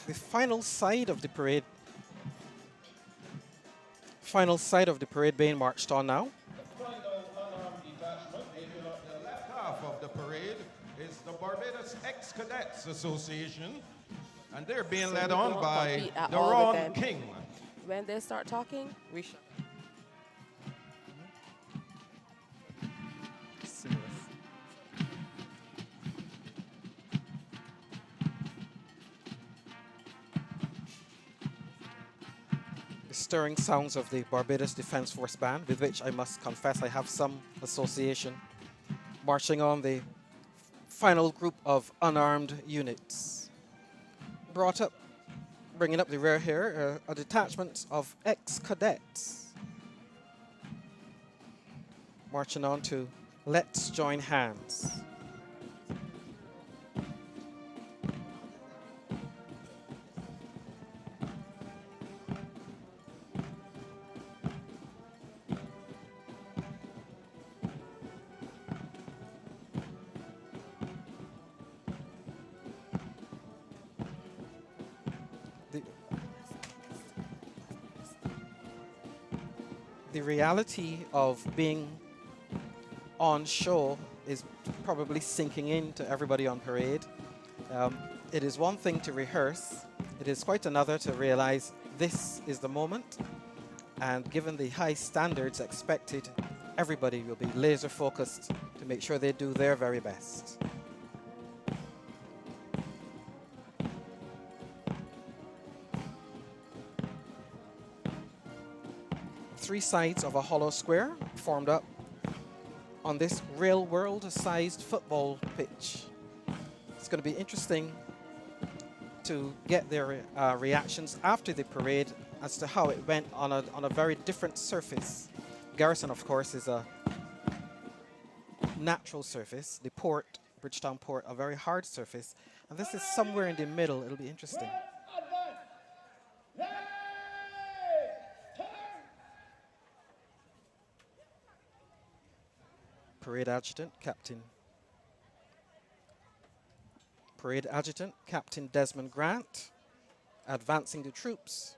The final side of the parade being marched on now. Final unarmed detachment making up the left half of the parade is the Barbados Ex-Cadets Association, and they're being led on by Daron King. When they start talking, we shall. The stirring sounds of the Barbados Defence Force Band, with which I must confess I have some association, marching on the final group of unarmed units. Bringing up the rear here, a detachment of ex-cadets, marching on to Let's Join Hands. The reality of being on show is probably sinking into everybody on parade. It is one thing to rehearse. It is quite another to realize this is the moment. And given the high standards expected, everybody will be laser focused to make sure they do their very best. Three sides of a hollow square formed up on this real world-sized football pitch. It's going to be interesting to get their reactions after the parade as to how it went on a very different surface. Garrison, of course, is a natural surface. The port, Bridgetown Port, a very hard surface. And this is somewhere in the middle. It'll be interesting. Parade Adjutant, Captain Desmond Grant, advancing the troops,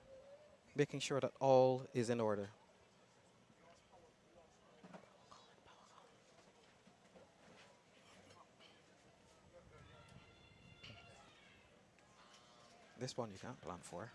making sure that all is in order. This one you can't plan for.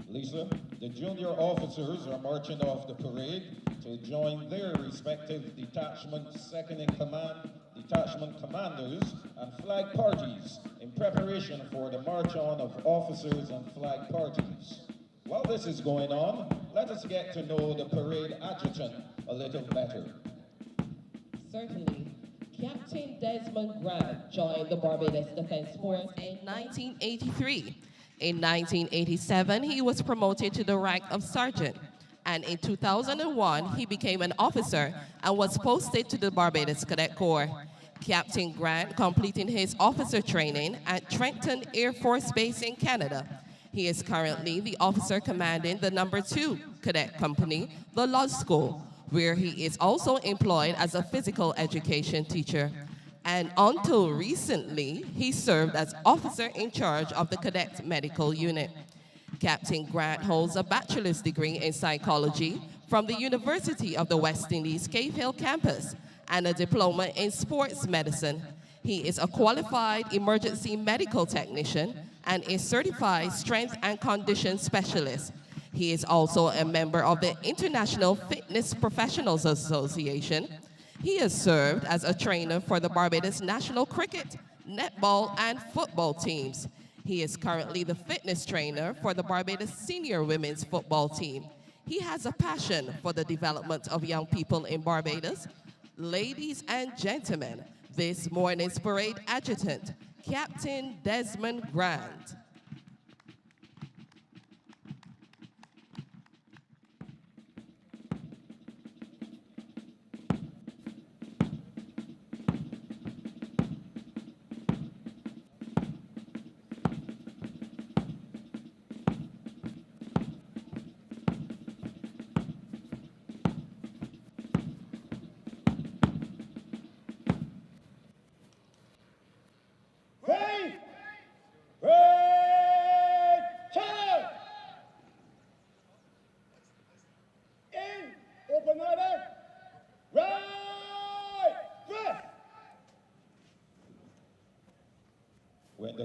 Lisa, the junior officers are marching off the parade to join their respective detachment second-in-command, detachment commanders, and flag parties in preparation for the march-on of officers and flag parties. While this is going on, let us get to know the parade adjutant a little better. Certainly. Captain Desmond Grant joined the Barbados Defence Force in 1983. In 1987, he was promoted to the rank of sergeant, and in 2001, he became an officer and was posted to the Barbados Cadet Corps. Captain Grant completing his officer training at Trenton Air Force Base in Canada. He is currently the officer commanding the No. 2 Cadet Company, the Lodge School, where he is also employed as a physical education teacher. And until recently, he served as officer in charge of the Cadet Medical Unit. Captain Grant holds a bachelor's degree in psychology from the University of the West Indies Cave Hill campus and a diploma in sports medicine. He is a qualified emergency medical technician and a certified strength and condition specialist. He is also a member of the International Fitness Professionals Association. He has served as a trainer for the Barbados national cricket, netball, and football teams. He is currently the fitness trainer for the Barbados senior women's football team. He has a passion for the development of young people in Barbados. Ladies and gentlemen, this morning's parade adjutant, Captain Desmond Grant.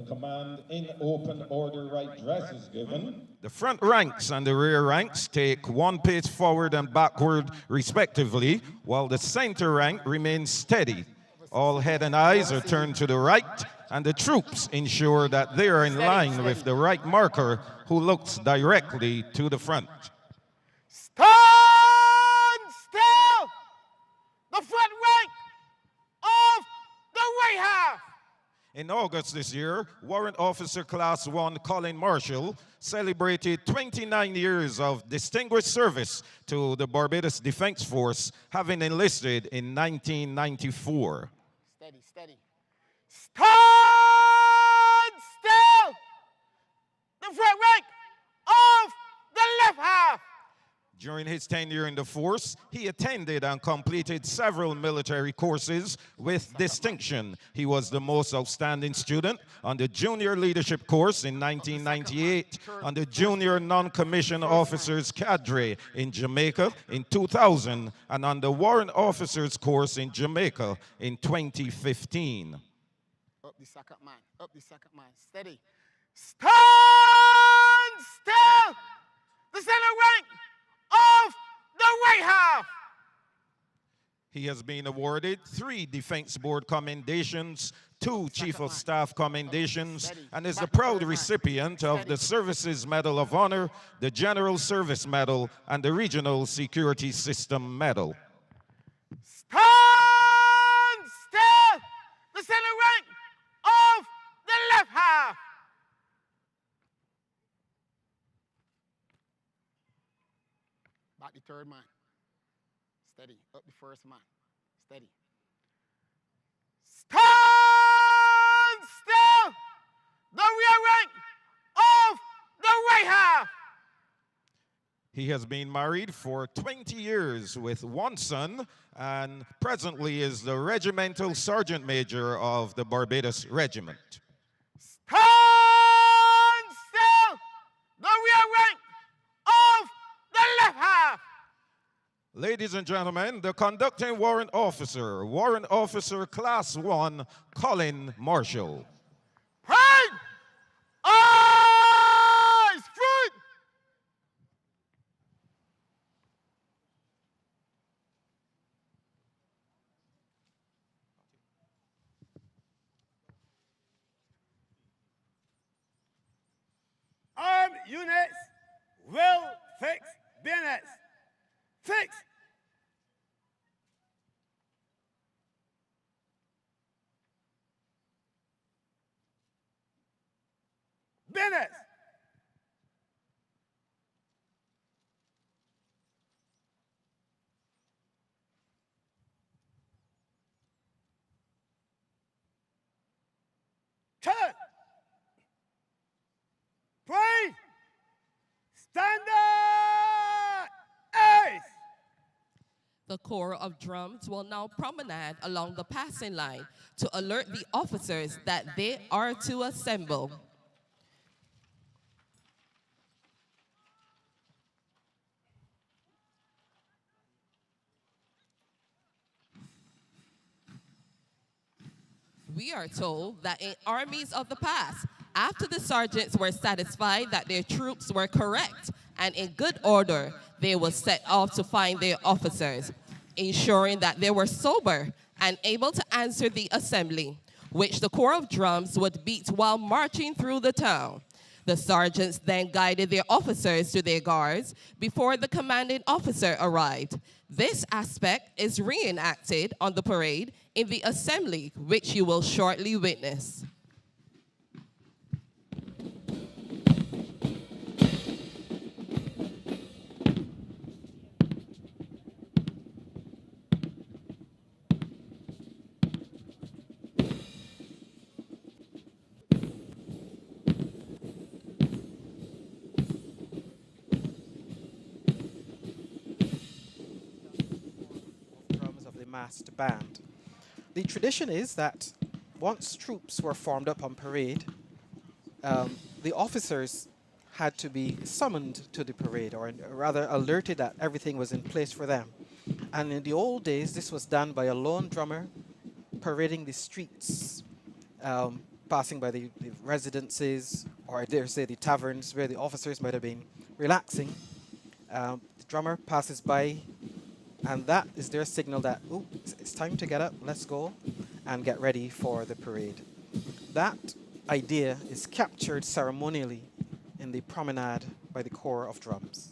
command in open order right dress is given. The front ranks and the rear ranks take 1 pace forward and backward respectively, while the center rank remains steady. All head and eyes are turned to the right, and the troops ensure that they are in line with the right marker, who looks directly to the front. Stand still! The front rank of the right half! In August this year, Warrant Officer Class 1 Colin Marshall celebrated 29 years of distinguished service to the Barbados Defense Force, having enlisted in 1994. Steady, steady. Stand still! The front rank of the left half! During his tenure in the force, he attended and completed several military courses with distinction. He was the most outstanding student on the Junior Leadership course in 1998, on the Junior Non-Commissioned Officers Cadre in Jamaica in 2000, and on the Warrant Officers course in Jamaica in 2015. Up the second man, up the second man, steady. Stand still! The center rank of the right half! He has been awarded 3 Defense Board commendations, 2 Chief of Staff commendations, and is the proud recipient of the Services Medal of Honor, the General Service Medal, and the Regional Security System Medal. Stand still! The center rank of the left half! Back the third man. Steady. Up the first man. Steady. Stand still! The rear rank of the right half! He has been married for 20 years with 1 son, and presently is the Regimental Sergeant Major of the Barbados Regiment. Stand still! The rear rank of the left half! Ladies and gentlemen, the conducting Warrant Officer Class 1, Colin Marshall. Pride! Eyes front! Armed units will fix bayonets. Fix! Bayonets! Turn! Three! Stand up! Ace! The Corps of Drums will now promenade along the passing line to alert the officers that they are to assemble. We are told that in armies of the past, after the sergeants were satisfied that their troops were correct and in good order, they would set off to find their officers, ensuring that they were sober and able to answer the assembly, which the Corps of Drums would beat while marching through the town. The sergeants then guided their officers to their guards before the commanding officer arrived. This aspect is reenacted on the parade in the assembly, which you will shortly witness. Massed band. The tradition is that once troops were formed up on parade, the officers had to be summoned to the parade, or rather alerted that everything was in place for them. And in the old days, this was done by a lone drummer parading the streets passing by the residences, or I dare say the taverns where the officers might have been relaxing. The drummer passes by, and that is their signal that, oh, it's time to get up, let's go, and get ready for the parade. That idea is captured ceremonially in the promenade by the Corps of Drums.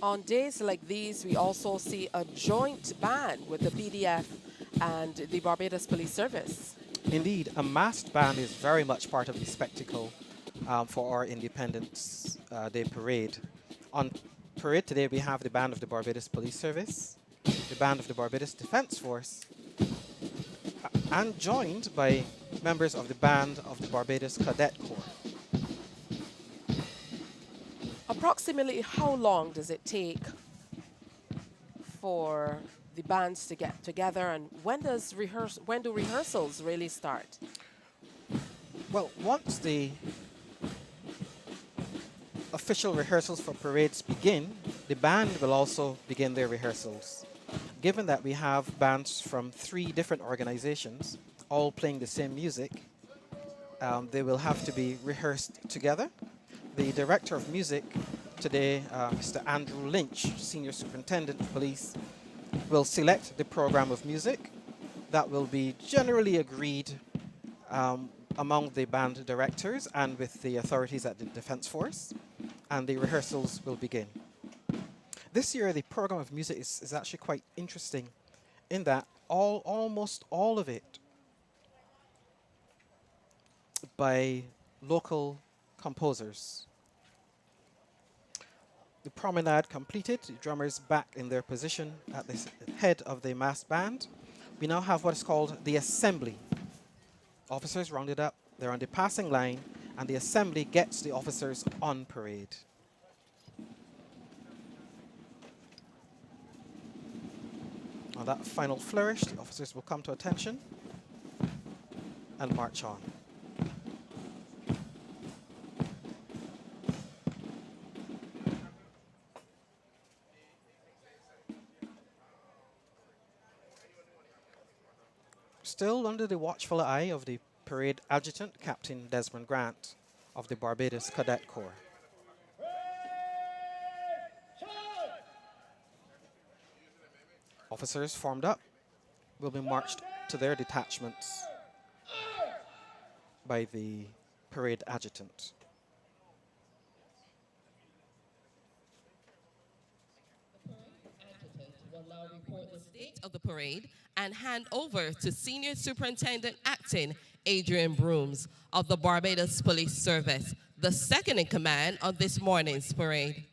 On days like these, we also see a joint band with the BDF and the Barbados Police Service. Indeed, a masked band is very much part of the spectacle for our Independence Day parade. On parade today, we have the band of the Barbados Police Service, the band of the Barbados Defence Force, and joined by members of the band of the Barbados Cadet Corps. Approximately how long does it take for the bands to get together, and when do rehearsals really start? Well, once the official rehearsals for parades begin, the band will also begin their rehearsals. Given that we have bands from 3 different organizations all playing the same music, they will have to be rehearsed together. The Director of Music today, Mr. Andrew Lynch, Senior Superintendent of Police, will select the program of music that will be generally agreed among the band directors and with the authorities at the Defence Force, and the rehearsals will begin. This year, the program of music is actually quite interesting in that almost all of it by local composers. The promenade completed, the drummers back in their position at the head of the mass band. We now have what is called the assembly. Officers rounded up, they're on the passing line, and the assembly gets the officers on parade. On that final flourish, the officers will come to attention and march on. Still under the watchful eye of the parade adjutant, Captain Desmond Grant of the Barbados Cadet Corps. Officers formed up will be marched to their detachments by the parade adjutant. Adjutant will now report the state of the parade and hand over to Senior Superintendent Acting Adrian Brooms of the Barbados Police Service, the second in command of this morning's parade.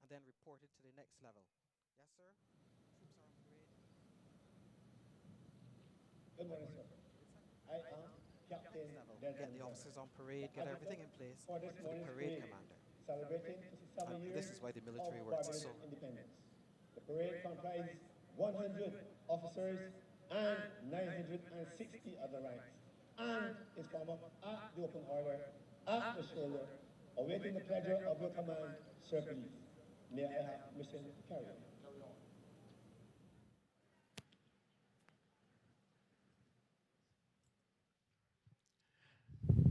And then reported to the next level. Yes, sir? Troops are on parade. Good morning, sir. I am Captain Get the officers on parade, get everything in place for the parade commander. Celebrating 67 And years this is why the military of works Barbados so. independence. The parade comprises 100 officers and 960 other ranks, and is formed up at the open order, at the shoulder, awaiting the pleasure of your command, Sir Police. May I have permission to carry on?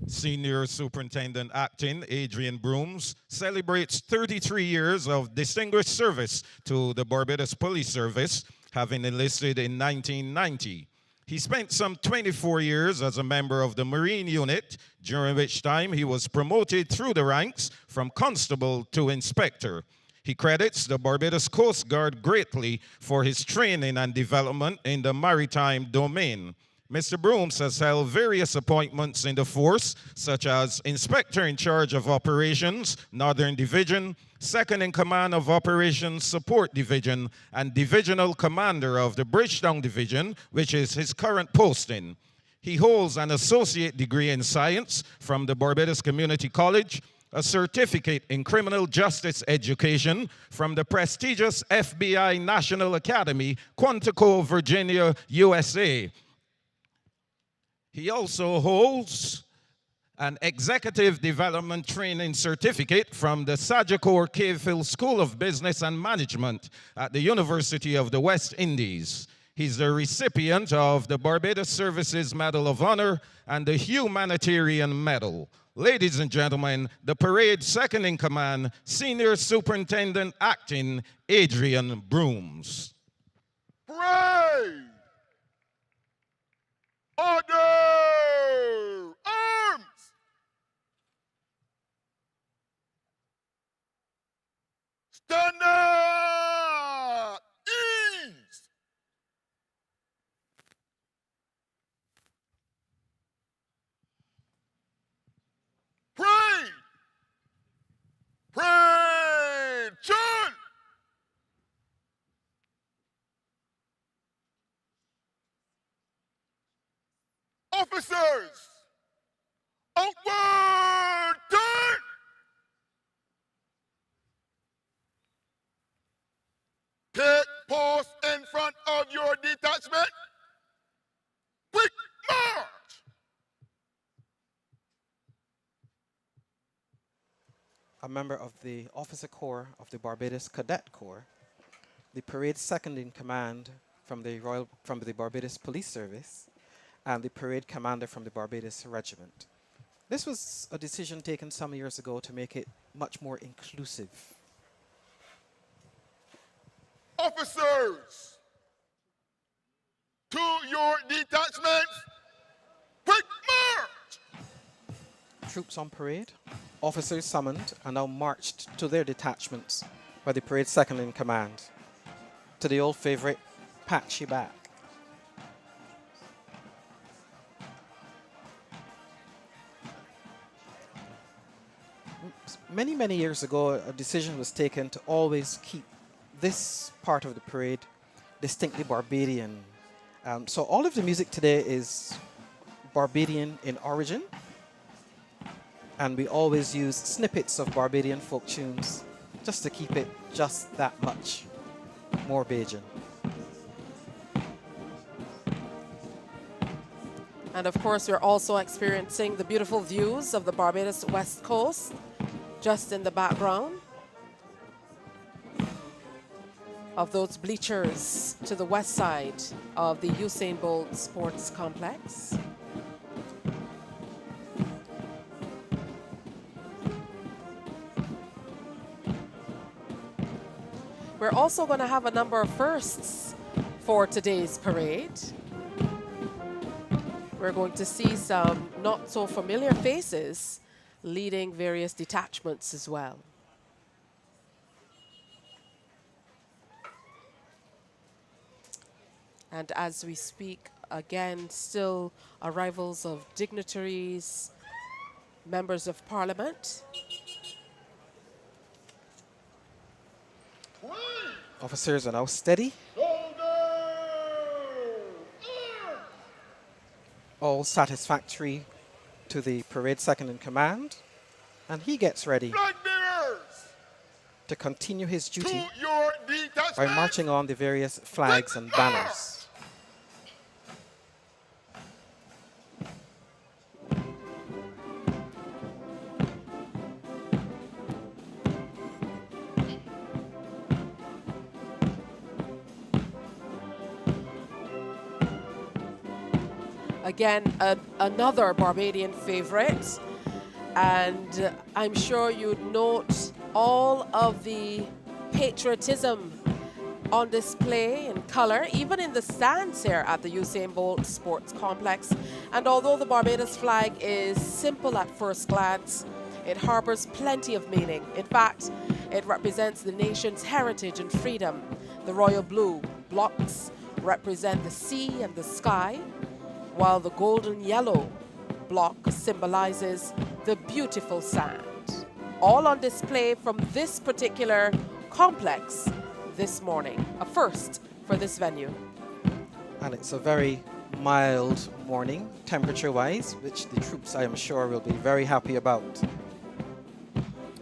Senior Superintendent Acting Adrian Brooms celebrates 33 years of distinguished service to the Barbados Police Service, having enlisted in 1990. He spent some 24 years as a member of the Marine Unit, during which time he was promoted through the ranks from constable to inspector. He credits the Barbados Coast Guard greatly for his training and development in the maritime domain. Mr. Brooms has held various appointments in the force, such as Inspector in Charge of Operations, Northern Division, Second in Command of Operations Support Division, and Divisional Commander of the Bridgetown Division, which is his current posting. He holds an associate degree in science from the Barbados Community College, a certificate in criminal justice education from the prestigious FBI National Academy, Quantico, Virginia, USA. He also holds an Executive Development Training Certificate from the Sagicor Cavehill School of Business and Management at the University of the West Indies. He's the recipient of the Barbados Services Medal of Honor and the Humanitarian Medal. Ladies and gentlemen, the parade second in command, Senior Superintendent Acting, Adrian Brooms. Parade! Order! Arms! Stand up! Ease! Parade! Parade! Chant! Officers! Outward! Turn! Take post in front of your detachment. Quick march! A member of the Officer Corps of the Barbados Cadet Corps, the parade second in command from the Barbados Police Service, and the parade commander from the Barbados Regiment. This was a decision taken some years ago to make it much more inclusive. Officers, to your detachments, quick march! Troops on parade, officers summoned, and now marched to their detachments by the parade second in command, to the old favorite, patchy back. Many years ago, a decision was taken to always keep this part of the parade distinctly Barbadian. So all of the music today is Barbadian in origin, and we always use snippets of Barbadian folk tunes just to keep it just that much more Bajan. And of course, we're also experiencing the beautiful views of the Barbados West Coast just in the background of those bleachers to the west side of the Usain Bolt Sports Complex. We're also going to have a number of firsts for today's parade. We're going to see some not so familiar faces leading various detachments as well. And as we speak, again, still arrivals of dignitaries, members of parliament. Officers are now steady. All satisfactory to the parade second in command, and he gets ready to continue his duty by marching on the various flags and banners. Again, another Barbadian favorite, and I'm sure you'd note all of the patriotism on display in color, even in the stands here at the Usain Bolt Sports Complex. And although the Barbados flag is simple at first glance, it harbors plenty of meaning. In fact, it represents the nation's heritage and freedom. The royal blue blocks represent the sea and the sky, while the golden yellow block symbolizes the beautiful sand. All on display from this particular complex this morning. A first for this venue. And it's a very mild morning, temperature-wise, which the troops, I am sure, will be very happy about.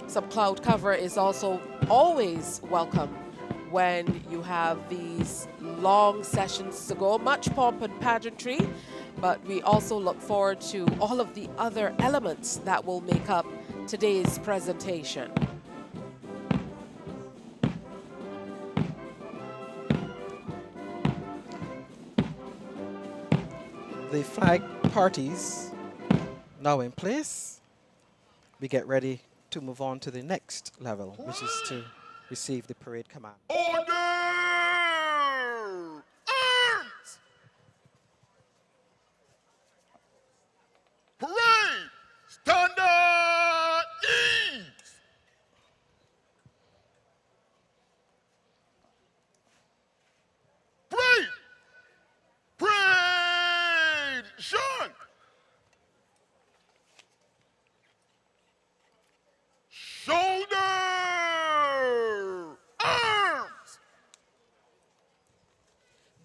Some cloud cover is also always welcome when you have these long sessions to go. Much pomp and pageantry, but we also look forward to all of the other elements that will make up today's presentation. The flag parties now in place. We get ready to move on to the next level, which is to receive the parade command. Order! Arms! Parade! Standard ease! Parade! Parade! Sean! Shoulder! Arms!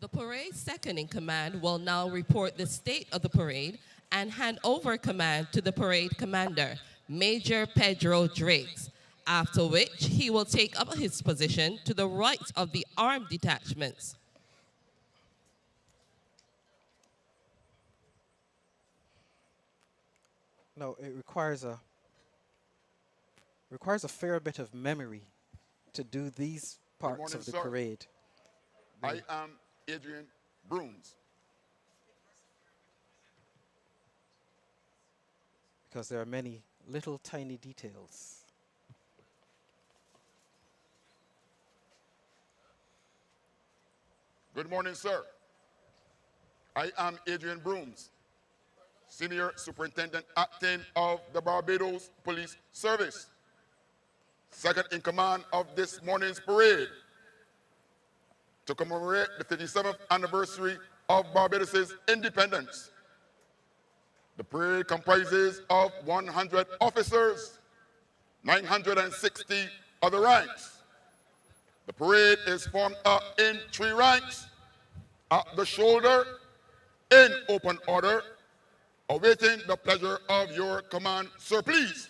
The parade second in command will now report the state of the parade and hand over command to the parade commander, Major Pedro Drakes, after which he will take up his position to the right of the armed detachments. No, it requires a fair bit of memory to do these parts morning, of the sir. parade. I am Adrian Brooms. Because there are many little tiny details. Good morning, sir. I am Adrian Brooms, Senior Superintendent Acting of the Barbados Police Service, second in command of this morning's parade to commemorate the 57th anniversary of Barbados' independence. The parade comprises of 100 officers, 960 other ranks. The parade is formed up in 3 ranks, at the shoulder, in open order, awaiting the pleasure of your command, sir, please.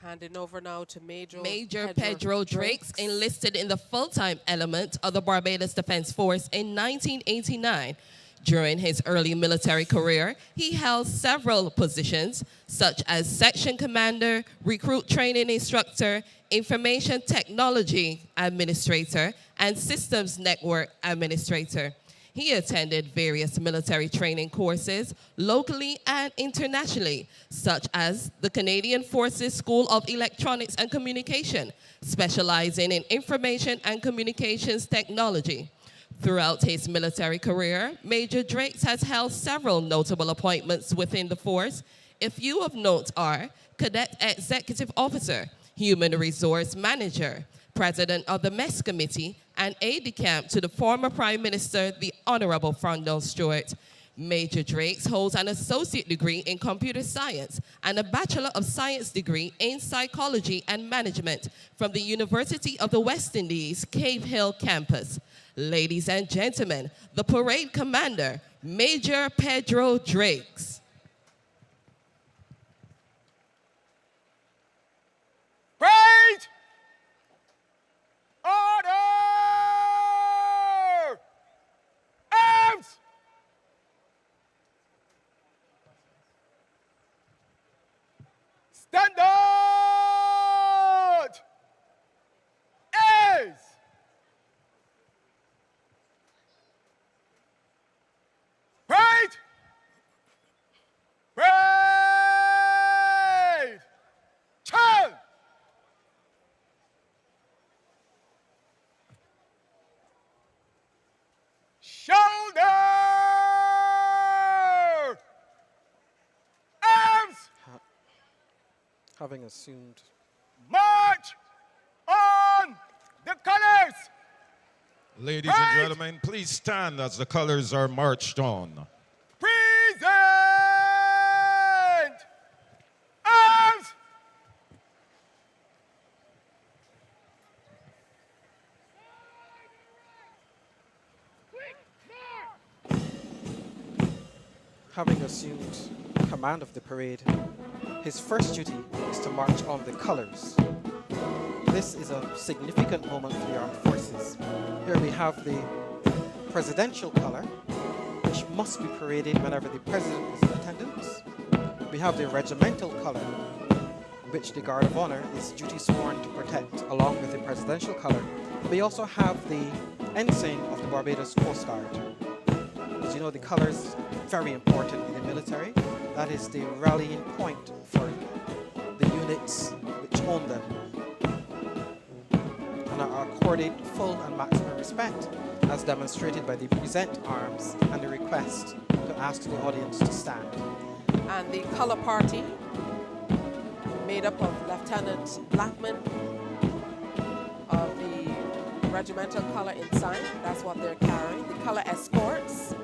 Handing over now to Major Pedro Drakes enlisted in the full-time element of the Barbados Defense Force in 1989. During his early military career, he held several positions, such as section commander, recruit training instructor, information technology administrator, and systems network administrator. He attended various military training courses locally and internationally, such as the Canadian Forces School of Electronics and Communication, specializing in information and communications technology. Throughout his military career, Major Drakes has held several notable appointments within the force. A few of note are Cadet Executive Officer, Human Resource Manager, President of the Mess Committee, and aide-de-camp to the former Prime Minister, the Honorable Frondell Stewart. Major Drakes holds an associate degree in computer science and a Bachelor of Science degree in psychology and management from the University of the West Indies, Cave Hill campus. Ladies and gentlemen, the parade commander, Major Pedro Drakes. Parade! Order! Arms! Standard! Is! Parade! Parade! Turn! Shoulder! Arms! Having assumed March on the colors! Ladies and gentlemen, please stand as the colors are marched on. Present! Arms! having assumed command of the parade, his first duty is to march on the colors. This is a significant moment for the armed forces. Here we have the presidential color, which must be paraded whenever the president is in attendance. We have the regimental color, which the Guard of Honor is duty sworn to protect along with the presidential color. We also have the ensign of the Barbados Coast Guard. As you know, the colors very important in the military. That is the rallying point for the units which own them and are accorded full and maximum respect, as demonstrated by the present arms and the request to ask the audience to stand. And the color party, made up of Lieutenant Blackman of the regimental color inside, that's what they're carrying. The color escorts,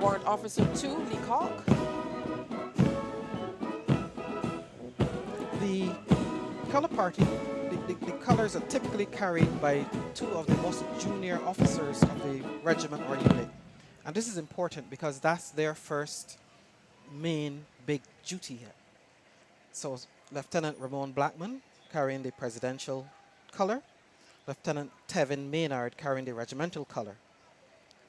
Warrant Officer 2, Leacock. The color party, the colors are typically carried by two of the most junior officers of the regiment or unit. And this is important because that's their first main big duty here. So Lieutenant Ramon Blackman carrying the presidential color, Lieutenant Tevin Maynard carrying the regimental color.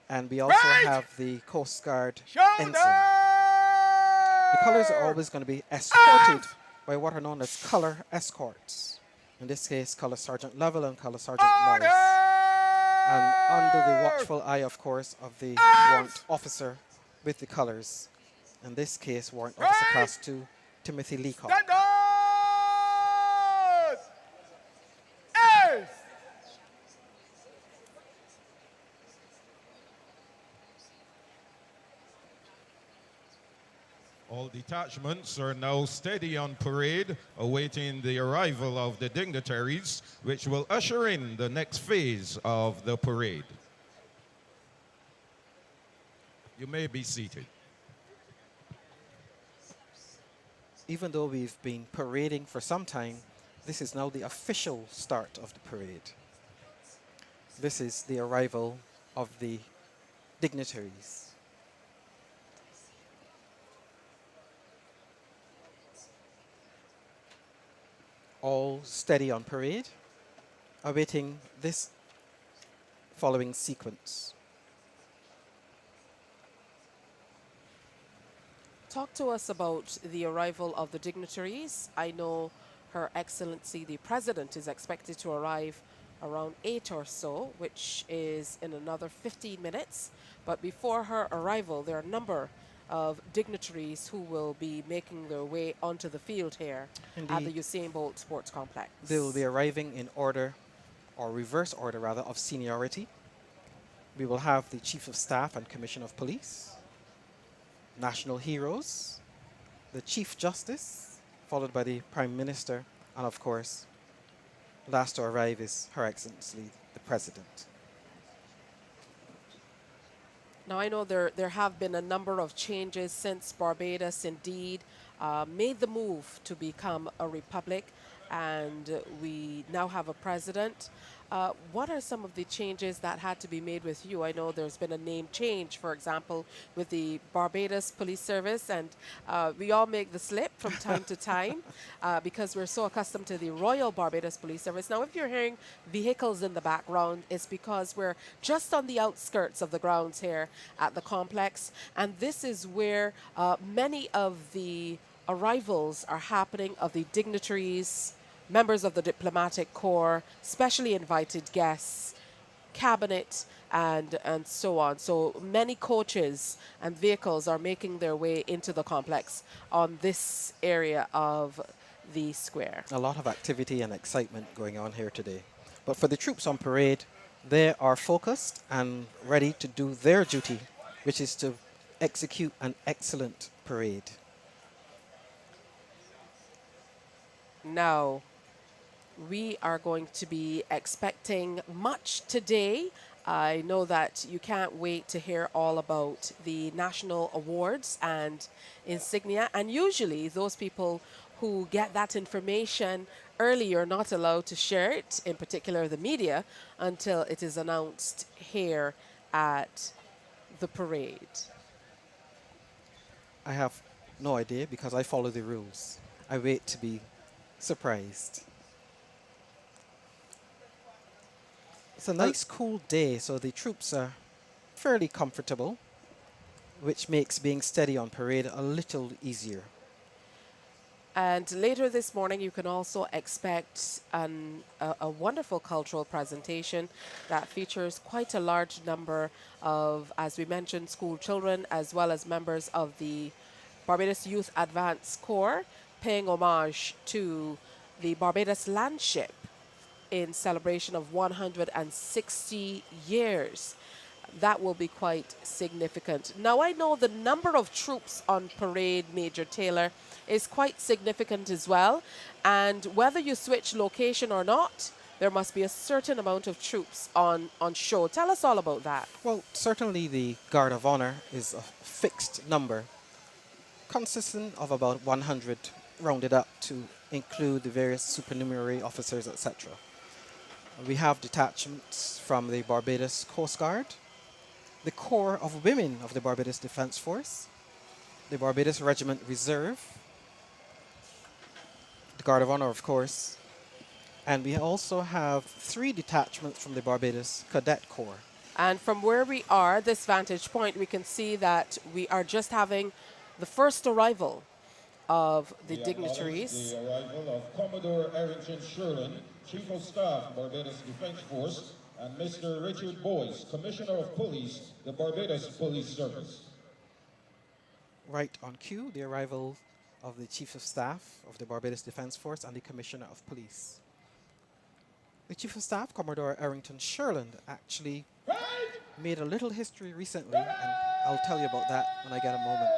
And we also have the Coast Guard ensign. The colors are always going to be escorted by what are known as color escorts. In this case, Color Sergeant Lovell and Color Sergeant Morris. And under the watchful eye, of course, of the warrant officer with the colors. In this case, Warrant Officer Class 2, Timothy Leacock. All detachments are now steady on parade, awaiting the arrival of the dignitaries, which will usher in the next phase of the parade. You may be seated. Even though we've been parading for some time, this is now the official start of the parade. This is the arrival of the dignitaries. All steady on parade, awaiting this following sequence. Talk to us about the arrival of the dignitaries. I know Her Excellency the President is expected to arrive around 8 or so, which is in another 15 minutes. But before her arrival, there are a number of dignitaries who will be making their way onto the field here at the Usain Bolt Sports Complex. They will be arriving in order, or reverse order rather, of seniority. We will have the Chief of Staff and Commissioner of Police, national heroes, the Chief Justice, followed by the Prime Minister, and of course, last to arrive is Her Excellency the President. Now, I know there have been a number of changes since Barbados indeed made the move to become a republic, and we now have a president. What are some of the changes that had to be made with you? I know there's been a name change, for example, with the Barbados Police Service, and we all make the slip from time to time because we're so accustomed to the Royal Barbados Police Service. Now, if you're hearing vehicles in the background, it's because we're just on the outskirts of the grounds here at the complex, and this is where many of the arrivals are happening of the dignitaries, members of the diplomatic corps, specially invited guests, cabinet, and so on. So many coaches and vehicles are making their way into the complex on this area of the square. A lot of activity and excitement going on here today. But for the troops on parade, they are focused and ready to do their duty, which is to execute an excellent parade. Now, we are going to be expecting much today. I know that you can't wait to hear all about the national awards and insignia. And usually those people who get that information early are not allowed to share it, in particular the media, until it is announced here at the parade. I have No idea, because I follow the rules. I wait to be surprised. It's a nice cool day, so the troops are fairly comfortable, which makes being steady on parade a little easier. And later this morning, you can also expect a wonderful cultural presentation that features quite a large number of, as we mentioned, school children, as well as members of the Barbados Youth Advance Corps, paying homage to the Barbados Landship in celebration of 160 years. That will be quite significant. Now, I know the number of troops on parade, Major Taylor, is quite significant as well. And whether you switch location or not, there must be a certain amount of troops on show. Tell us all about that. Well, certainly the Guard of Honor is a fixed number, consisting of about 100 rounded up to include the various supernumerary officers, etc. We have detachments from the Barbados Coast Guard, the Corps of Women of the Barbados Defence Force, the Barbados Regiment Reserve, the Guard of Honor, of course, and we also have 3 detachments from the Barbados Cadet Corps. And from where we are, this vantage point, we can see that we are just having the first arrival of the dignitaries. The arrival of Commodore Errington Sherlin, Chief of Staff, Barbados Defence Force, and Mr. Richard Boyce, Commissioner of Police, the Barbados Police Service. Right on cue, the arrival of the Chief of Staff of the Barbados Defence Force and the Commissioner of Police. The Chief of Staff, Commodore Errington Sherlin, actually made a little history recently, and I'll tell you about that when I get a moment.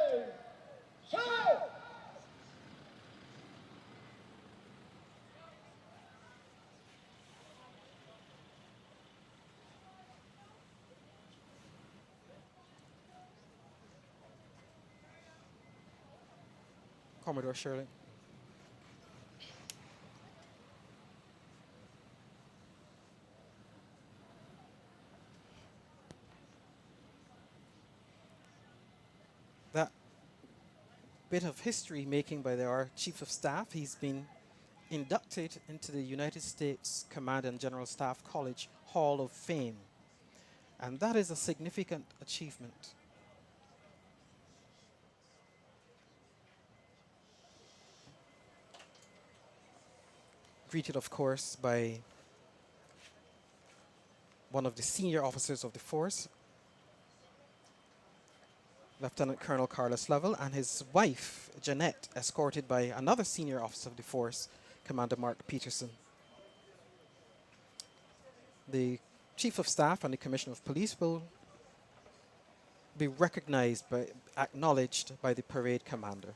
Commodore Sherlin. That bit of history making by our Chief of Staff, he's been inducted into the United States Command and General Staff College Hall of Fame. And that is a significant achievement. Greeted, of course, by one of the senior officers of the force, Lieutenant Colonel Carlos Lovell, and his wife, Jeanette, escorted by another senior officer of the force, Commander Mark Peterson. The Chief of Staff and the Commissioner of Police will be recognized by, acknowledged by the parade commander.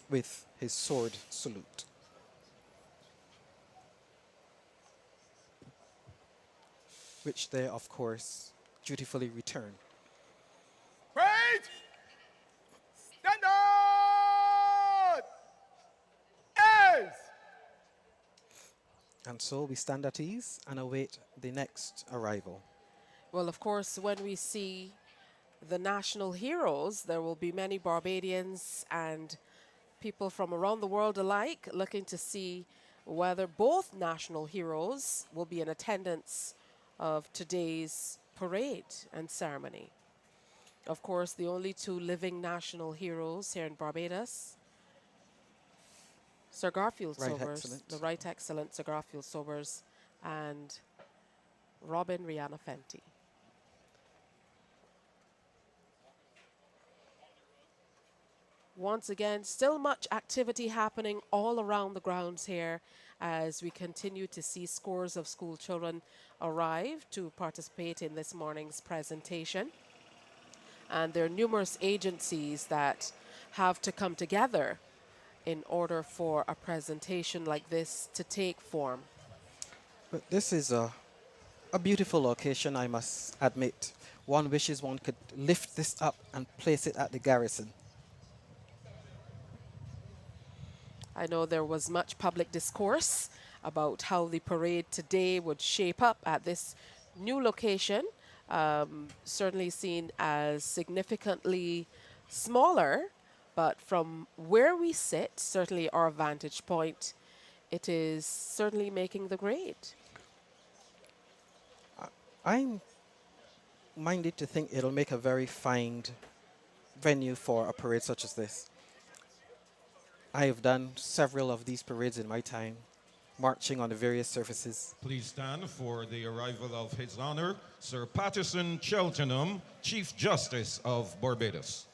With his sword salute. Which they, of course, dutifully return. Parade! Standard! As! And so we stand at ease and await the next arrival. Well, of course, when we see the national heroes, there will be many Barbadians and people from around the world alike looking to see whether both national heroes will be in attendance of today's parade and ceremony. Of course, the only 2 living national heroes here in Barbados, Sir Garfield Sobers, the Right Excellent Sir Garfield Sobers, and Robin Rihanna Fenty. Once again, still much activity happening all around the grounds here as we continue to see scores of school children arrive to participate in this morning's presentation. And there are numerous agencies that have to come together in order for a presentation like this to take form. But this is a beautiful location, I must admit. One wishes one could lift this up and place it at the garrison. I know there was much public discourse about how the parade today would shape up at this new location, certainly seen as significantly smaller, but from where we sit, certainly our vantage point, it is certainly making the grade. I'm minded to think it'll make a very fine venue for a parade such as this. I have done several of these parades in my time, marching on the various surfaces. Please stand for the arrival of His Honor, Sir Patterson Cheltenham, Chief Justice of Barbados.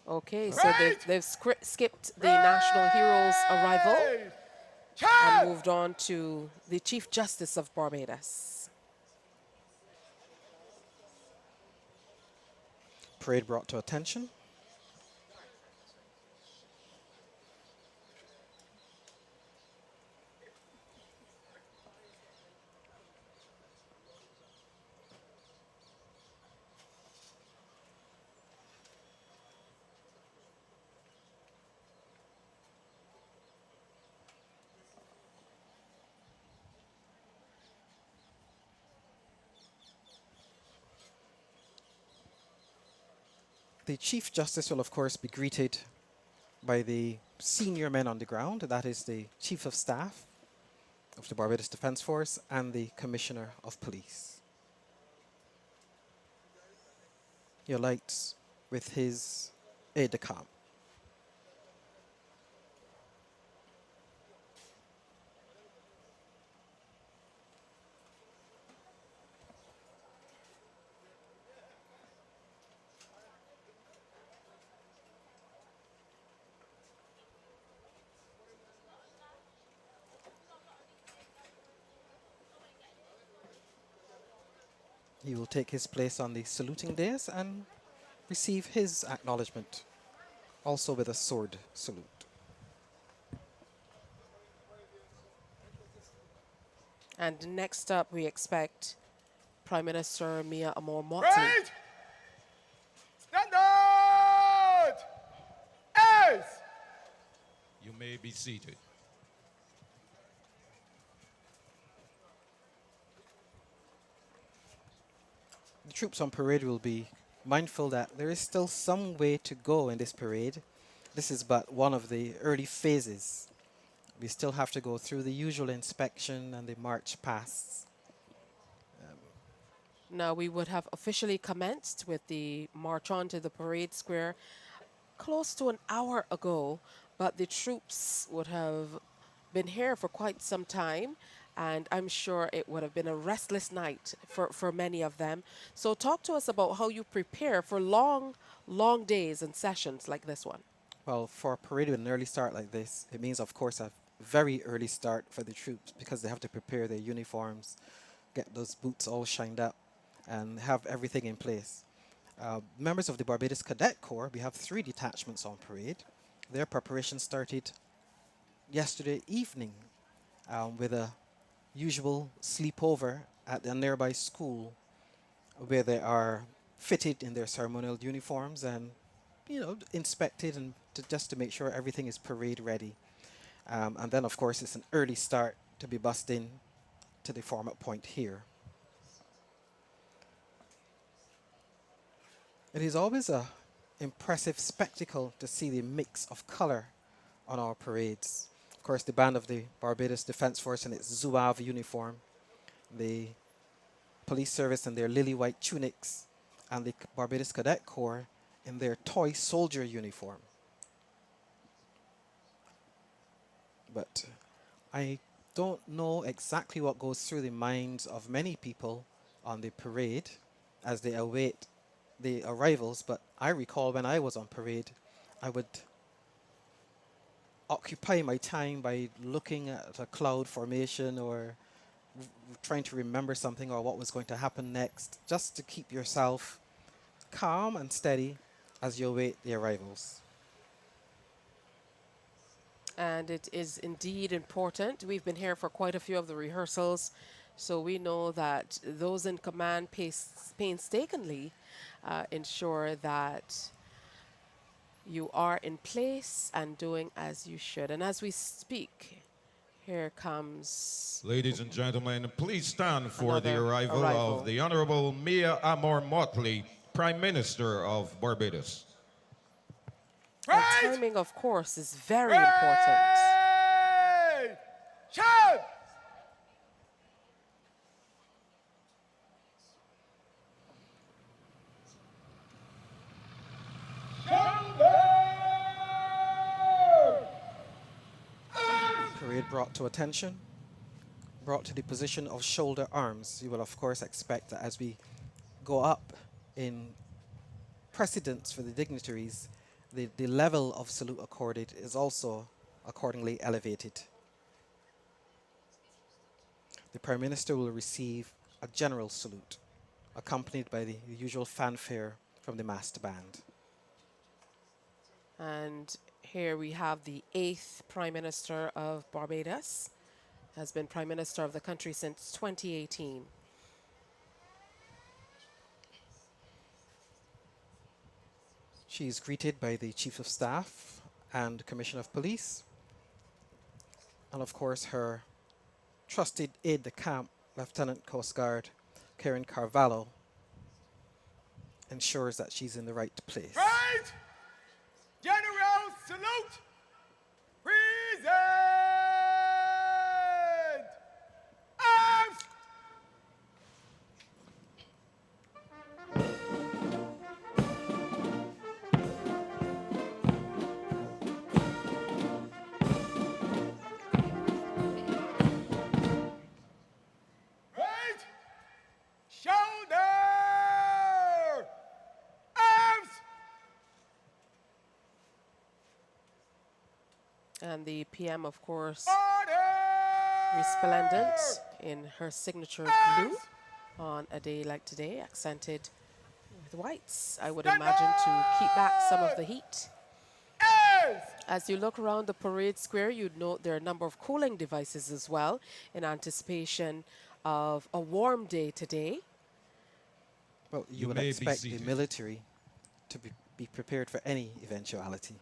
Okay, so they've skipped the national heroes' arrival and moved on to the Chief Justice of Barbados. Parade brought to attention. The Chief Justice will, of course, be greeted by the senior men on the ground. That is the Chief of Staff of the Barbados Defence Force and the Commissioner of Police. Your lights with his aide-de-camp. He will take his place on the saluting dais and receive his acknowledgement, also with a sword salute. And next up, we expect Prime Minister Mia Amor-Motley. Right! Standard! As! You may be seated. The troops on parade will be mindful that there is still some way to go in this parade. This is but one of the early phases. We still have to go through the usual inspection and the march pasts. Now, we would have officially commenced with the march on to the parade square close to an hour ago, but the troops would have been here for quite some time, and I'm sure it would have been a restless night for many of them. So talk to us about how you prepare for long, long days and sessions like this one. Well, for a parade with an early start like this, it means, of course, a very early start for the troops because they have to prepare their uniforms, get those boots all shined up, and have everything in place. Members of the Barbados Cadet Corps, we have 3 detachments on parade. Their preparation started yesterday evening with a usual sleepover at a nearby school where they are fitted in their ceremonial uniforms and, you know, inspected and just to make sure everything is parade ready. And then, of course, it's an early start to be bussed in to the format point here. It is always an impressive spectacle to see the mix of color on our parades. Of course, the band of the Barbados Defence Force in its zouave uniform, the police service in their lily white tunics, and the Barbados Cadet Corps in their toy soldier uniform. But I don't know exactly what goes through the minds of many people on the parade as they await the arrivals, but I recall when I was on parade, I would occupy my time by looking at a cloud formation or trying to remember something or what was going to happen next, just to keep yourself calm and steady as you await the arrivals. And it is indeed important. We've been here for quite a few of the rehearsals, so we know that those in command painstakingly ensure that you are in place and doing as you should. And as we speak, Here comes Ladies and gentlemen, please stand for the Another arrival arrival. of the Honorable Mia Amor Motley, Prime Minister of Barbados. and timing, of course, is very important. Shout! Parade brought to attention, brought to the position of shoulder arms. You will, of course, expect that as we go up in precedence for the dignitaries, the level of salute accorded is also accordingly elevated. The Prime Minister will receive a general salute, accompanied by the usual fanfare from the massed band. And here we have the 8th Prime Minister of Barbados, has been Prime Minister of the country since 2018. She is greeted by the Chief of Staff and Commissioner of Police, and of course her trusted aide-de-camp, Lieutenant Coast Guard Karen Carvalho, ensures that she's in the right place. Right! General salute! Present! Arms! Right! Shoulder! Arms! And the PM, of course, Order! resplendent in her signature blue on a day like today, accented with whites, I would imagine, to keep back some of the heat. Arms! As you look around the parade square, you'd note there are a number of cooling devices as well in anticipation of a warm day today. Well, you You would may be expect the seated. military to be prepared for any eventuality.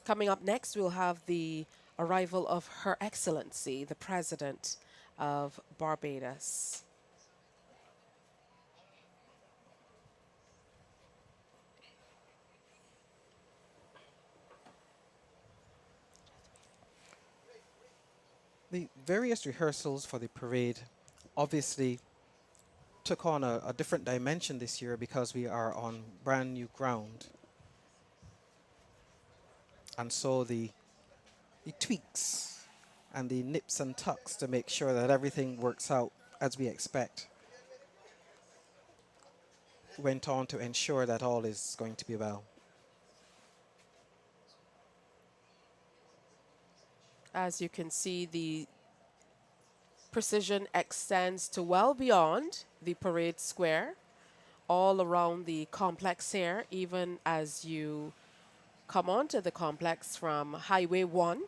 Coming up next, we'll have the arrival of Her Excellency, the President of Barbados. The various rehearsals for the parade obviously took on a different dimension this year because we are on brand new ground. And so the tweaks and the nips and tucks to make sure that everything works out as we expect went on to ensure that all is going to be well. As you can see, the precision extends to well beyond the parade square, all around the complex here, even as you come onto the complex from Highway 1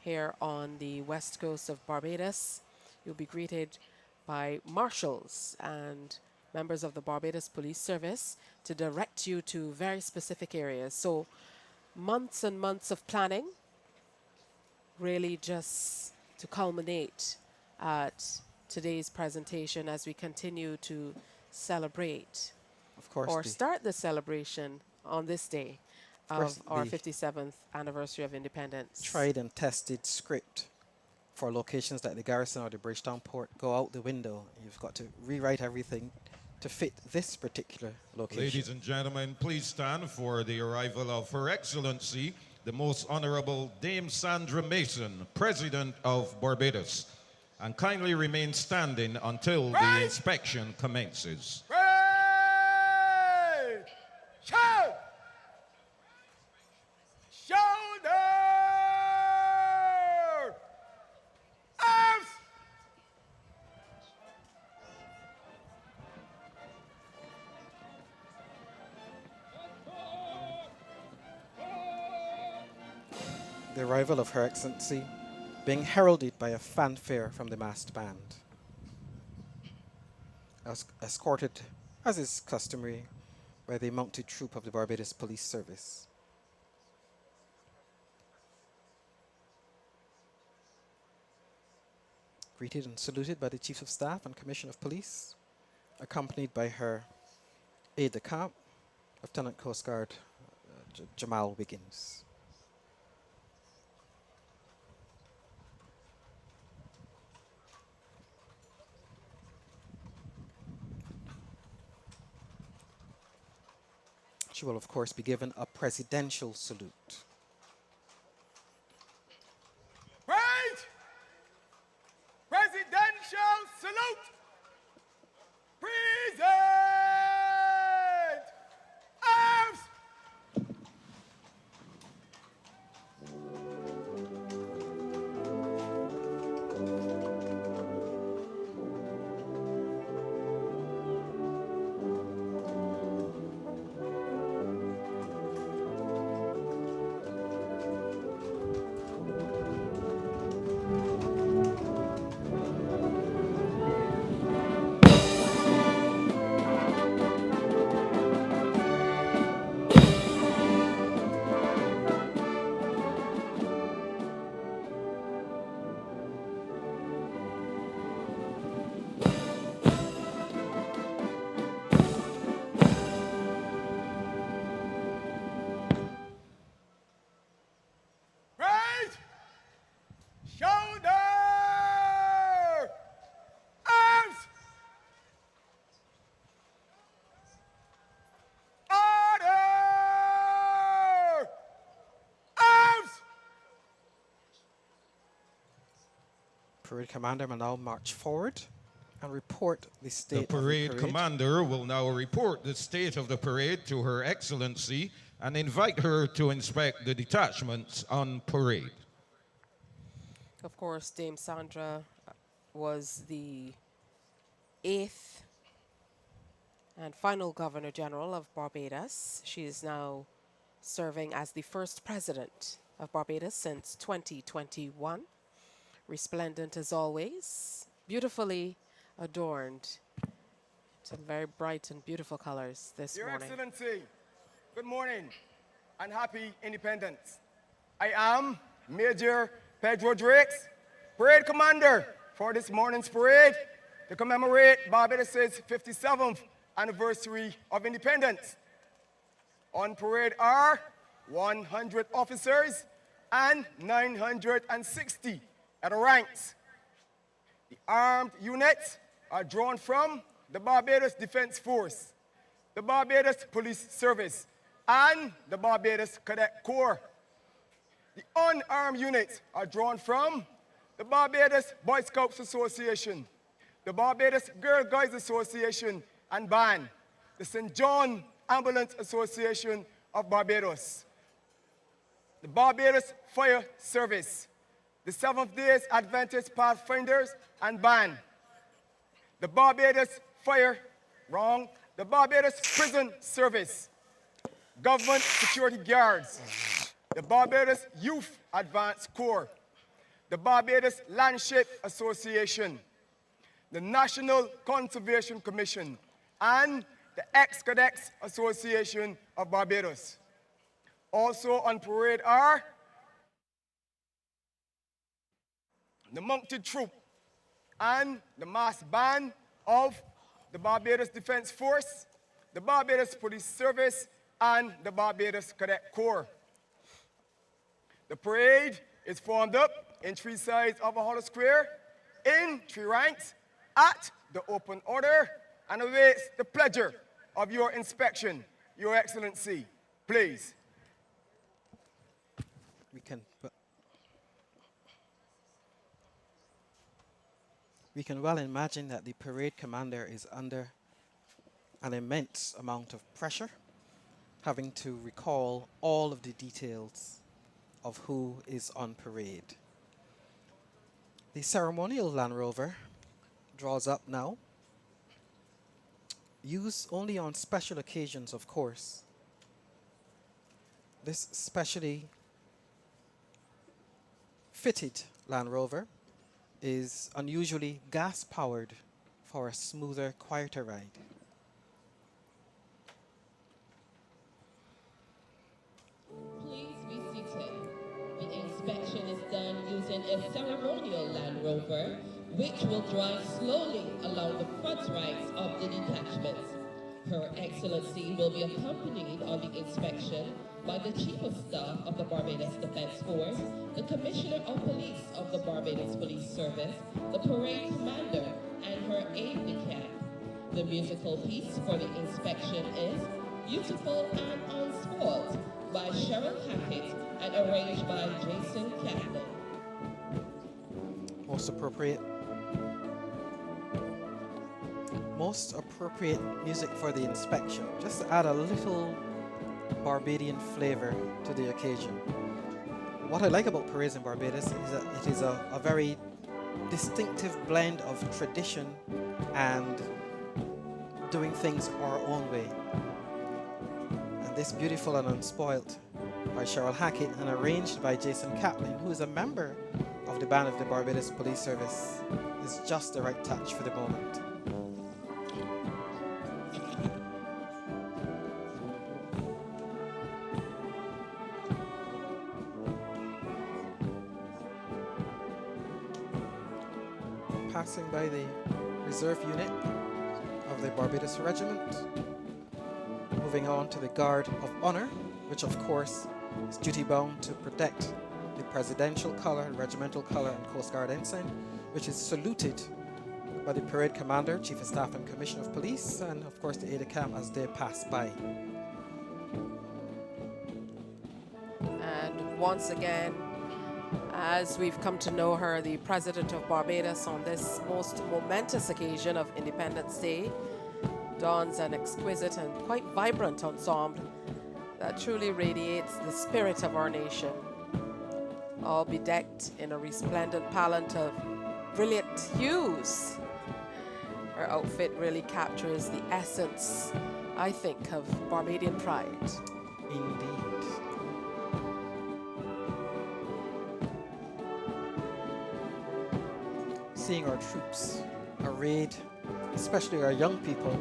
here on the west coast of Barbados. You'll be greeted by marshals and members of the Barbados Police Service to direct you to very specific areas. So months and months of planning, really just to culminate at today's presentation as we continue to celebrate Of course, or the- start the celebration on this day course, of our the 57th anniversary of independence. tried and tested script for locations like the Garrison or the Bridgetown Port go out the window. You've got to rewrite everything to fit this particular location. Ladies and gentlemen, please stand for the arrival of Her Excellency, the Most Honorable Dame Sandra Mason, President of Barbados, and kindly remain standing until the inspection commences. Right! Shout! Shoulder! Arms! The arrival of Her Excellency being heralded by a fanfare from the massed band, escorted, as is customary, by the mounted troop of the Barbados Police Service. greeted and saluted by the Chief of Staff and Commissioner of Police, accompanied by her aide-de-camp, Lieutenant Coast Guard Jamal Wiggins. She will, of course, be given a presidential salute. Right! Presidential salute! Present! Arms! Right! Shoulder! Arms! Order! Arms! Parade commander will now march forward and report the state The of parade the parade. commander will now report the state of the parade to Her Excellency and invite her to inspect the detachments on parade. Of course, Dame Sandra was the 8th and final Governor General of Barbados. She is now serving as the first president of Barbados since 2021. Resplendent as always, beautifully adorned. Some very bright and beautiful colors this Your morning. Excellency, good morning and happy independence. I am Major Pedro Drakes, parade commander for this morning's parade to commemorate Barbados' 57th anniversary of independence. On parade are 100 officers and 960 other ranks. The armed units are drawn from the Barbados Defense Force, the Barbados Police Service, and the Barbados Cadet Corps. The unarmed units are drawn from the Barbados Boy Scouts Association, the Barbados Girl Guides Association and band, the St. John Ambulance Association of Barbados, the Barbados Fire Service, the Seventh-day Adventist Pathfinders and band, the Barbados the Barbados Prison Service, Government Security Guards, the Barbados Youth Advance Corps, the Barbados Landship Association, the National Conservation Commission, and the Ex-Cadets Association of Barbados. Also on parade are the Mounted Troop and the Mass Band of the Barbados Defense Force, the Barbados Police Service, and the Barbados Cadet Corps. The parade is formed up in 3 sides of a hollow square, in 3 ranks, at the open order, and awaits the pleasure of your inspection, Your Excellency. Please. We can well imagine that the parade commander is under an immense amount of pressure, having to recall all of the details of who is on parade. The ceremonial Land Rover draws up now, used only on special occasions, of course. This specially fitted Land Rover is unusually gas-powered for a smoother, quieter ride. Please be seated. The inspection is done using a ceremonial Land Rover which will drive slowly along the front ranks of the detachments. Her Excellency will be accompanied on the inspection by the Chief of Staff of the Barbados Defense Force, the Commissioner of Police of the Barbados Police Service, the Parade Commander, and her aide-de-camp. The musical piece for the inspection is Beautiful and Unspoiled by Cheryl Hackett and arranged by Jason Kaplan. Most appropriate. Most appropriate music for the inspection. Just to add a little Barbadian flavor to the occasion. What I like about parades in Barbados is that it is a very distinctive blend of tradition and doing things our own way. And this Beautiful and Unspoiled by Cheryl Hackett and arranged by Jason Kaplan, who is a member of the band of the Barbados Police Service, is just the right touch for the moment. Passing by the reserve unit of the Barbados Regiment, moving on to the Guard of Honor, which of course is duty bound to protect the presidential color, regimental color, and Coast Guard ensign, which is saluted by the parade commander, Chief of Staff, and Commissioner of Police, and of course the aide-de-camp as they pass by. And once again, as we've come to know her, the President of Barbados on this most momentous occasion of Independence Day dons an exquisite and quite vibrant ensemble that truly radiates the spirit of our nation. All bedecked in a resplendent palette of brilliant hues. Her outfit really captures the essence, I think, of Barbadian pride. Indeed. Seeing our troops arrayed, especially our young people,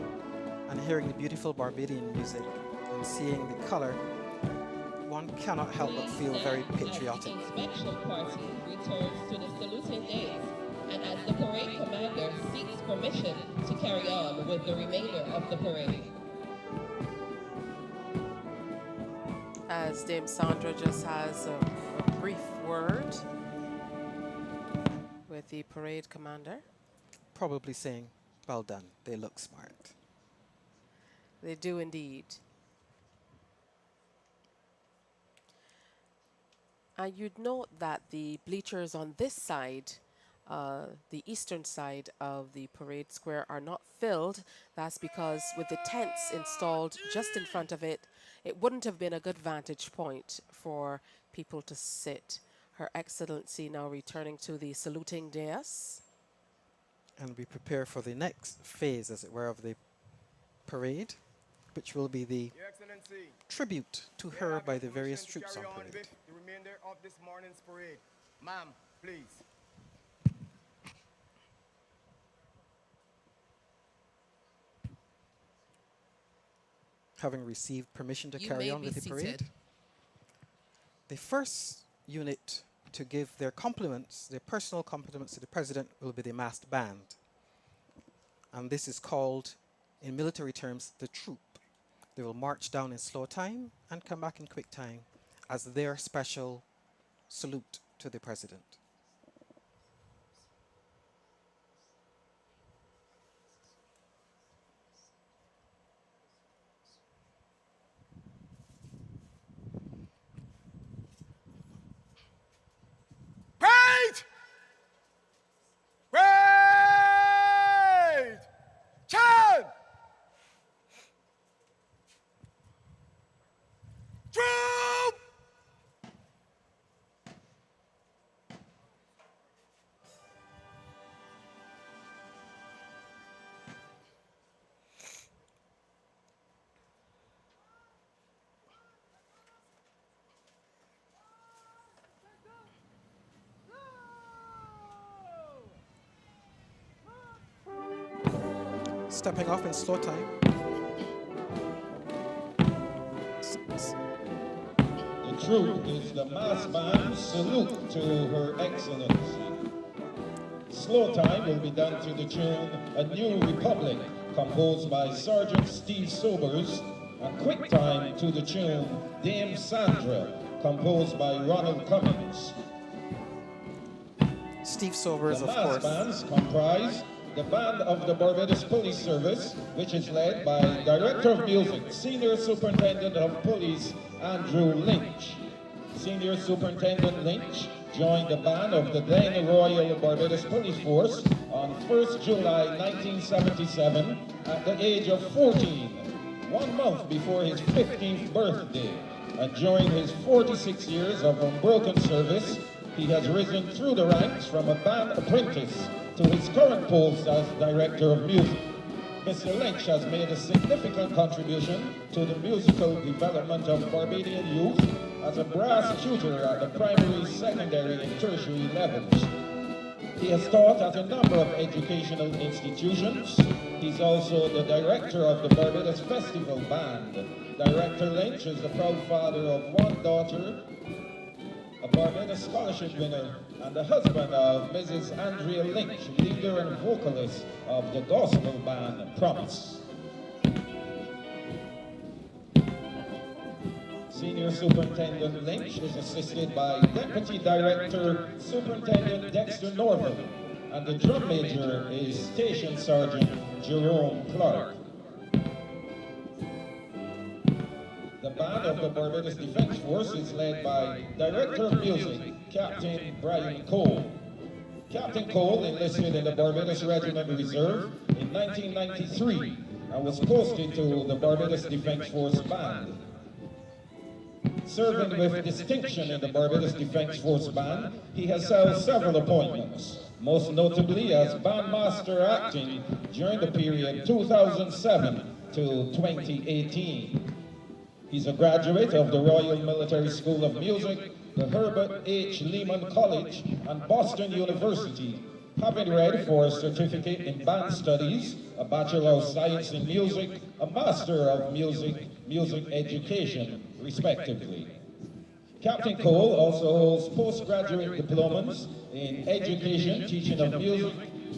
and hearing the beautiful Barbadian music and seeing the color, one cannot help but feel very patriotic. As the inspection party returns to the saluting days, and as the parade commander seeks permission to carry on with the remainder of the parade. As Dame Sandra just has a brief word with the parade commander. Probably saying, well done, they look smart. They do indeed. And you'd note that the bleachers on this side, the eastern side of the parade square, are not filled. That's because with the tents installed just in front of it, it wouldn't have been a good vantage point for people to sit. Her Excellency now returning to the saluting dais. And we prepare for the next phase, as it were, of the parade, which will be the tribute to her by the various troops on parade. With the remainder of this morning's parade. Ma'am, please. Having received permission to carry on with the parade, the first unit to give their compliments, their personal compliments to the President, will be the massed band. And this is called, in military terms, the troop. They will march down in slow time and come back in quick time as their special salute to the President. Wait! Wait! Turn! Troop! Stepping off in slow time. The troop is the mass band salute to Her Excellency. Slow time will be done to the tune A New Republic, composed by Sergeant Steve Sobers, and quick time to the tune Dame Sandra, composed by Ronald Cummings. Steve Sobers, the of mass course. bands comprise the Band of the Barbados Police Service, which is led by Director of Music, Senior Superintendent of Police, Andrew Lynch. Senior Superintendent Lynch joined the band of the then Royal Barbados Police Force on 1st July 1977 at the age of 14, 1 month before his 15th birthday. And during his 46 years of unbroken service, he has risen through the ranks from a band apprentice to his current post as Director of Music. Mr. Lynch has made a significant contribution to the musical development of Barbadian youth as a brass tutor at the primary, secondary, and tertiary levels. He has taught at a number of educational institutions. He's also the director of the Barbados Festival Band. Director Lynch is the proud father of one daughter, a Barbados Scholarship winner, and the husband of Mrs. Andrea Lynch, leader and vocalist of the gospel band Promise. Senior Superintendent Lynch is assisted by Deputy Director Superintendent Dexter Norville, and the drum major is Station Sergeant Jerome Clark. The band of the Barbados Defense Force is led by Director of Music, Captain Brian Cole. Captain Cole enlisted in the Barbados Regiment Reserve in 1993 and was posted to the Barbados Defense Force Band. Serving with distinction in the Barbados Defense Force Band, he has held several appointments, most notably as bandmaster acting during the period 2007 to 2018. He's a graduate of the Royal Military School of Music, the Herbert H. Lehman College, and Boston University, having read for a certificate in band studies, a Bachelor of Science in Music, a Master of Music, Music Education, respectively. Captain Cole also holds postgraduate diplomas in Education, Teaching of Music,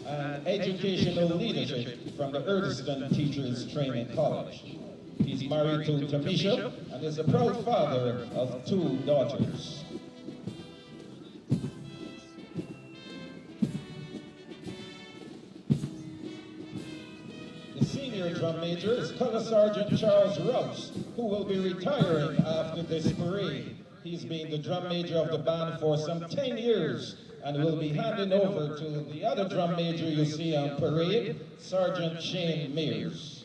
and Educational Leadership from the Erdeston Teachers Training College. He's married to Tamisha and is a proud father of 2 daughters. The senior drum major is Color Sergeant Charles Rouse, who will be retiring after this parade. He's been the drum major of the band for some 10 years and will be handing over to the other drum major you see on parade, Sergeant Shane Mears.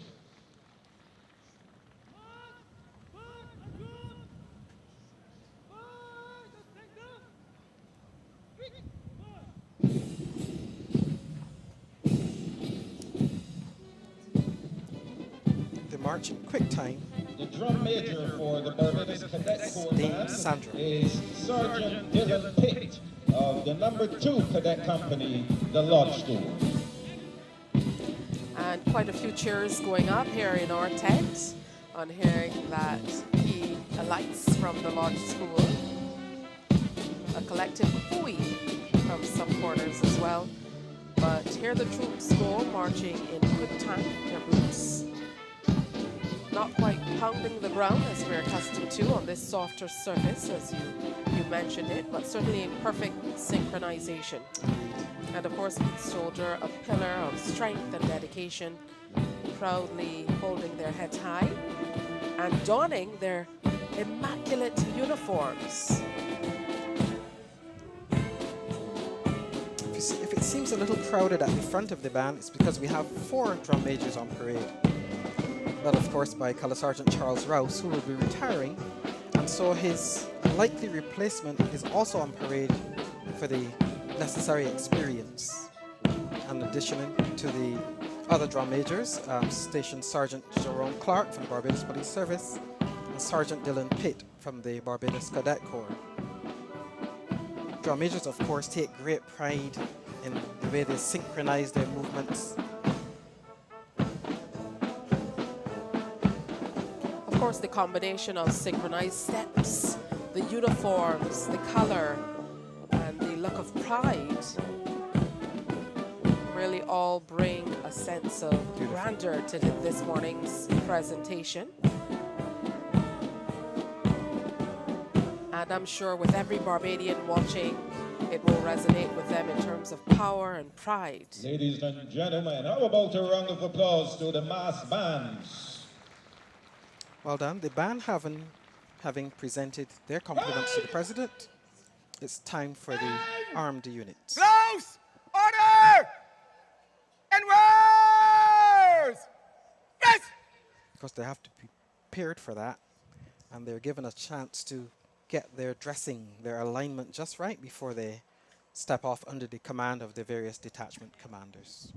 March in quick time. The drum major for the Barbados Cadet Corps Band Sandra is Sergeant Dylan Pitt of the No. 2 Cadet Company, the Lodge School. And quite a few cheers going up here in our tent on hearing that he alights from the Lodge School. A collective hooey from some corners as well. But here the troops go marching in quick time, their boots not quite pounding the ground as we're accustomed to on this softer surface, as you mentioned it, but certainly in perfect synchronization. And of course, each soldier a pillar of strength and dedication, proudly holding their heads high and donning their immaculate uniforms. If it seems a little crowded at the front of the band, it's because we have 4 drum majors on parade. Led of course by Colour Sergeant Charles Rouse, who will be retiring, and so his likely replacement is also on parade for the necessary experience. And additionally to the other drum majors, Station Sergeant Jerome Clark from the Barbados Police Service and Sergeant Dylan Pitt from the Barbados Cadet Corps. Drum majors of course take great pride in the way they synchronize their movements. Of course, the combination of synchronized steps, the uniforms, the color, and the look of pride all bring a sense of grandeur to this morning's presentation. And I'm sure with every Barbadian watching, it will resonate with them in terms of power and pride. Ladies and gentlemen, how about a round of applause to the mass bands? Well done. The band having presented their compliments to the president, it's time for the armed units. Close! Order! And words! Yes! Because they have to be prepared for that, and they're given a chance to get their dressing, their alignment just right before they step off under the command of the various detachment commanders.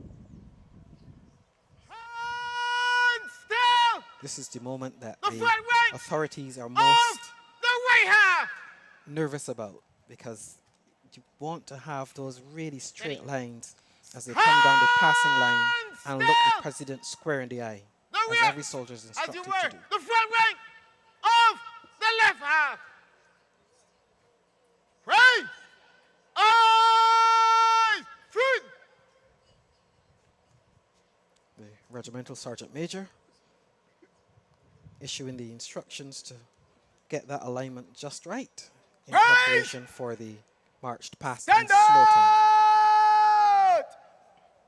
Stand still! This is the moment that The the front rank authorities are of most the right half! nervous about, because you want to have those really straight lines as they come down the passing line and look the president square in the eye, as every soldier is instructed to do. The front rank of the left half! Pray! Eyes! Feet! The regimental sergeant major issuing the instructions to get that alignment just right in preparation for the marched past in Stand slow time. out!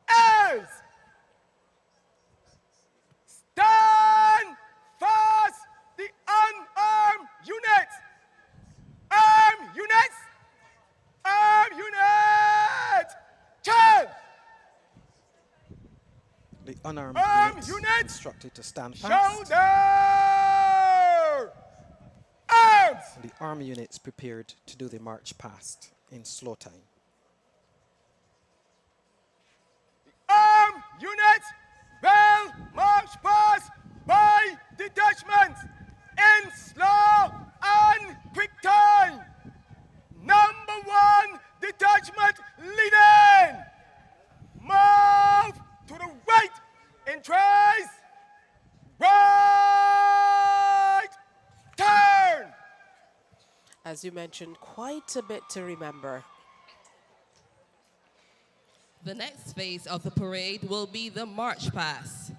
As! Stand fast! The unarmed units! Armed units! Armed units! Charge! The unarmed Armed units units! instructed to stand fast, Shoulder! Arms! and the armed units prepared to do the march past in slow time. Armed units will march past by detachments in slow and quick time. Number 1 detachment leading. Move to the right in trace. Right turn. As you mentioned, quite a bit to remember. The next phase of the parade will be the march past.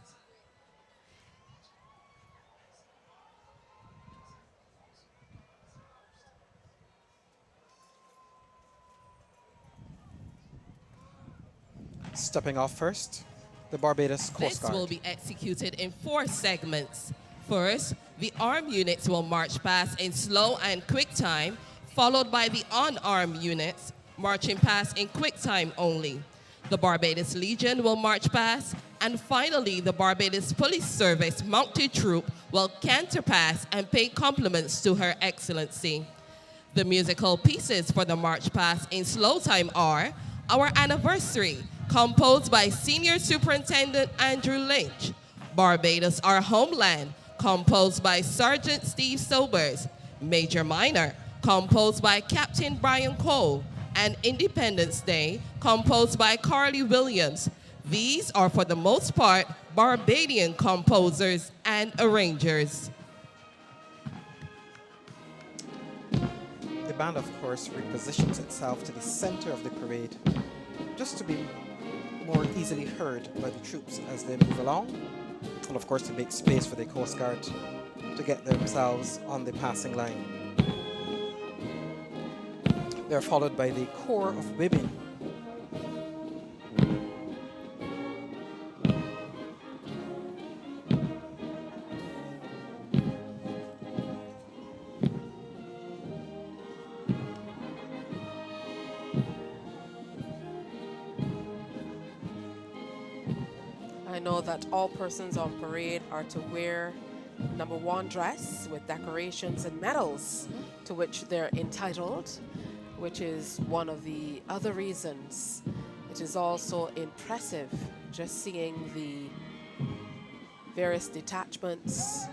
Stepping off first, the Barbados Coast This will Guard. be executed in 4 segments. First, the armed units will march past in slow and quick time, followed by the unarmed units marching past in quick time only. The Barbados Legion will march past, and finally the Barbados Police Service mounted troop will canter past and pay compliments to Her Excellency. The musical pieces for the march past in slow time are Our Anniversary, composed by Senior Superintendent Andrew Lynch; Barbados Our Homeland, composed by Sergeant Steve Sobers; Major Minor, composed by Captain Brian Cole; and Independence Day, composed by Carly Williams. These are for the most part Barbadian composers and arrangers. The band, of course, repositions itself to the center of the parade just to be more easily heard by the troops as they move along, and of course to make space for the Coast Guard to get themselves on the passing line. They're followed by the Corps of Women. I know that all persons on parade are to wear number 1 dress with decorations and medals to which they're entitled, which is one of the other reasons. It is also impressive just seeing the various detachments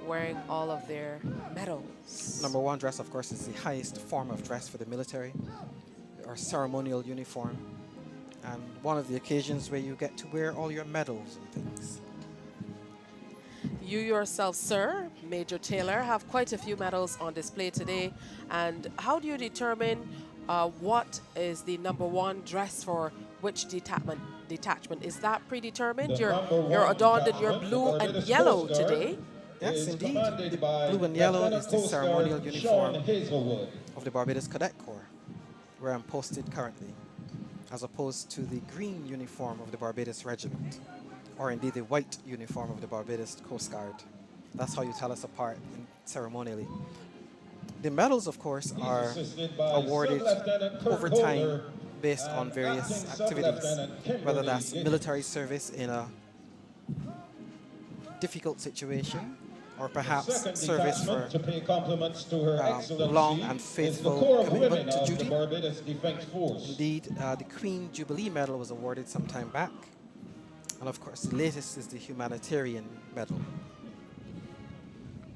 wearing all of their medals. Number 1 dress, of course, is the highest form of dress for the military, or ceremonial uniform, and one of the occasions where you get to wear all your medals and things. You yourself, sir, Major Taylor, have quite a few medals on display today. And how do you determine what is the number one dress for which detachment? Is that predetermined? The You're number one adorned in your detachment, blue the and Barbados yellow Coast Guard, today. Yes, is indeed. commanded The by blue and yellow Lieutenant is the Coast ceremonial Guard uniform Sean Hazelwood. of the Barbados Cadet Corps, where I'm posted currently, as opposed to the green uniform of the Barbados Regiment, or indeed the white uniform of the Barbados Coast Guard. That's how you tell us apart ceremonially. The medals, of course, are awarded over time based on various activities, whether that's military service in a difficult situation, or perhaps service for long and faithful commitment to duty. Indeed, the Queen Jubilee Medal was awarded some time back. And of course, the latest is the Humanitarian Medal.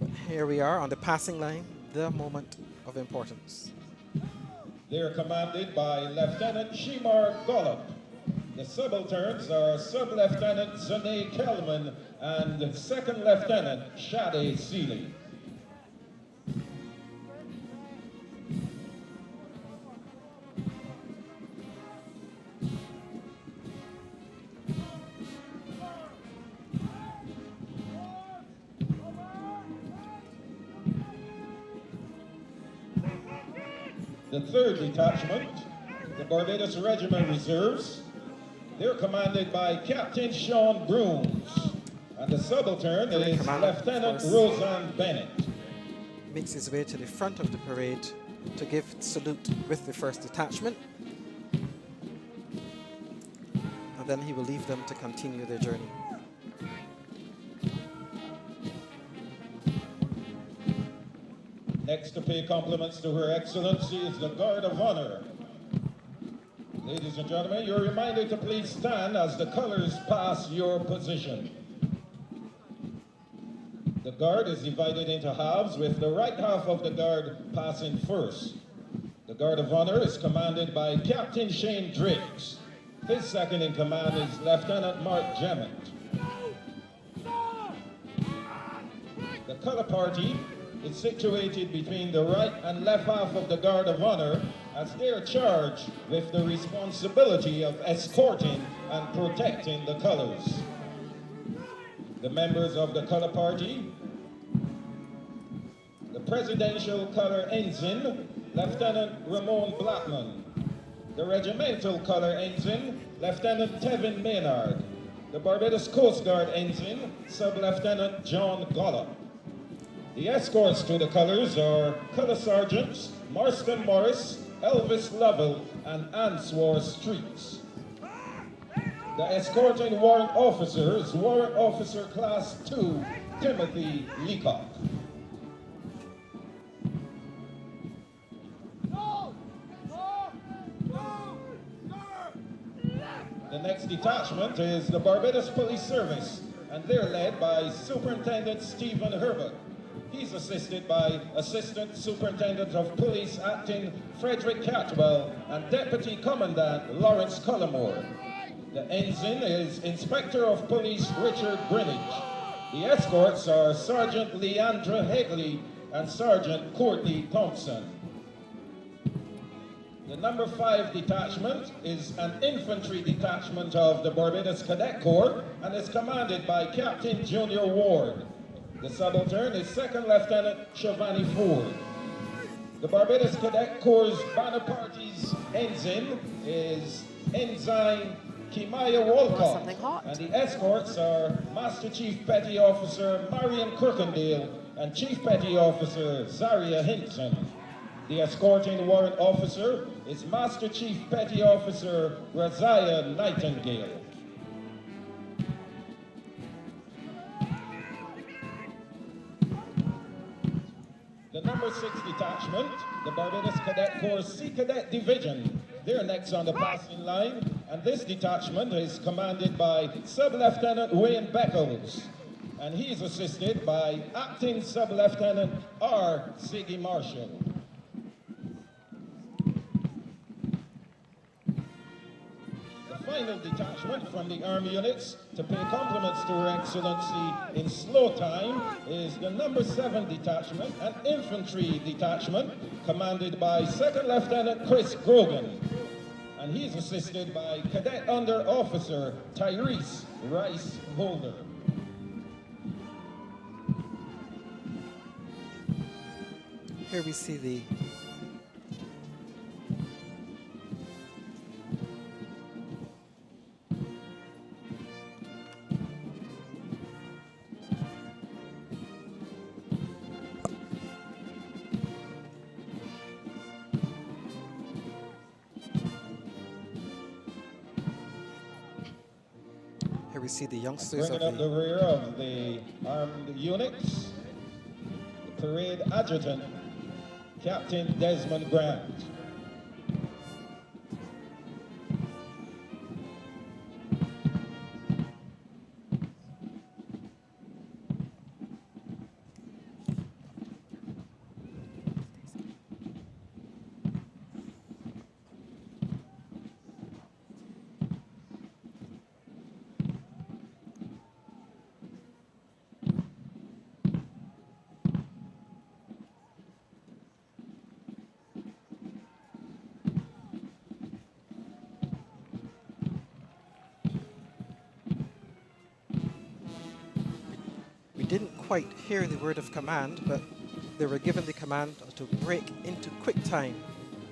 But here we are on the passing line, the moment of importance. They're commanded by Lieutenant Shimar Gollop. The subalterns are Sub-Lieutenant Zane Kelman and Second Lieutenant Shade Seeley. The 3rd Detachment, the Barbados Regiment Reserves, they're commanded by Captain Sean Brooms, and the subaltern is Lieutenant Roseanne Bennett. Makes his way to the front of the parade to give salute with the 1st Detachment, and then he will leave them to continue their journey. Next to pay compliments to Her Excellency is the Guard of Honor. Ladies and gentlemen, you're reminded to please stand as the colors pass your position. The Guard is divided into halves, with the right half of the Guard passing first. The Guard of Honor is commanded by Captain Shane Driggs. His second in command is Lieutenant Mark Jemmett. The color party is situated between the right and left half of the Guard of Honor, as they are charged with the responsibility of escorting and protecting the colors. The members of the color party: the Presidential Color Ensign, Lieutenant Ramon Blackman; the Regimental Color Ensign, Lieutenant Tevin Maynard; the Barbados Coast Guard Ensign, Sub-Lieutenant John Gollop. The escorts to the colors are Color Sergeants Marston Morris, Elvis Lovell, and Answar Streets. The escorting warrant officer is Warrant Officer Class 2, Timothy Leacock. The next detachment is the Barbados Police Service, and they're led by Superintendent Stephen Herbert. He's assisted by Assistant Superintendent of Police Acting Frederick Catwell and Deputy Commandant Lawrence Cullimore. The ensign is Inspector of Police Richard Greenwich. The escorts are Sergeant Leandra Hegley and Sergeant Courtney Thompson. The number 5 detachment is an infantry detachment of the Barbados Cadet Corps and is commanded by Captain Junior Ward. The subaltern is Second Lieutenant Shivani Ford. The Barbados Cadet Corps' banner party's ensign is Ensign Kimaya Walcott, and the escorts are Master Chief Petty Officer Marion Kirkendale and Chief Petty Officer Zaria Hinton. The escorting warrant officer is Master Chief Petty Officer Razia Nightingale. The number 6 detachment, the Barbados Cadet Corps Sea Cadet Division. They're next on the passing line, and this detachment is commanded by Sub-Lieutenant Wayne Beckles, and he's assisted by Acting Sub-Lieutenant R. Ziggy Marshall. The final detachment from the Army units to pay compliments to Her Excellency in slow time is the number 7 detachment, an infantry detachment commanded by 2nd Lieutenant Chris Grogan. And he's assisted by Cadet Under Officer Tyrese Rice Holder. Here we see the youngsters bringing up the rear of the armed units, the parade adjutant, Captain Desmond Grant. didn't quite hear the word of command, but they were given the command to break into quick time.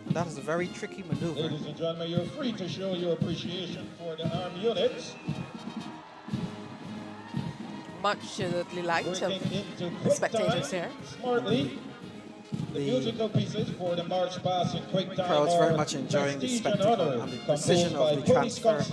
And that is a very tricky maneuver. Ladies and gentlemen, you're free to show your appreciation for the armed units. Much to the delight of the spectators here. Smartly. The musical pieces for the march past in quick time. Crowds very much enjoying the spectacle and the precision of the transfer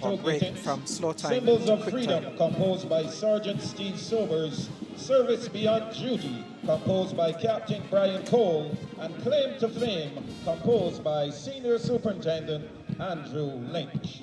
or break from slow time Symbols to of quick Freedom, time. composed by Sergeant Steve Sobers. Service Beyond Duty, composed by Captain Brian Cole. And Claim to Fame, composed by Senior Superintendent Andrew Lynch.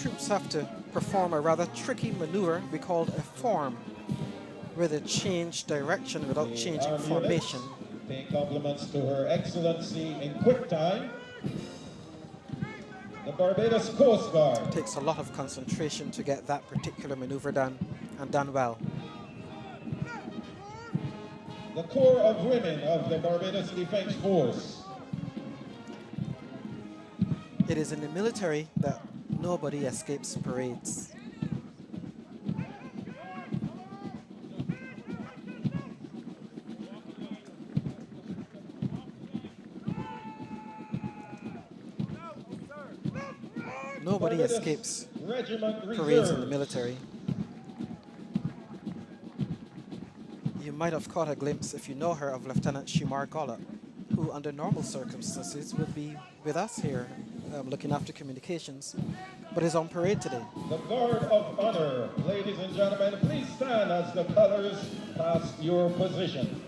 Troops have to perform a rather tricky maneuver we call a form, where they change direction without changing formation. Paying compliments to Her Excellency in quick time. The Barbados Coast Guard. It takes a lot of concentration to get that particular maneuver done, and done well. The Corps of Women of the Barbados Defense Force. It is in the military that nobody escapes parades. Nobody escapes parades in the military. You might have caught a glimpse, if you know her, of Lieutenant Shumar Gollop, who under normal circumstances would be with us here looking after communications, but is on parade today. The Guard of Honor, ladies and gentlemen, please stand as the colors pass your position.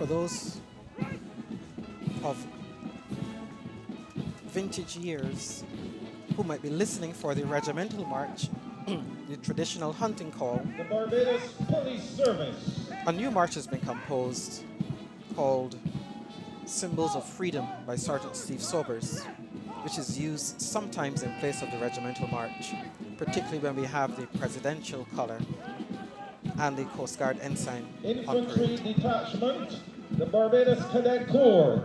For those of vintage years who might be listening for the regimental march, the traditional hunting call, the Barbados Police Service. A new march has been composed called Symbols of Freedom by Sergeant Steve Sobers, which is used sometimes in place of the regimental march, particularly when we have the presidential color and the Coast Guard ensign on Infantry parade. Detachment, the Barbados Cadet Corps.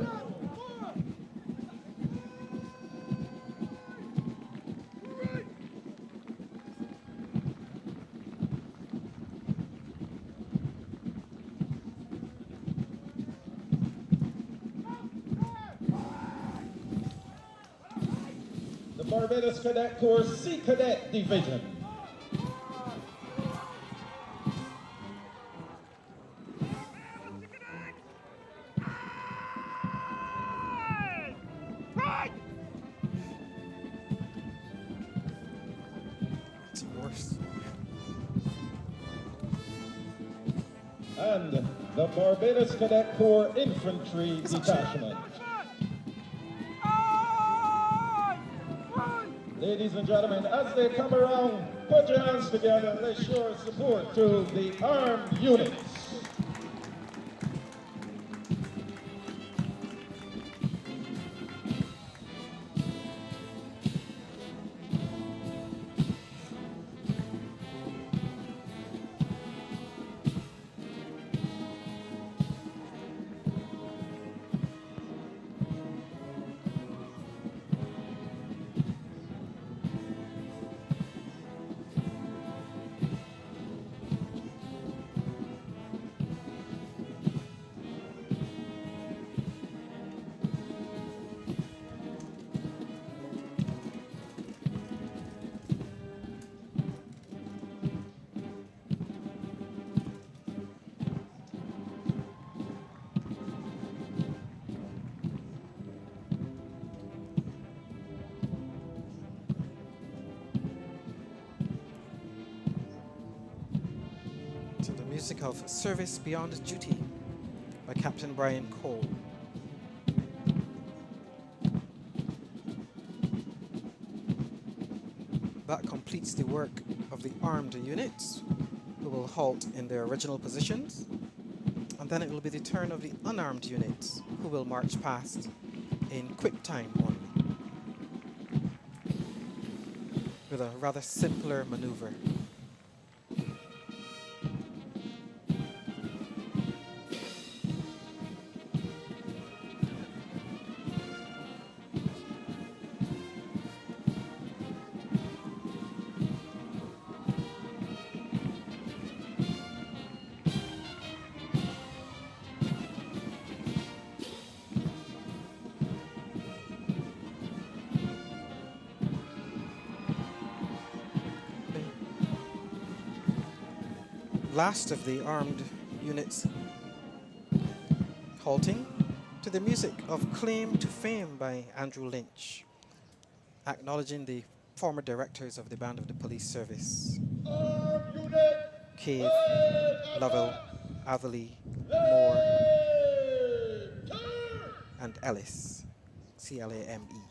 The Barbados Cadet Corps Sea Cadet Division. It's worse. And the Barbados Cadet Corps Infantry Detachment. Ladies and gentlemen, as they come around, put your hands together and let's show our support to the armed units. To the music of Service Beyond Duty by Captain Brian Cole. That completes the work of the armed units, who will halt in their original positions, and then it will be the turn of the unarmed units, who will march past in quick time only, with a rather simpler maneuver. Last of the armed units halting to the music of Claim to Fame by Andrew Lynch, acknowledging the former directors of the Band of the Police Service: Cave, Lovell, Atherley, Moore, and Ellis, C-L-A-M-E.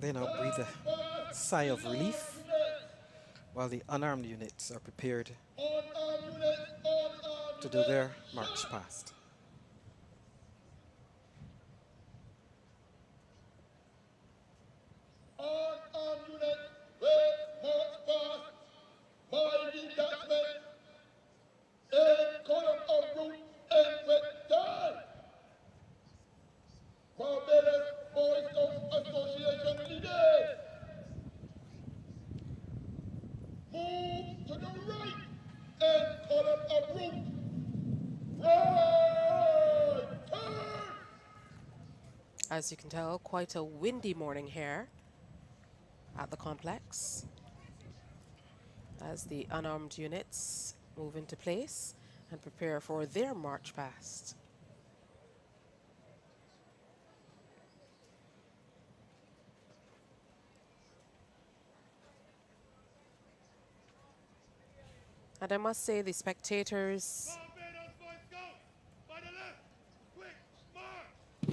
They now breathe a sigh of relief while the unarmed units are prepared to do their march past. Unarmed units will march past by detachment in column of route and with die. Barbados Boy Scouts Association leaders, move to the right and column of route. Right turn. As you can tell, quite a windy morning here at the complex as the unarmed units move into place and prepare for their march past. And I must say, the spectators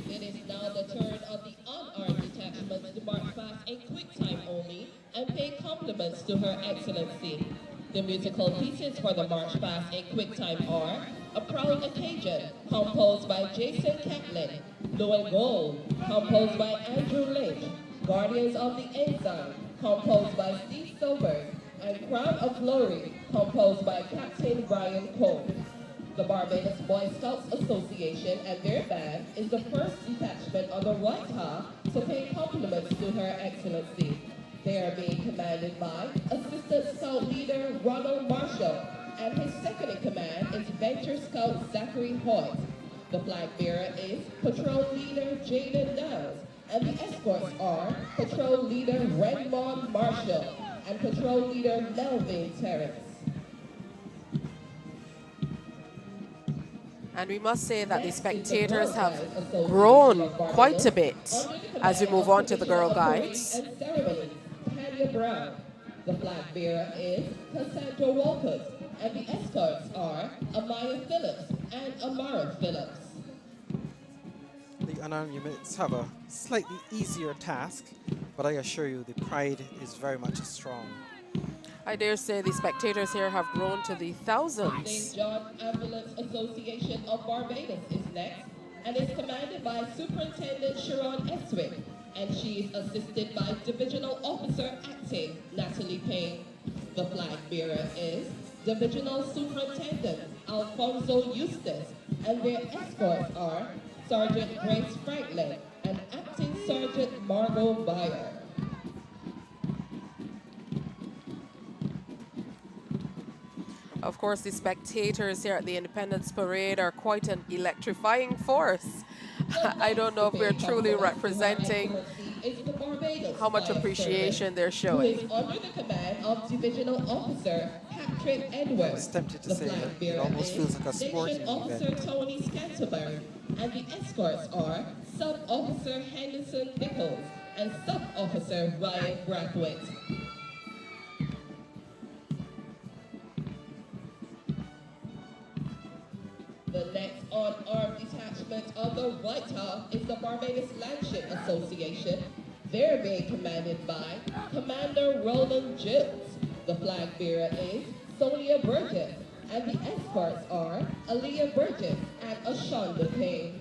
It is now the turn of the unarmed detachments to march fast in quick time only and pay compliments to Her Excellency. The musical pieces for the march fast in quick time are A Proud Occasion, composed by Jason Catlin, Blue and Gold, composed by Andrew Lynch, Guardians of the Ensign, composed by Steve Sobers, and Crown of Glory, composed by Captain Brian Cole. The Barbados Boy Scouts Association and their band is the first detachment on the right half to pay compliments to Her Excellency. They are being commanded by Assistant Scout Leader Ronald Marshall, and his second in command is Venture Scout Zachary Hoyt. The flag bearer is Patrol Leader Jaden Downs, and the escorts are Patrol Leader Redmond Marshall and Patrol Leader Melvin Terrence. And we must say that the spectators have grown quite a bit as we move on to the Girl Guides. Tanya Brown. The flag bearer is Cassandra Walcott, and the escorts are Amaya Phillips and Amara Phillips. The unarmed units have a slightly easier task, but I assure you the pride is very much strong. I dare say the spectators here have grown to the thousands. St. John Ambulance Association of Barbados is next and is commanded by Superintendent Sharon Eswick, and she is assisted by Divisional Officer Acting Natalie Payne. The flag bearer is Divisional Superintendent Alfonso Eustace, and their escorts are Sergeant Grace Franklin and Acting Sergeant Margot Beyer. Of course, the spectators here at the Independence Parade are quite an electrifying force. I don't know if we're truly representing how much appreciation they're showing. Who is under the command of Divisional Officer Patrick Edwards. I was tempted to say that it almost feels like a sporting Station Officer event. Tony Scantlebury, and the escorts are Sub Officer Henderson Nichols and Sub Officer Ryan Brathwaite. The next unarmed detachment of the right half is the Barbados Landship Association. They're being commanded by Commander Roland Jones. The flag bearer is Sonia Burgess, and the escorts are Aaliyah Burgess and Ashonda Payne.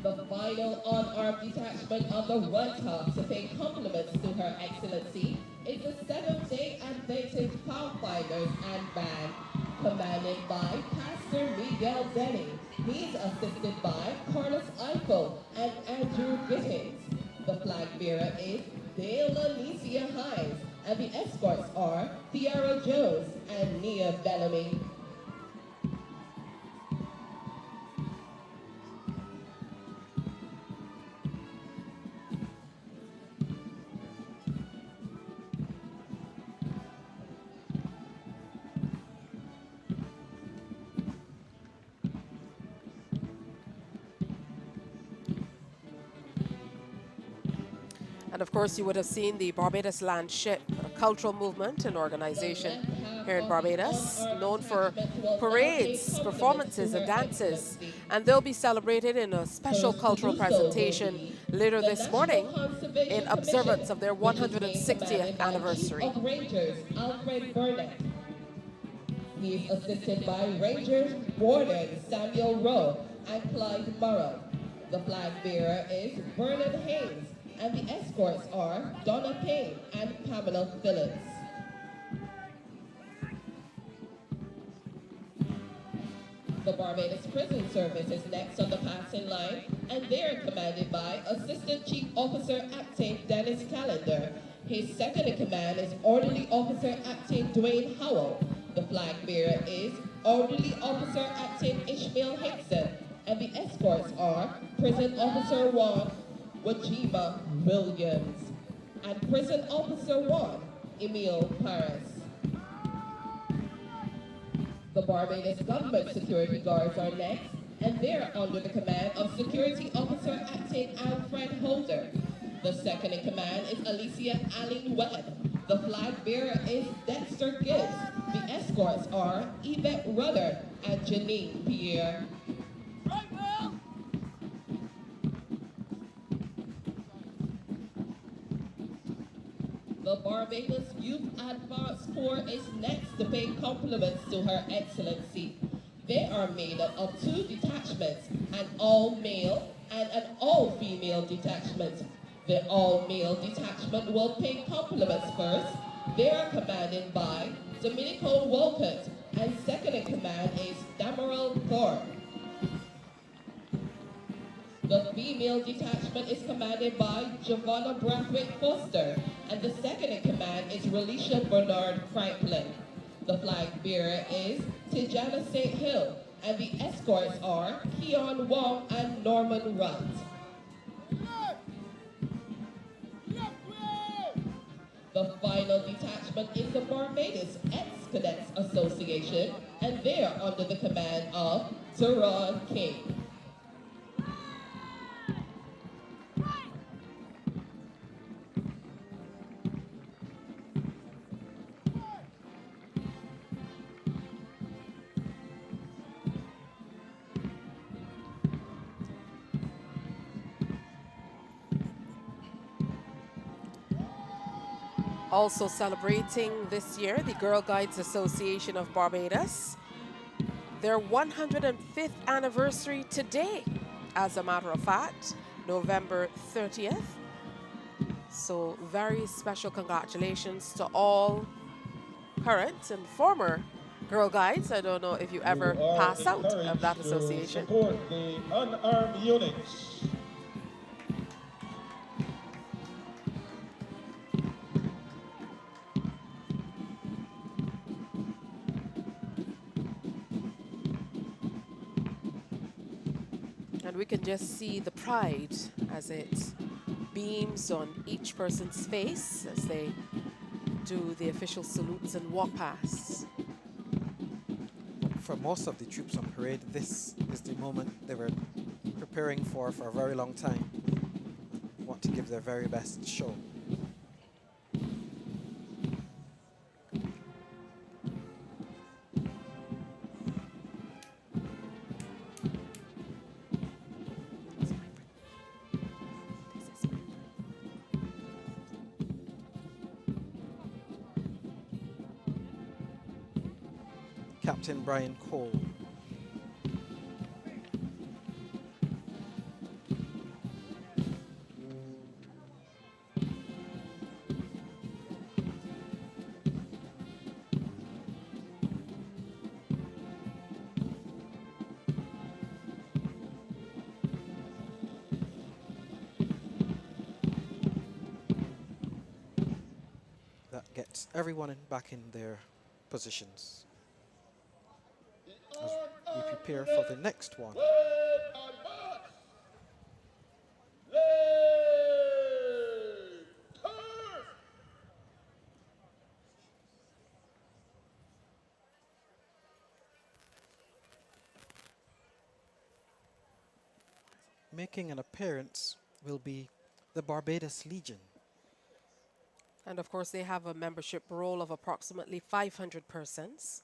The final unarmed detachment of the right half to pay compliments to Her Excellency is the 7th-day Adventist Pathfinders and Band, commanded by Pastor Miguel Denning. He's assisted by Carlos Eichel and Andrew Gittins. The flag bearer is Dale Alicia Hines, and the escorts are Tiara Jones and Nia Bellamy. And of course, you would have seen the Barbados Landship, a cultural movement and organization here in Barbados, known for parades, performances, and dances. And they'll be celebrated in a special cultural presentation later this morning in observance of their 160th anniversary. Of Rangers, Alfred Burnett. He is assisted by Rangers Warden Samuel Rowe and Clyde Morrow. The flag bearer is Vernon Haynes, and the escorts are Donna Payne and Pamela Phillips. The Barbados Prison Service is next on the passing line, and they're commanded by Assistant Chief Officer Acting Dennis Callender. His second in command is Orderly Officer Acting Dwayne Howell. The flag bearer is Orderly Officer Acting Ishmael Hickson, and the escorts are Prison Officer 1 Wajima Williams and Prison Officer 1 Emil Paris. The Barbados Government Security Guards are next, and they're under the command of Security Officer Acting Alfred Holder. The second in command is Alicia Allen Webb. The flag bearer is Dexter Gibbs. The escorts are Yvette Rudder and Janine Pierre. The Barbados Youth Advanced Corps is next to pay compliments to Her Excellency. They are made up of 2 detachments, an all-male and an all-female detachment. The all-male detachment will pay compliments first. They are commanded by Domenico Wolcott, and second in command is Dameril Thorpe. The female detachment is commanded by Giovanna Brathwaite Foster, and the second in command is Relisha Bernard Franklin. The flag bearer is Tijana St. Hill, and the escorts are Keon Wong and Norman Rutt. The final detachment is the Barbados Ex-Cadets Association, and they are under the command of Terod King. Also celebrating this year, the Girl Guides Association of Barbados, their 105th anniversary today, as a matter of fact, November 30th. So very special congratulations to all current and former Girl Guides. I don't know if you ever pass out of that association. Support the unarmed units. And we can just see the pride as it beams on each person's face as they do the official salutes and walk past. For most of the troops on parade, this is the moment they were preparing for a very long time. Want to give their very best show. Captain Brian Cole. That gets everyone back in their positions as we prepare for the next one. Making an appearance will be the Barbados Legion. And of course, they have a membership roll of approximately 500 persons,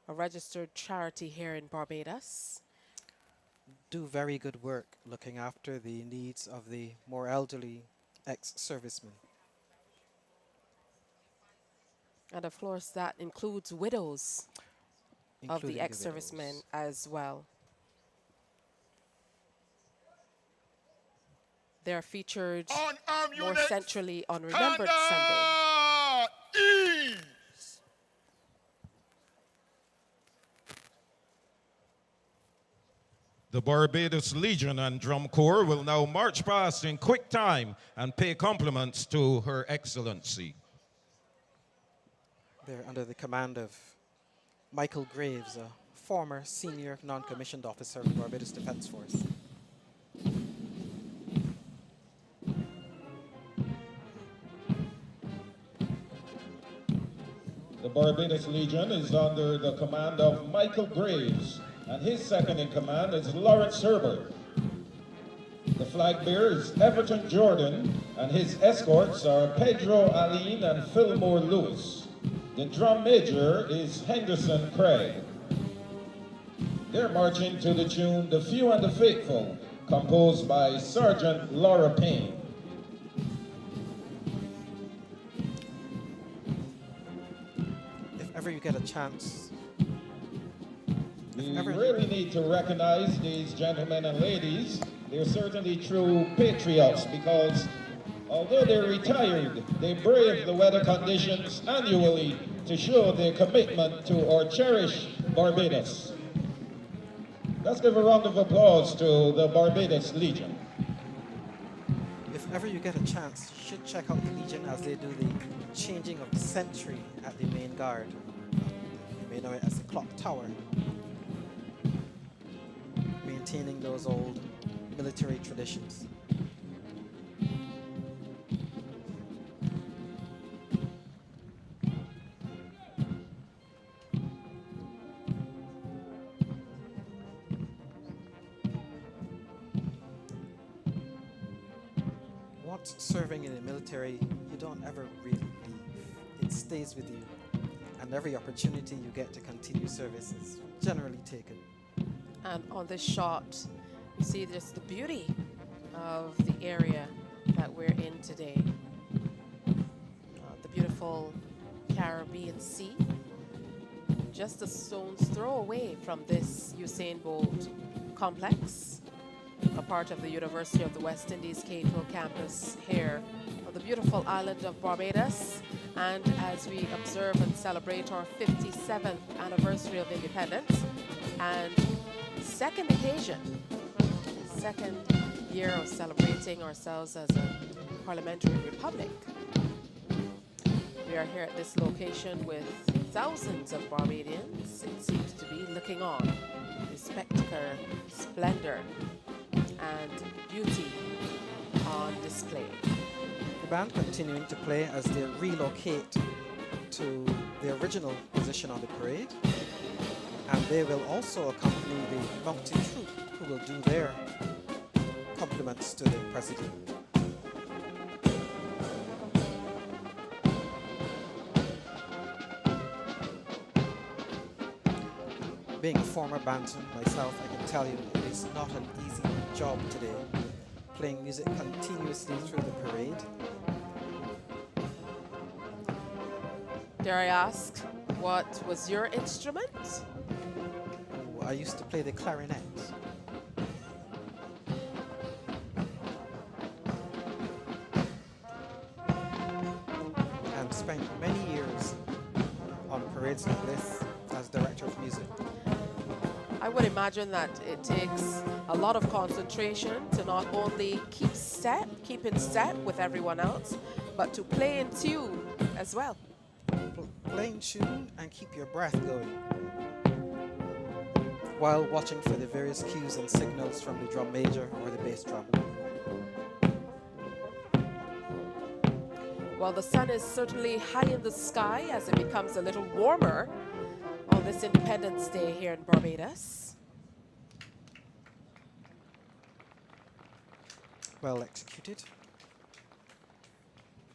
a registered charity here in Barbados. Do very good work looking after the needs of the more elderly ex-servicemen. And of course, that includes widows of Including the ex-servicemen widows. as well. They're featured Unarmed more units. centrally on Remembrance Sunday. Ease. The Barbados Legion and Drum Corps will now march past in quick time and pay compliments to Her Excellency. They're under the command of Michael Graves, a former senior non-commissioned officer of the Barbados Defence Force. The Barbados Legion is under the command of Michael Graves, and his second in command is Lawrence Herbert. The flag bearer is Everton Jordan, and his escorts are Pedro Aline and Fillmore Lewis. The drum major is Henderson Craig. They're marching to the tune The Few and the Faithful, composed by Sergeant Laura Payne. If ever you get a chance, We really need to recognize these gentlemen and ladies. They're certainly true patriots because although they're retired, they brave the weather conditions annually to show their commitment to our cherished Barbados. Let's give a round of applause to the Barbados Legion. if ever you get a chance, you should check out the Legion as they do the changing of the sentry at the main guard. You may know it as the clock tower. Maintaining those old military traditions. Once serving in the military, you don't ever really leave. It stays with you, and every opportunity you get to continue service is generally taken. And on this shot, you see just the beauty of the area that we're in today. The beautiful Caribbean Sea, just a stone's throw away from this Usain Bolt complex, a part of the University of the West Indies Cato campus here on the beautiful island of Barbados. And as we observe and celebrate our 57th anniversary of independence and second occasion, second year of celebrating ourselves as a parliamentary republic. We are here at this location with thousands of Barbadians, it seems to be, looking on the spectacle, splendor, and beauty on display. The band continuing to play as they relocate to the original position on the parade, and they will also accompany the mounted troop who will do their compliments to the president. Being a former bandsman myself, I can tell you it is not an easy job today, playing music continuously through the parade. Dare I ask, what was your instrument? I used to play the clarinet. And spent many years on parades like this as director of music. I would imagine that it takes a lot of concentration to not only keep in step with everyone else, but to play in tune as well. Play in tune and keep your breath going, while watching for the various cues and signals from the drum major or the bass drum. Well, the sun is certainly high in the sky as it becomes a little warmer on this Independence Day here in Barbados. Well executed.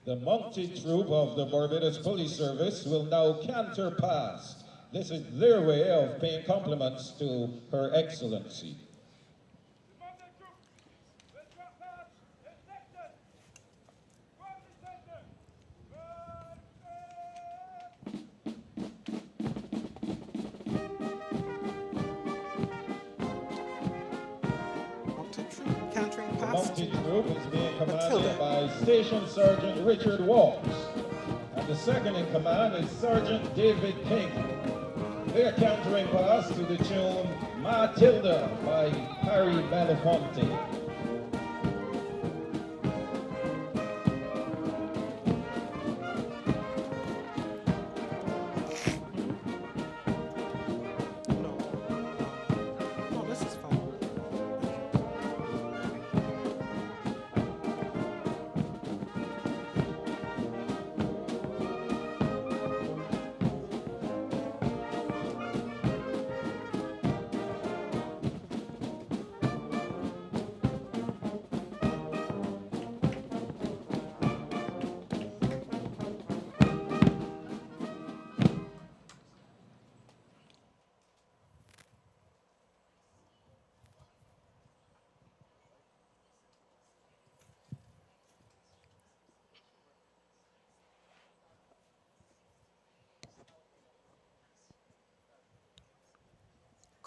The mounted troop of the Barbados Police Service will now canter past. This is their way of paying compliments to Her Excellency. The mounted troop is being commanded by Station Sergeant Richard Walsh, and the second in command is Sergeant David King. They're cantering past to the tune Matilda by Harry Belafonte.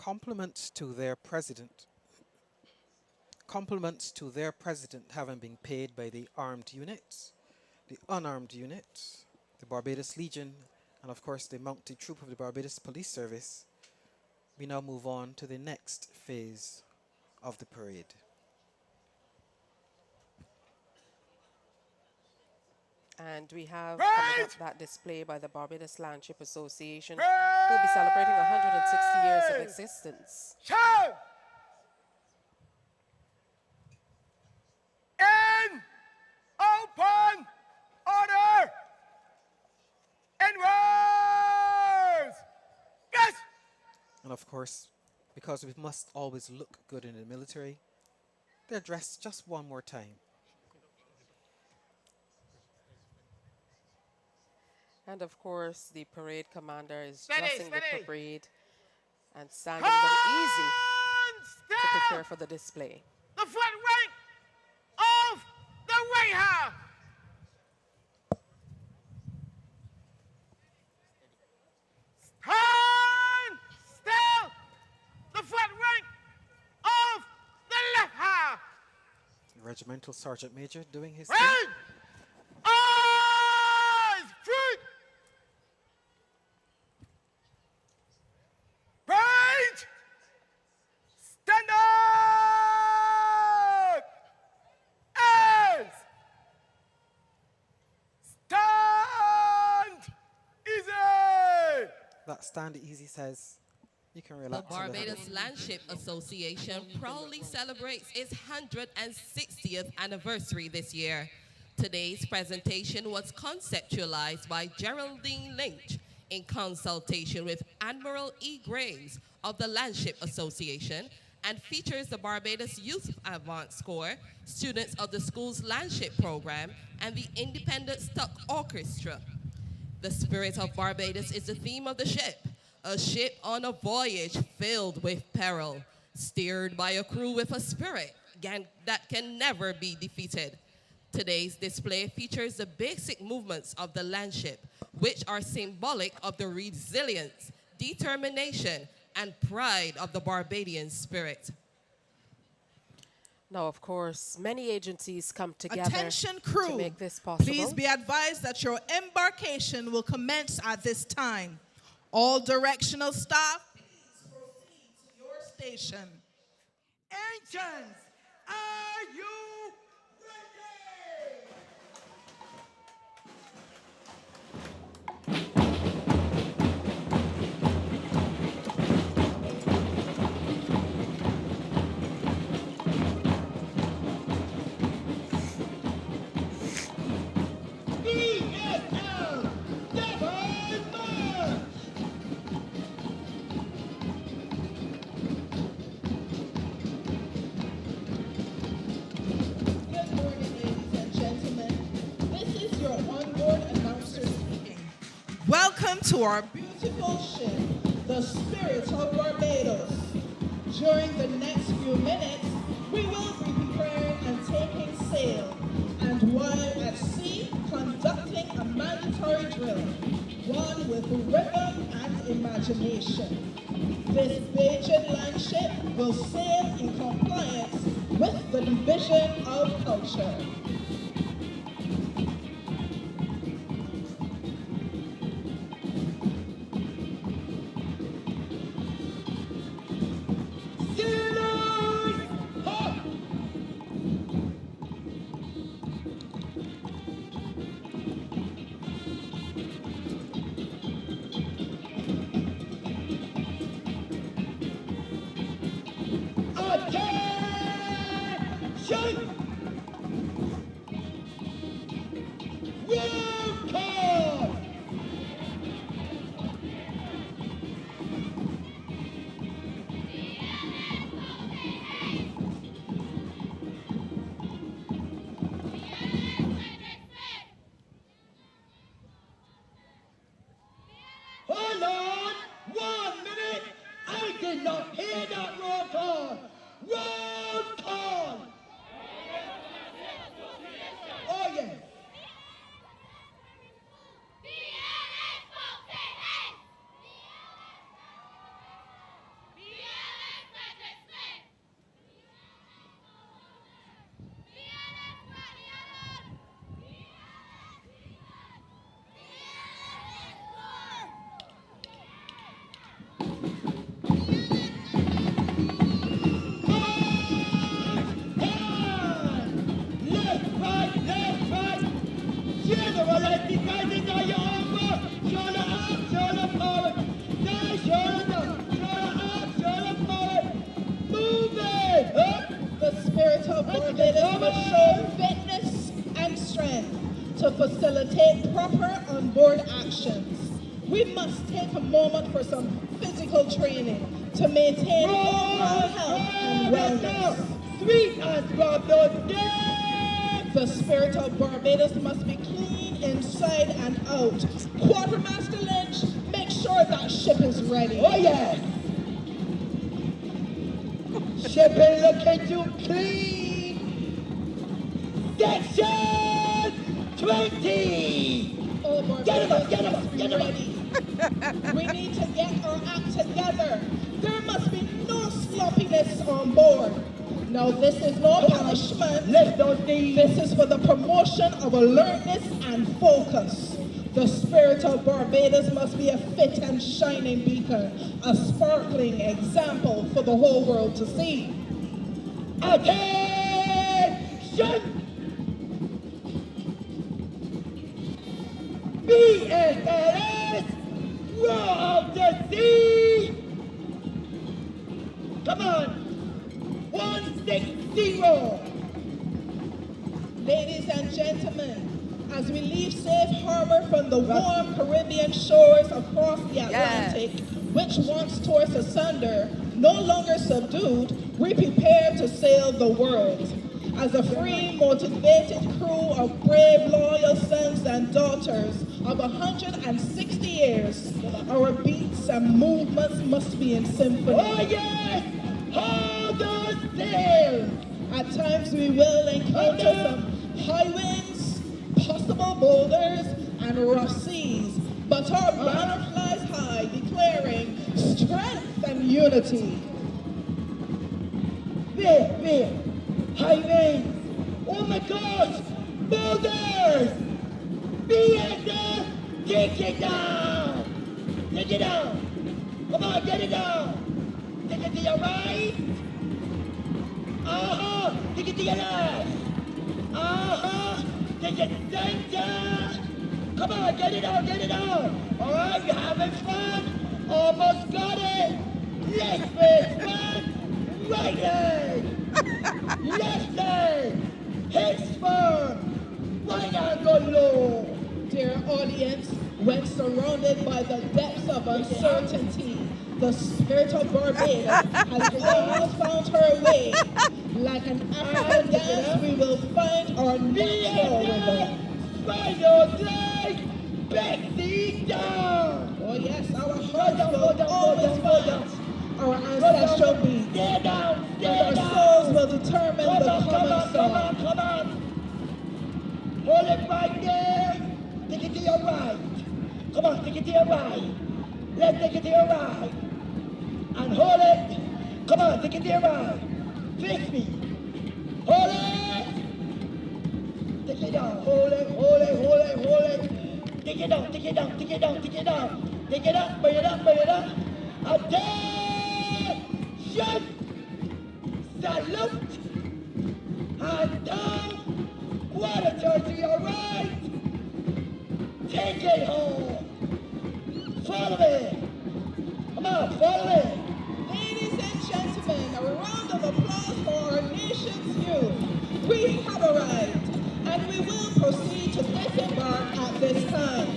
compliments to their president. Compliments to their president having been paid by the armed units, the unarmed units, the Barbados Legion, and of course the mounted troop of the Barbados Police Service. We now move on to the next phase of the parade. And we have Right. coming up that display by the Barbados Landship Association, who will be celebrating 160 years of existence. Show! In open order! Inwards! Yes! And of course, because we must always look good in the military, they're dressed just one more time. And of course, the parade commander is Steady, dressing steady. the parade and standing them easy to Stand prepare for the display. the front rank of the right half. Stand still the front rank of the left half. The Regimental Sergeant Major doing his Right. thing. Eyes front. Right. Stand up. As. Stand easy. That stand easy says you can The relax a little bit. Barbados Landship Association proudly celebrates its 160th anniversary this year. Today's presentation was conceptualized by Geraldine Lynch in consultation with Admiral E. Graves of the Landship Association and features the Barbados Youth Advanced Corps, students of the school's Landship program, and the Independent Stuck Orchestra. The spirit of Barbados is the theme of the ship, a ship on a voyage filled with peril, steered by a crew with a spirit that can never be defeated. Today's display features the basic movements of the landship, which are symbolic of the resilience, determination, and pride of the Barbadian spirit. Now, of course, many agencies come together Attention to crew, make this possible. please be advised that your embarkation will commence at this time. All directional staff, please proceed to your station. Engines, are you ready? BSL, Devon March! Good morning, ladies and gentlemen. This is your onboard announcer speaking. Welcome to our beautiful ship, the Spirit of Barbados. During the next few minutes, we will be preparing and taking sail, and while at sea, conducting a mandatory drill, one with rhythm and imagination. This Bajan landship will sail in compliance with the Division of Culture. Sailors, up! Attention! Roll call! Hold on! 1 minute! I did not hear that roll call! Roll call! Oh, yes. the presence of Jehovah. Shoulder up, shoulder forward. Now shoulder down. Shoulder up, shoulder forward. Move it. Up. The spirit of Barbados must show fitness and strength to facilitate proper onboard actions. We must take a moment for some physical training to maintain overall health and wellness. 3 times drop those dead. The spirit of Barbados must be clean inside and out. Quartermaster Lynch, make sure that ship is ready. Oh yes. Ship is looking too clean. Section 20. Oh, Get him up, Barbados get him up, must be get him up. ready. We need to get our act together. There must be no sloppiness on board. Now, this is no punishment. Lift those knees. This is for the promotion of alertness and focus. The spirit of Barbados must be a fit and shining beacon, a sparkling example for the whole world to see. Attention! BSLS, roar of the sea! Come on! 160! Ladies and gentlemen, as we leave safe harbor from the warm Caribbean shores across the Atlantic, which once tore us asunder, no longer subdued, we prepare to sail the world. As a free, motivated crew of brave, loyal sons and daughters of 160 years, our beats and movements must be in symphony. Oh yes! Hold those sails! At times we will encounter some high winds, possible boulders, and rough seas, but our banner flies high, declaring strength and unity. Fear! High winds! Oh my gosh! Boulders! BSF! Take it down! Take it down! Come on, get it down! Take it to your right! Take it to your left! Take it center! Come on, get it out, get it out! Alright, you having fun? Almost got it! Left face one! Right leg! Left leg! Hips firm! Right angle low! Dear audience, when surrounded by the depths of uncertainty, the spirit of Barbados has almost found her way. Like an African dance, we will find our natural rhythm. Final leg! Back these down! Oh yes, our hearts will always find our ancestral beats. Stay down! And our souls will determine the common song. Come on! Hold it right there! Take it to your right! Come on, take it to your right! Let's take it to your right! And hold it! Come on, take it to your right! Fix me! Hold it! Take it down! Hold it! Hold it! Hold it! Hold it! Take it down! Take it down! Take it down! Take it down! Take it up! Bring it up! Bring it up! Attention! Salute! And down! Water turn to your right! Take it home! Follow me! Come on, follow me! Ladies and gentlemen, a round of applause for our nation's youth. We have arrived, and we will proceed to disembark at this time.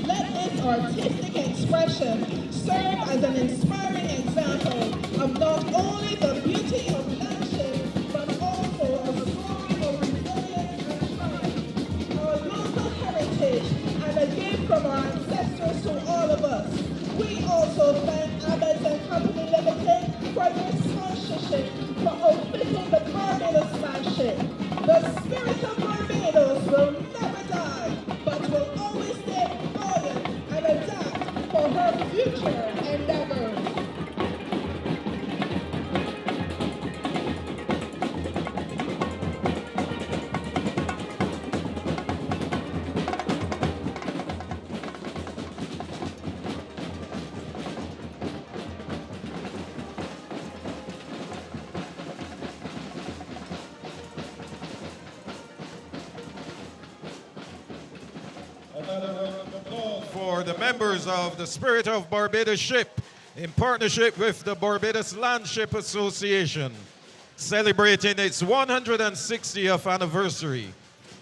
Let this artistic expression serve as an inspiring example of not only the beauty of landscape, but also a story of resilience and triumph, our local heritage, and a gift from our ancestors to all of us. We also thank Abbott's and Company Limited for their sponsorship for outfitting the Barbados flagship. The spirit of Barbados will never die, but will always stay buoyant and adapt for her future endeavors. for the members of the Spirit of Barbados Ship in partnership with the Barbados Landship Association, celebrating its 160th anniversary.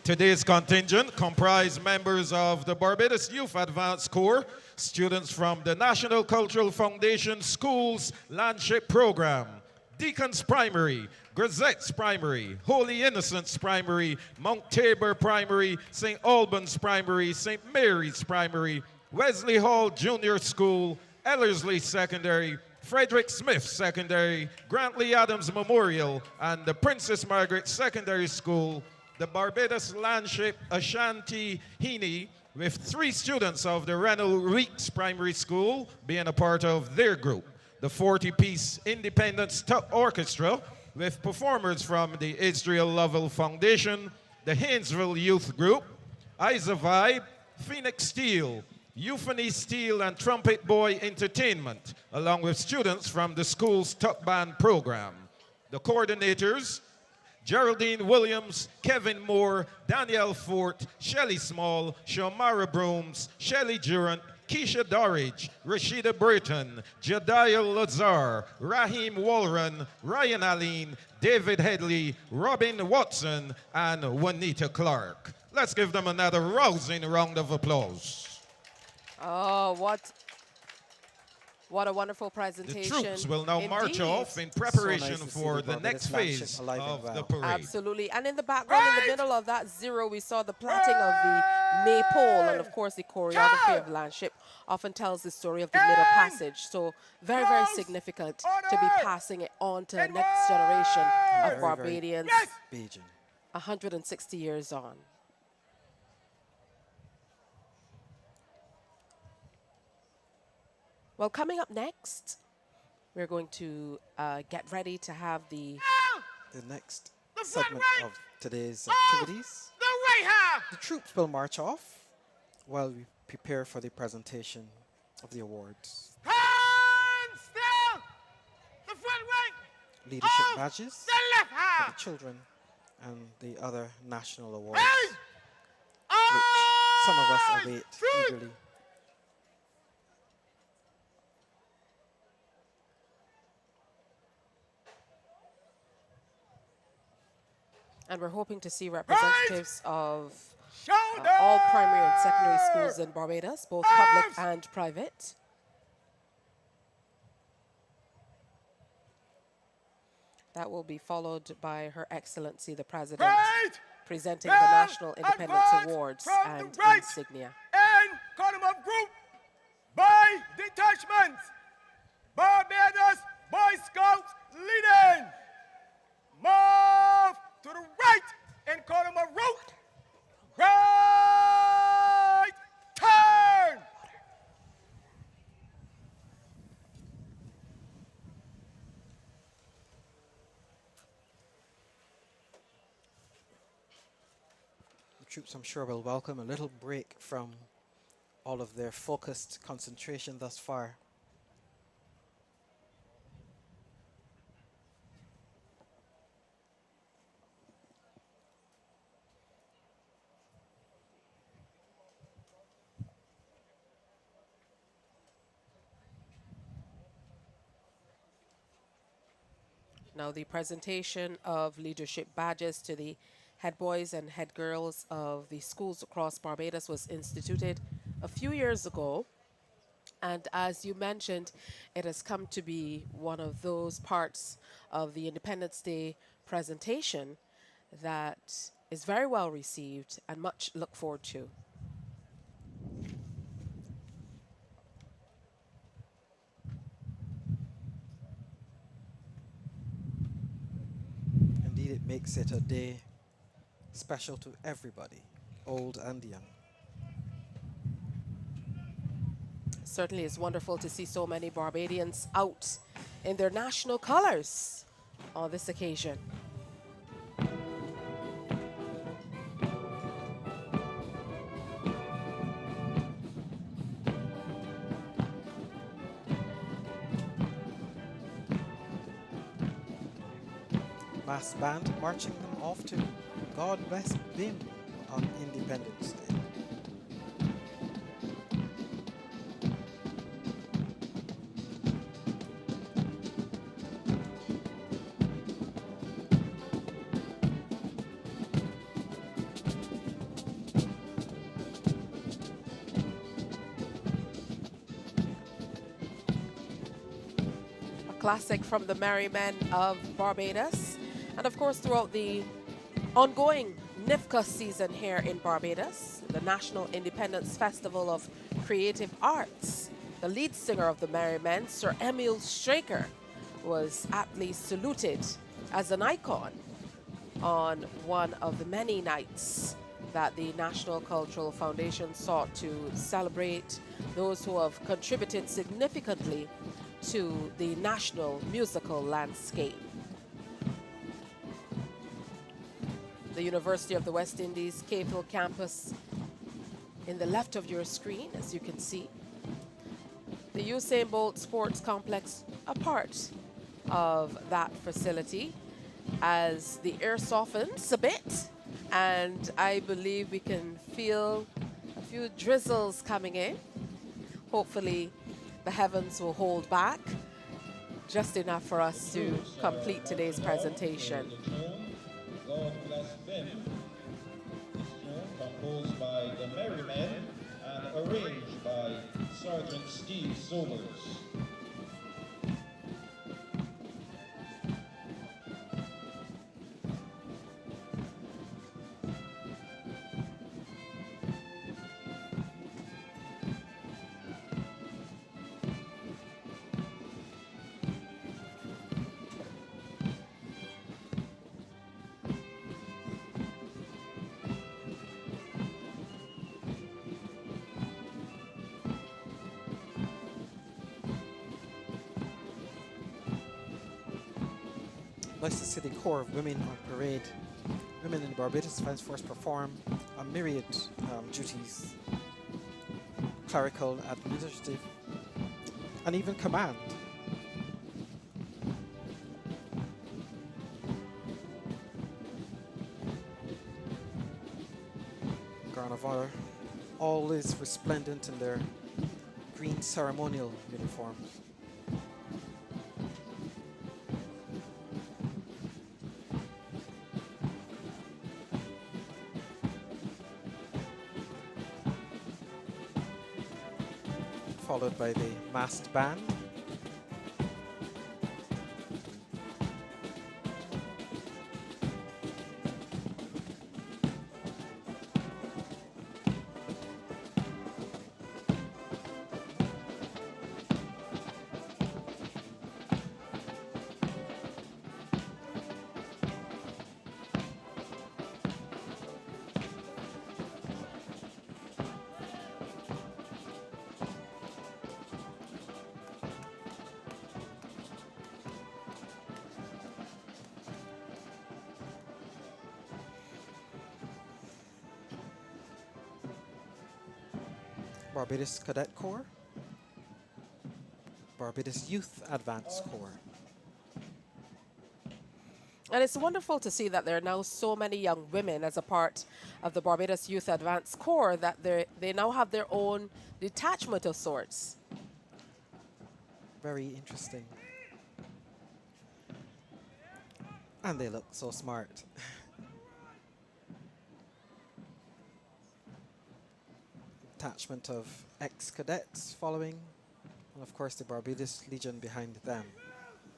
Today's contingent comprised members of the Barbados Youth Advanced Corps, students from the National Cultural Foundation Schools Landship Program, Deacons Primary, Grisette's Primary, Holy Innocents Primary, Mount Tabor Primary, St. Albans Primary, St. Mary's Primary, Wesley Hall Junior School, Ellerslie Secondary, Frederick Smith Secondary, Grantley Adams Memorial, and the Princess Margaret Secondary School, the Barbados Landship Ashanti Heaney, with 3 students of the Rennell Reeks Primary School being a part of their group. The 40-piece Independence Orchestra, with performers from the Israel Lovell Foundation, the Haynesville Youth Group, Isa Vibe, Phoenix Steel, Euphony Steel and Trumpet Boy Entertainment, along with students from the school's tuck band program. The coordinators, Geraldine Williams, Kevin Moore, Danielle Fort, Shelley Small, Shamara Brooms, Shelley Durant, Keisha Dorridge, Rashida Burton, Jediah Lazar, Raheem Walren, Ryan Aline, David Headley, Robin Watson, and Juanita Clark. Let's give them another rousing round of applause. Oh, what a wonderful presentation. The troops will now march off in preparation for the next phase of the parade. Absolutely. And in the background, in the middle of that zero, we saw the plaiting of the maypole. And, of course, the choreography of Landship often tells the story of the Middle Passage. So very, very significant to be passing it on to the next generation of Barbadians, 160 years on. Well, coming up next, we're going to get ready to have the next segment of today's activities. The troops will march off while we prepare for the presentation of the awards. Still! The front rank! Leadership badges for the children and the other national awards, which some of us await eagerly. And we're hoping to see representatives of all primary and secondary schools in Barbados, both public and private. That will be followed by Her Excellency the President presenting the National Independence Awards and insignia. And column of group by detachments. Barbados Boy Scouts leading. Move to the right in column of route. Right turn. The troops, I'm sure, will welcome a little break from all of their focused concentration thus far. Now, the presentation of leadership badges to the head boys and head girls of the schools across Barbados was instituted a few years ago. And as you mentioned, it has come to be one of those parts of the Independence Day presentation that is very well received and much looked forward to. Indeed, it makes it a day special to everybody, old and young. Certainly it's wonderful to see so many Barbadians out in their national colors on this occasion. Mass band marching them off to God Bless Bim on Independence Day. classic from the Merry Men of Barbados. And of course, throughout the ongoing NIFCA season here in Barbados, the National Independence Festival of Creative Arts, the lead singer of the Merry Men, Sir Emil Straker, was aptly saluted as an icon on one of the many nights that the National Cultural Foundation sought to celebrate those who have contributed significantly to the national musical landscape. The University of the West Indies Cave Hill campus in the left of your screen, as you can see. The Usain Bolt Sports Complex, a part of that facility, as the air softens a bit, and I believe we can feel a few drizzles coming in. Hopefully the heavens will hold back just enough for us to complete today's presentation. God Bless Them. This tune composed by the Merry Men and arranged by Sergeant Steve Sobers. Nice to see the corps of women on parade. Women in the Barbados Defence Force perform a myriad duties, clerical, administrative, and even command. Guard of Honor, always resplendent in their green ceremonial uniforms. Followed by the masked band. Barbados Cadet Corps, Barbados Youth Advance Corps. And it's wonderful to see that there are now so many young women as a part of the Barbados Youth Advance Corps that they now have their own detachment of sorts. Very interesting. And they look so smart. Detachment of ex-cadets following, and of course the Barbados Legion behind them.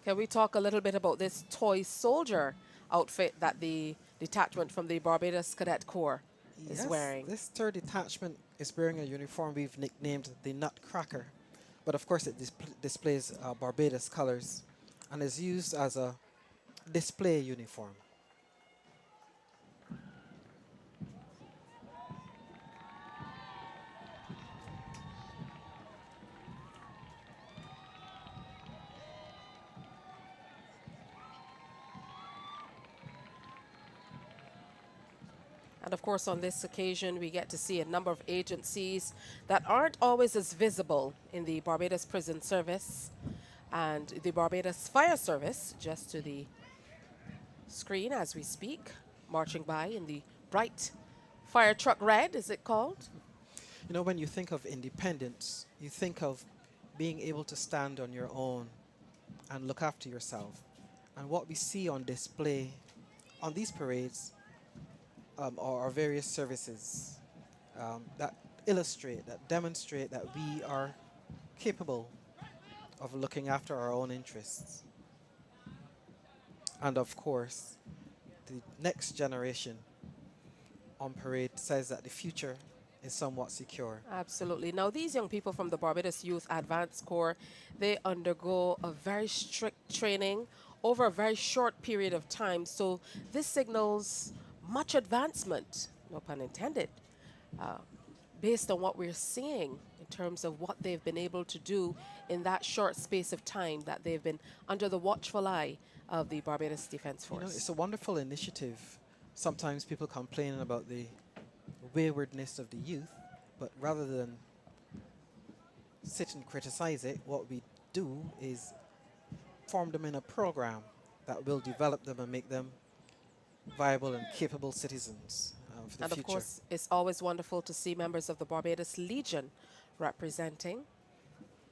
Can we talk a little bit about this toy soldier outfit that the detachment from the Barbados Cadet Corps is wearing? This third detachment is wearing a uniform we've nicknamed the Nutcracker, but of course it displays Barbados colors and is used as a display uniform. And of course, on this occasion, we get to see a number of agencies that aren't always as visible in the Barbados Prison Service and the Barbados Fire Service, just to the screen as we speak, marching by in the bright fire truck red, is it called? You know, when you think of independence, you think of being able to stand on your own and look after yourself. And what we see on display on these parades are various services that illustrate, that demonstrate that we are capable of looking after our own interests. And of course, the next generation on parade says that the future is somewhat secure. Absolutely. Now, these young people from the Barbados Youth Advanced Corps, they undergo a very strict training over a very short period of time. So this signals much advancement, no pun intended, based on what we're seeing in terms of what they've been able to do in that short space of time that they've been under the watchful eye of the Barbados Defence You know, Force. it's a wonderful initiative. Sometimes people complain about the waywardness of the youth, but rather than sit and criticize it, what we do is form them in a program that will develop them and make them viable and capable citizens for the And future. of course, it's always wonderful to see members of the Barbados Legion representing.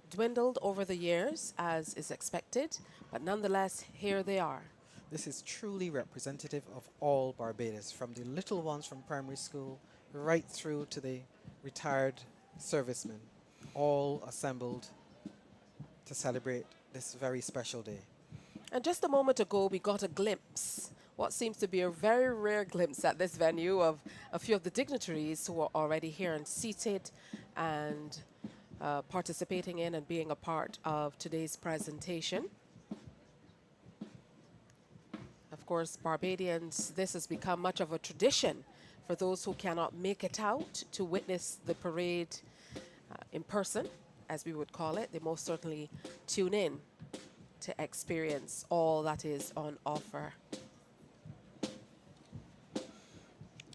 Dwindled over the years, as is expected, but nonetheless, here they are. This is truly representative of all Barbados, from the little ones from primary school right through to the retired servicemen, all assembled to celebrate this very special day. And just a moment ago, we got a glimpse, what seems to be a very rare glimpse at this venue, of a few of the dignitaries who are already here and seated and participating in and being a part of today's presentation. Of course, Barbadians, this has become much of a tradition for those who cannot make it out to witness the parade in person, as we would call it. They most certainly tune in to experience all that is on offer.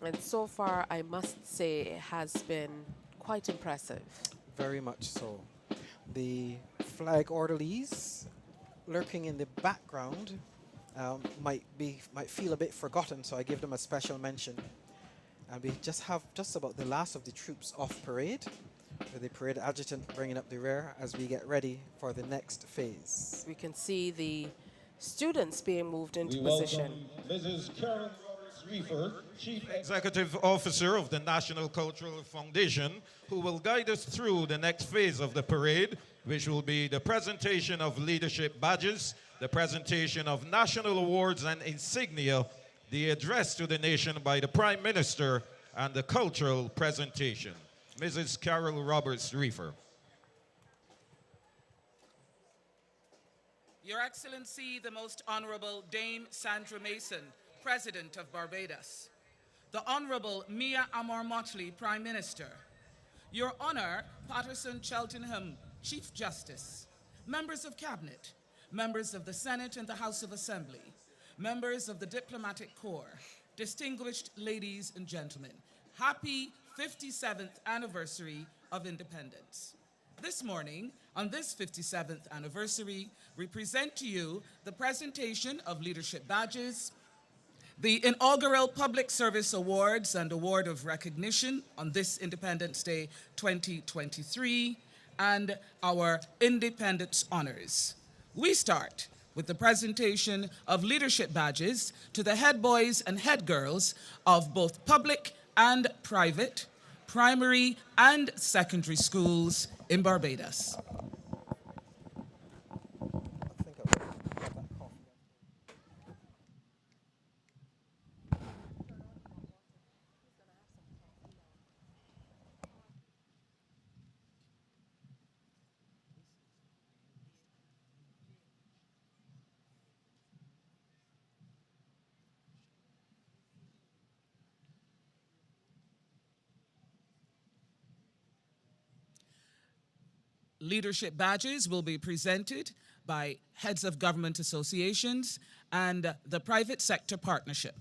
And so far, I must say, it has been quite impressive. Very much so. The flag orderlies lurking in the background might feel a bit forgotten, so I give them a special mention. And we just have just about the last of the troops off parade, with the parade adjutant bringing up the rear as we get ready for the next phase. We can see the students being moved into We position. welcome Mrs. Carol Reefer, Chief Executive Officer of the National Cultural Foundation, who will guide us through the next phase of the parade, which will be the presentation of leadership badges, the presentation of national awards and insignia, the address to the nation by the Prime Minister, and the cultural presentation. Mrs. Carol Roberts Reefer. Your Excellency, the Most Honorable Dame Sandra Mason, President of Barbados. The Honorable Mia Amor Motley, Prime Minister. Your Honor, Patterson Cheltenham, Chief Justice. Members of Cabinet, members of the Senate and the House of Assembly, members of the Diplomatic Corps, distinguished ladies and gentlemen, happy 57th anniversary of independence. This morning, on this 57th anniversary, we present to you the presentation of leadership badges, the inaugural Public Service Awards and Award of Recognition on this Independence Day 2023, and our Independence Honors. We start with the presentation of leadership badges to the head boys and head girls of both public and private, primary and secondary schools in Barbados. Leadership badges will be presented by heads of government associations and the private sector partnership.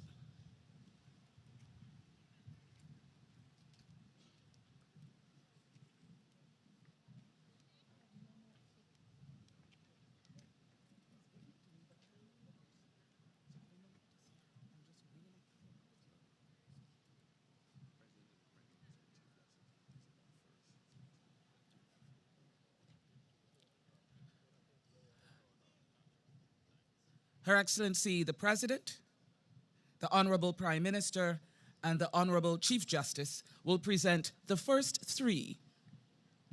Her Excellency the President, the Honorable Prime Minister, and the Honorable Chief Justice will present the first three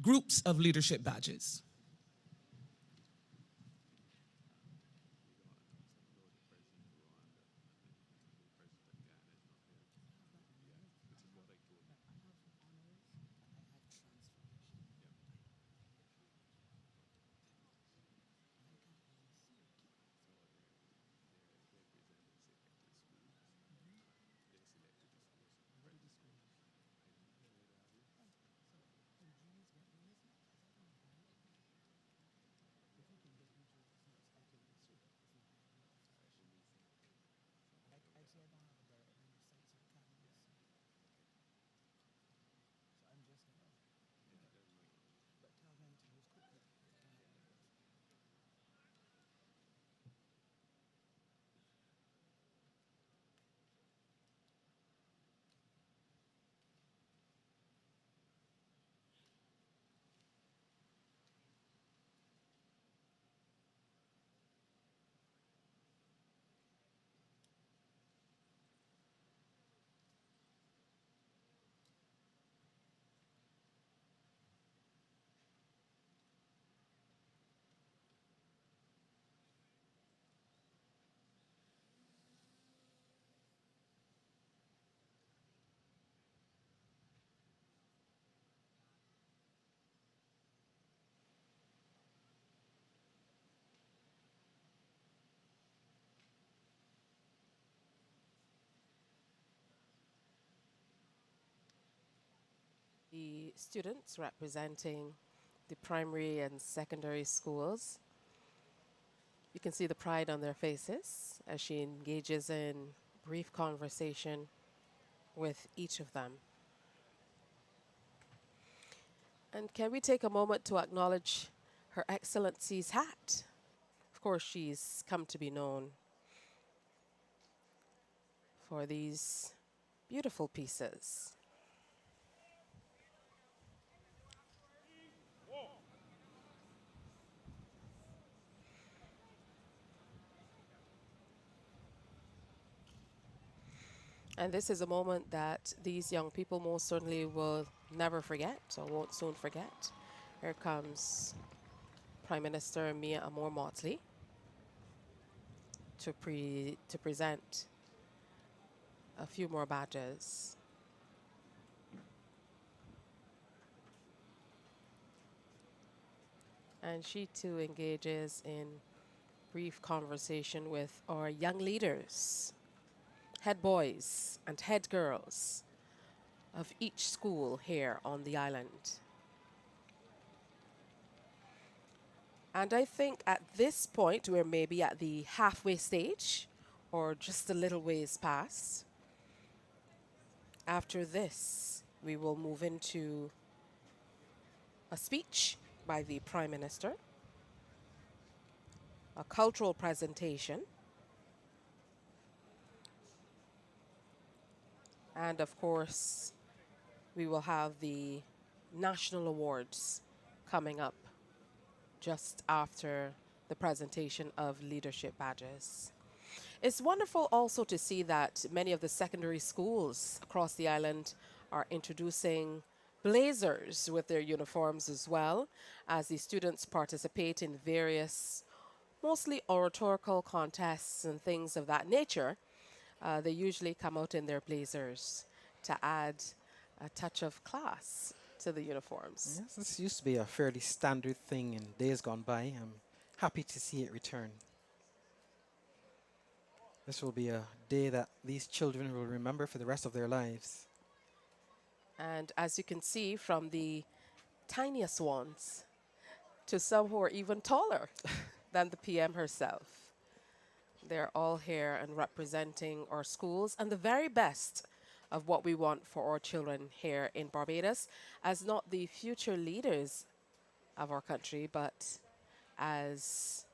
groups of leadership badges. The students representing the primary and secondary schools. You can see the pride on their faces as she engages in brief conversation with each of them. And can we take a moment to acknowledge Her Excellency's hat? Of course, she's come to be known for these beautiful pieces. And this is a moment that these young people most certainly will never forget, or won't soon forget. Here comes Prime Minister Mia Motley to present a few more badges. And she too engages in brief conversation with our young leaders, head boys and head girls of each school here on the island. And I think at this point, we're maybe at the halfway stage or just a little ways past. After this, we will move into a speech by the Prime Minister, a cultural presentation, and of course, we will have the national awards coming up just after the presentation of leadership badges. It's wonderful also to see that many of the secondary schools across the island are introducing blazers with their uniforms as well, as the students participate in various, mostly oratorical contests and things of that nature. They usually come out in their blazers to add a touch of class to the uniforms. Yes, this used to be a fairly standard thing in days gone by. I'm happy to see it return. This will be a day that these children will remember for the rest of their lives. And as you can see, from the tiniest ones to some who are even taller than the PM herself, they're all here and representing our schools and the very best of what we want for our children here in Barbados, as not the future leaders of our country, but as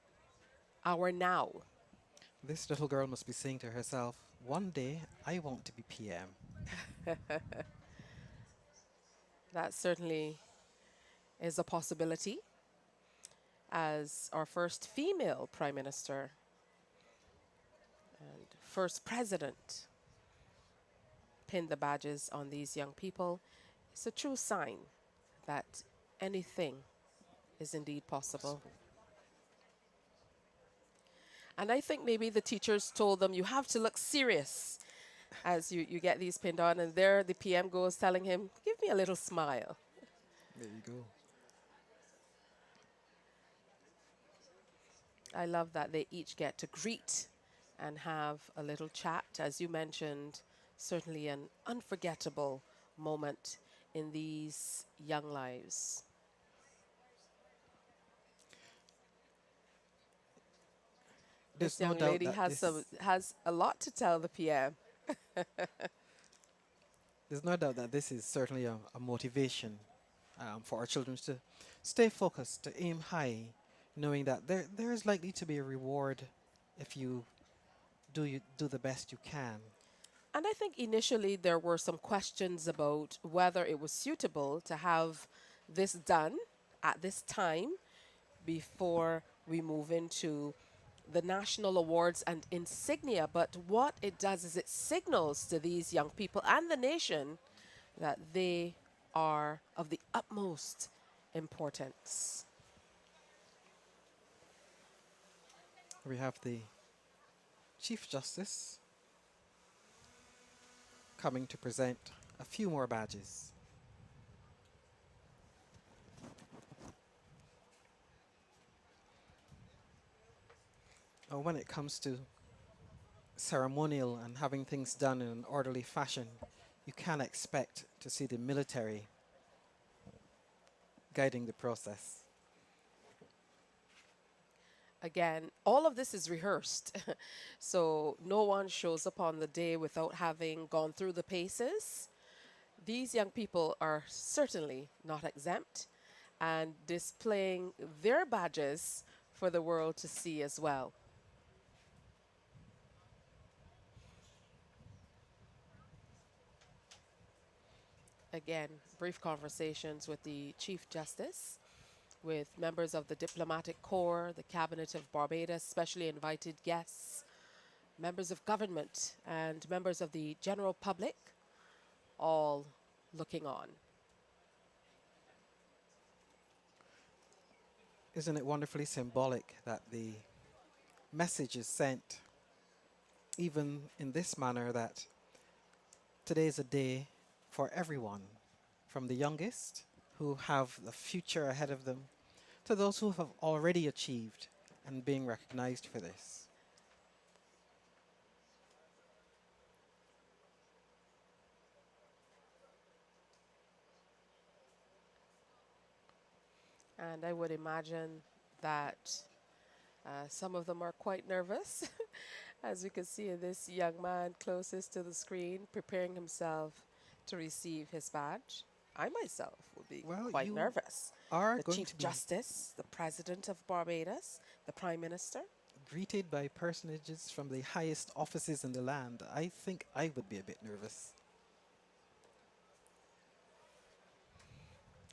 our now. This little girl must be saying to herself, one day I want to be PM. That certainly is a possibility, as our first female Prime Minister and first President pin the badges on these young people. It's a true sign that anything is indeed possible. And I think maybe the teachers told them, you have to look serious as you get these pinned on. And there the PM goes telling him, give me a little smile. There you go. I love that they each get to greet and have a little chat. As you mentioned, certainly an unforgettable moment in these young lives. This young lady has a lot to tell the PM. There's no doubt that this is certainly a motivation for our children to stay focused, to aim high, knowing that there is likely to be a reward if you do the best you can. And I think initially there were some questions about whether it was suitable to have this done at this time before we move into the national awards and insignia. But what it does is it signals to these young people and the nation that they are of the utmost importance. We have the Chief Justice coming to present a few more badges. When it comes to ceremonial and having things done in an orderly fashion, you can expect to see the military guiding the process. Again, all of this is rehearsed. So no one shows up on the day without having gone through the paces. These young people are certainly not exempt and displaying their badges for the world to see as well. Again, brief conversations with the Chief Justice, with members of the Diplomatic Corps, the Cabinet of Barbados, specially invited guests, members of government, and members of the general public, all looking on. Isn't it wonderfully symbolic that the message is sent, even in this manner, that today is a day for everyone, from the youngest who have the future ahead of them to those who have already achieved and being recognized for this. And I would imagine that some of them are quite nervous, as we can see in this young man closest to the screen, preparing himself to receive his badge. I myself would be quite nervous. Are the going Chief to be Justice, the President of Barbados, the Prime Minister. greeted by personages from the highest offices in the land. I think I would be a bit nervous.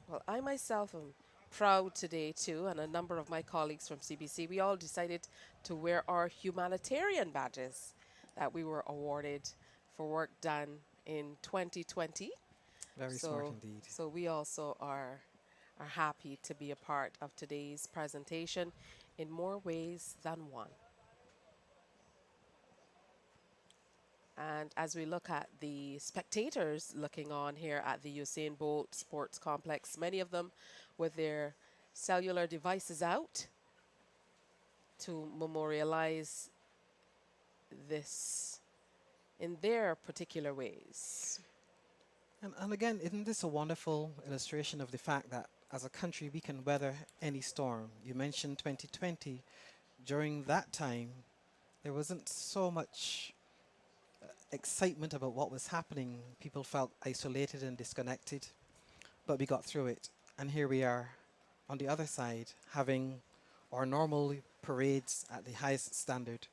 Well, I myself am proud today too, and a number of my colleagues from CBC, we all decided to wear our humanitarian badges that we were awarded for work done in 2020. Very smart indeed. So we also are happy to be a part of today's presentation in more ways than one. And as we look at the spectators looking on here at the Usain Bolt Sports Complex, many of them with their cellular devices out to memorialize this in their particular ways. And again, isn't this a wonderful illustration of the fact that as a country we can weather any storm? You mentioned 2020. During that time, there wasn't so much excitement about what was happening. People felt isolated and disconnected, but we got through it. And here we are on the other side, having our normal parades at the highest standard.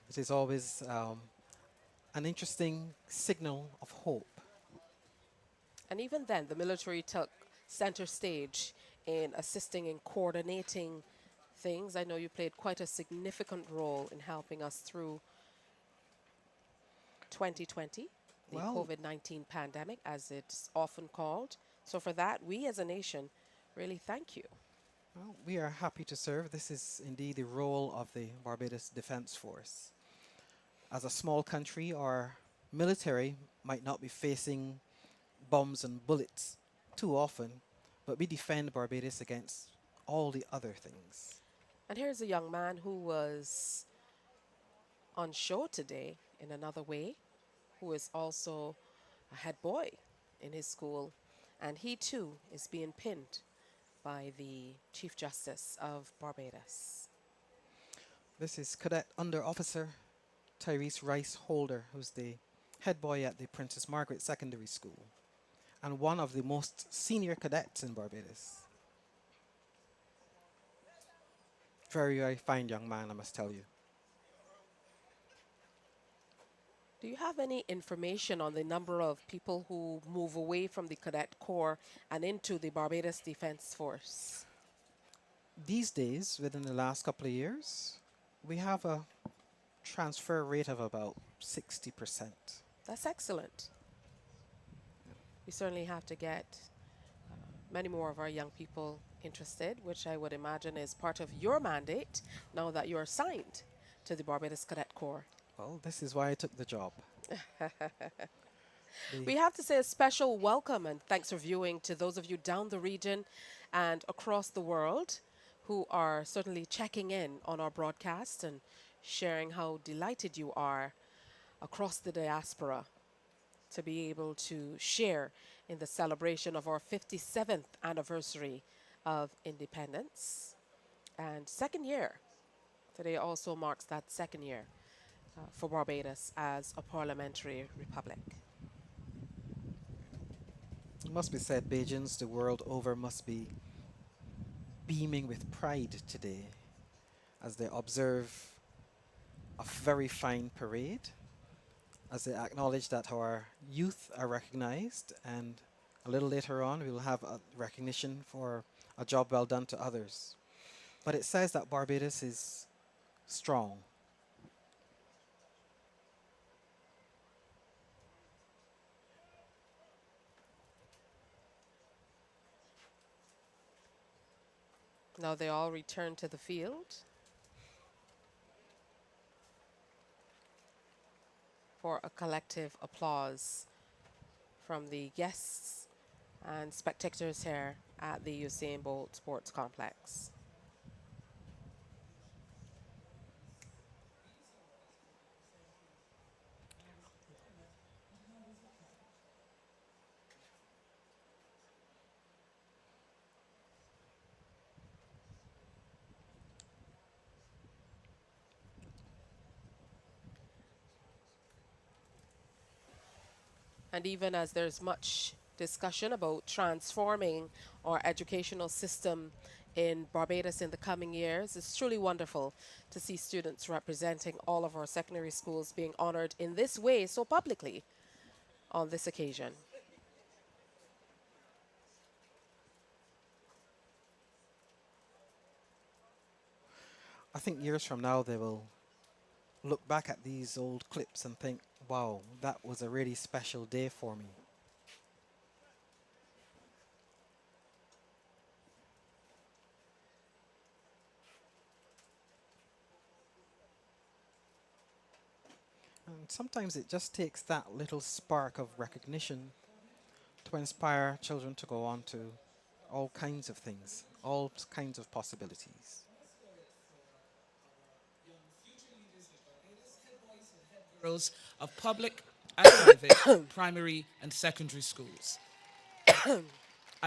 It is always an interesting signal of hope. And even then, the military took center stage in assisting in coordinating things. I know you played quite a significant role in helping us through 2020, the COVID-19 pandemic, as it's often called. So for that, we as a nation really thank you. Well, we are happy to serve. This is indeed the role of the Barbados Defence Force. As a small country, our military might not be facing bombs and bullets too often, but we defend Barbados against all the other things. And here's a young man who was on show today in another way, who is also a head boy in his school, and he too is being pinned by the Chief Justice of Barbados. This is Cadet Under Officer Tyrese Rice Holder, who's the head boy at the Princess Margaret Secondary School and one of the most senior cadets in Barbados. Very, very fine young man, I must tell you. Do you have any information on the number of people who move away from the Cadet Corps and into the Barbados Defence Force? These days, within the last couple of years, we have a transfer rate of about 60%. That's excellent. We certainly have to get many more of our young people interested, which I would imagine is part of your mandate now that you're assigned to the Barbados Cadet Corps. Well, this is why I took the job. We have to say a special welcome and thanks for viewing to those of you down the region and across the world who are certainly checking in on our broadcast and sharing how delighted you are across the diaspora to be able to share in the celebration of our 57th anniversary of independence. And second year, today also marks that second year for Barbados as a parliamentary republic. It must be said, Bajans the world over must be beaming with pride today as they observe a very fine parade, as they acknowledge that our youth are recognized, and a little later on we will have a recognition for a job well done to others. But it says that Barbados is strong. Now they all return to the field for a collective applause from the guests and spectators here at the Usain Bolt Sports Complex. And even as there's much discussion about transforming our educational system in Barbados in the coming years, it's truly wonderful to see students representing all of our secondary schools being honored in this way so publicly on this occasion. I think years from now they will look back at these old clips and think, wow, that was a really special day for me. And sometimes it just takes that little spark of recognition to inspire children to go on to all kinds of things, all kinds of possibilities. Girls of public and private primary and secondary schools. An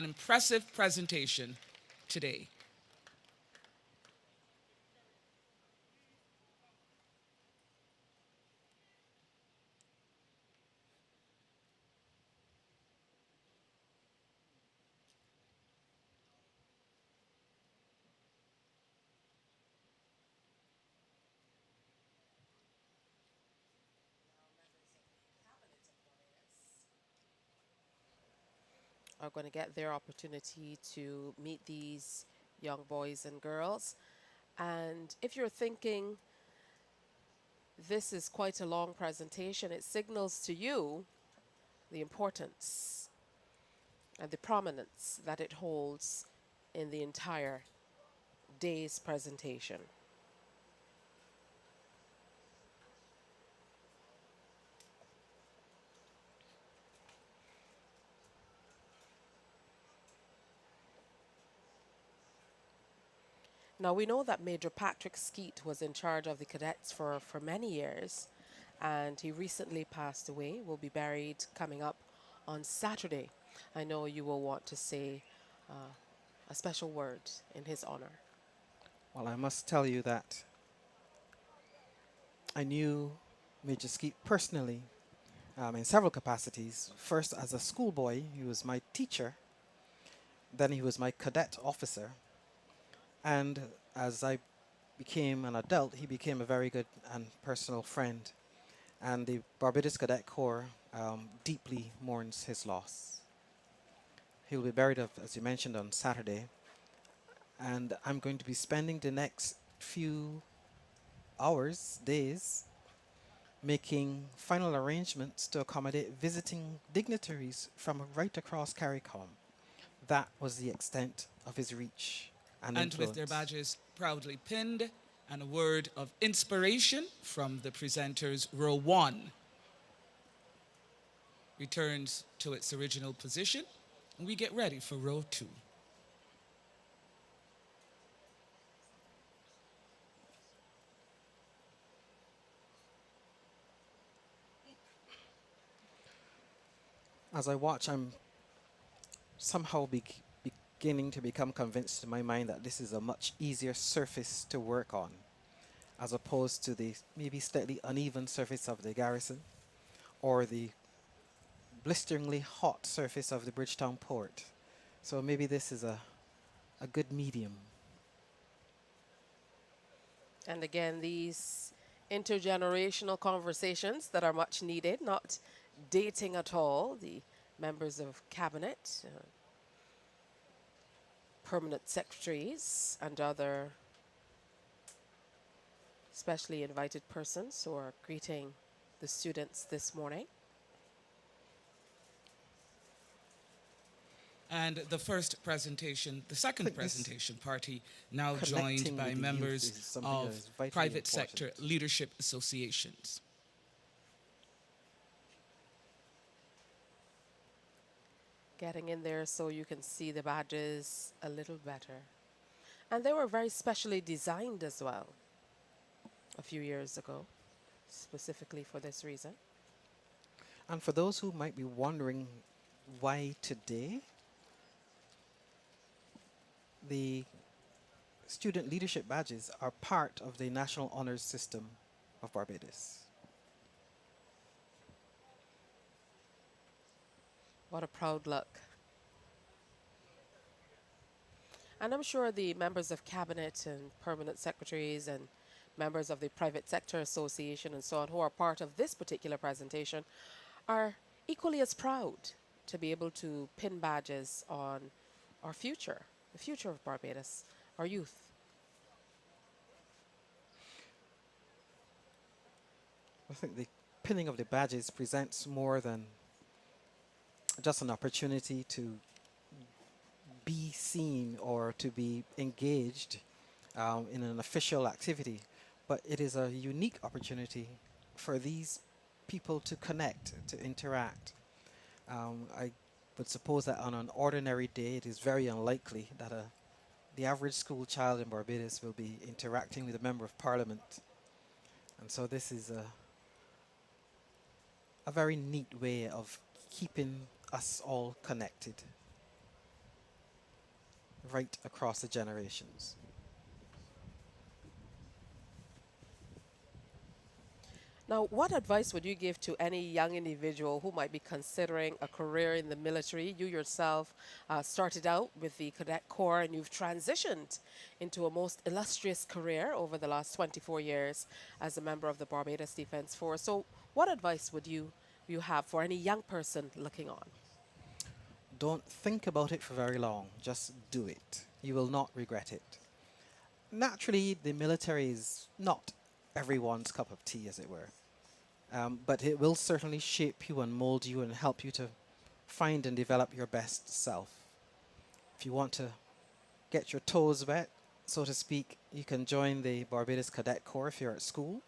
impressive presentation today. Are going to get their opportunity to meet these young boys and girls. And if you're thinking this is quite a long presentation, it signals to you the importance and the prominence that it holds in the entire day's presentation. Now, we know that Major Patrick Skeet was in charge of the cadets for many years, and he recently passed away, will be buried coming up on Saturday. I know you will want to say a special word in his honor. Well, I must tell you that I knew Major Skeet personally in several capacities. First, as a schoolboy, he was my teacher. Then he was my cadet officer. And as I became an adult, he became a very good and personal friend. And the Barbados Cadet Corps deeply mourns his loss. He will be buried, as you mentioned, on Saturday. And I'm going to be spending the next few hours, days, making final arrangements to accommodate visiting dignitaries from right across CARICOM. That was the extent of his reach and influence. With their badges proudly pinned, and a word of inspiration from the presenters. Row 1 returns to its original position, and we get ready for row 2. As I watch, I'm somehow beginning to become convinced in my mind that this is a much easier surface to work on, as opposed to the maybe slightly uneven surface of the Garrison or the blisteringly hot surface of the Bridgetown port. So maybe this is a good medium. And again, these intergenerational conversations that are much needed, not dating at all. The members of cabinet, permanent secretaries, and other specially invited persons who are greeting the students this morning. And the first presentation, the second presentation party, now joined by members of private sector leadership associations. Getting in there so you can see the badges a little better. And they were very specially designed as well a few years ago, specifically for this reason. And for those who might be wondering why today, the student leadership badges are part of the National Honors System of Barbados. What a proud look. And I'm sure the members of cabinet and permanent secretaries and members of the private sector association and so on who are part of this particular presentation are equally as proud to be able to pin badges on our future, the future of Barbados, our youth. I think the pinning of the badges presents more than just an opportunity to be seen or to be engaged in an official activity, but it is a unique opportunity for these people to connect, to interact. I would suppose that on an ordinary day, it is very unlikely that the average school child in Barbados will be interacting with a member of parliament. And so this is a very neat way of keeping us all connected right across the generations. Now, what advice would you give to any young individual who might be considering a career in the military? You yourself started out with the Cadet Corps and you've transitioned into a most illustrious career over the last 24 years as a member of the Barbados Defence Force. So what advice would you have for any young person looking on? Don't think about it for very long. Just do it. You will not regret it. Naturally, the military is not everyone's cup of tea, as it were. But it will certainly shape you and mold you and help you to find and develop your best self. If you want to get your toes wet, so to speak, you can join the Barbados Cadet Corps if you're at school.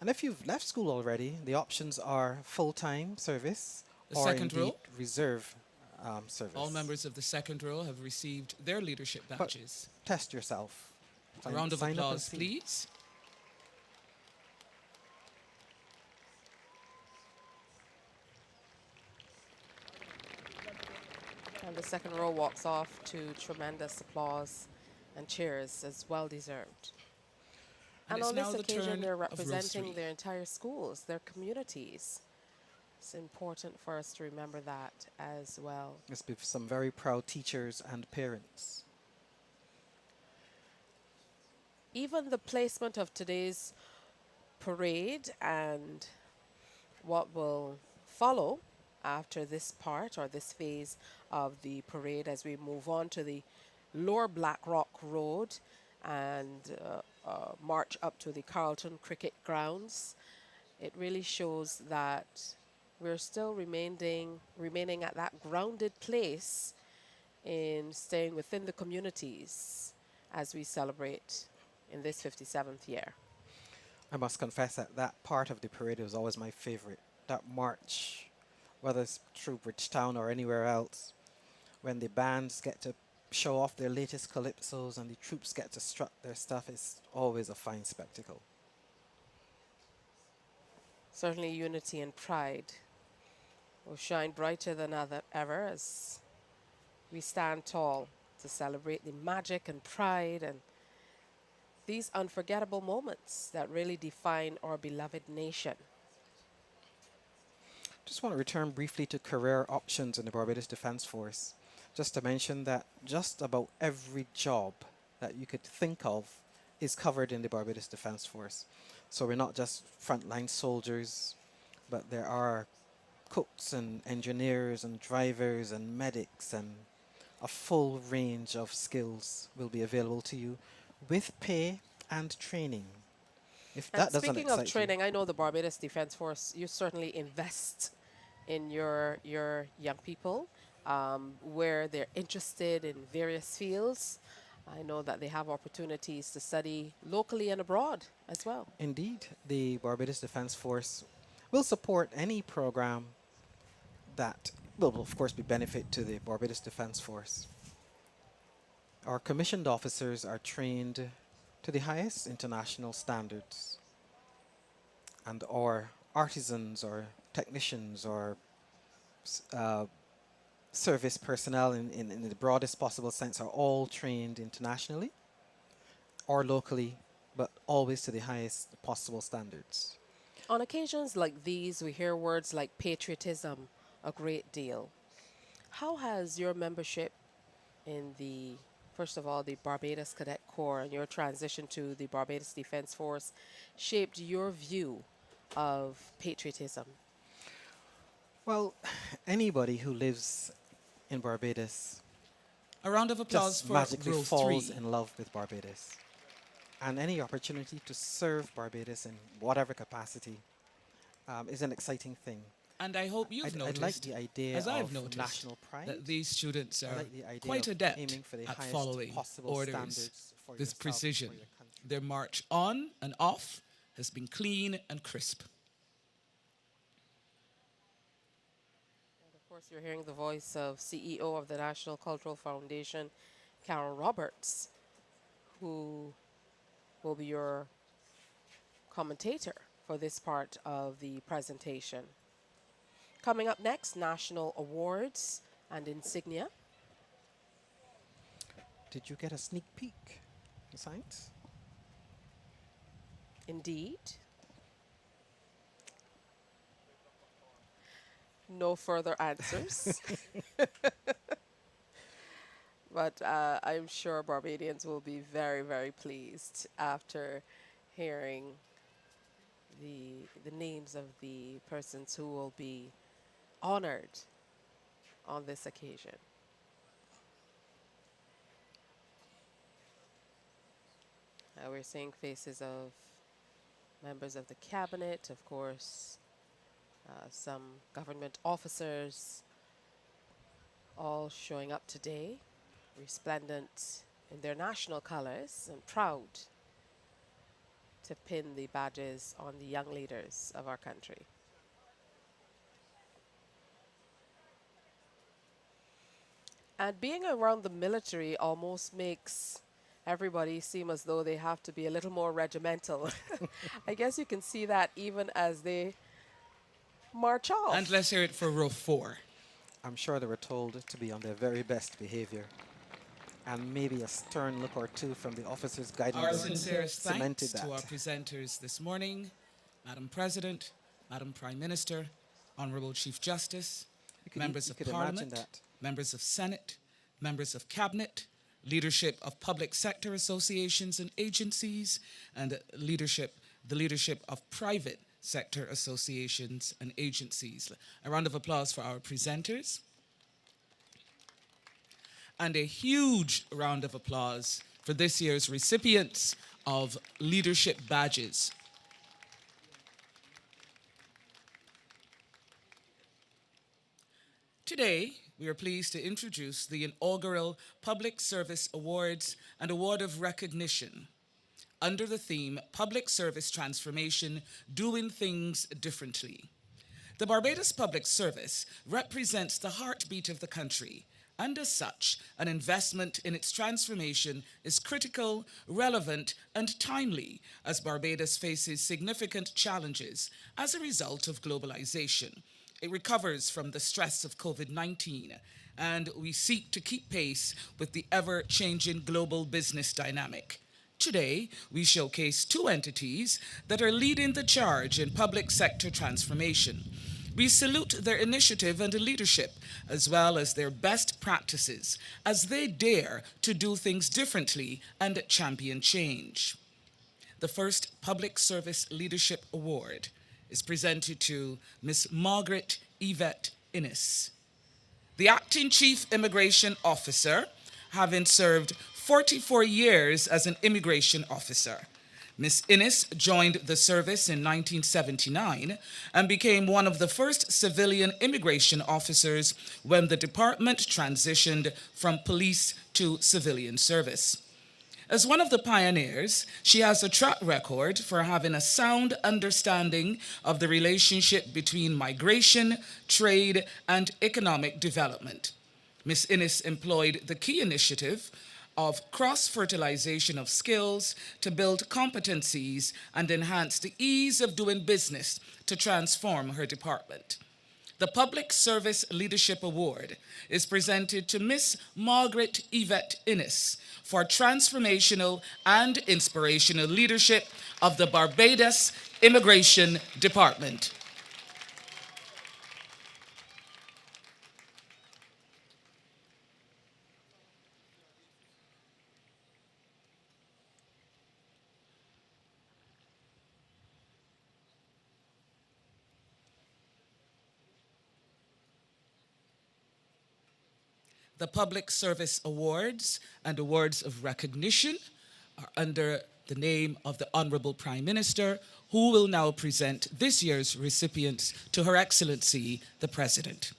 And if you've left school already, the options are full-time service or indeed reserve service. All members of the second row have received their leadership badges. But test yourself. A round of applause, please. And the second row walks off to tremendous applause and cheers, as well deserved. And on this occasion, they're representing their entire schools, their communities. It's important for us to remember that as well. Must be some very proud teachers and parents. Even the placement of today's parade and what will follow after this part or this phase of the parade as we move on to the Lower Black Rock Road and march up to the Carlton cricket grounds. It really shows that we're still remaining at that grounded place in staying within the communities as we celebrate in this 57th year. I must confess that that part of the parade was always my favorite. That march, whether it's through Bridgetown or anywhere else, when the bands get to show off their latest calypsos and the troops get to strut their stuff, is always a fine spectacle. Certainly unity and pride will shine brighter than ever as we stand tall to celebrate the magic and pride and these unforgettable moments that really define our beloved nation. Just want to return briefly to career options in the Barbados Defence Force. Just to mention that just about every job that you could think of is covered in the Barbados Defence Force. So we're not just frontline soldiers, but there are cooks and engineers and drivers and medics, and a full range of skills will be available to you with pay and training. If And that doesn't speaking of excite training, I know the Barbados Defence Force, you certainly invest in your young people where they're interested in various fields. I know that they have opportunities to study locally and abroad as well. Indeed, the Barbados Defence Force will support any program that will, of course, be benefit to the Barbados Defence Force. Our commissioned officers are trained to the highest international standards, and our artisans or technicians or service personnel in the broadest possible sense are all trained internationally or locally, but always to the highest possible standards. On occasions like these, we hear words like patriotism a great deal. How has your membership in the, first of all, the Barbados Cadet Corps and your transition to the Barbados Defence Force shaped your view of patriotism? Well, anybody who lives in Barbados A round of applause just for magically row falls 3. in love with Barbados. And any opportunity to serve Barbados in whatever capacity is an exciting thing. And I hope you've I'd noticed, like the idea as I've of noticed, national pride. that these students I are like the idea quite of adept aiming for the at highest following possible orders standards for with yourself, precision. for your country. Their march on and off has been clean and crisp. And of course, you're hearing the voice of CEO of the National Cultural Foundation, Carol Roberts, who will be your commentator for this part of the presentation. Coming up next, national awards and insignia. Did you get a sneak peek, Science? Indeed. No further answers. But I'm sure Barbadians will be very, very pleased after hearing the names of the persons who will be honored on this occasion. We're seeing faces of members of the cabinet, of course, some government officers, all showing up today, resplendent in their national colors and proud to pin the badges on the young leaders of our country. And being around the military almost makes everybody seem as though they have to be a little more regimental. I guess you can see that even as they march off. And let's hear it for row 4. I'm sure they were told to be on their very best behavior. And maybe a stern look or two from the officers guiding Our them sincerest cemented thanks to our that. presenters this morning, Madam President, Madam Prime Minister, Honourable Chief Justice, members of Parliament, members of Senate, members of Cabinet, leadership of public sector associations and agencies, and the leadership of private sector associations and agencies. A round of applause for our presenters. And a huge round of applause for this year's recipients of leadership badges. Today, we are pleased to introduce the inaugural Public Service Awards and Award of Recognition under the theme Public Service Transformation, Doing Things Differently. The Barbados Public Service represents the heartbeat of the country, and as such, an investment in its transformation is critical, relevant, and timely as Barbados faces significant challenges as a result of globalization. It recovers from the stress of COVID-19 and we seek to keep pace with the ever-changing global business dynamic. Today, we showcase two entities that are leading the charge in public sector transformation. We salute their initiative and leadership, as well as their best practices, as they dare to do things differently and champion change. The first Public Service Leadership Award is presented to Ms. Margaret Yvette Innes. The Acting Chief Immigration Officer, having served 44 years as an immigration officer. Ms. Innes joined the service in 1979 and became one of the first civilian immigration officers when the department transitioned from police to civilian service. As one of the pioneers, she has a track record for having a sound understanding of the relationship between migration, trade, and economic development. Ms. Innes employed the key initiative of cross-fertilization of skills to build competencies and enhance the ease of doing business to transform her department. The Public Service Leadership Award is presented to Ms. Margaret Yvette Innes for transformational and inspirational leadership of the Barbados Immigration Department. The Public Service Awards and Awards of Recognition are under the name of the Honorable Prime Minister, who will now present this year's recipients to Her Excellency, the President.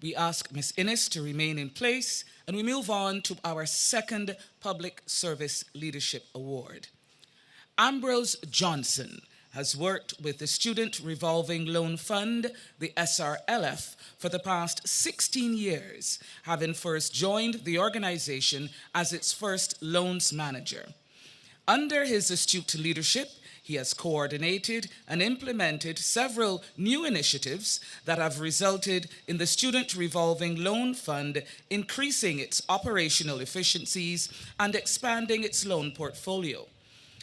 We ask Ms. Innes to remain in place, and we move on to our second Public Service Leadership Award. Ambrose Johnson has worked with the Student Revolving Loan Fund, the SRLF, for the past 16 years, having first joined the organization as its first loans manager. Under his astute leadership, he has coordinated and implemented several new initiatives that have resulted in the Student Revolving Loan Fund increasing its operational efficiencies and expanding its loan portfolio.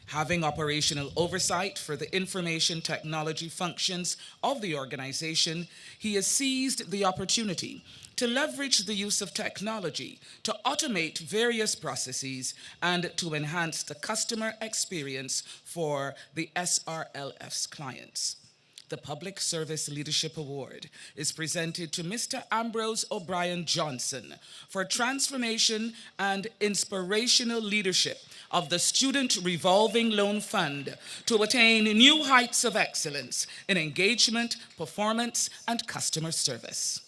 Having operational oversight for the information technology functions of the organization, he has seized the opportunity to leverage the use of technology to automate various processes and to enhance the customer experience for the SRLF's clients. The Public Service Leadership Award is presented to Mr. Ambrose O'Brien Johnson for transformation and inspirational leadership of the Student Revolving Loan Fund to attain new heights of excellence in engagement, performance, and customer service.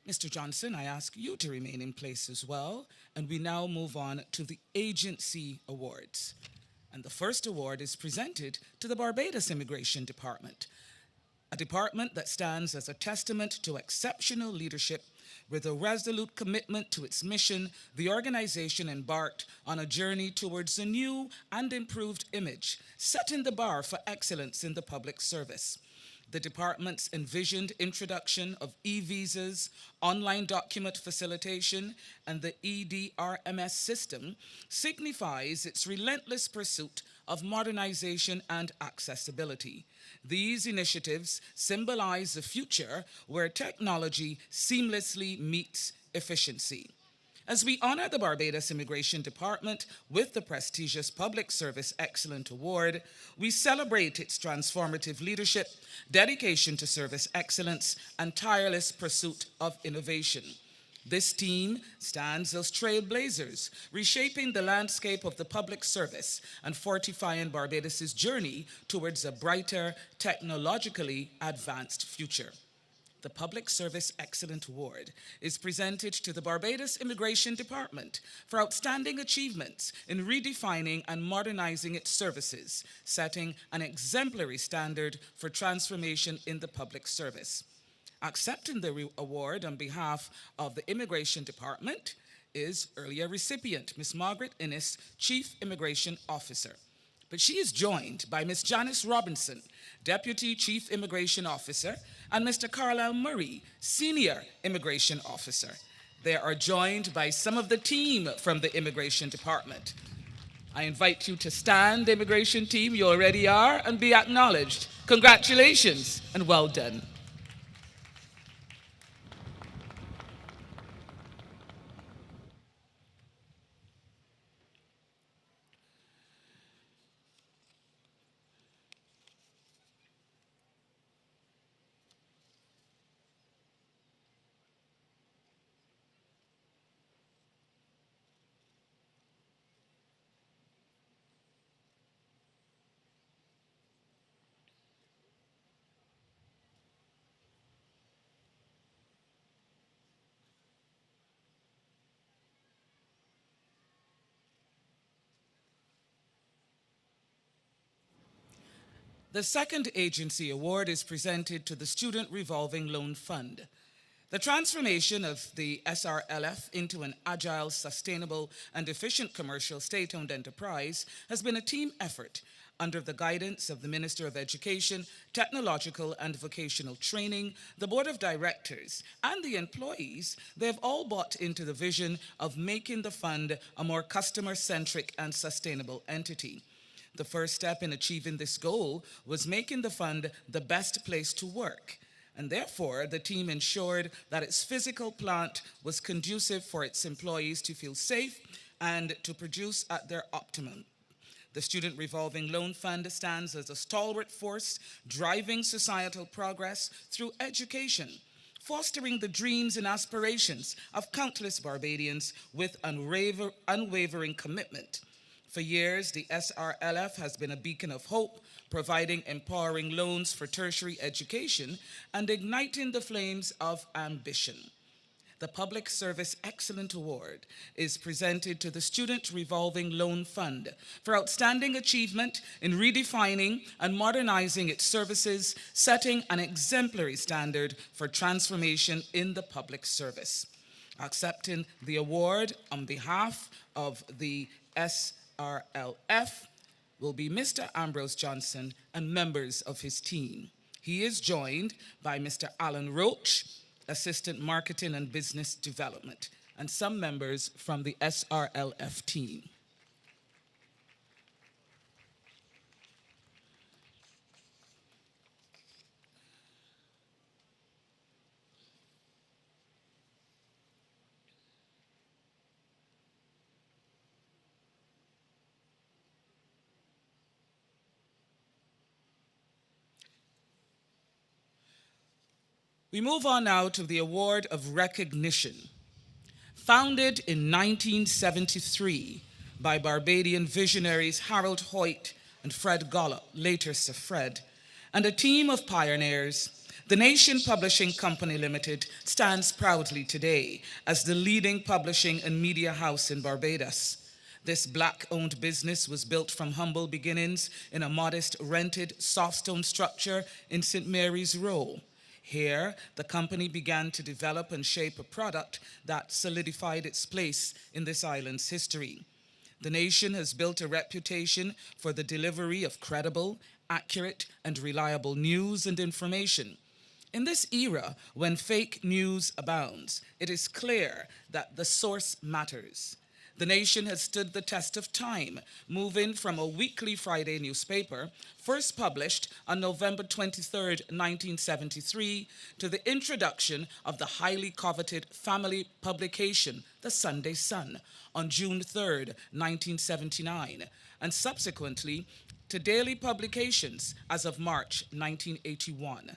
Mr. Johnson, I ask you to remain in place as well, and we now move on to the Agency Awards. And the first award is presented to the Barbados Immigration Department, a department that stands as a testament to exceptional leadership. With a resolute commitment to its mission, the organization embarked on a journey towards a new and improved image, setting the bar for excellence in the public service. The department's envisioned introduction of e-visas, online document facilitation, and the EDRMS system signifies its relentless pursuit of modernization and accessibility. These initiatives symbolize a future where technology seamlessly meets efficiency. As we honor the Barbados Immigration Department with the prestigious Public Service Excellence Award, we celebrate its transformative leadership, dedication to service excellence, and tireless pursuit of innovation. This team stands as trailblazers, reshaping the landscape of the public service and fortifying Barbados' journey towards a brighter, technologically advanced future. The Public Service Excellent Award is presented to the Barbados Immigration Department for outstanding achievements in redefining and modernizing its services, setting an exemplary standard for transformation in the public service. Accepting the award on behalf of the Immigration Department is earlier recipient, Ms. Margaret Innes, Chief Immigration Officer. But she is joined by Ms. Janice Robinson, Deputy Chief Immigration Officer, and Mr. Carlyle Murray, Senior Immigration Officer. They are joined by some of the team from the Immigration Department. I invite you to stand, Immigration team, you already are, and be acknowledged. Congratulations and well done. The second agency award is presented to the Student Revolving Loan Fund. The transformation of the SRLF into an agile, sustainable, and efficient commercial state-owned enterprise has been a team effort under the guidance of the Minister of Education, Technological and Vocational Training, the Board of Directors, and the employees. They have all bought into the vision of making the fund a more customer-centric and sustainable entity. The first step in achieving this goal was making the fund the best place to work, and therefore the team ensured that its physical plant was conducive for its employees to feel safe and to produce at their optimum. The Student Revolving Loan Fund stands as a stalwart force driving societal progress through education, fostering the dreams and aspirations of countless Barbadians with unwavering commitment. For years, the SRLF has been a beacon of hope, providing empowering loans for tertiary education and igniting the flames of ambition. The Public Service Excellent Award is presented to the Student Revolving Loan Fund for outstanding achievement in redefining and modernizing its services, setting an exemplary standard for transformation in the public service. Accepting the award on behalf of the SRLF will be Mr. Ambrose Johnson and members of his team. He is joined by Mr. Alan Roach, Assistant Marketing and Business Development, and some members from the SRLF team. We move on now to the Award of Recognition. Founded in 1973 by Barbadian visionaries Harold Hoyt and Fred Gollop, later Sir Fred, and a team of pioneers, the Nation Publishing Company Limited stands proudly today as the leading publishing and media house in Barbados. This Black-owned business was built from humble beginnings in a modest rented softstone structure in St. Mary's Row. Here, the company began to develop and shape a product that solidified its place in this island's history. The Nation has built a reputation for the delivery of credible, accurate, and reliable news and information. In this era, when fake news abounds, it is clear that the source matters. The Nation has stood the test of time, moving from a weekly Friday newspaper, first published on November 23, 1973, to the introduction of the highly coveted family publication, The Sunday Sun, on June 3, 1979, and subsequently to daily publications as of March 1981.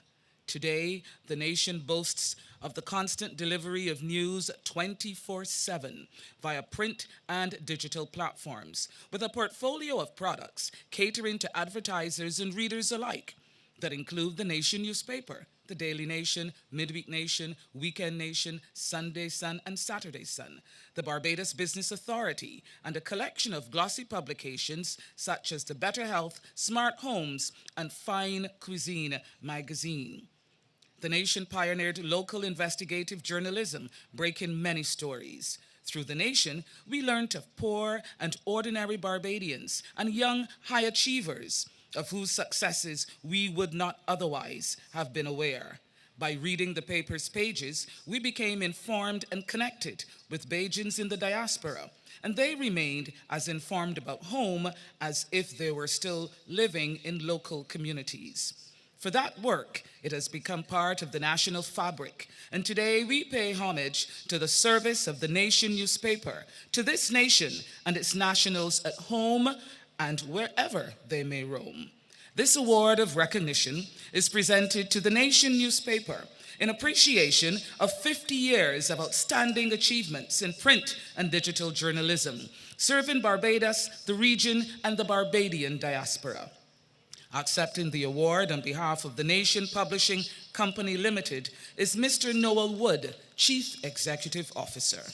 Today, the nation boasts of the constant delivery of news 24/7 via print and digital platforms, with a portfolio of products catering to advertisers and readers alike that include the Nation newspaper, the Daily Nation, Midweek Nation, Weekend Nation, Sunday Sun, and Saturday Sun, the Barbados Business Authority, and a collection of glossy publications such as the Better Health, Smart Homes, and Fine Cuisine magazine. The Nation pioneered local investigative journalism, breaking many stories. Through the Nation, we learned of poor and ordinary Barbadians and young high achievers, of whose successes we would not otherwise have been aware. By reading the paper's pages, we became informed and connected with Bajans in the diaspora, and they remained as informed about home as if they were still living in local communities. For that work, it has become part of the national fabric, and today we pay homage to the service of the Nation newspaper, to this nation and its nationals at home and wherever they may roam. This award of recognition is presented to the Nation newspaper in appreciation of 50 years of outstanding achievements in print and digital journalism, serving Barbados, the region, and the Barbadian diaspora. Accepting the award on behalf of the Nation Publishing Company Limited is Mr. Noel Wood, Chief Executive Officer.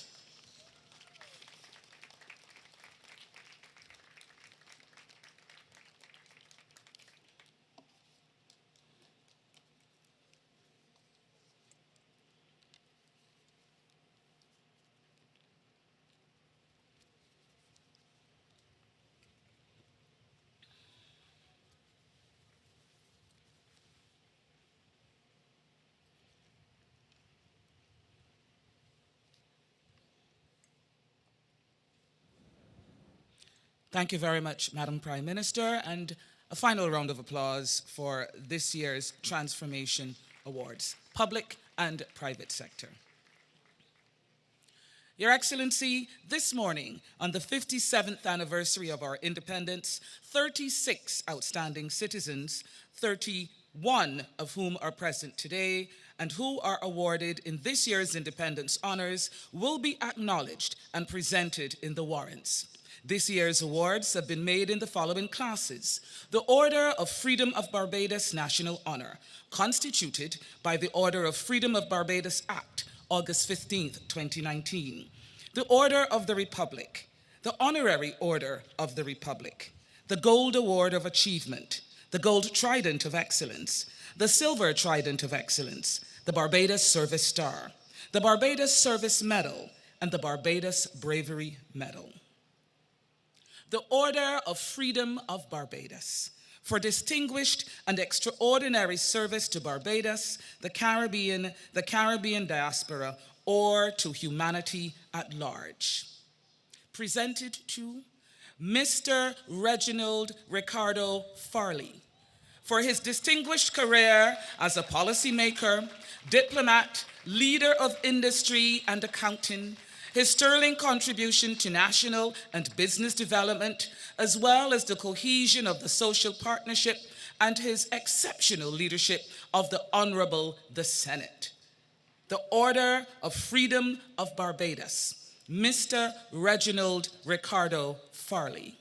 Thank you very much, Madam Prime Minister, and a final round of applause for this year's Transformation Awards, public and private sector. Your Excellency, this morning, on the 57th anniversary of our independence, 36 outstanding citizens, 31 of whom are present today, and who are awarded in this year's independence honors, will be acknowledged and presented in the warrants. This year's awards have been made in the following classes: the Order of Freedom of Barbados National Honor, constituted by the Order of Freedom of Barbados Act, August 15, 2019. The Order of the Republic, the Honorary Order of the Republic, the Gold Award of Achievement, the Gold Trident of Excellence, the Silver Trident of Excellence, the Barbados Service Star, the Barbados Service Medal, and the Barbados Bravery Medal. The Order of Freedom of Barbados, for distinguished and extraordinary service to Barbados, the Caribbean diaspora, or to humanity at large. Presented to Mr. Reginald Ricardo Farley, for his distinguished career as a policymaker, diplomat, leader of industry and accounting, his sterling contribution to national and business development, as well as the cohesion of the social partnership, and his exceptional leadership of the Honorable the Senate. The Order of Freedom of Barbados, Mr. Reginald Ricardo Farley.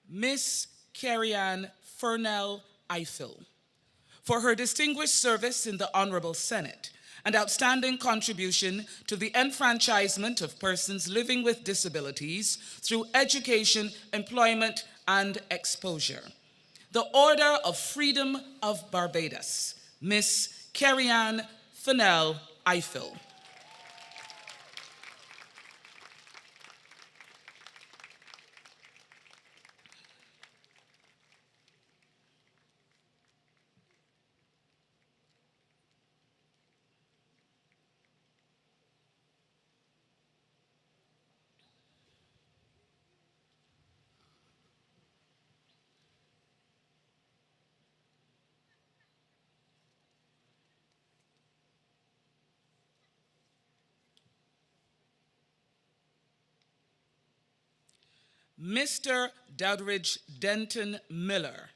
Miss Carrie-Ann Furnell Eiffel, for her distinguished service in the Honorable Senate and outstanding contribution to the enfranchisement of persons living with disabilities through education, employment, and exposure. The Order of Freedom of Barbados, Miss Carrie-Ann Furnell Eiffel. Mr. Doudridge Denton Miller,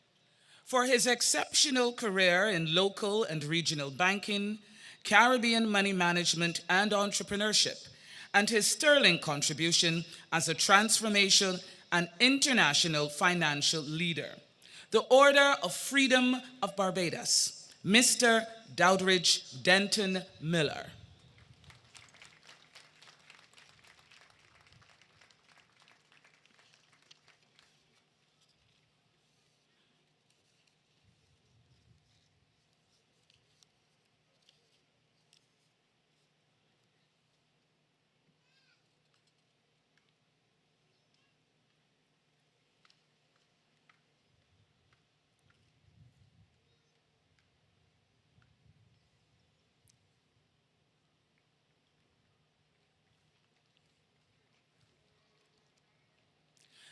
for his exceptional career in local and regional banking, Caribbean money management, and entrepreneurship, and his sterling contribution as a transformation and international financial leader. The Order of Freedom of Barbados, Mr. Doudridge Denton Miller.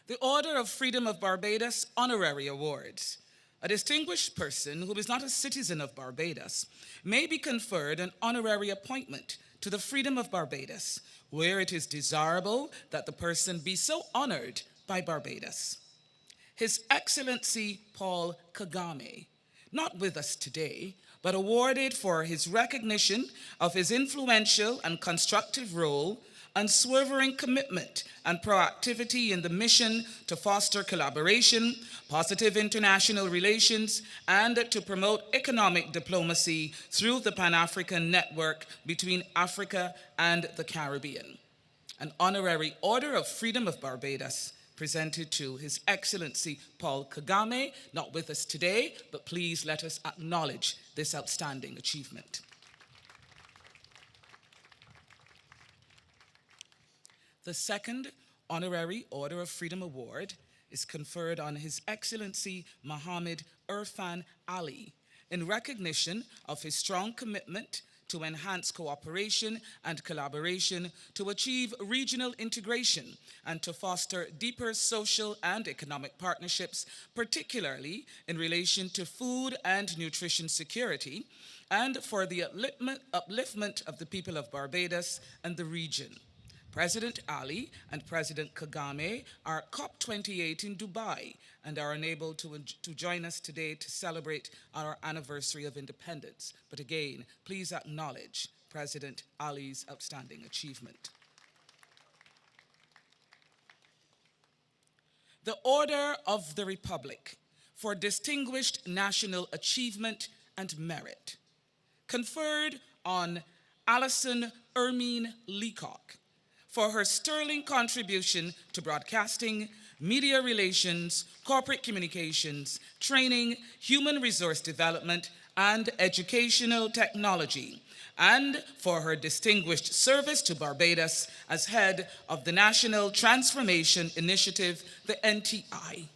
The Order of Freedom of Barbados Honorary Awards. A distinguished person who is not a citizen of Barbados may be conferred an honorary appointment to the Freedom of Barbados, where it is desirable that the person be so honored by Barbados. His Excellency Paul Kagame, not with us today, but awarded for his recognition of his influential and constructive role, unswerving commitment, and proactivity in the mission to foster collaboration, positive international relations, and to promote economic diplomacy through the Pan-African network between Africa and the Caribbean. An honorary Order of Freedom of Barbados presented to His Excellency Paul Kagame, not with us today, but please let us acknowledge this outstanding achievement. The second Honorary Order of Freedom Award is conferred on His Excellency Mohammed Irfan Ali in recognition of his strong commitment to enhance cooperation and collaboration to achieve regional integration and to foster deeper social and economic partnerships, particularly in relation to food and nutrition security, and for the upliftment of the people of Barbados and the region. President Ali and President Kagame are at COP28 in Dubai and are unable to join us today to celebrate our anniversary of independence. But again, please acknowledge President Ali's outstanding achievement. The Order of the Republic for Distinguished National Achievement and Merit, conferred on Alison Ermine Leacock, for her sterling contribution to broadcasting, media relations, corporate communications, training, human resource development, and educational technology, and for her distinguished service to Barbados as head of the National Transformation Initiative, the NTI.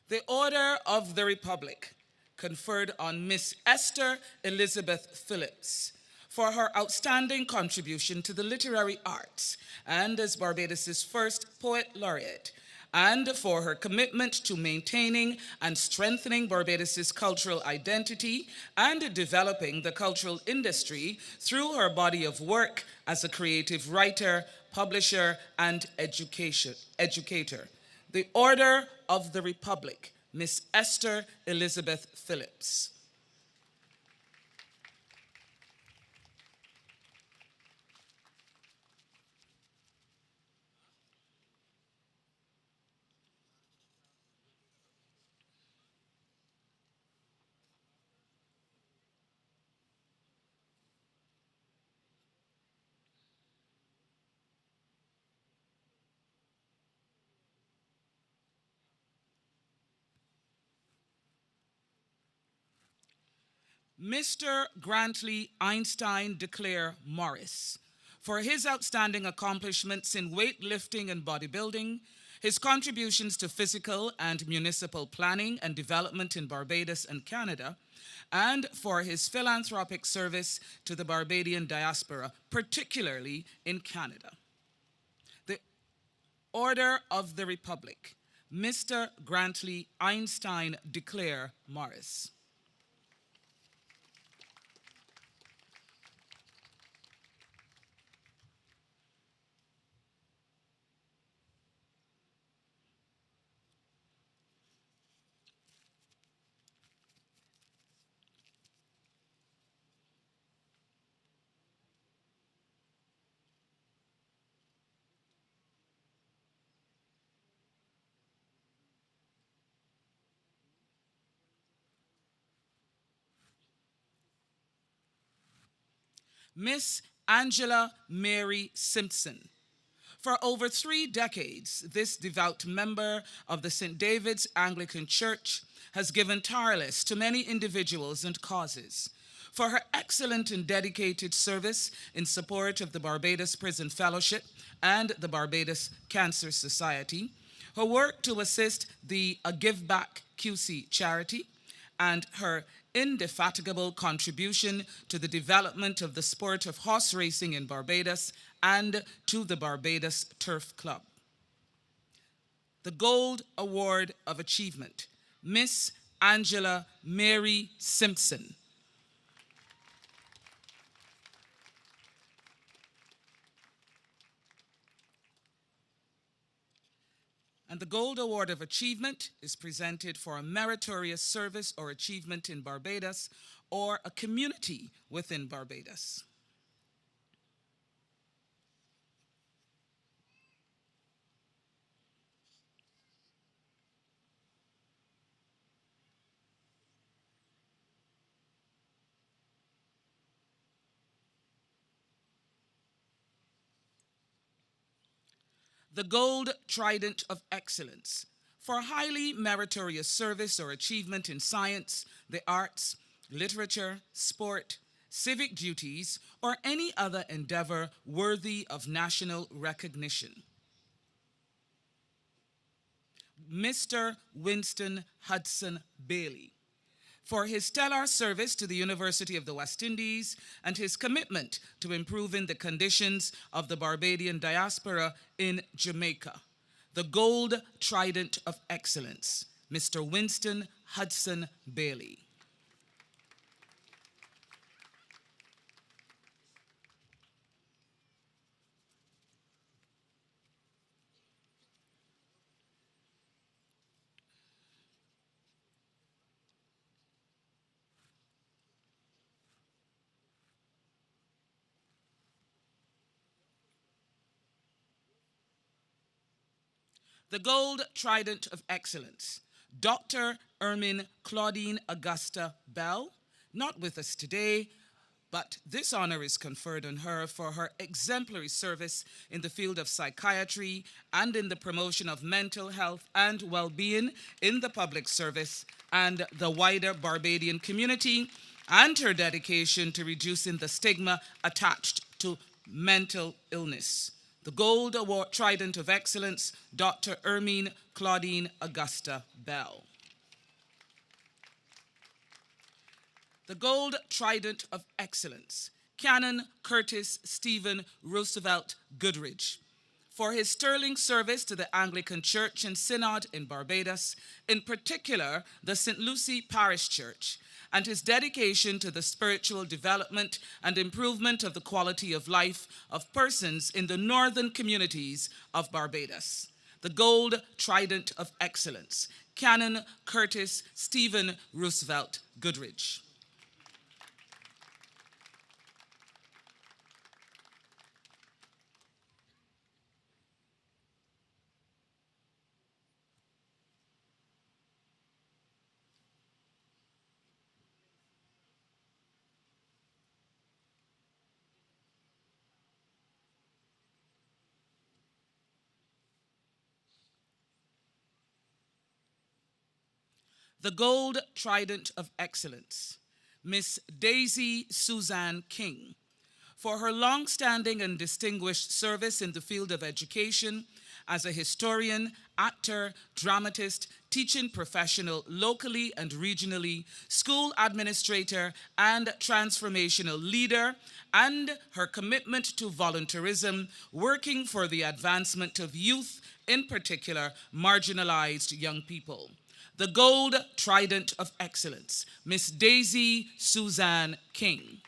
The Order of the Republic, conferred on Miss Esther Elizabeth Phillips, for her outstanding contribution to the literary arts and as Barbados's first poet laureate, and for her commitment to maintaining and strengthening Barbados's cultural identity and developing the cultural industry through her body of work as a creative writer, publisher, and educator. The Order of the Republic, Miss Esther Elizabeth Phillips. Mr. Grantley Einstein Declare Morris, for his outstanding accomplishments in weightlifting and bodybuilding, his contributions to physical and municipal planning and development in Barbados and Canada, and for his philanthropic service to the Barbadian diaspora, particularly in Canada. The Order of the Republic, Mr. Grantley Einstein Declare Morris. Miss Angela Mary Simpson. For over 3 decades, this devout member of the St. David's Anglican Church has given tireless to many individuals and causes. For her excellent and dedicated service in support of the Barbados Prison Fellowship and the Barbados Cancer Society, her work to assist the A Give Back QC charity, and her indefatigable contribution to the development of the sport of horse racing in Barbados and to the Barbados Turf Club. The Gold Award of Achievement, Miss Angela Mary Simpson. And the Gold Award of Achievement is presented for a meritorious service or achievement in Barbados or a community within Barbados. The Gold Trident of Excellence for highly meritorious service or achievement in science, the arts, literature, sport, civic duties, or any other endeavor worthy of national recognition. Mr. Winston Hudson Bailey, for his stellar service to the University of the West Indies and his commitment to improving the conditions of the Barbadian diaspora in Jamaica. The Gold Trident of Excellence, Mr. Winston Hudson Bailey. The Gold Trident of Excellence, Dr. Ermine Claudine Augusta Bell, not with us today, but this honor is conferred on her for her exemplary service in the field of psychiatry and in the promotion of mental health and well-being in the public service and the wider Barbadian community, and her dedication to reducing the stigma attached to mental illness. The Gold Award Trident of Excellence, Dr. Ermine Claudine Augusta Bell. The Gold Trident of Excellence, Canon Curtis Stephen Roosevelt Goodridge, for his sterling service to the Anglican Church and Synod in Barbados, in particular the St. Lucy Parish Church, and his dedication to the spiritual development and improvement of the quality of life of persons in the northern communities of Barbados. The Gold Trident of Excellence, Canon Curtis Stephen Roosevelt Goodridge. The Gold Trident of Excellence, Miss Daisy Suzanne King, For her long-standing and distinguished service in the field of education as a historian, actor, dramatist, teaching professional locally and regionally, school administrator, and transformational leader, and her commitment to volunteerism, working for the advancement of youth, in particular, marginalized young people. The Gold Trident of Excellence, Miss Daisy Suzanne King.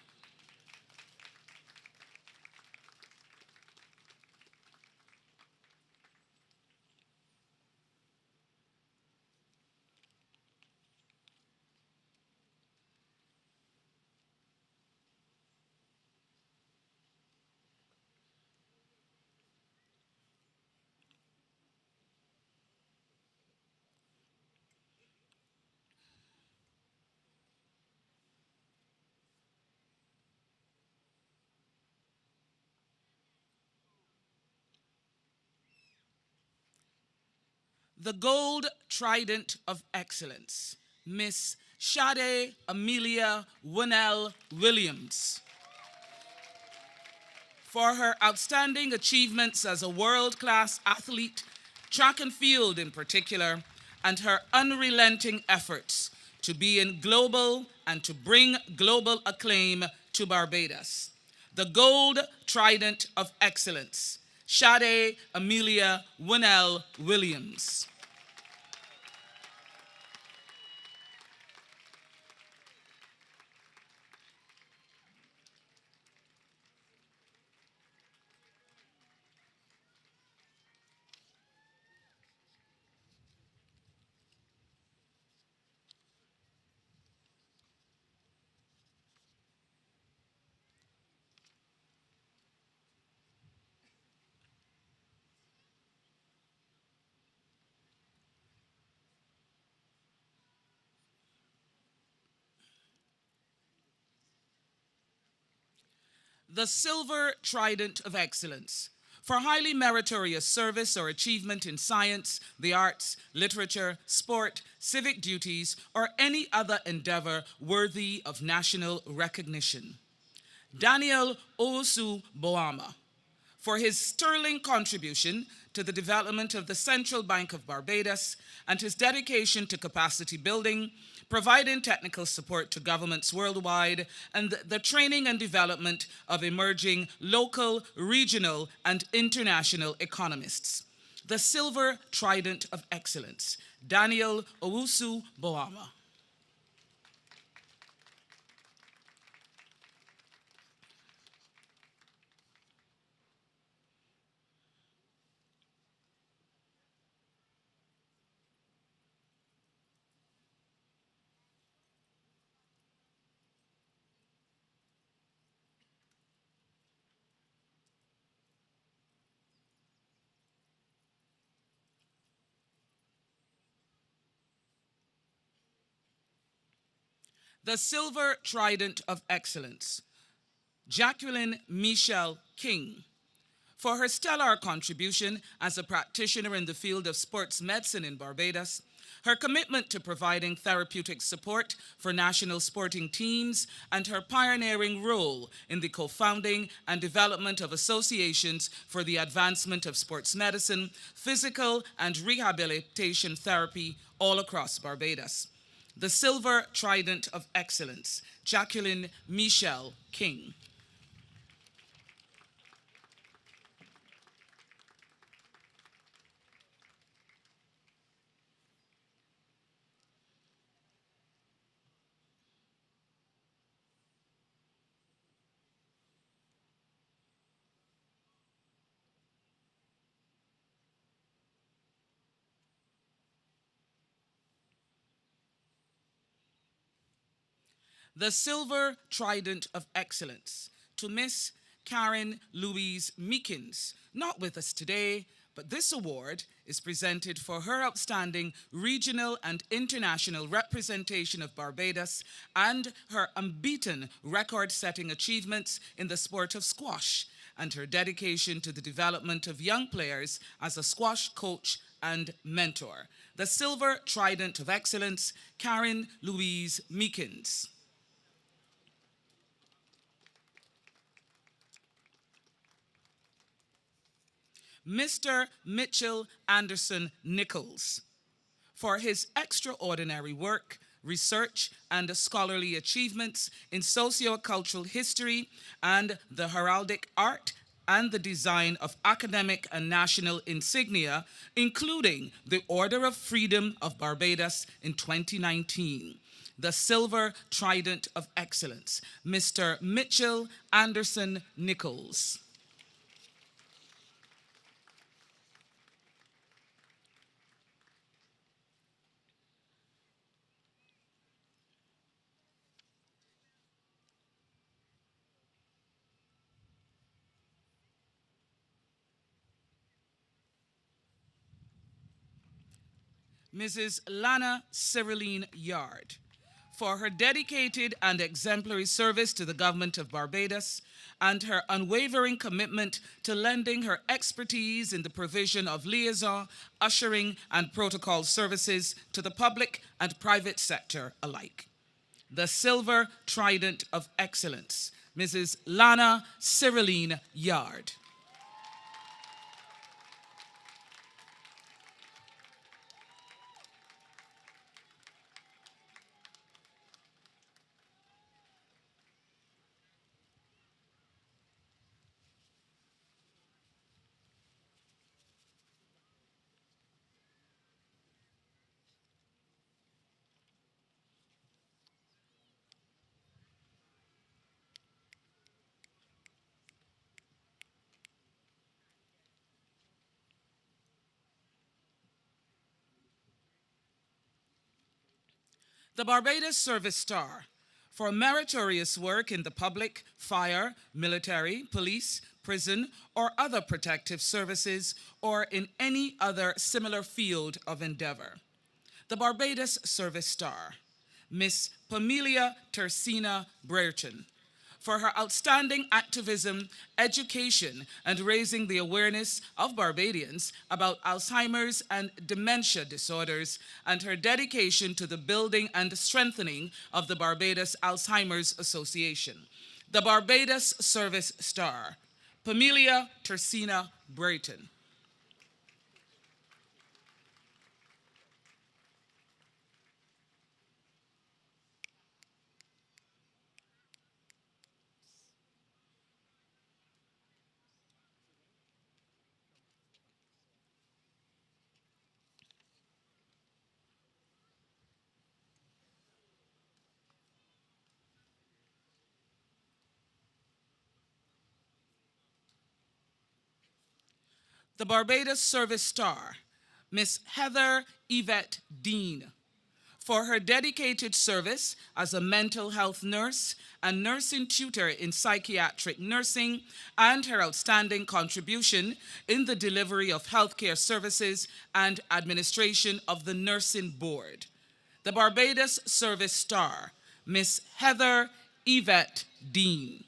The Gold Trident of Excellence, Miss Sade Amelia Winnell Williams. For her outstanding achievements as a world-class athlete, track and field in particular, and her unrelenting efforts to be in global and to bring global acclaim to Barbados. The Gold Trident of Excellence, Sade Amelia Winnell Williams. The Silver Trident of Excellence, for highly meritorious service or achievement in science, the arts, literature, sport, civic duties, or any other endeavor worthy of national recognition. Daniel Owusu Boama, for his sterling contribution to the development of the Central Bank of Barbados and his dedication to capacity building, providing technical support to governments worldwide, and the training and development of emerging local, regional, and international economists. The Silver Trident of Excellence, Daniel Owusu Boama. The Silver Trident of Excellence, Jacqueline Michelle King, for her stellar contribution as a practitioner in the field of sports medicine in Barbados, her commitment to providing therapeutic support for national sporting teams, and her pioneering role in the co-founding and development of associations for the advancement of sports medicine, physical and rehabilitation therapy all across Barbados. The Silver Trident of Excellence, Jacqueline Michelle King. The Silver Trident of Excellence, to Miss Karen Louise Meekins, not with us today, but this award is presented for her outstanding regional and international representation of Barbados and her unbeaten record-setting achievements in the sport of squash and her dedication to the development of young players as a squash coach and mentor. The Silver Trident of Excellence, Karen Louise Meekins. Mr. Mitchell Anderson Nichols, for his extraordinary work, research, and scholarly achievements in socio-cultural history and the heraldic art and the design of academic and national insignia, including the Order of Freedom of Barbados in 2019, the Silver Trident of Excellence, Mr. Mitchell Anderson Nichols. Mrs. Lana Cyriline Yard, for her dedicated and exemplary service to the government of Barbados and her unwavering commitment to lending her expertise in the provision of liaison, ushering, and protocol services to the public and private sector alike. The Silver Trident of Excellence, Mrs. Lana Cyriline Yard. The Barbados Service Star, for meritorious work in the public, fire, military, police, prison, or other protective services, or in any other similar field of endeavor. The Barbados Service Star, Miss Pamelia Tersina Brereton, for her outstanding activism, education, and raising the awareness of Barbadians about Alzheimer's and dementia disorders, and her dedication to the building and strengthening of the Barbados Alzheimer's Association. The Barbados Service Star, Pamelia Tersina Brereton. The Barbados Service Star, Miss Heather Yvette Dean, for her dedicated service as a mental health nurse and nursing tutor in psychiatric nursing, and her outstanding contribution in the delivery of healthcare services and administration of the Nursing Board. The Barbados Service Star, Miss Heather Yvette Dean.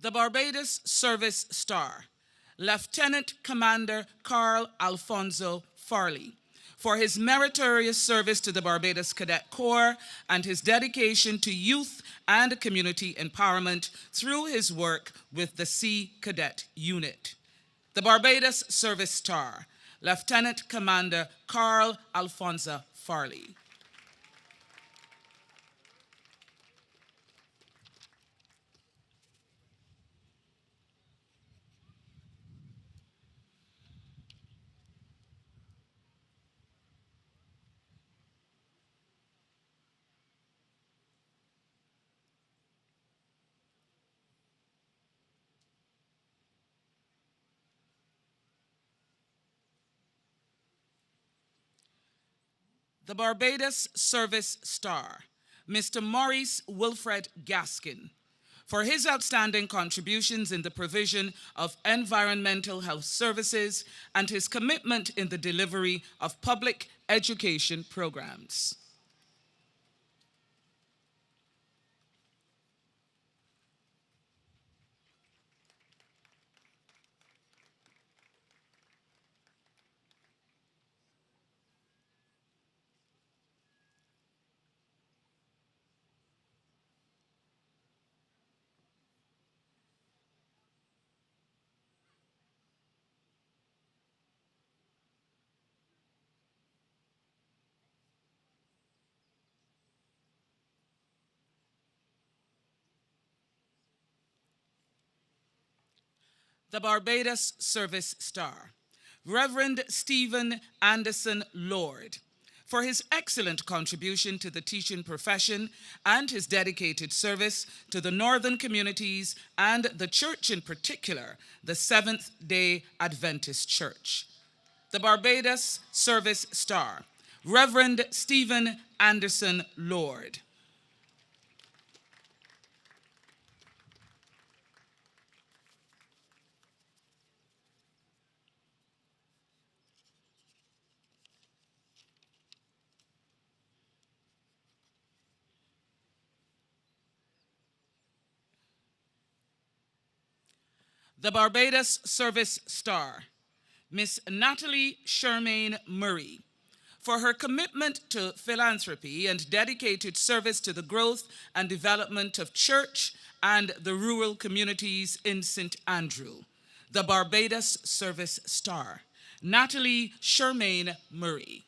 The Barbados Service Star, Lieutenant Commander Carl Alfonso Farley, for his meritorious service to the Barbados Cadet Corps and his dedication to youth and community empowerment through his work with the Sea Cadet Unit. The Barbados Service Star, Lieutenant Commander Carl Alfonso Farley. The Barbados Service Star, Mr. Maurice Wilfred Gaskin, for his outstanding contributions in the provision of environmental health services and his commitment in the delivery of public education programs. The Barbados Service Star, Reverend Stephen Anderson Lord, for his excellent contribution to the teaching profession and his dedicated service to the northern communities and the church in particular, the Seventh-day Adventist Church. The Barbados Service Star, Reverend Stephen Anderson Lord. The Barbados Service Star, Miss Natalie Shermaine Murray, for her commitment to philanthropy and dedicated service to the growth and development of church and the rural communities in St. Andrew. The Barbados Service Star, Natalie Shermaine Murray.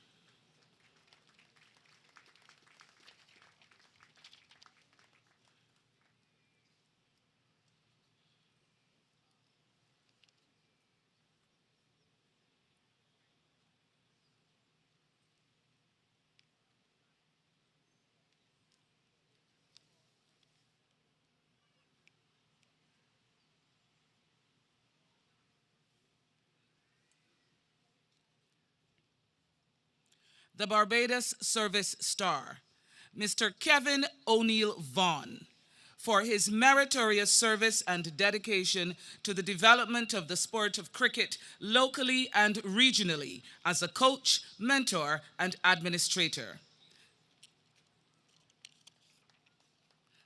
The Barbados Service Star, Mr. Kevin O'Neill Vaughan, for his meritorious service and dedication to the development of the sport of cricket locally and regionally as a coach, mentor, and administrator.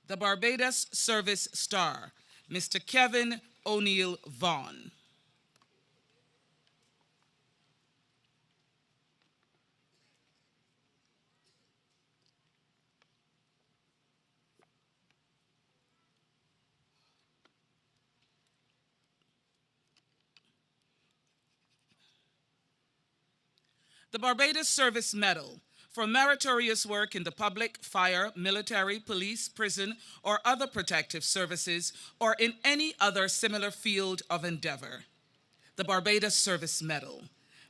The Barbados Service Star, Mr. Kevin O'Neill Vaughan. The Barbados Service Medal, for meritorious work in the public, fire, military, police, prison, or other protective services, or in any other similar field of endeavor. The Barbados Service Medal,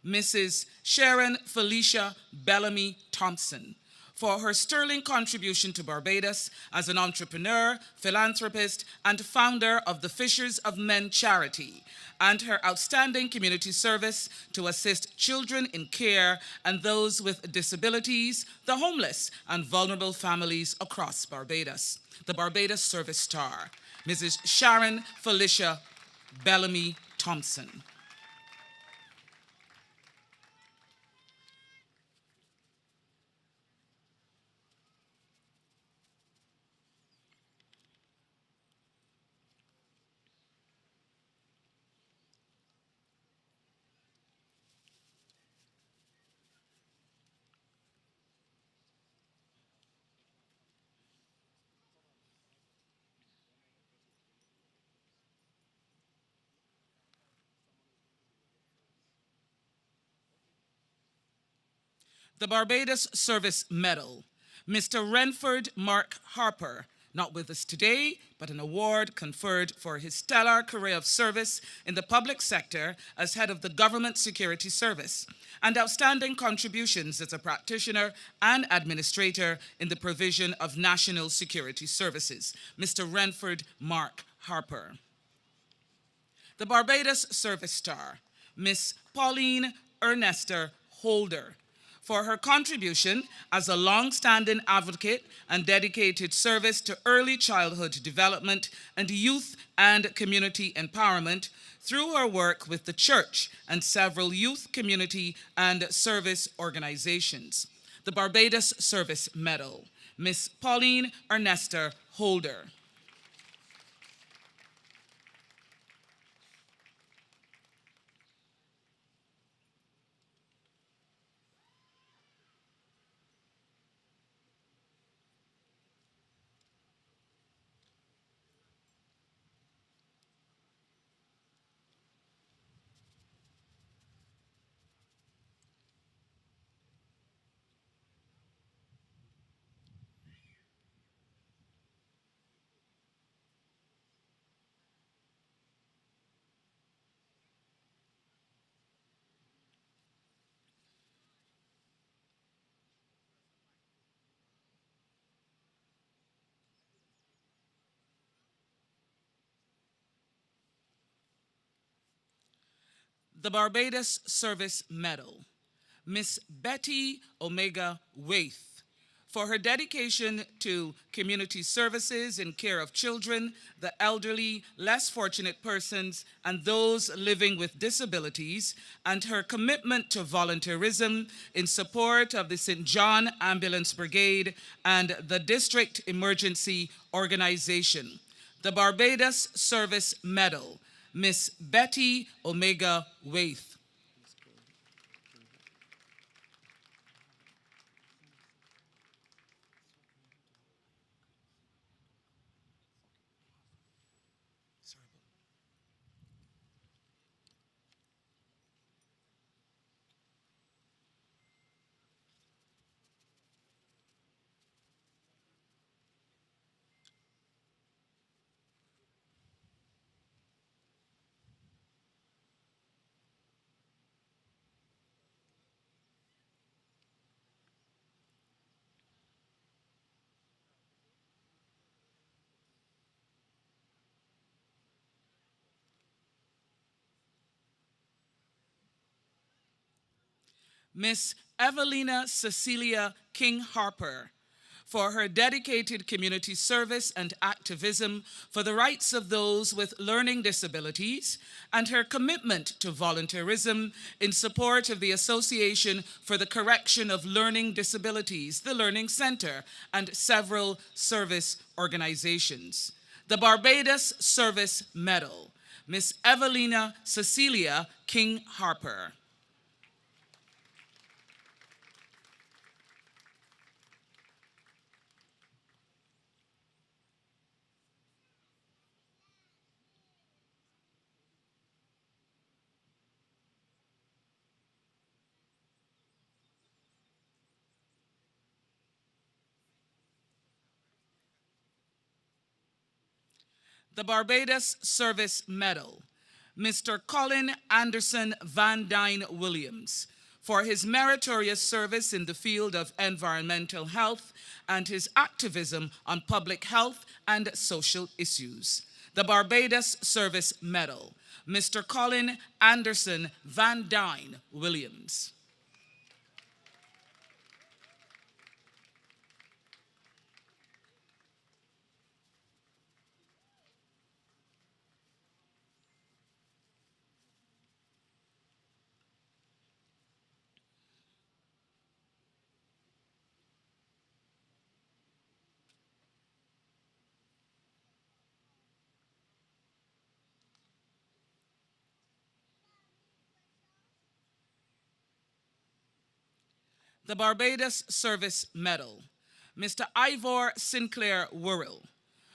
Mrs. Sharon Felicia Bellamy Thompson, for her sterling contribution to Barbados as an entrepreneur, philanthropist, and founder of the Fishers of Men charity, and her outstanding community service to assist children in care and those with disabilities, the homeless, and vulnerable families across Barbados. The Barbados Service Star, Mrs. Sharon Felicia Bellamy Thompson. The Barbados Service Medal, Mr. Renford Mark Harper, not with us today, but an award conferred for his stellar career of service in the public sector as head of the Government Security Service, and outstanding contributions as a practitioner and administrator in the provision of national security services, Mr. Renford Mark Harper. The Barbados Service Star, Miss Pauline Ernesta Holder, for her contribution as a long-standing advocate and dedicated service to early childhood development and youth and community empowerment through her work with the church and several youth, community, and service organizations. The Barbados Service Medal, Miss Pauline Ernesta Holder. The Barbados Service Medal, Miss Betty Omega Waith, for her dedication to community services in care of children, the elderly, less fortunate persons, and those living with disabilities, and her commitment to volunteerism in support of the St. John Ambulance Brigade and the District Emergency Organization. The Barbados Service Medal, Miss Betty Omega Waith. Miss Evelina Cecilia King Harper, for her dedicated community service and activism for the rights of those with learning disabilities, and her commitment to volunteerism in support of the Association for the Correction of Learning Disabilities, the Learning Center, and several service organizations. The Barbados Service Medal, Miss Evelina Cecilia King Harper. The Barbados Service Medal, Mr. Colin Anderson Van Dyne Williams, for his meritorious service in the field of environmental health and his activism on public health and social issues. The Barbados Service Medal, Mr. Colin Anderson Van Dyne Williams. The Barbados Service Medal, Mr. Ivor Sinclair Worrell,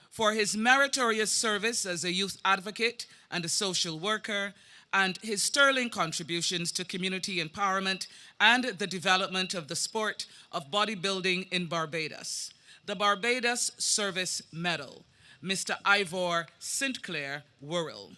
for his meritorious service as a youth advocate and a social worker, and his sterling contributions to community empowerment and the development of the sport of bodybuilding in Barbados. The Barbados Service Medal, Mr. Ivor Sinclair Worrell.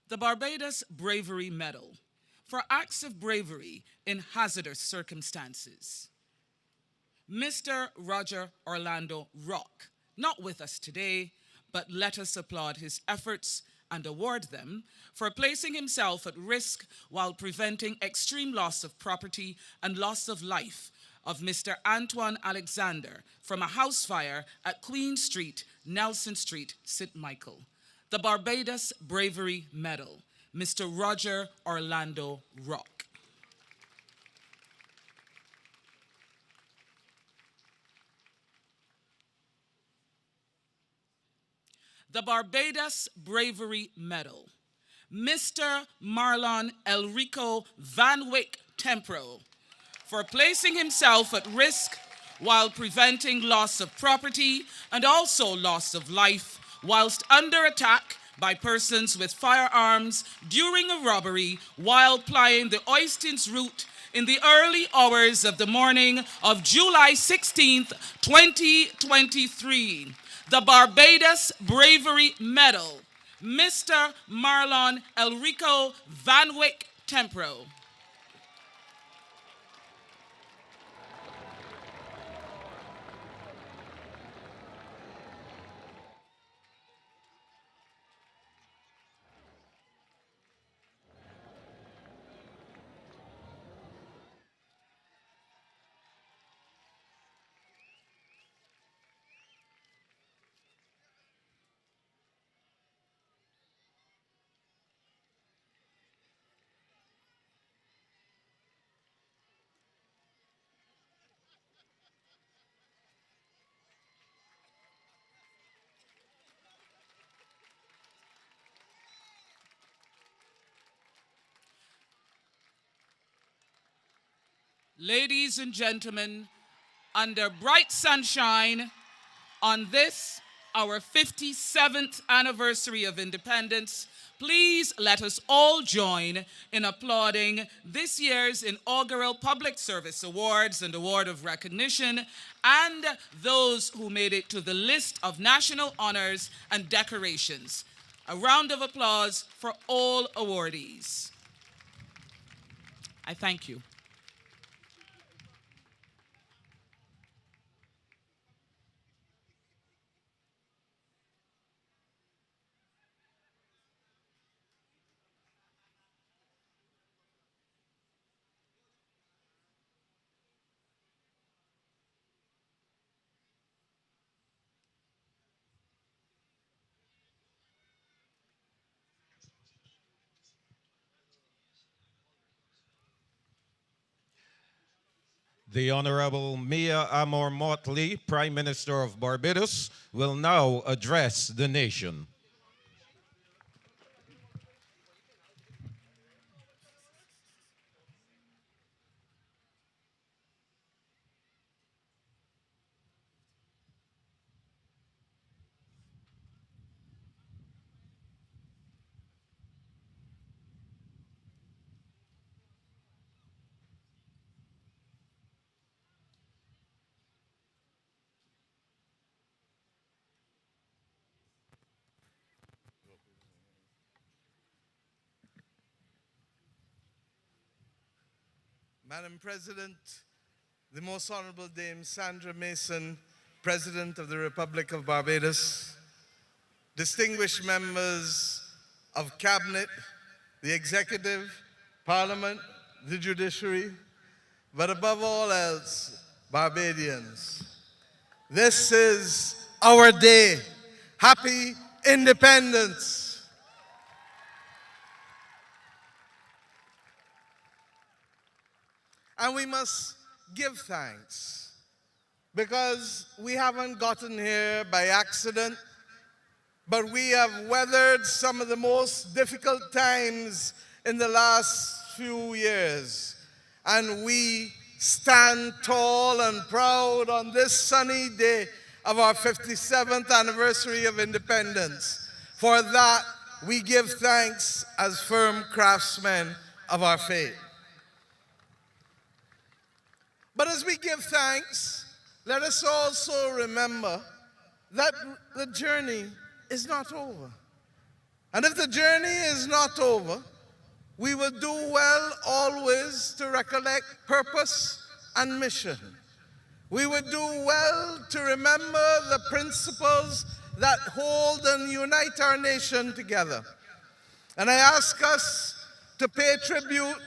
The Barbados Bravery Medal for acts of bravery in hazardous circumstances. Mr. Roger Orlando Rock, not with us today, but let us applaud his efforts and award them for placing himself at risk while preventing extreme loss of property and loss of life of Mr. Antoine Alexander from a house fire at Queen Street, Nelson Street, St. Michael. The Barbados Bravery Medal, Mr. Roger Orlando Rock. The Barbados Bravery Medal, Mr. Marlon Elrico Van Wyck Tempro, for placing himself at risk while preventing loss of property and also loss of life whilst under attack by persons with firearms during a robbery while plying the Oistins route in the early hours of the morning of July 16th, 2023. The Barbados Bravery Medal, Mr. Marlon Elrico Van Wyck Tempro. Ladies and gentlemen, under bright sunshine, on this, our 57th anniversary of independence, please let us all join in applauding this year's inaugural Public Service Awards and Award of Recognition and those who made it to the list of national honors and decorations. A round of applause for all awardees. I thank you. The Honorable Mia Amor Motley, Prime Minister of Barbados, will now address the nation. Madam President, the Most Honorable Dame Sandra Mason, President of the Republic of Barbados, distinguished members of Cabinet, the Executive, Parliament, the Judiciary, but above all else, Barbadians. This is our day. Happy Independence. And we must give thanks because we haven't gotten here by accident, but we have weathered some of the most difficult times in the last few years. And we stand tall and proud on this sunny day of our 57th anniversary of independence. For that, we give thanks as firm craftsmen of our faith. But as we give thanks, let us also remember that the journey is not over. And if the journey is not over, we will do well always to recollect purpose and mission. We would do well to remember the principles that hold and unite our nation together. And I ask us to pay tribute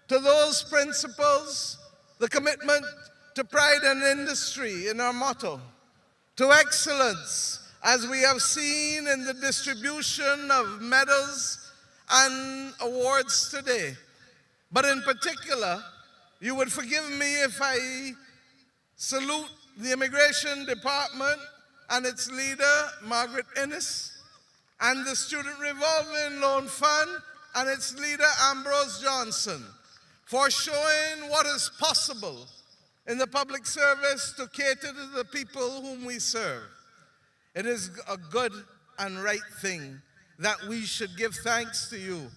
to those principles, the commitment to pride and industry in our motto, to excellence, as we have seen in the distribution of medals and awards today. But in particular, you would forgive me if I salute the Immigration Department and its leader, Margaret Innes, and the Student Revolving Loan Fund and its leader, Ambrose Johnson, for showing what is possible in the public service to cater to the people whom we serve. It is a good and right thing that we should give thanks to you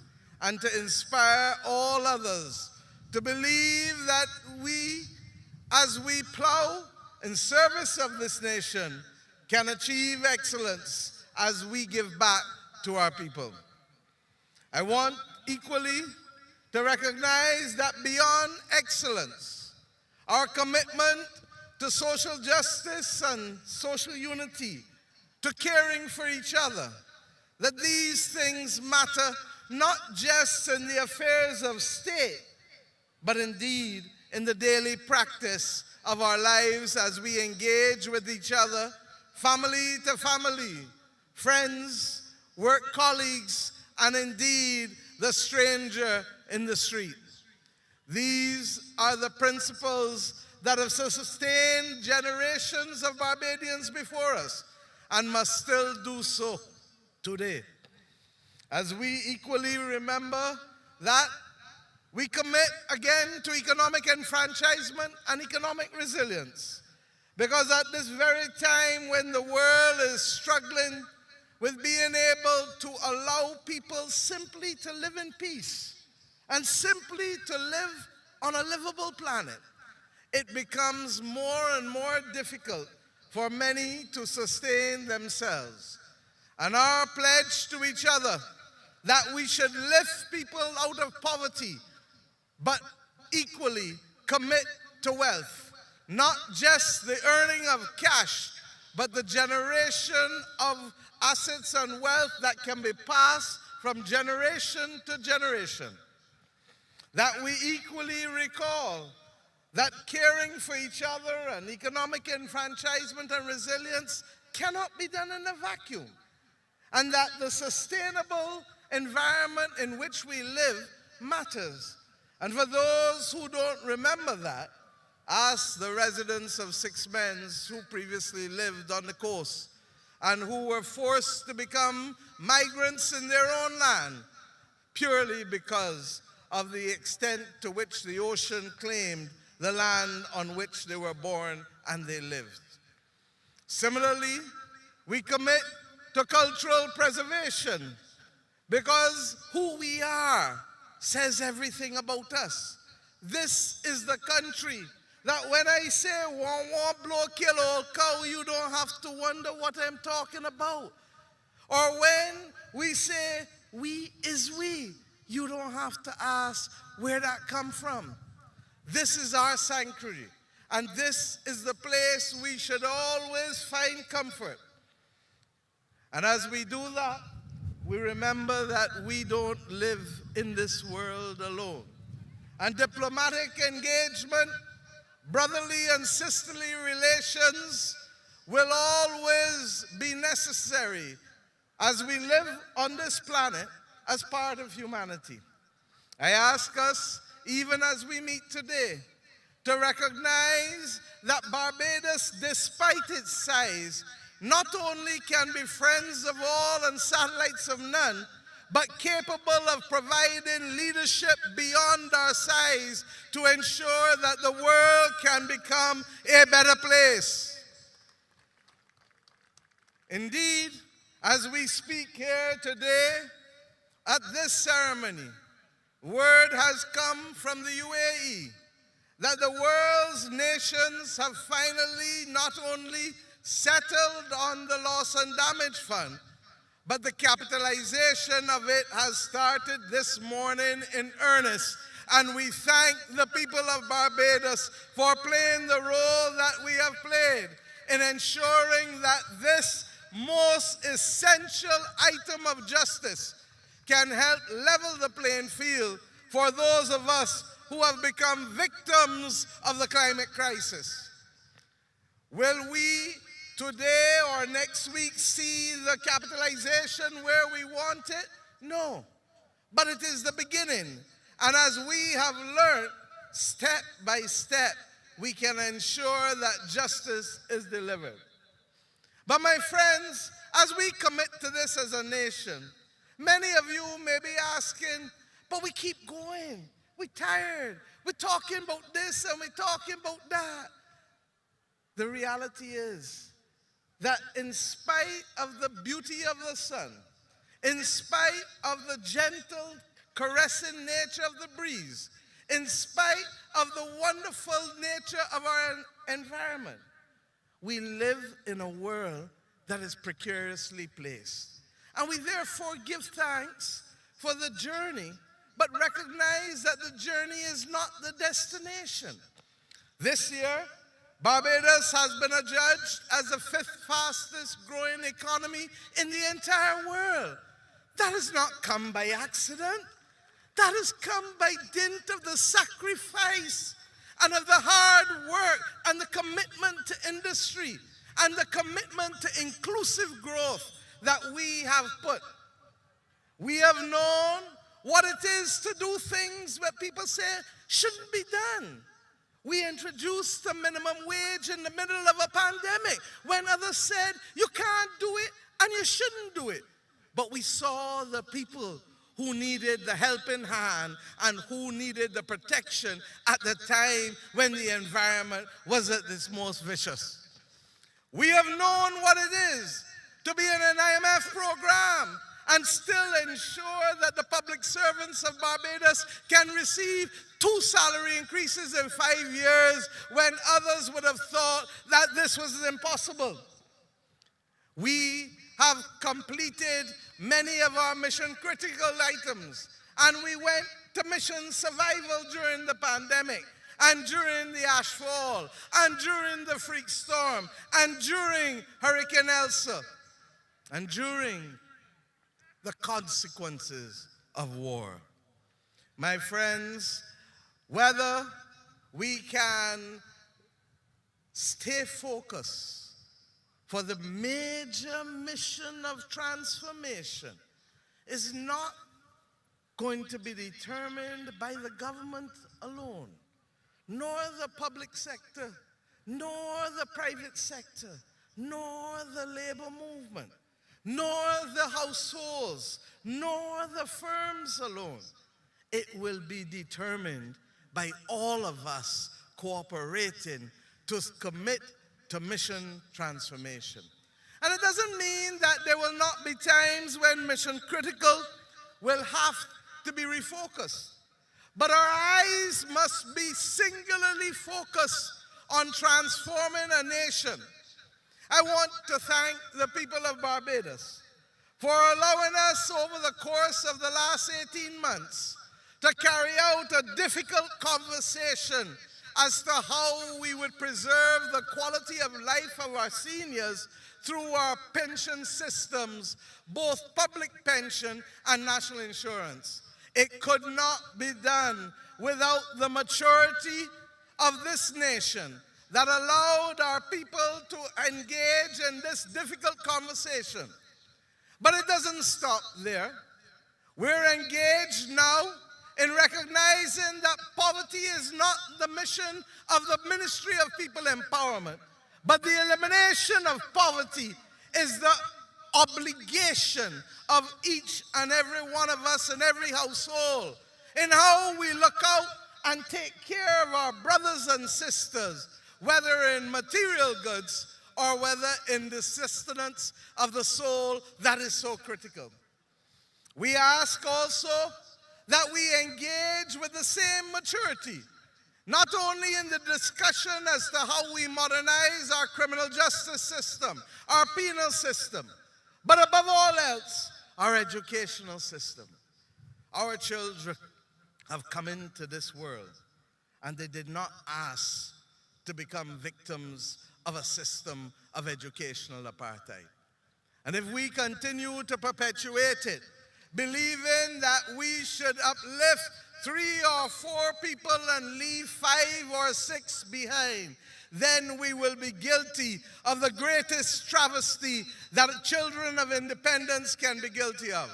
and to inspire all others to believe that we, as we plow in service of this nation, can achieve excellence as we give back to our people. I want equally to recognize that beyond excellence, our commitment to social justice and social unity, to caring for each other, that these things matter not just in the affairs of state, but indeed in the daily practice of our lives as we engage with each other, family to family, friends, work colleagues, and indeed the stranger in the street. These are the principles that have sustained generations of Barbadians before us and must still do so today. As we equally remember that, we commit again to economic enfranchisement and economic resilience. Because at this very time when the world is struggling with being able to allow people simply to live in peace and simply to live on a livable planet, it becomes more and more difficult for many to sustain themselves. And our pledge to each other that we should lift people out of poverty, but equally commit to wealth, not just the earning of cash, but the generation of assets and wealth that can be passed from generation to generation. That we equally recall that caring for each other and economic enfranchisement and resilience cannot be done in a vacuum, and that the sustainable environment in which we live matters. And for those who don't remember that, ask the residents of Six Men's who previously lived on the coast and who were forced to become migrants in their own land purely because of the extent to which the ocean claimed the land on which they were born and they lived. Similarly, we commit to cultural preservation because who we are says everything about us. This is the country that when I say "wah wah blow kill old cow," you don't have to wonder what I'm talking about. Or when we say "we is we," you don't have to ask where that come from. This is our sanctuary, and this is the place we should always find comfort. And as we do that, we remember that we don't live in this world alone. And diplomatic engagement, brotherly and sisterly relations will always be necessary as we live on this planet as part of humanity. I ask us, even as we meet today, to recognize that Barbados, despite its size, not only can be friends of all and satellites of none, but capable of providing leadership beyond our size to ensure that the world can become a better place. Indeed, as we speak here today at this ceremony, word has come from the UAE that the world's nations have finally not only settled on the loss and damage fund, but the capitalization of it has started this morning in earnest. And we thank the people of Barbados for playing the role that we have played in ensuring that this most essential item of justice can help level the playing field for those of us who have become victims of the climate crisis. Will we today or next week see the capitalization where we want it? No. But it is the beginning. And as we have learned, step by step, we can ensure that justice is delivered. But my friends, as we commit to this as a nation, many of you may be asking, but we keep going. We're tired. We're talking about this and we're talking about that. The reality is that in spite of the beauty of the sun, in spite of the gentle, caressing nature of the breeze, in spite of the wonderful nature of our environment, we live in a world that is precariously placed. And we therefore give thanks for the journey, but recognize that the journey is not the destination. This year, Barbados has been adjudged as the 5th fastest growing economy in the entire world. That has not come by accident. That has come by dint of the sacrifice and of the hard work and the commitment to industry and the commitment to inclusive growth that we have put. We have known what it is to do things that people say shouldn't be done. We introduced the minimum wage in the middle of a pandemic when others said you can't do it and you shouldn't do it. But we saw the people who needed the helping hand and who needed the protection at the time when the environment was at its most vicious. We have known what it is to be in an IMF program and still ensure that the public servants of Barbados can receive 2 salary increases in 5 years when others would have thought that this was impossible. We have completed many of our mission critical items, and we went to mission survival during the pandemic, and during the ash fall, and during the freak storm, and during Hurricane Elsa, and during the consequences of war. My friends, whether we can stay focused for the major mission of transformation is not going to be determined by the government alone, nor the public sector, nor the private sector, nor the labor movement, nor the households, nor the firms alone. It will be determined by all of us cooperating to commit to mission transformation. And it doesn't mean that there will not be times when mission critical will have to be refocused. But our eyes must be singularly focused on transforming a nation. I want to thank the people of Barbados for allowing us over the course of the last 18 months to carry out a difficult conversation as to how we would preserve the quality of life of our seniors through our pension systems, both public pension and national insurance. It could not be done without the maturity of this nation that allowed our people to engage in this difficult conversation. But it doesn't stop there. We're engaged now in recognizing that poverty is not the mission of the Ministry of People Empowerment, but the elimination of poverty is the obligation of each and every one of us in every household in how we look out and take care of our brothers and sisters, whether in material goods or whether in the sustenance of the soul that is so critical. We ask also that we engage with the same maturity, not only in the discussion as to how we modernize our criminal justice system, our penal system, but above all else, our educational system. Our children have come into this world, and they did not ask to become victims of a system of educational apartheid. And if we continue to perpetuate it, believing that we should uplift 3 or 4 people and leave 5 or 6 behind, then we will be guilty of the greatest travesty that children of independence can be guilty of.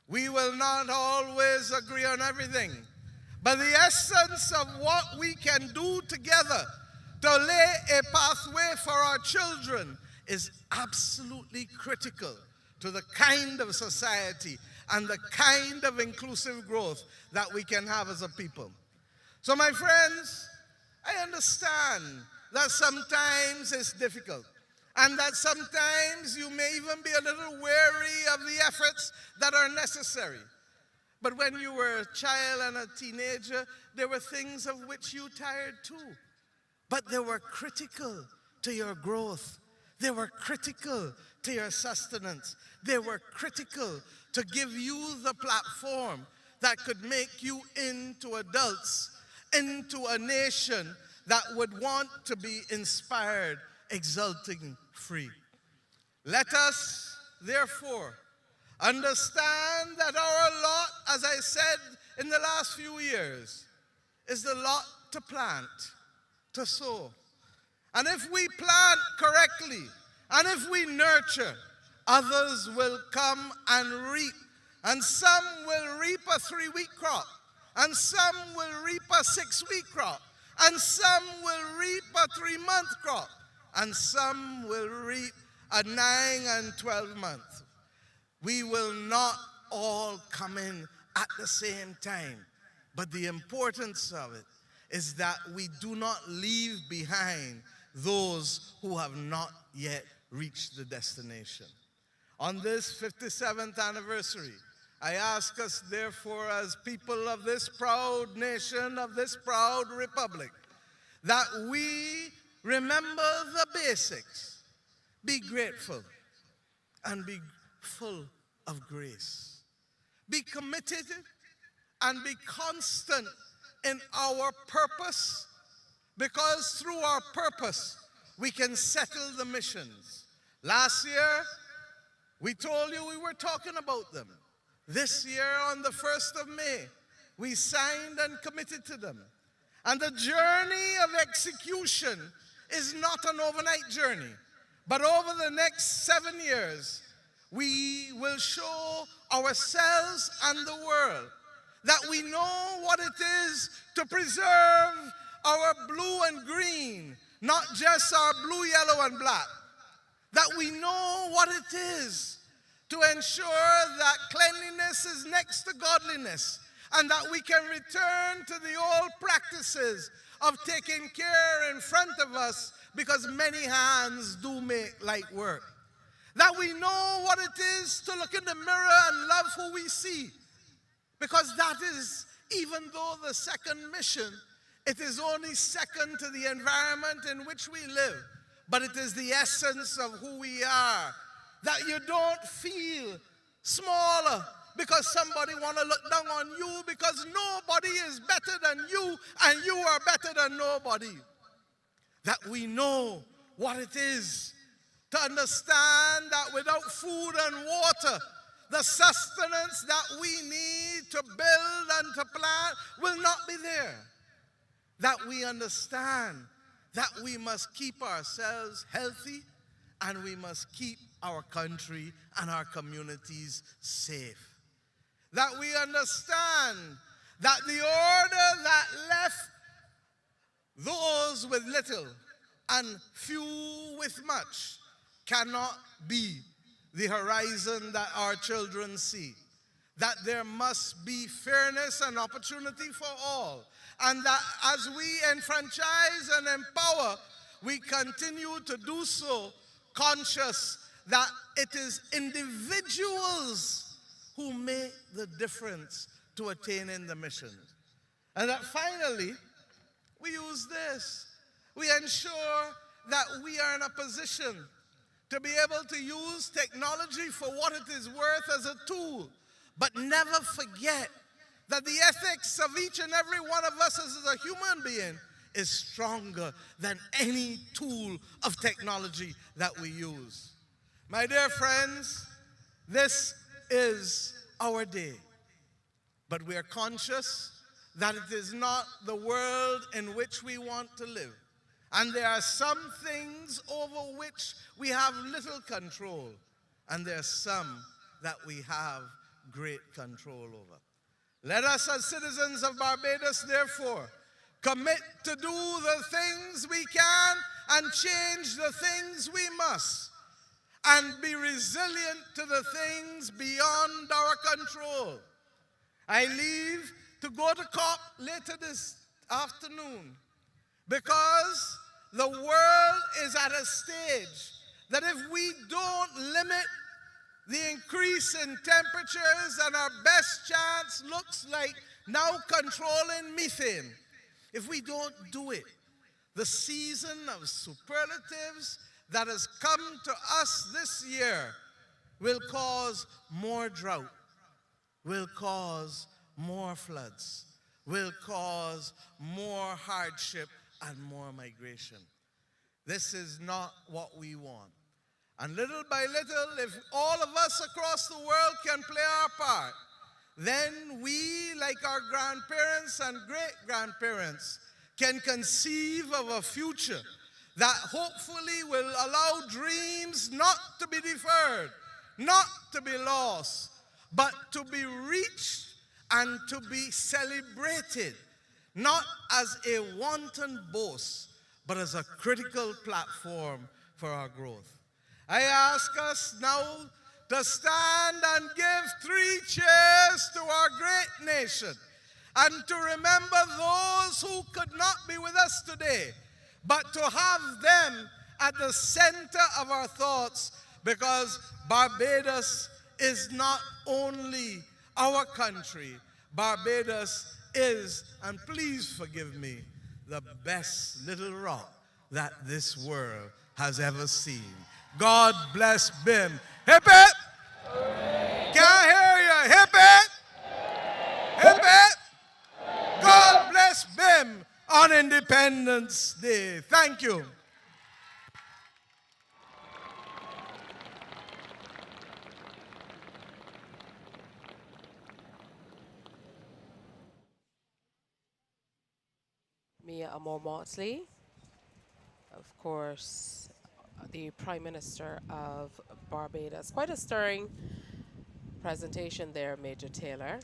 We will not always agree on everything, but the essence of what we can do together to lay a pathway for our children is absolutely critical to the kind of society and the kind of inclusive growth that we can have as a people. So my friends, I understand that sometimes it's difficult, and that sometimes you may even be a little wary of the efforts that are necessary. But when you were a child and a teenager, there were things of which you tired too. But they were critical to your growth. They were critical to your sustenance. They were critical to give you the platform that could make you into adults, into a nation that would want to be inspired, exulting, free. Let us, therefore, understand that our lot, as I said in the last few years, is the lot to plant, to sow. And if we plant correctly, and if we nurture, others will come and reap. And some will reap a 3-week crop, and some will reap a 6-week crop, and some will reap a 3-month crop, and some will reap a 9 and 12 month. We will not all come in at the same time, but the importance of it is that we do not leave behind those who have not yet reached the destination. On this 57th anniversary, I ask us, therefore, as people of this proud nation, of this proud republic, that we remember the basics, be grateful, and be full of grace. Be committed and be constant in our purpose, because through our purpose, we can settle the missions. Last year, we told you we were talking about them. This year, on the 1st of May, we signed and committed to them. And the journey of execution is not an overnight journey, but over the next 7 years, we will show ourselves and the world that we know what it is to preserve our blue and green, not just our blue, yellow, and black. That we know what it is to ensure that cleanliness is next to godliness, and that we can return to the old practices of taking care in front of us, because many hands do make light work. That we know what it is to look in the mirror and love who we see, because that is, even though the second mission, it is only second to the environment in which we live, but it is the essence of who we are. That you don't feel smaller because somebody want to look down on you, because nobody is better than you and you are better than nobody. That we know what it is to understand that without food and water, the sustenance that we need to build and to plant will not be there. That we understand that we must keep ourselves healthy, and we must keep our country and our communities safe. That we understand that the order that left those with little and few with much cannot be the horizon that our children see. That there must be fairness and opportunity for all. And that as we enfranchise and empower, we continue to do so conscious that it is individuals who make the difference to attaining the mission. And that finally, we use this. We ensure that we are in a position to be able to use technology for what it is worth as a tool, but never forget that the ethics of each and every one of us as a human being is stronger than any tool of technology that we use. My dear friends, this is our day, but we are conscious that it is not the world in which we want to live. And there are some things over which we have little control, and there are some that we have great control over. Let us as citizens of Barbados, therefore, commit to do the things we can and change the things we must, and be resilient to the things beyond our control. I leave to go to COP later this afternoon because the world is at a stage that if we don't limit the increase in temperatures, and our best chance looks like now controlling methane, if we don't do it, the season of superlatives that has come to us this year will cause more drought, will cause more floods, will cause more hardship and more migration. This is not what we want. And little by little, if all of us across the world can play our part, then we, like our grandparents and great-grandparents, can conceive of a future that hopefully will allow dreams not to be deferred, not to be lost, but to be reached and to be celebrated, not as a wanton boast, but as a critical platform for our growth. I ask us now to stand and give 3 cheers to our great nation, and to remember those who could not be with us today, but to have them at the center of our thoughts, because Barbados is not only our country, Barbados is, and please forgive me, the best little rock that this world has ever seen. God bless BIM. Hip hip! Can't hear you. Hip hip! Hip hip! God bless BIM on Independence Day. Thank you. Mia Amor-Motley, of course, the Prime Minister of Barbados. Quite a stirring presentation there, Major Taylor.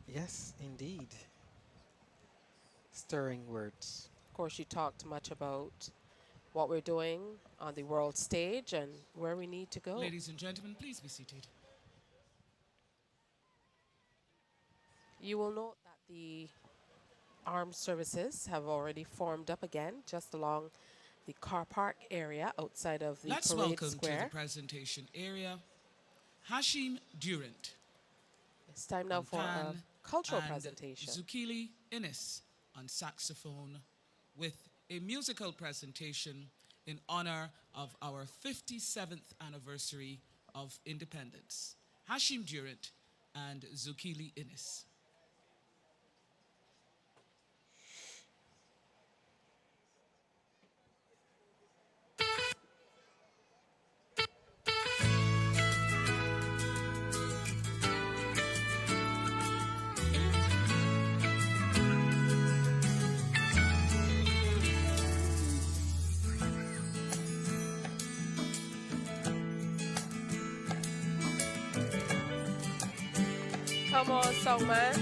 Yes, indeed. Stirring words. Of course, you talked much about what we're doing on the world stage and where we need to go. Ladies and gentlemen, please be seated. You will note that the armed services have already formed up again just along the car park area outside of the Let's parade welcome square. to the presentation area Hashim Durant. It's time now for a cultural presentation. Zukili Innis on saxophone with a musical presentation in honor of our 57th anniversary of independence. Hashim Durant and Zukili Innis. Come on, songman.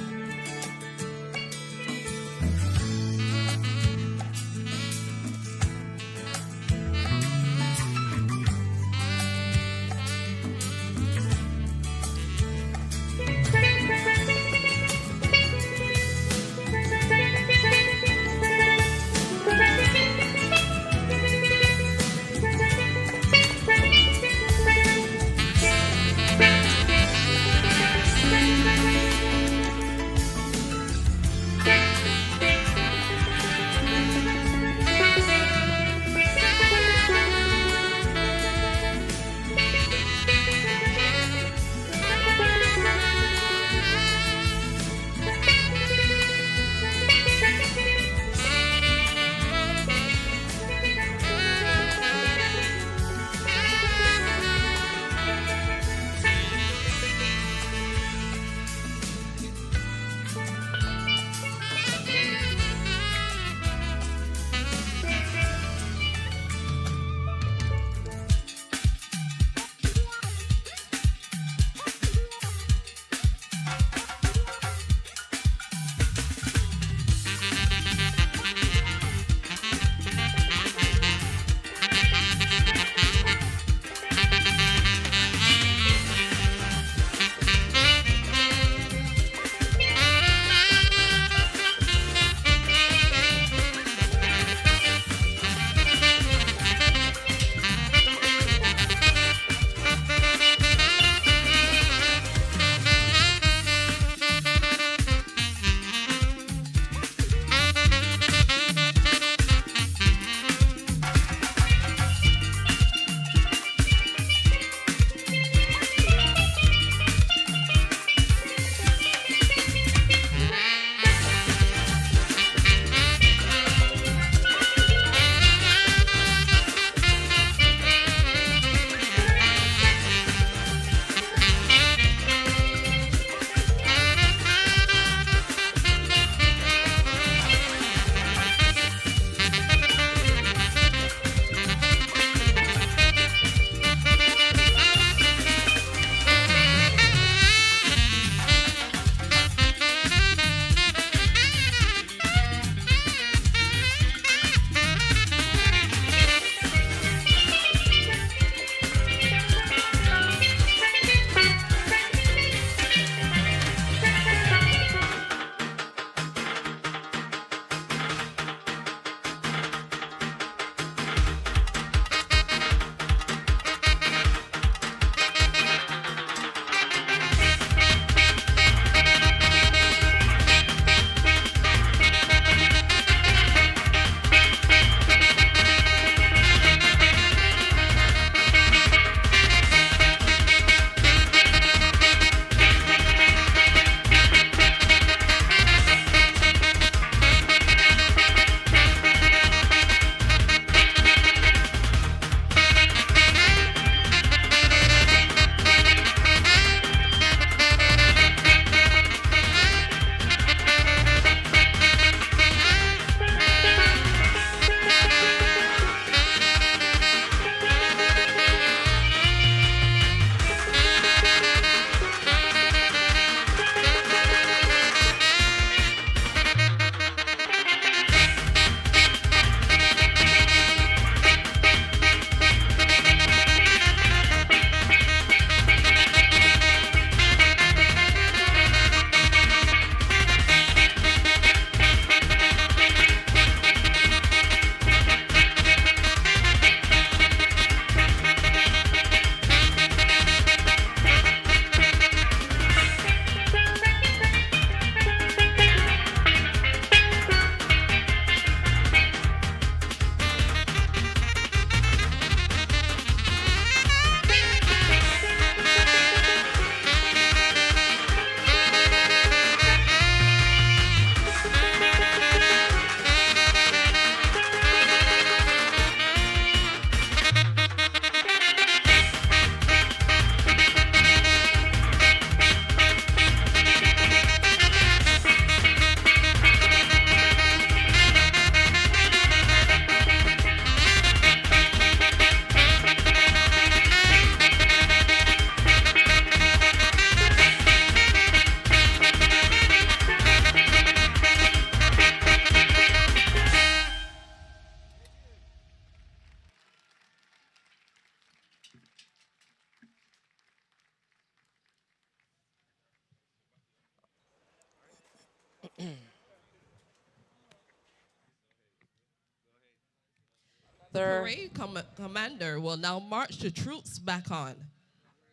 Parade commander will now march the troops back on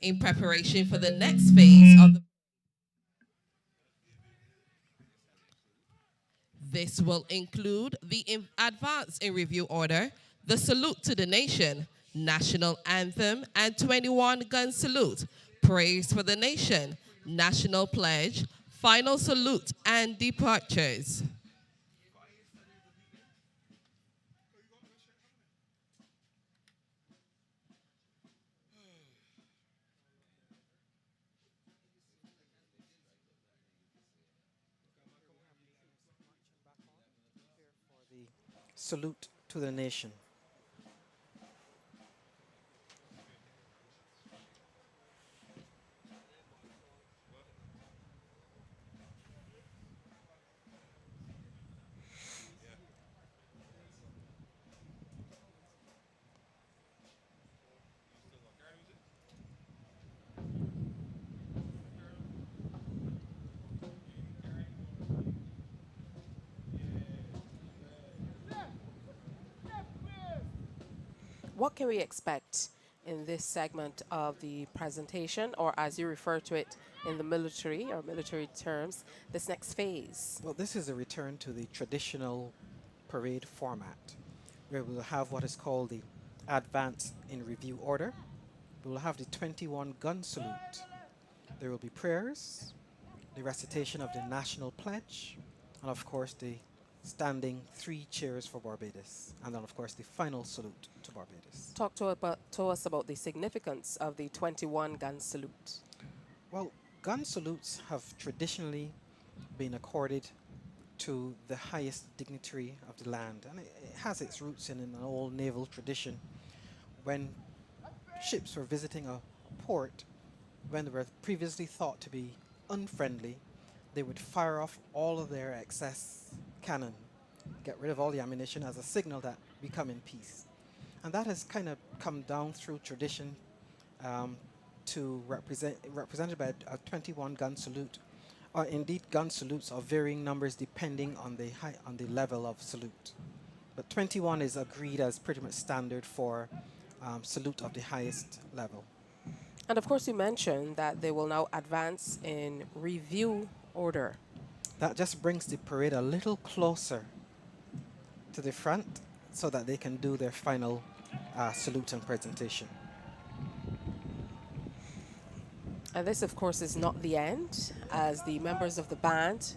in preparation for the next phase of the. This will include the advance in review order, the salute to the nation, national anthem, and 21-gun salute, praise for the nation, national pledge, final salute, and departures. Salute to the nation. What can we expect in this segment of the presentation, or as you refer to it in the military or military terms, this next phase? Well, this is a return to the traditional parade format, where we'll have what is called the advance in review order. We'll have the 21-gun salute. There will be prayers, the recitation of the national pledge, and of course the standing 3 cheers for Barbados, and then of course the final salute to Barbados. Talk to us about the significance of the 21-gun salute. Well, gun salutes have traditionally been accorded to the highest dignitary of the land, and it has its roots in an old naval tradition. When ships were visiting a port, when they were previously thought to be unfriendly, they would fire off all of their excess cannon, get rid of all the ammunition as a signal that we come in peace. And that has kind of come down through tradition represented by a 21-gun salute, or indeed gun salutes of varying numbers depending on the level of salute. But 21 is agreed as pretty much standard for salute of the highest level. And of course you mentioned that they will now advance in review order. That just brings the parade a little closer to the front so that they can do their final salute and presentation. And this, of course, is not the end, as the members of the band,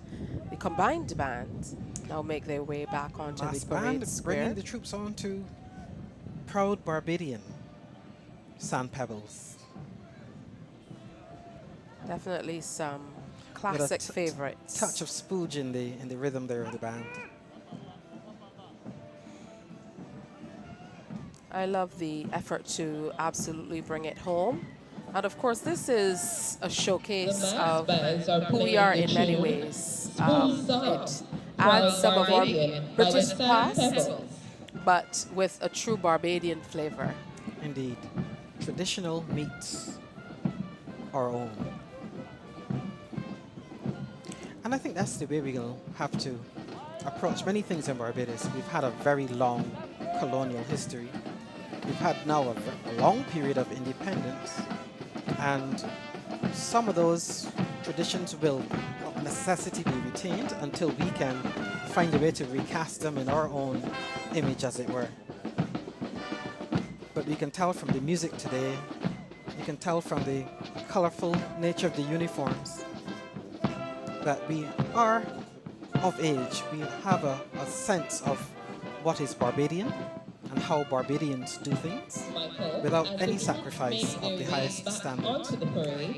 the combined band, now make their way back onto Mass the parade band square. bringing the troops on to proud Barbadian Sand Pebbles. Definitely some classic favorites. Touch of spooge in the rhythm there of the band. I love the effort to absolutely bring it home. And of course, this is a showcase of who we are in many ways. It adds some of our British past, but with a true Barbadian flavor. Indeed. Traditional meets our own. And I think that's the way we'll have to approach many things in Barbados. We've had a very long colonial history. We've had now a long period of independence. And some of those traditions will of necessity be retained until we can find a way to recast them in our own image, as it were. But we can tell from the music today, you can tell from the colorful nature of the uniforms, that we are of age. We have a sense of what is Barbadian and how Barbadians do things without any sacrifice of the highest standard.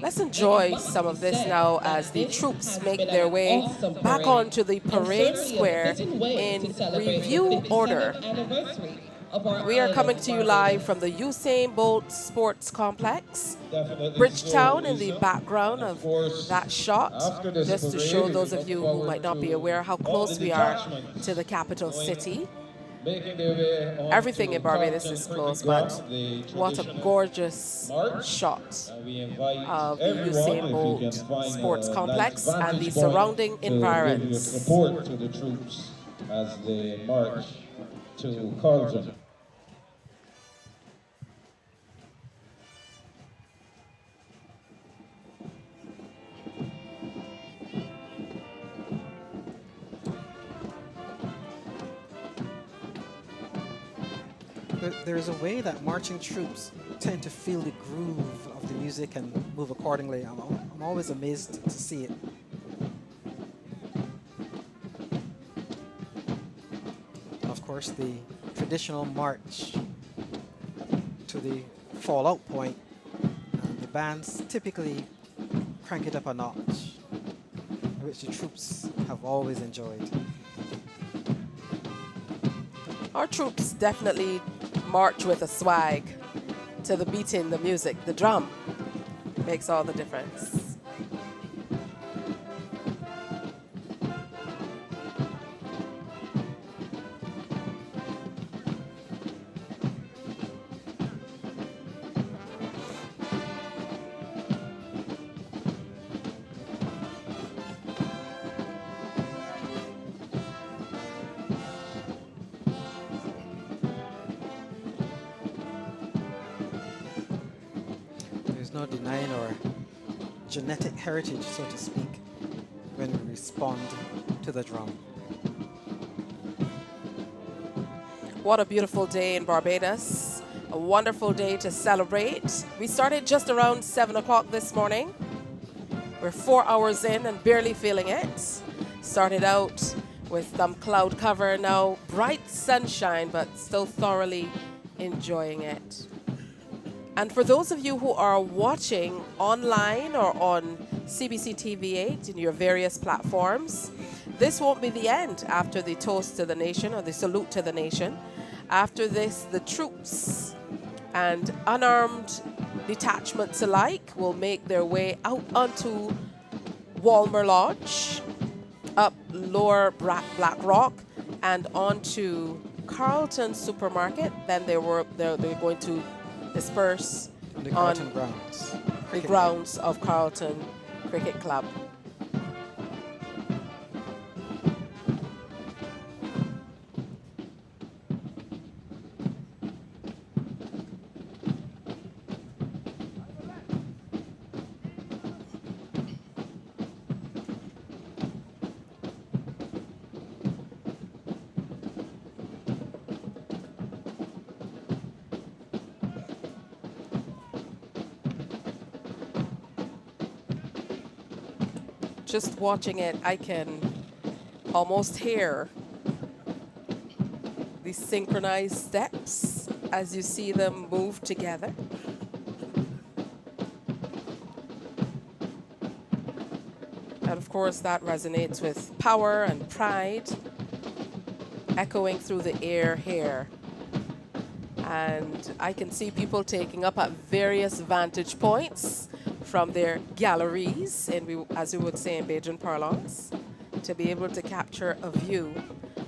Let's enjoy some of this now as the troops make their way back onto the parade square in review order. We are coming to you live from the Usain Bolt Sports Complex. Bridgetown in the background of that shot, just to show those of you who might not be aware how close we are to the capital city. Everything in Barbados is close, but what a gorgeous shot of the Usain Bolt Sports Complex and the surrounding environs. Support to the troops as they march to Carlton. There's a way that marching troops tend to feel the groove of the music and move accordingly. I'm always amazed to see it. And of course, the traditional march to the fallout point, and the bands typically crank it up a notch, which the troops have always enjoyed. Our troops definitely march with a swag to the beating, the music, the drum makes all the difference. There's no denying our genetic heritage, so to speak, when we respond to the drum. What a beautiful day in Barbados. A wonderful day to celebrate. We started just around 7 o'clock this morning. We're 4 hours in and barely feeling it. Started out with some cloud cover, now bright sunshine, but still thoroughly enjoying it. And for those of you who are watching online or on CBC TV8 in your various platforms, this won't be the end after the toast to the nation or the salute to the nation. After this, the troops and unarmed detachments alike will make their way out onto Walmer Lodge, up Lower Black Rock, and onto Carlton Supermarket. Then they're going to disperse On the on Carlton grounds. the grounds of Carlton Cricket Club. Just watching it, I can almost hear the synchronized steps as you see them move together. And of course, that resonates with power and pride, echoing through the air here. And I can see people taking up at various vantage points from their galleries, and as we would say in Bajan parlance, to be able to capture a view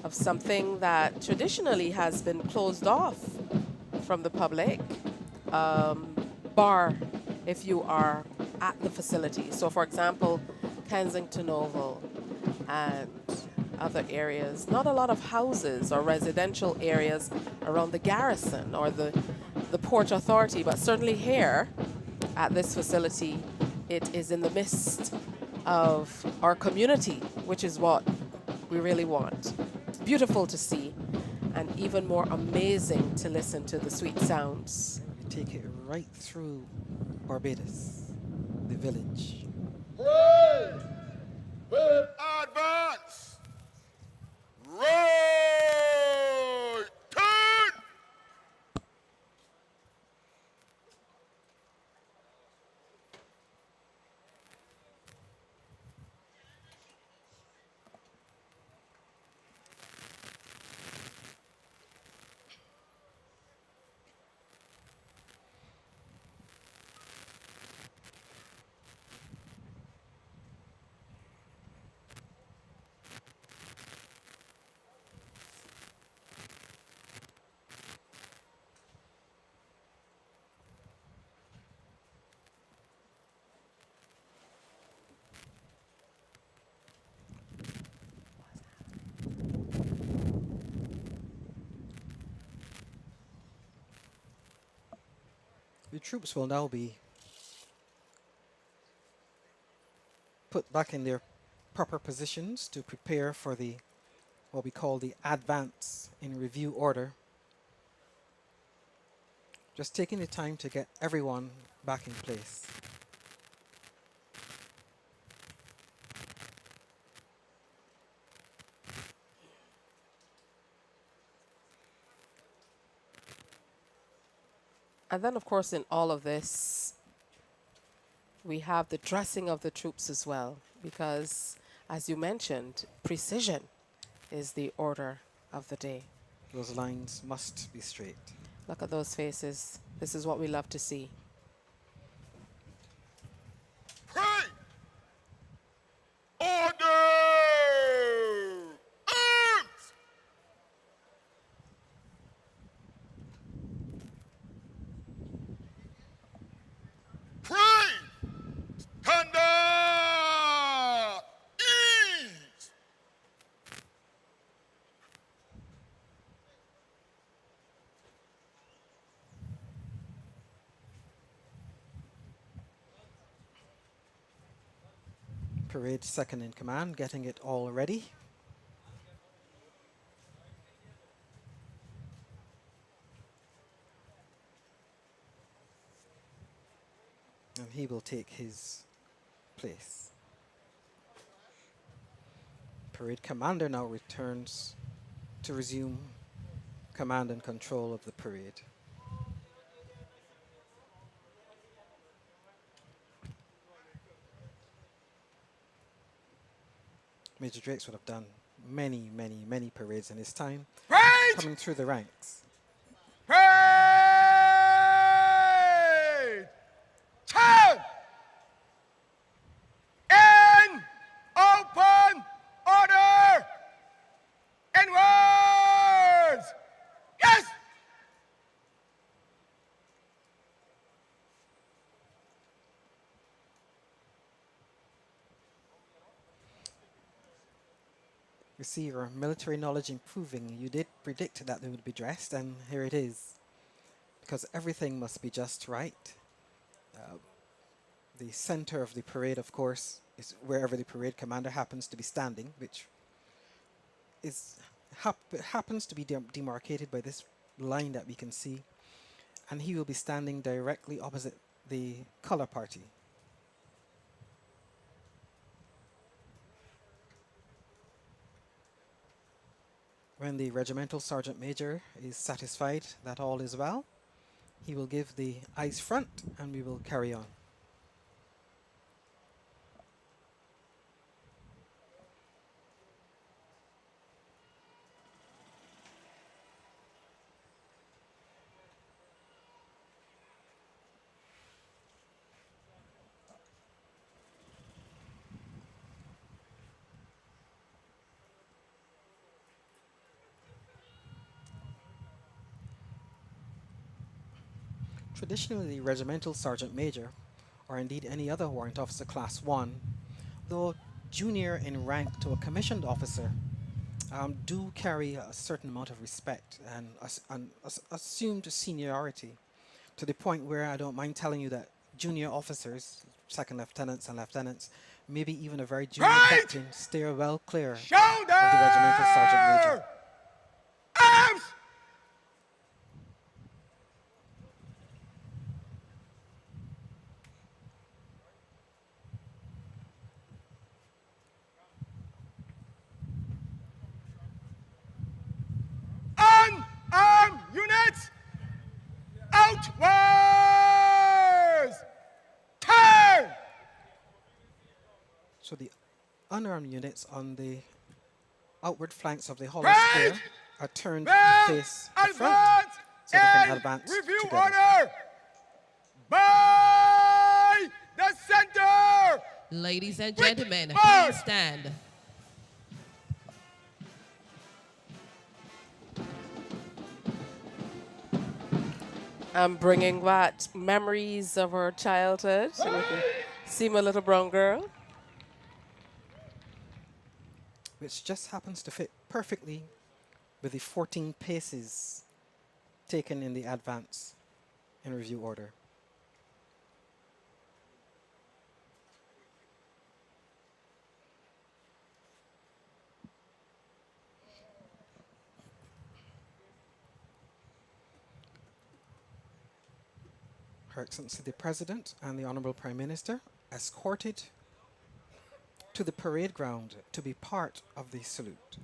of something that traditionally has been closed off from the public, bar if you are at the facility. So for example, Kensington Oval and other areas, not a lot of houses or residential areas around the garrison or the Port Authority, but certainly here at this facility, it is in the midst of our community, which is what we really want. Beautiful to see, and even more amazing to listen to the sweet sounds. We take it right through Barbados, the village. Parade with advance. Right turn. The troops will now be put back in their proper positions to prepare for the what we call the advance in review order. Just taking the time to get everyone back in place. And then, of course, in all of this, we have the dressing of the troops as well, because, as you mentioned, precision is the order of the day. Those lines must be straight. Look at those faces. This is what we love to see. Pray! Order! Arms! Pray! Stand up! Ease! Parade second in command, getting it all ready. And he will take his place. Parade commander now returns to resume command and control of the parade. Major Drakes would have done many, many, many parades in his time, Right! coming through the ranks. Right! Turn! In! Open! Order! Inwards! Yes! You see your military knowledge improving. You did predict that they would be dressed, and here it is. Because everything must be just right. The center of the parade, of course, is wherever the parade commander happens to be standing, which is happens to be demarcated by this line that we can see. And he will be standing directly opposite the color party. When the regimental sergeant major is satisfied that all is well, he will give the eyes front and we will carry on. Traditionally, the regimental sergeant major, or indeed any other warrant officer class 1, though junior in rank to a commissioned officer, do carry a certain amount of respect and assumed seniority, to the point where I don't mind telling you that junior officers, second lieutenants and lieutenants, maybe even a very junior captain, steer well clear of the regimental sergeant major. Arms! Unarmed units! Outwards! Turn! So the unarmed units on the outward flanks of the hollow square are turned to face the front so they can advance Review together. order! By the center! Ladies and Quick gentlemen, march! please stand. I'm bringing back memories of our childhood. And you can see my little brown girl. Which just happens to fit perfectly with the 14 paces taken in the advance in review order. Her Excellency the President and the Honourable Prime Minister escorted to the parade ground to be part of the salute.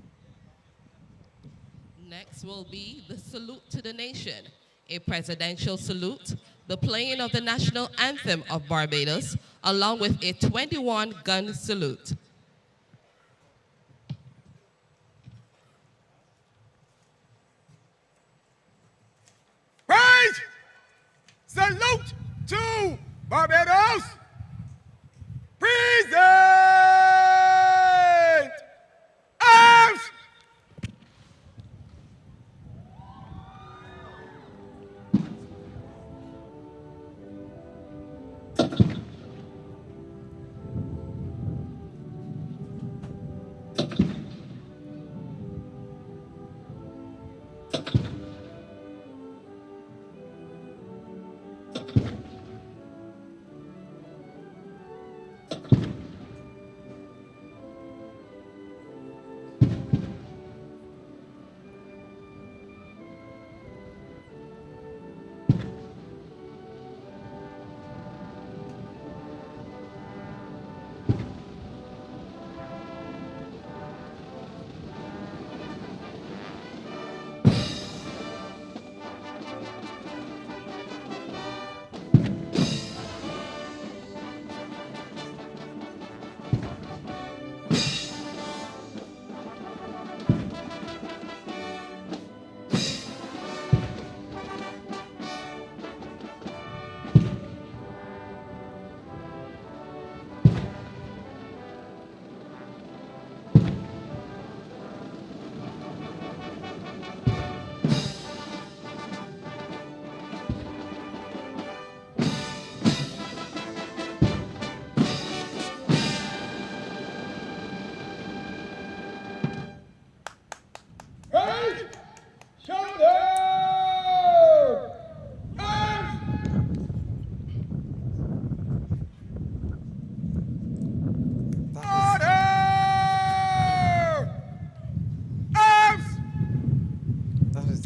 Next will be the salute to the nation, a presidential salute, the playing of the national anthem of Barbados, along with a 21-gun salute. Praise! Salute to Barbados! Present! Arms!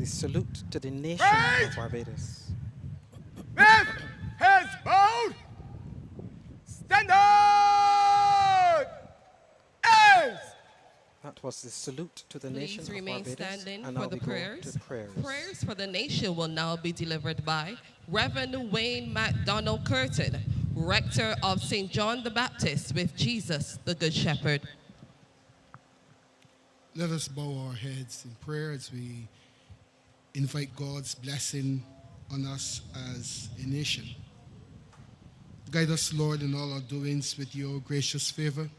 Salute to the nation of Barbados. With heads bowed, stand up! As That was the salute to the nation Please of remain Barbados. standing And for now the we go prayers. to the prayers. Prayers for the nation will now be delivered by Reverend Wayne MacDonald Curtin, Rector of St. John the Baptist, with Jesus, the Good Shepherd. Let us bow our heads in prayer as we invite God's blessing on us as a nation. Guide us, Lord, in all our doings with your gracious favor,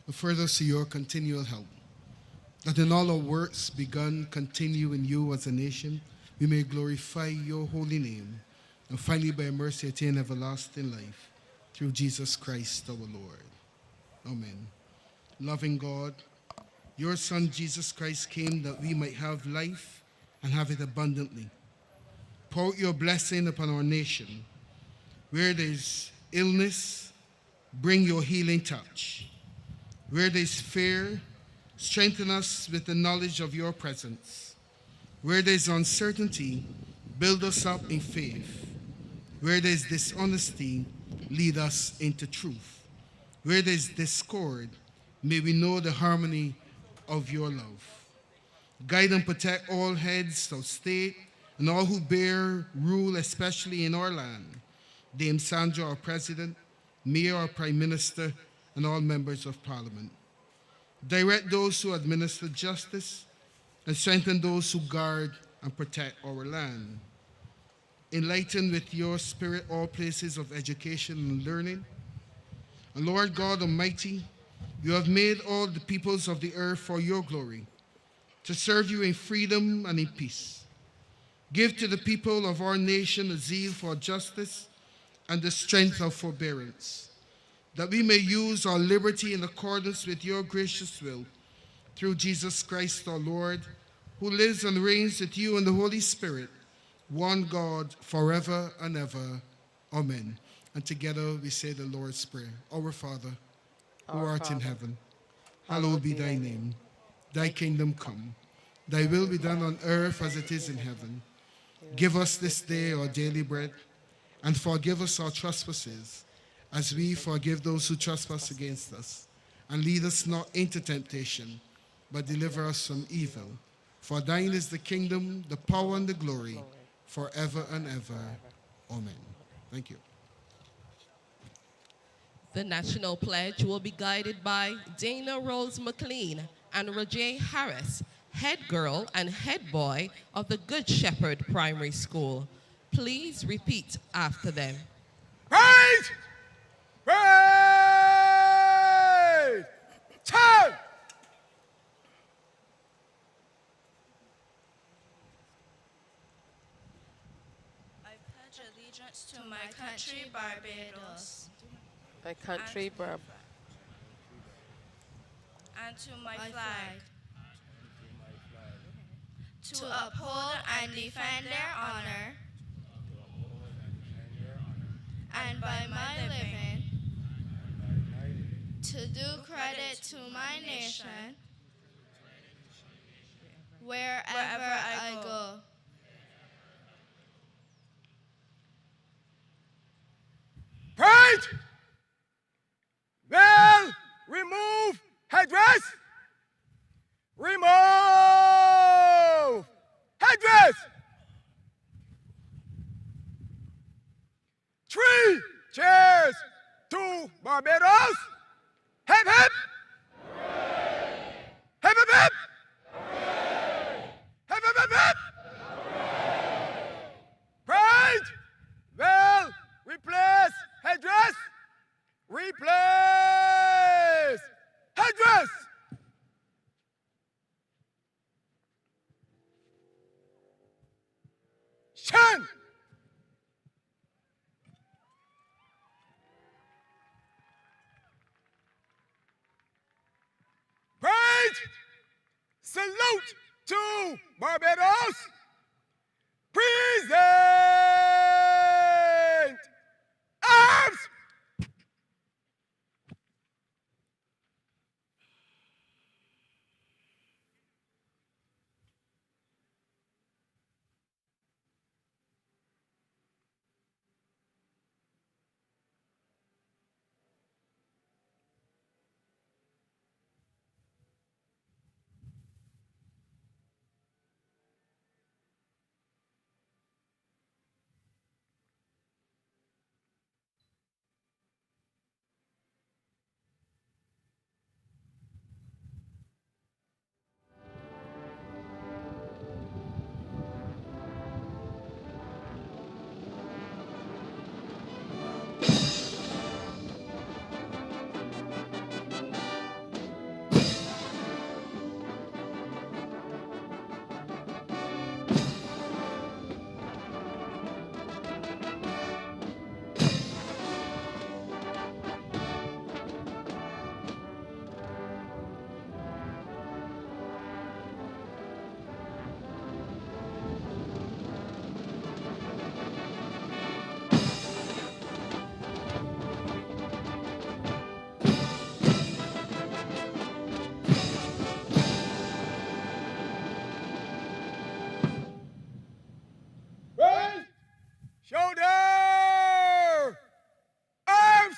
and further to your continual help, that in all our works begun continue in you as a nation, we may glorify your holy name, and finally by mercy attain everlasting life, through Jesus Christ our Lord. Amen. Loving God, your Son Jesus Christ came that we might have life and have it abundantly. Pour out your blessing upon our nation. Where there's illness, bring your healing touch. Where there's fear, strengthen us with the knowledge of your presence. Where there's uncertainty, build us up in faith. Where there's dishonesty, lead us into truth. Where there's discord, may we know the harmony of your love. Guide and protect all heads of state and all who bear rule, especially in our land. Dame Sandra, our President, Mayor, our Prime Minister, and all members of Parliament. Direct those who administer justice and strengthen those who guard and protect our land. Enlighten with your spirit all places of education and learning. And Lord God Almighty, you have made all the peoples of the earth for your glory, to serve you in freedom and in peace. Give to the people of our nation a zeal for justice and the strength of forbearance, that we may use our liberty in accordance with your gracious will, through Jesus Christ our Lord, who lives and reigns with you in the Holy Spirit, one God, forever and ever. Amen. And together we say the Lord's Prayer. Our Father, who art in heaven, hallowed be thy name. Thy kingdom come. Thy will be done on earth as it is in heaven. Give us this day our daily bread, And forgive us our trespasses, as we forgive those who trespass against us. And lead us not into temptation, but deliver us from evil. For thine is the kingdom, the power, and the glory, forever and ever. Amen. Thank you. The National Pledge will be guided by Dana Rose McLean and Roger Harris, head girl and head boy of the Good Shepherd Primary School. Please repeat after them. Praise! Praise! Turn! I pledge allegiance to my country, Barbados, My country, and to my flag, to uphold and defend their honor, and by my living, to do credit to my nation, wherever I go. Praise! Well, remove headdress. Remove headdress. 3 cheers to Barbados. Hip hip. Hip hip hip. Hip hip hip hip. Praise! Well, replace headdress. Replace headdress. Shin. Praise. Salute to Barbados. Present arms. Raise. Shoulder. Arms.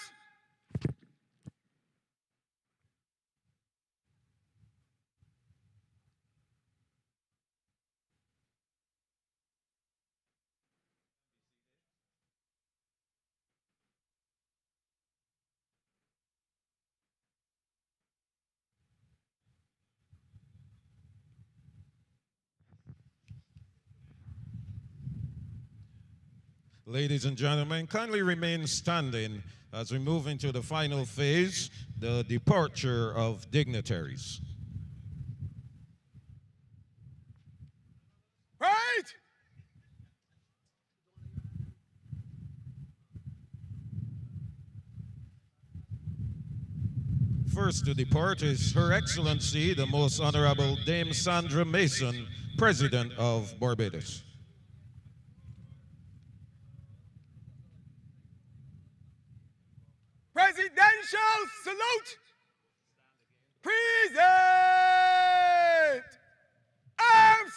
Ladies and gentlemen, kindly remain standing as we move into the final phase, the departure of dignitaries. Right. First to depart is Her Excellency, the Most Honorable Dame Sandra Mason, President of Barbados. Presidential salute. Present arms.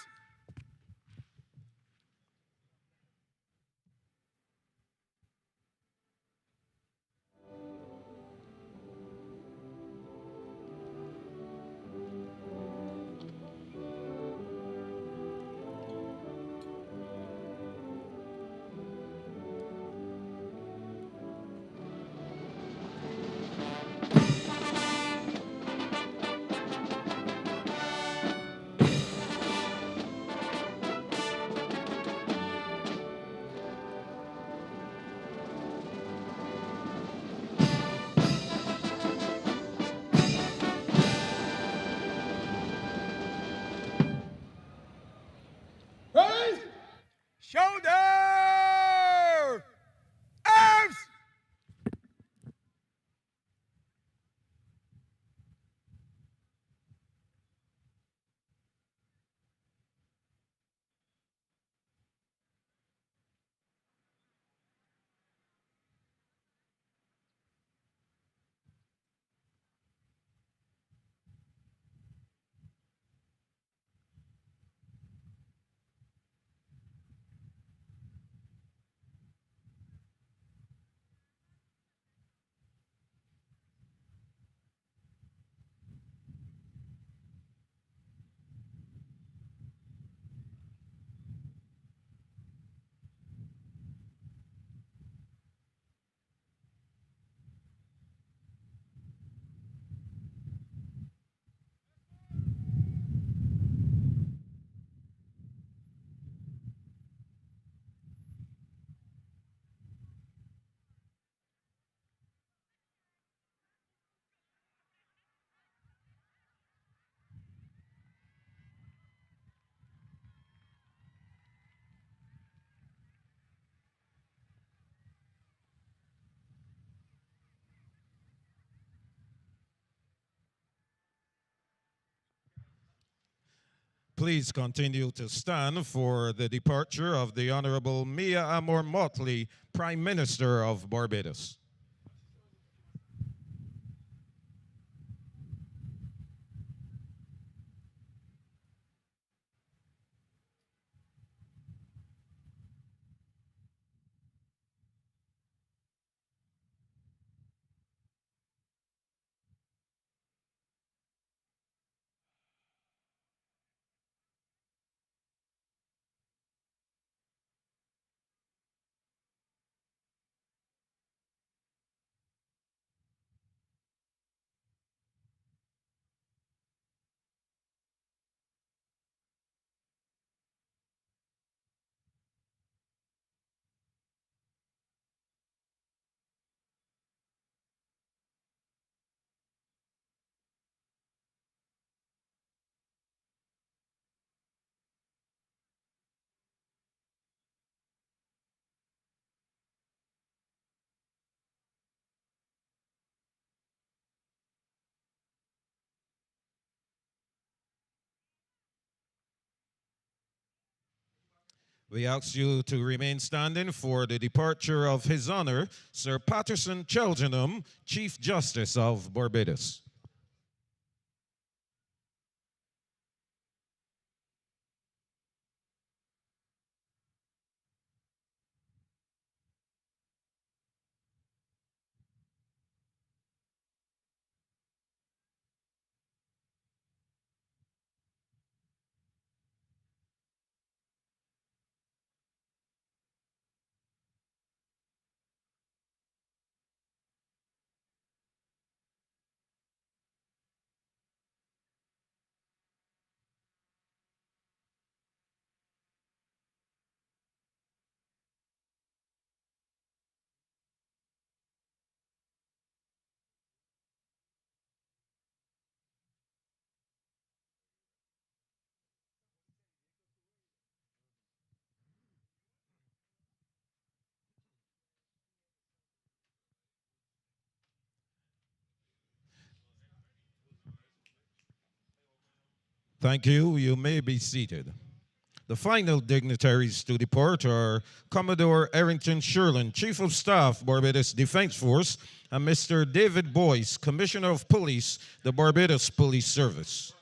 please continue to stand for the departure of the Honorable Mia Amor Motley, Prime Minister of Barbados. We ask you to remain standing for the departure of His Honor, Sir Patterson Cheltenham, Chief Justice of Barbados. Thank you. You may be seated. The final dignitaries to depart are Commodore Errington Sherlin, Chief of Staff, Barbados Defense Force, and Mr. David Boyce, Commissioner of Police, the Barbados Police Service.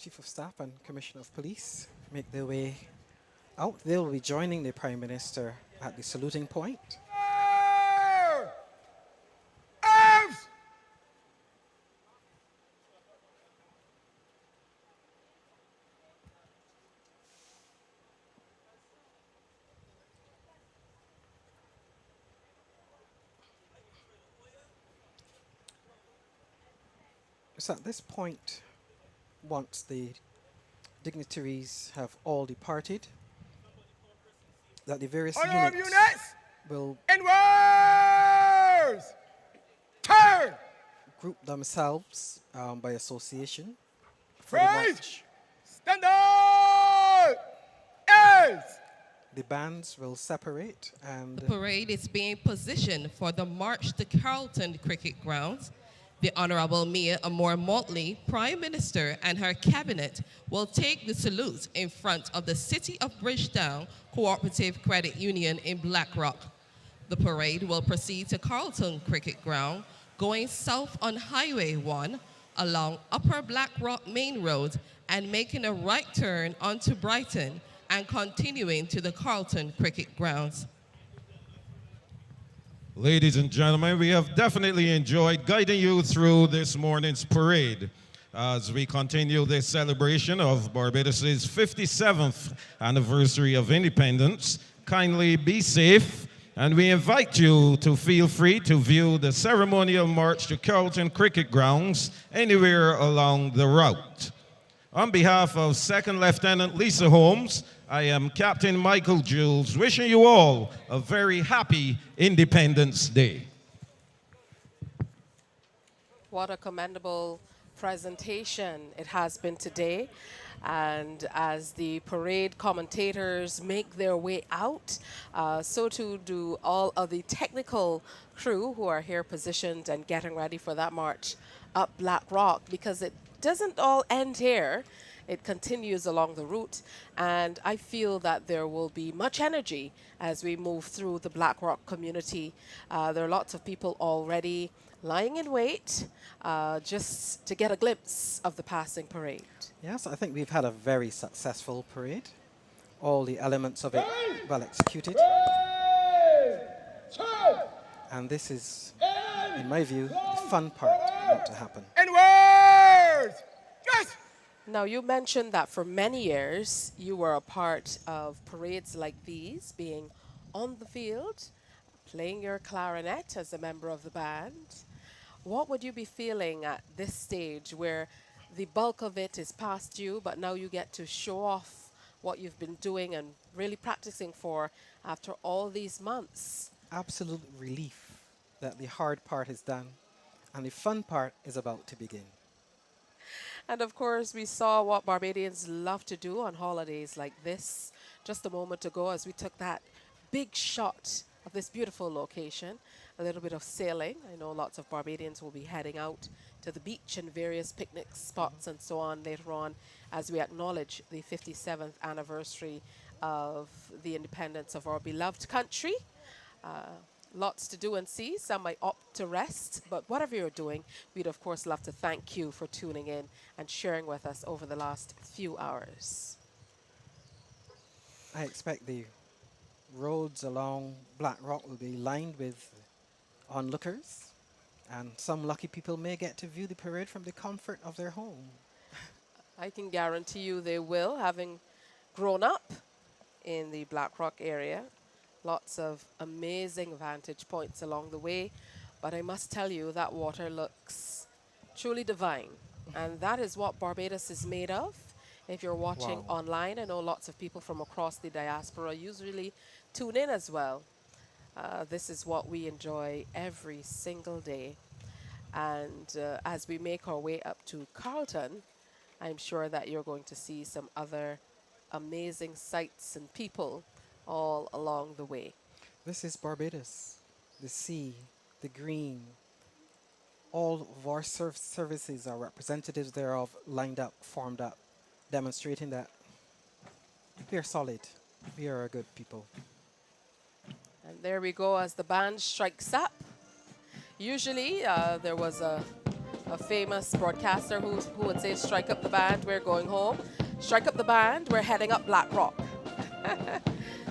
Chief of Staff and Commissioner of Police make their way out. They will be joining the Prime Minister at the saluting point. Arms! So at this point, once the dignitaries have all departed, that the various units will Inwards! Turn! group themselves by association for Rise! the march. Stand up! As! The bands will separate and The parade is being positioned for the march to Carlton Cricket Grounds. The Honorable Mia Amor Motley, Prime Minister, and her cabinet will take the salute in front of the City of Bridgetown Cooperative Credit Union in Blackrock. The parade will proceed to Carlton Cricket Ground, going south on Highway 1 along Upper Blackrock Main Road and making a right turn onto Brighton and continuing to the Carlton Cricket Grounds. Ladies and gentlemen, we have definitely enjoyed guiding you through this morning's parade as we continue this celebration of Barbados' 57th anniversary of independence. Kindly be safe, and we invite you to feel free to view the ceremonial march to Carlton Cricket Grounds anywhere along the route. On behalf of Second Lieutenant Lisa Holmes, I am Captain Michael Jules, wishing you all a very happy Independence Day. What a commendable presentation it has been today. And as the parade commentators make their way out, so too do all of the technical crew who are here positioned and getting ready for that march up Black Rock, because it doesn't all end here. It continues along the route, and I feel that there will be much energy as we move through the Black Rock community. There are lots of people already lying in wait just to get a glimpse of the passing parade. Yes, I think we've had a very successful parade. All the elements of it well executed. And this is, in my view, the fun part about to happen. And words! Yes! Now, you mentioned that for many years you were a part of parades like these, being on the field, playing your clarinet as a member of the band. What would you be feeling at this stage where the bulk of it is past you, but now you get to show off what you've been doing and really practicing for after all these months? Absolute relief that the hard part is done and the fun part is about to begin. And of course, we saw what Barbadians love to do on holidays like this just a moment ago as we took that big shot of this beautiful location. A little bit of sailing. I know lots of Barbadians will be heading out to the beach and various picnic spots and so on later on as we acknowledge the 57th anniversary of the independence of our beloved country. Lots to do and see. Some might opt to rest, but whatever you're doing, we'd of course love to thank you for tuning in and sharing with us over the last few hours. I expect the roads along Black Rock will be lined with onlookers, and some lucky people may get to view the parade from the comfort of their home. I can guarantee you they will, having grown up in the Black Rock area. Lots of amazing vantage points along the way, but I must tell you that water looks truly divine, and that is what Barbados is made of. If you're watching online, I know lots of people from across the diaspora usually tune in as well. This is what we enjoy every single day. And as we make our way up to Carlton, I'm sure that you're going to see some other amazing sights and people all along the way. This is Barbados. The sea, the green. All of our services are representatives thereof lined up, formed up, demonstrating that we are solid. We are a good people. And there we go as the band strikes up. Usually there was a famous broadcaster who would say, strike up the band, we're going home. Strike up the band, we're heading up Black Rock.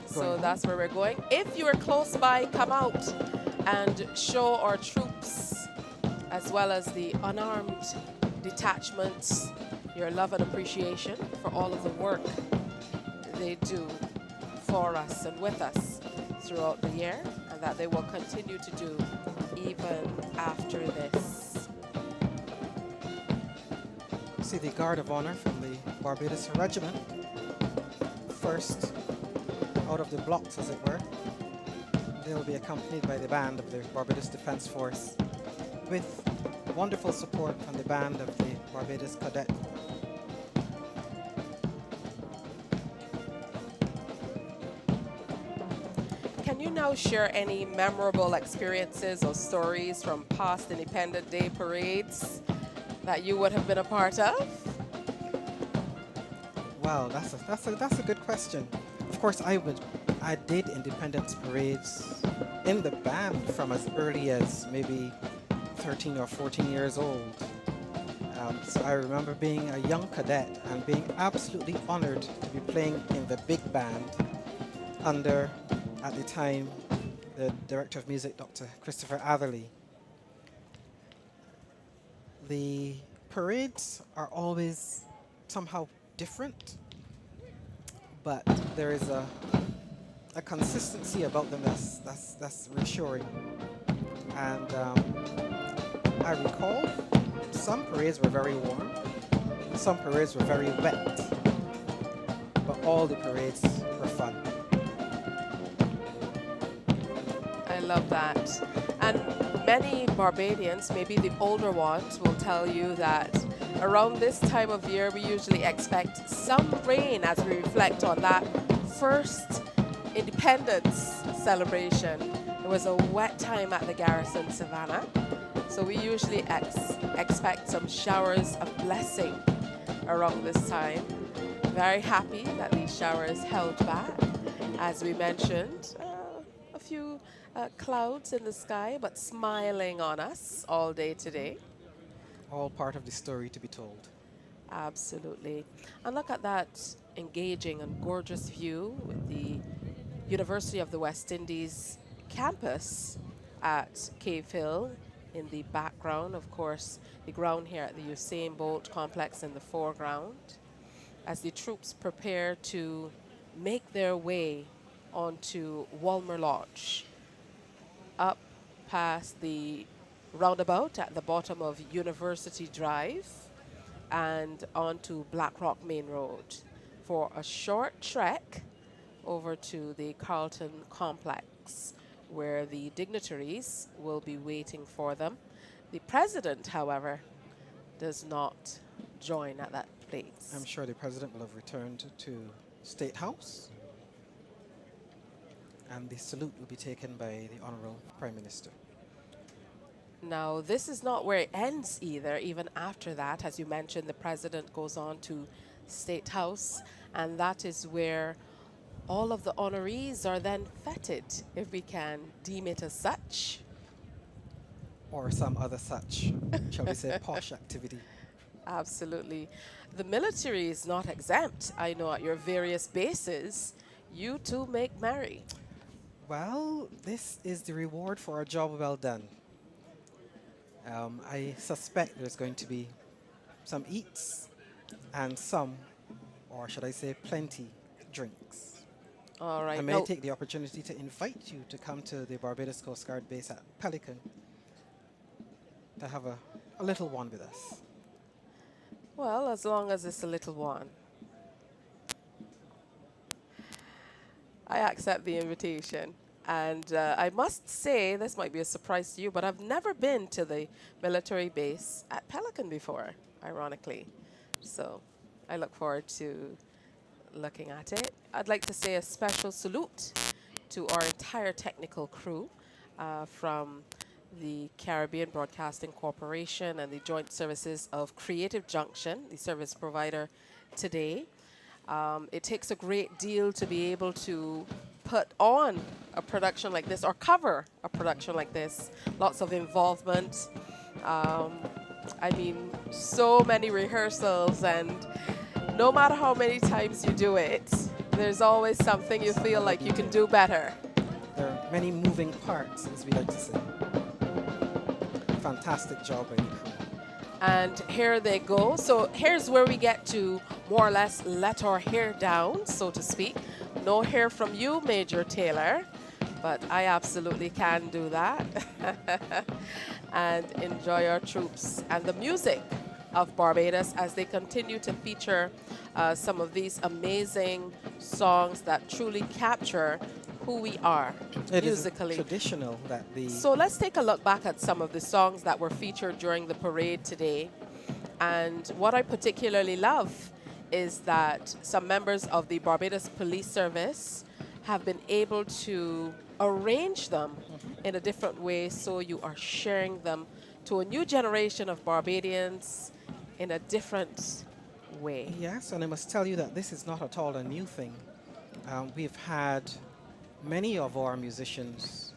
So that's where we're going. If you are close by, come out and show our troops, as well as the unarmed detachments, your love and appreciation for all of the work they do for us and with us throughout the year, and that they will continue to do even after this. See the Guard of Honor from the Barbados Regiment, first out of the blocks, as it were. They will be accompanied by the band of the Barbados Defence Force, with wonderful support from the band of the Barbados Cadet Corps. Can you now share any memorable experiences or stories from past Independence Day parades that you would have been a part of? Wow, that's a good question. Of course, I did independence parades in the band from as early as maybe 13 or 14 years old. So I remember being a young cadet and being absolutely honored to be playing in the big band under, at the time, the Director of Music, Dr. Christopher Atherley. The parades are always somehow different, but there is a consistency about them that's reassuring. And I recall some parades were very warm, some parades were very wet, but all the parades were fun. I love that. And many Barbadians, maybe the older ones, will tell you that around this time of year, we usually expect some rain as we reflect on that first independence celebration. It was a wet time at the Garrison Savannah, so we usually expect some showers of blessing around this time. Very happy that these showers held back. As we mentioned, a few clouds in the sky, but smiling on us all day today. All part of the story to be told. Absolutely. And look at that engaging and gorgeous view with the University of the West Indies campus at Cave Hill in the background. Of course, the ground here at the Usain Bolt complex in the foreground, as the troops prepare to make their way onto Walmer Lodge, up past the roundabout at the bottom of University Drive and onto Blackrock Main Road for a short trek over to the Carlton complex, where the dignitaries will be waiting for them. The president, however, does not join at that place. I'm sure the president will have returned to State House, and the salute will be taken by the Honorable Prime Minister. Now, this is not where it ends either. Even after that, as you mentioned, the president goes on to State House, and that is where all of the honorees are then feted, if we can deem it as such. Or some other such, shall we say, posh activity. Absolutely. The military is not exempt. I know at your various bases, you too make merry. Well, this is the reward for a job well done. I suspect there's going to be some eats and some, or should I say plenty, drinks. All right. I may take the opportunity to invite you to come to the Barbados Coast Guard base at Pelican to have a little one with us. Well, as long as it's a little one. I accept the invitation. And I must say, this might be a surprise to you, but I've never been to the military base at Pelican before, ironically. So I look forward to looking at it. I'd like to say a special salute to our entire technical crew from the Caribbean Broadcasting Corporation and the Joint Services of Creative Junction, the service provider today. It takes a great deal to be able to put on a production like this or cover a production like this. Lots of involvement. I mean, so many rehearsals, and no matter how many times you do it, there's always something you feel like you can do better. There are many moving parts, as we like to say. Fantastic job by the crew. And here they go. So here's where we get to more or less let our hair down, so to speak. No hair from you, Major Taylor, but I absolutely can do that. And enjoy our troops and the music of Barbados as they continue to feature some of these amazing songs that truly capture who we are musically. It is traditional that the... So let's take a look back at some of the songs that were featured during the parade today. And what I particularly love is that some members of the Barbados Police Service have been able to arrange them in a different way, so you are sharing them to a new generation of Barbadians in a different way. Yes, and I must tell you that this is not at all a new thing. We've had many of our musicians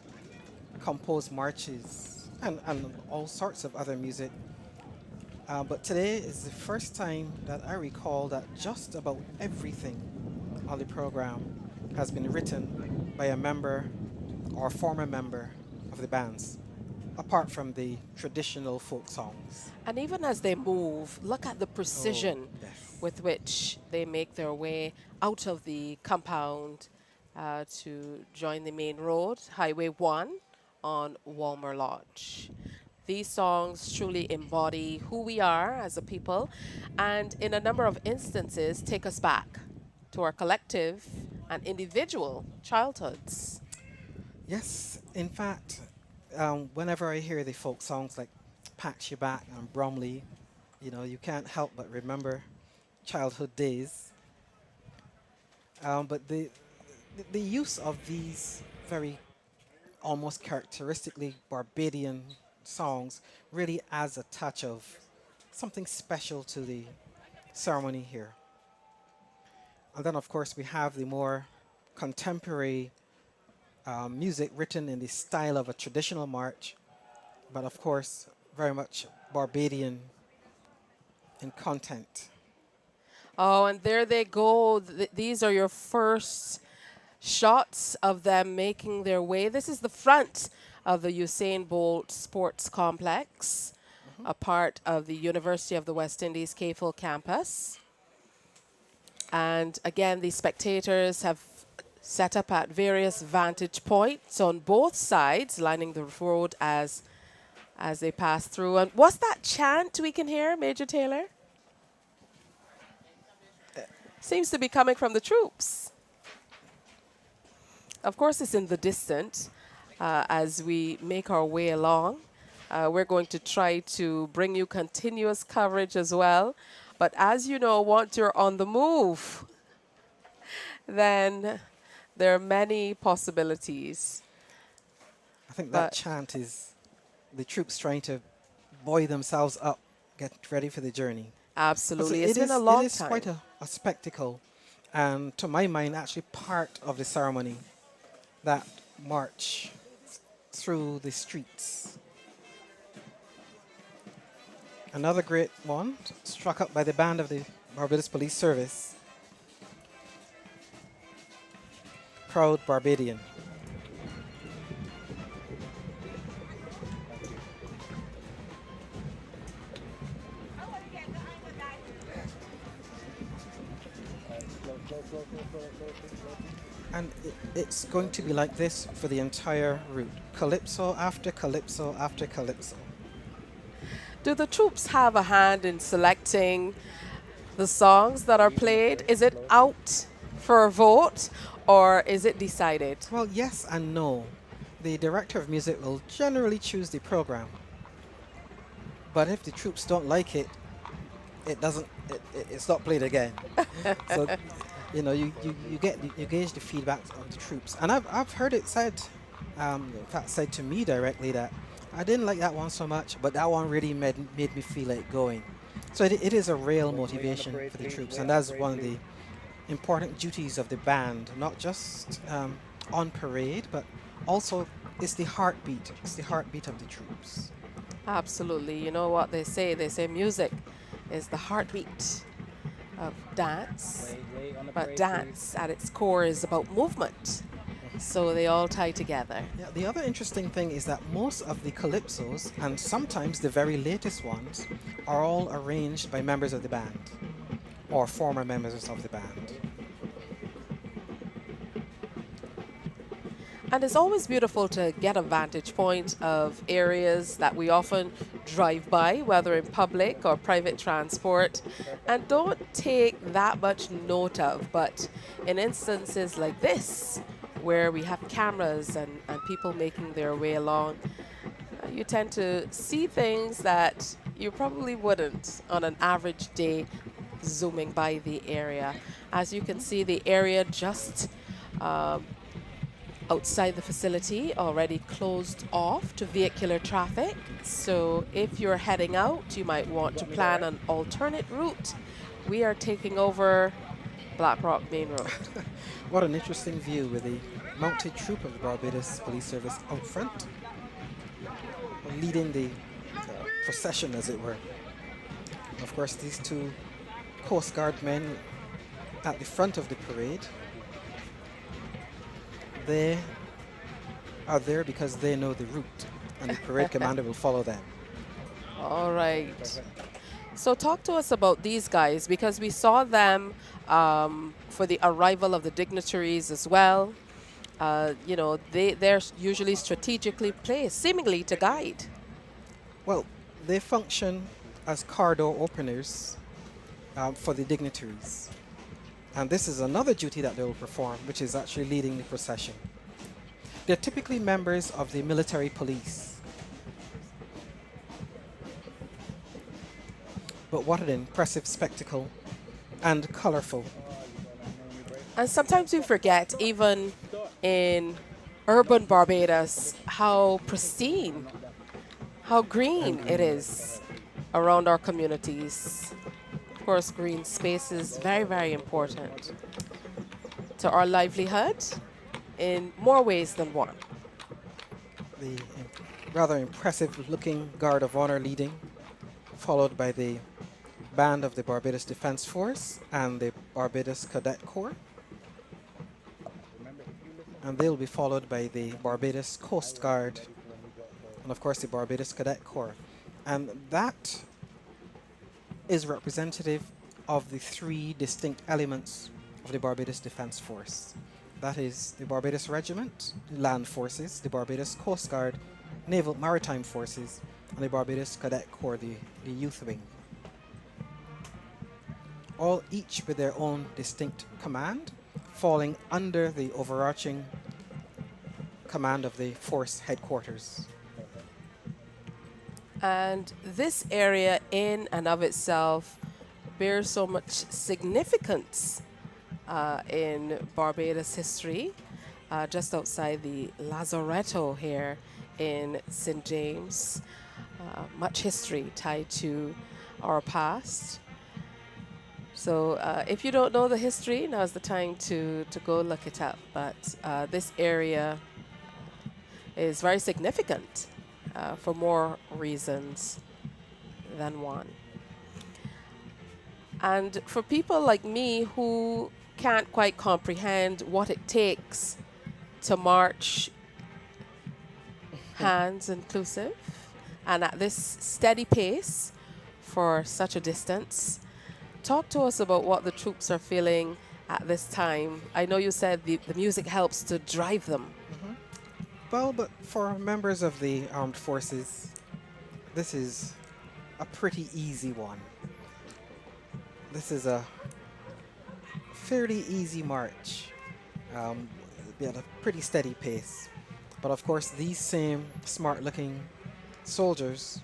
compose marches and all sorts of other music. But today is the first time that I recall that just about everything on the program has been written by a member or former member of the bands, apart from the traditional folk songs. And even as they move, look at the precision Yes. with which they make their way out of the compound to join the main road, Highway 1 on Walmer Lodge. These songs truly embody who we are as a people, and in a number of instances take us back to our collective and individual childhoods. Yes, in fact, whenever I hear the folk songs like Packs Your Back and Bromley, you know, you can't help but remember childhood days. But the use of these very almost characteristically Barbadian songs really adds a touch of something special to the ceremony here. And then, of course, we have the more contemporary music written in the style of a traditional march, but of course, very much Barbadian in content. Oh, and there they go. These are your first shots of them making their way. This is the front of the Usain Bolt Sports Complex, a part of the University of the West Indies CAFL campus. And again, the spectators have set up at various vantage points on both sides, lining the road as they pass through. And what's that chant we can hear, Major Taylor? Seems to be coming from the troops. Of course, it's in the distance as we make our way along. We're going to try to bring you continuous coverage as well. But as you know, once you're on the move, then there are many possibilities. I think that chant is the troops trying to buoy themselves up, get ready for the journey. Absolutely. It's been a long time. It is quite a spectacle, and to my mind, actually part of the ceremony, that march through the streets. Another great one, struck up by the band of the Barbados Police Service. Proud Barbadian. And it's going to be like this for the entire route. Calypso after calypso after calypso. Do the troops have a hand in selecting the songs that are played? Is it out for a vote or is it decided? Well, yes and no. The director of music will generally choose the program. But if the troops don't like it, it's not played again. So, you know, you gauge the feedback of the troops. And I've heard it said, in fact said to me directly, that I didn't like that one so much, but that one really made me feel like going. So it is a real motivation for the troops, and that's one of the important duties of the band, not just on parade, but also it's the heartbeat. It's the heartbeat of the troops. Absolutely. You know what they say? They say music is the heartbeat of dance, but dance at its core is about movement. So they all tie together. Yeah, the other interesting thing is that most of the calypsos, and sometimes the very latest ones, are all arranged by members of the band or former members of the band. And it's always beautiful to get a vantage point of areas that we often drive by, whether in public or private transport, and don't take that much note of. But in instances like this, where we have cameras and people making their way along, you tend to see things that you probably wouldn't on an average day zooming by the area. As you can see, the area just outside the facility already closed off to vehicular traffic. So if you're heading out, you might want to plan an alternate route. We are taking over Black Rock Main Road. What an interesting view with the mounted troop of the Barbados Police Service out front, leading the procession, as it were. Of course, these two Coast Guard men at the front of the parade. They are there because they know the route, and the parade commander will follow them. All right. So talk to us about these guys, because we saw them for the arrival of the dignitaries as well. You know, they're usually strategically placed, seemingly to guide. Well, they function as car door openers for the dignitaries. And this is another duty that they will perform, which is actually leading the procession. They're typically members of the military police. But what an impressive spectacle, and colorful. And sometimes we forget, even in urban Barbados, how pristine, how green it is around our communities. Of course, green space is very, very important to our livelihood in more ways than one. The rather impressive looking Guard of Honor leading, followed by the band of the Barbados Defense Force and the Barbados Cadet Corps. And they'll be followed by the Barbados Coast Guard and of course the Barbados Cadet Corps. And that is representative of the three distinct elements of the Barbados Defense Force. That is the Barbados Regiment, the Land Forces, the Barbados Coast Guard, Naval Maritime Forces, and the Barbados Cadet Corps, the Youth Wing. All each with their own distinct command, falling under the overarching command of the force headquarters. And this area in and of itself bears so much significance in Barbados history, just outside the Lazaretto here in St. James. Much history tied to our past. So if you don't know the history, now's the time to go look it up. But this area is very significant for more reasons than one. And for people like me who can't quite comprehend what it takes to march hands inclusive and at this steady pace for such a distance, talk to us about what the troops are feeling at this time. I know you said the music helps to drive them. Mm-hmm. Well, but for members of the armed forces, this is a pretty easy one. This is a fairly easy march, at a pretty steady pace. But of course, these same smart-looking soldiers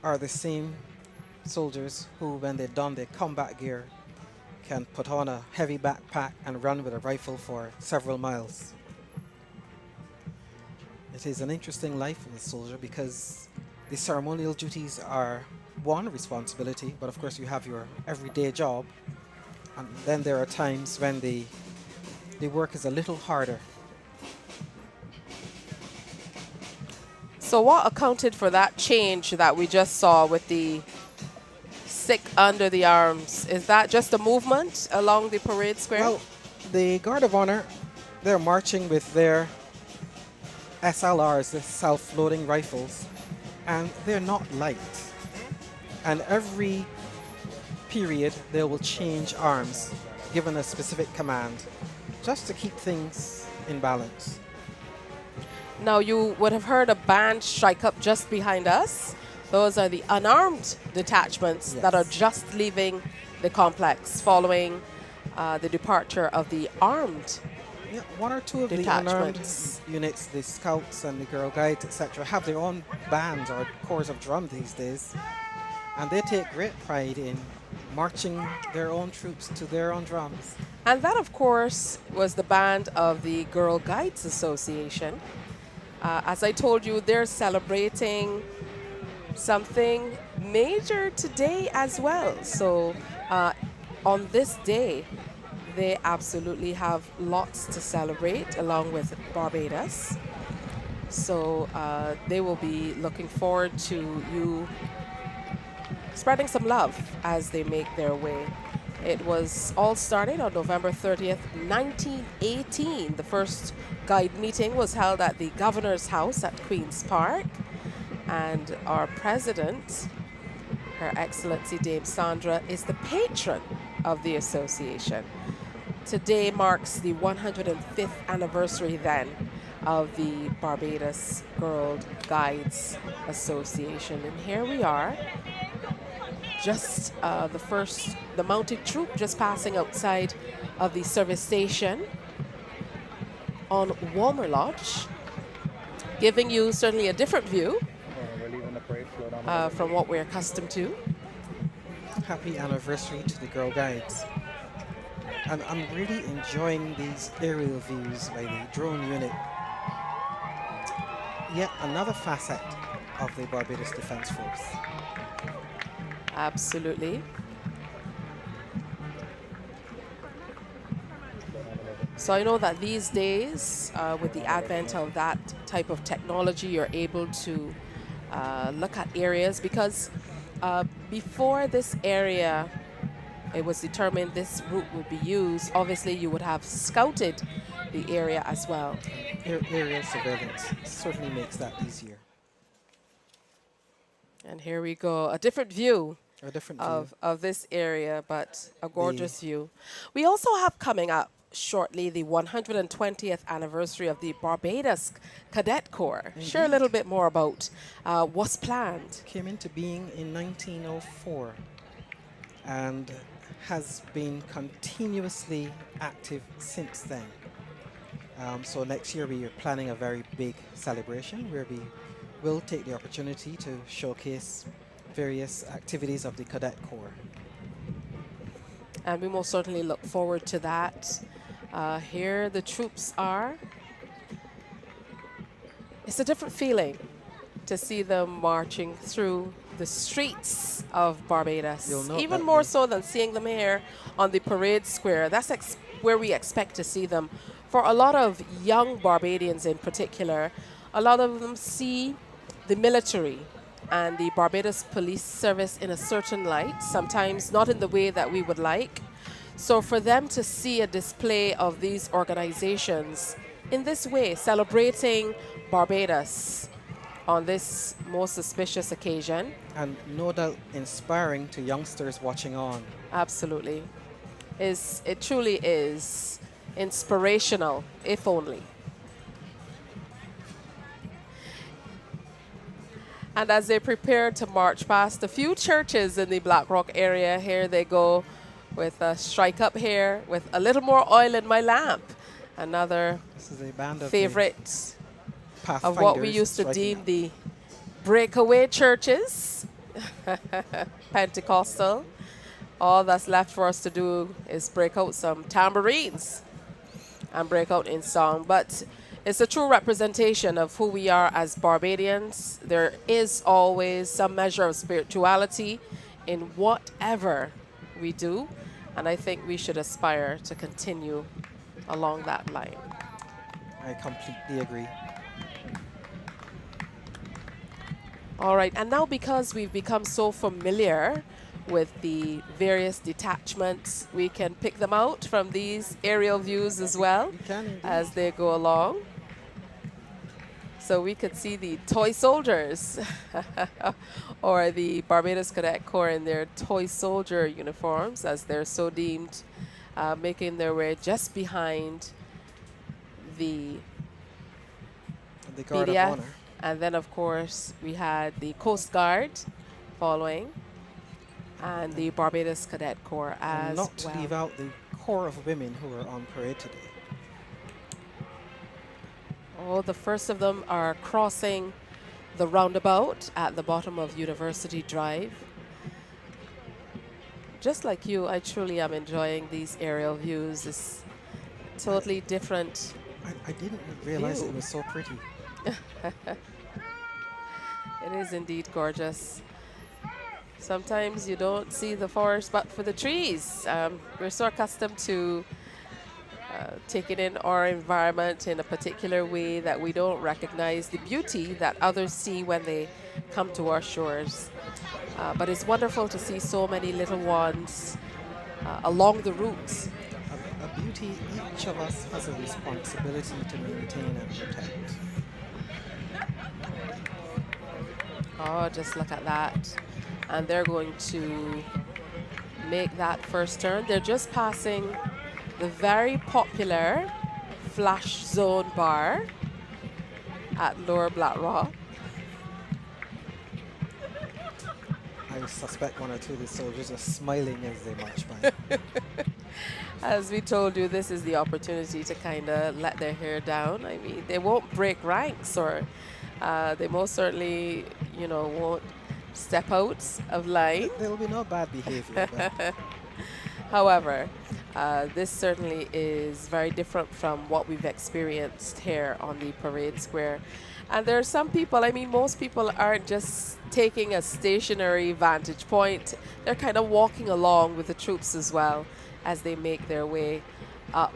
are the same soldiers who, when they don their combat gear, can put on a heavy backpack and run with a rifle for several miles. It is an interesting life of a soldier because the ceremonial duties are one responsibility, but of course you have your everyday job, and then there are times when the work is a little harder. So what accounted for that change that we just saw with the sick under the arms? Is that just a movement along the parade square? Well, the Guard of Honor, they're marching with their SLRs, the self-loading rifles, and they're not light. And every period they will change arms, given a specific command, just to keep things in balance. Now you would have heard a band strike up just behind us. Those are the unarmed detachments that are just leaving the complex following the departure of the armed. Yeah, one or two of the unarmed units, the Scouts and the Girl Guides, etc., have their own bands or corps of drum these days. And they take great pride in marching their own troops to their own drums. And that, of course, was the band of the Girl Guides Association. As I told you, they're celebrating something major today as well. So on this day, they absolutely have lots to celebrate along with Barbados. So they will be looking forward to you spreading some love as they make their way It was all started on November 30th, 1918. The first guide meeting was held at the Governor's House at Queen's Park. And our president, Her Excellency Dame Sandra, is the patron of the association. Today marks the 105th anniversary then of the Barbados Girl Guides Association. And here we are, just the mounted troop just passing outside of the service station on Walmer Lodge, giving you certainly a different view from what we're accustomed to. Happy anniversary to the Girl Guides. And I'm really enjoying these aerial views by the drone unit. Yet another facet of the Barbados Defence Force. Absolutely. So I know that these days, with the advent of that type of technology, you're able to look at areas, because before this area, it was determined this route would be used. Obviously, you would have scouted the area as well. Aerial surveillance certainly makes that easier. And here we go, a different view. A different view of this area, but a gorgeous view. We also have coming up shortly the 120th anniversary of the Barbados Cadet Corps. Indeed. Share a little bit more about what's planned. Came into being in 1904 and has been continuously active since then. So next year we are planning a very big celebration where we will take the opportunity to showcase various activities of the Cadet Corps. And we most certainly look forward to that. Here the troops are. It's a different feeling to see them marching through the streets of Barbados. Even more so than seeing them here on the parade square. That's where we expect to see them. For a lot of young Barbadians in particular, a lot of them see the military and the Barbados Police Service in a certain light, sometimes not in the way that we would like. So for them to see a display of these organizations in this way, celebrating Barbados on this most auspicious occasion. And no doubt inspiring to youngsters watching on. Absolutely. It truly is inspirational, if only. And as they prepare to march past a few churches in the Black Rock area, here they go with a strike up here with a little more oil in my lamp. Another favorite of what we used to deem the breakaway churches, Pentecostal. All that's left for us to do is break out some tambourines and break out in song. But it's a true representation of who we are as Barbadians. There is always some measure of spirituality in whatever we do, and I think we should aspire to continue along that line. I completely agree. All right, and now because we've become so familiar with the various detachments, we can pick them out from these aerial views as well as they go along. So we could see the toy soldiers or the Barbados Cadet Corps in their toy soldier uniforms, as they're so deemed, making their way just behind the Guard of BDF. Honor. And then, of course, we had the Coast Guard following, and the Barbados Cadet Corps as not to leave out the Corps of Women who are on parade today. Oh, the first of them are crossing the roundabout at the bottom of University Drive. Just like you, I truly am enjoying these aerial views. It's totally different. I didn't realize it was so pretty. It is indeed gorgeous. Sometimes you don't see the forest but for the trees. We're so accustomed to taking in our environment in a particular way that we don't recognize the beauty that others see when they come to our shores. But it's wonderful to see so many little ones along the route. A beauty each of us has a responsibility to maintain and protect. Oh, just look at that. And they're going to make that first turn. They're just passing the very popular Flash Zone bar at Lower Black Rock. I suspect one or two of the soldiers are smiling as they march by. As we told you, this is the opportunity to kind of let their hair down. I mean, they won't break ranks, or they most certainly, you know, won't step out of line. There will be no bad behavior. However, this certainly is very different from what we've experienced here on the parade square. And there are some people, I mean, most people aren't just taking a stationary vantage point. They're kind of walking along with the troops as well as they make their way up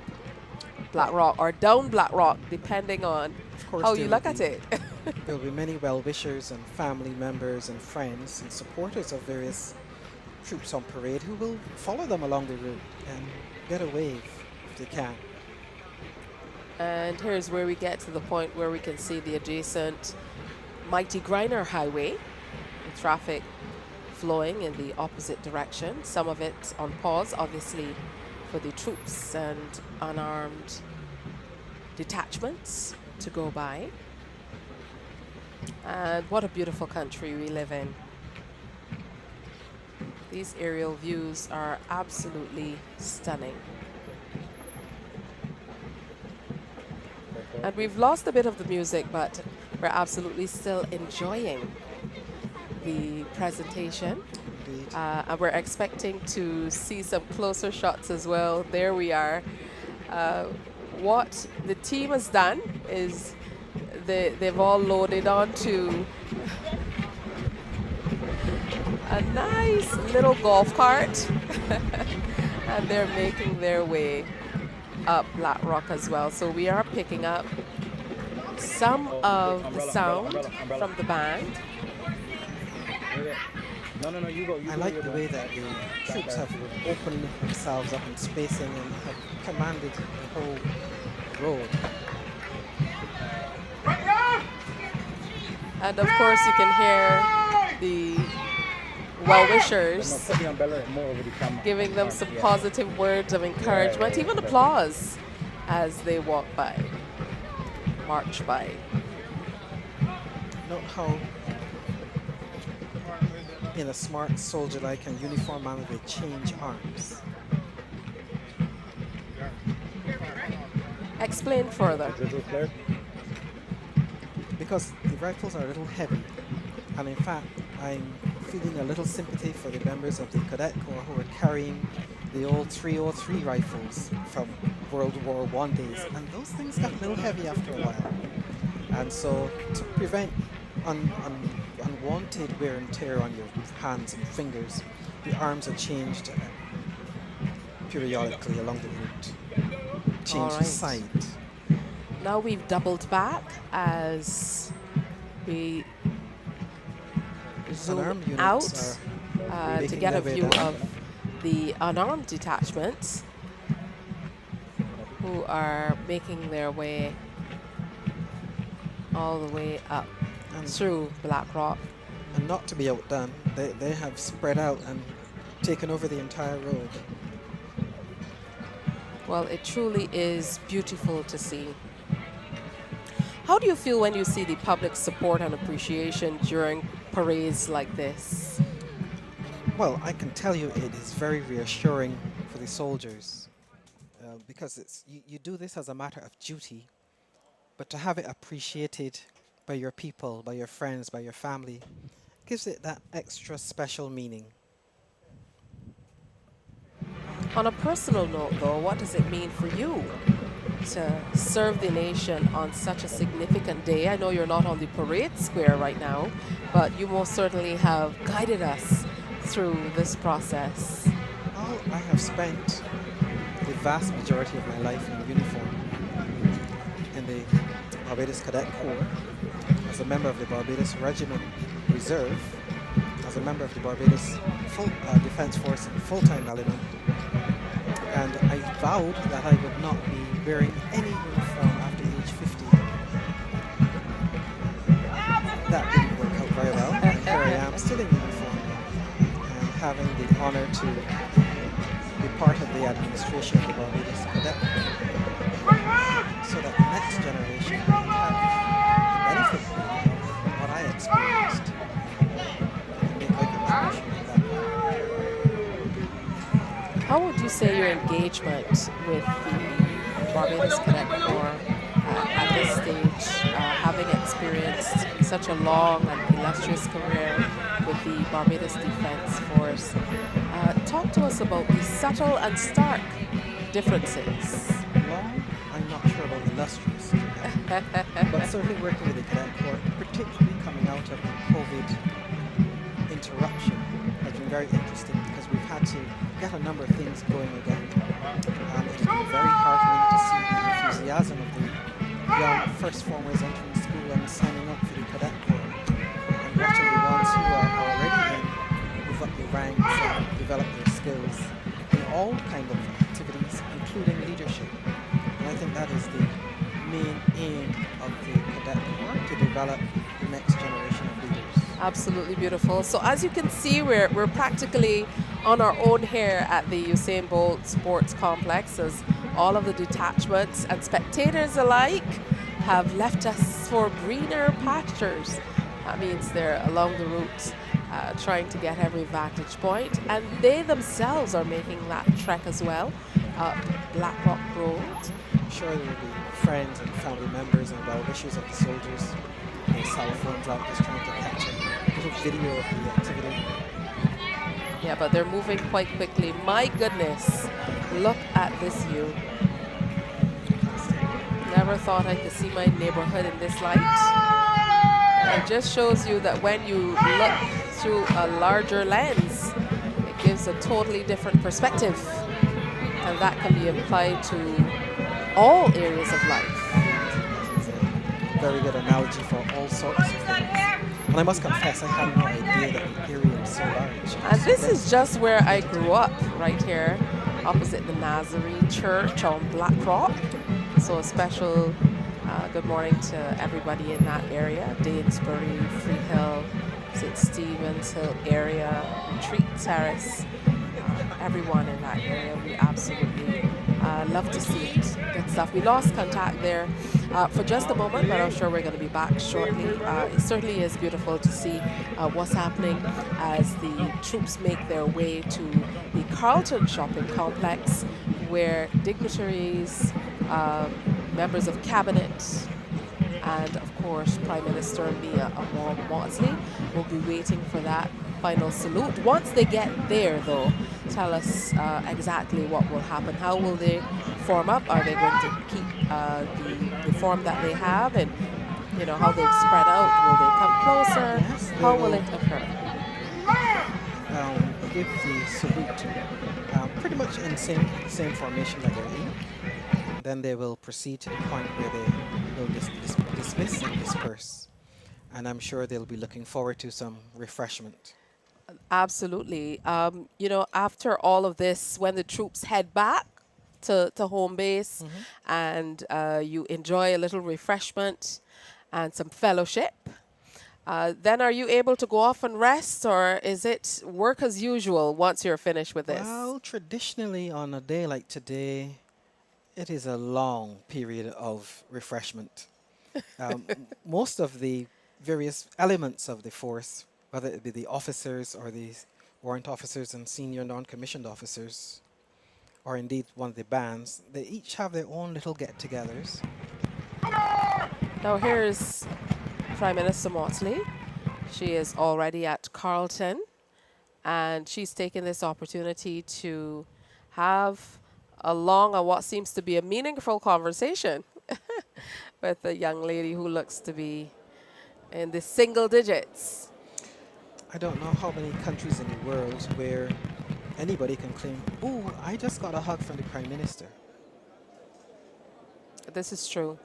Black Rock or down Black Rock, depending on how you look at it. There will be many well-wishers and family members and friends and supporters of various troops on parade who will follow them along the route and get a wave if they can. And here's where we get to the point where we can see the adjacent Mighty Griner Highway, with traffic flowing in the opposite direction. Some of it on pause, obviously, for the troops and unarmed detachments to go by. And what a beautiful country we live in. These aerial views are absolutely stunning. And we've lost a bit of the music, but we're absolutely still enjoying the presentation. And we're expecting to see some closer shots as well. There we are. What the team has done is they've all loaded onto a nice little golf cart and they're making their way up Black Rock as well. So we are picking up some of the sound from the band. I like the way that the troops have opened themselves up in spacing and have commanded the whole road. And of course you can hear the well-wishers giving them some positive words of encouragement, even applause as they walk by, march by. Note how in a smart soldier-like and uniform manner they change arms. Explain further. Because the rifles are a little heavy, and in fact I'm feeling a little sympathy for the members of the Cadet Corps who are carrying the old 303 rifles from World War I days, and those things got a little heavy after a while. And so to prevent unwanted wear and tear on your hands and fingers, the arms are changed periodically along the route. Change the side. Now we've doubled back as we zoom out to get a view of the unarmed detachments who are making their way all the way up through Black Rock. And not to be outdone, they have spread out and taken over the entire road. Well, it truly is beautiful to see. How do you feel when you see the public support and appreciation during parades like this? Well, I can tell you it is very reassuring for the soldiers because you do this as a matter of duty, but to have it appreciated by your people, by your friends, by your family, gives it that extra special meaning. On a personal note, though, what does it mean for you to serve the nation on such a significant day? I know you're not on the parade square right now, but you most certainly have guided us through this process. Well, I have spent the vast majority of my life in uniform in the Barbados Cadet Corps, as a member of the Barbados Regiment Reserve, as a member of the Barbados Defense Force and full-time element, And I vowed that I would not be wearing any uniform after age 50. That didn't work out very well, and here I am still in uniform and having the honor to be part of the administration of the Barbados Cadet Corps, so that the next generation can have the benefit really of what I experienced and make my contribution at that point. How would you say your engagement with the Barbados Cadet Corps at this stage, having experienced such a long and illustrious career with the Barbados Defense Force? Talk to us about the subtle and stark differences. Long, I'm not sure about illustrious, but certainly working with the Cadet Corps, particularly coming out of the COVID interruption, has been very interesting because we've had to get a number of things going again. It has been very heartening to see the enthusiasm of the young first formers entering school and signing up for the Cadet Corps, and watching the ones who are already in move up the ranks and develop their skills in all kind of activities, including leadership. And I think that is the main aim of the Cadet Corps, to develop the next generation of leaders. Absolutely beautiful. So as you can see, we're practically on our own here at the Usain Bolt Sports Complex, as all of the detachments and spectators alike have left us for greener pastures. That means they're along the route trying to get every vantage point, and they themselves are making that trek as well up Black Rock Road. I'm sure there will be friends and family members and well-wishers of the soldiers, their cell phones out just trying to catch a little video of the activity. Yeah, but they're moving quite quickly. My goodness, look at this view. Never thought I could see my neighborhood in this light. It just shows you that when you look through a larger lens, it gives a totally different perspective. And that can be applied to all areas of life. It's a very good analogy for all sorts of things. And I must confess, I had no idea that the area was so large. And this is just where I grew up, right here, opposite the Nazarene Church on Black Rock. So a special good morning to everybody in that area, Danesbury, Freehill, St. Stephen's Hill area, Retreat Terrace, everyone in that area. We absolutely love to see it. Good stuff. We lost contact there for just a moment, but I'm sure we're going to be back shortly. It certainly is beautiful to see what's happening as the troops make their way to the Carlton shopping complex, where dignitaries, members of cabinet, and of course Prime Minister Mia Amor-Mottley will be waiting for that final salute. Once they get there, though, tell us exactly what will happen. How will they form up? Are they going to keep the form that they have, and you know how they've spread out? Will they come closer? Yes, How will it occur? Give the salute pretty much in same formation that they're in. Then they will proceed to the point where they will dismiss and disperse. And I'm sure they'll be looking forward to some refreshment. Absolutely. You know, after all of this, when the troops head back to home base, and you enjoy a little refreshment and some fellowship, then are you able to go off and rest, or is it work as usual once you're finished with this? Well, traditionally on a day like today, it is a long period of refreshment. Most of the various elements of the force, whether it be the officers or the warrant officers and senior non-commissioned officers, or indeed one of the bands, they each have their own little get-togethers. Now here's Prime Minister Mottley. She is already at Carlton, and she's taken this opportunity to have along on what seems to be a meaningful conversation with a young lady who looks to be in the single digits. I don't know how many countries in the world where anybody can claim, "Ooh, I just got a hug from the Prime Minister." This is true.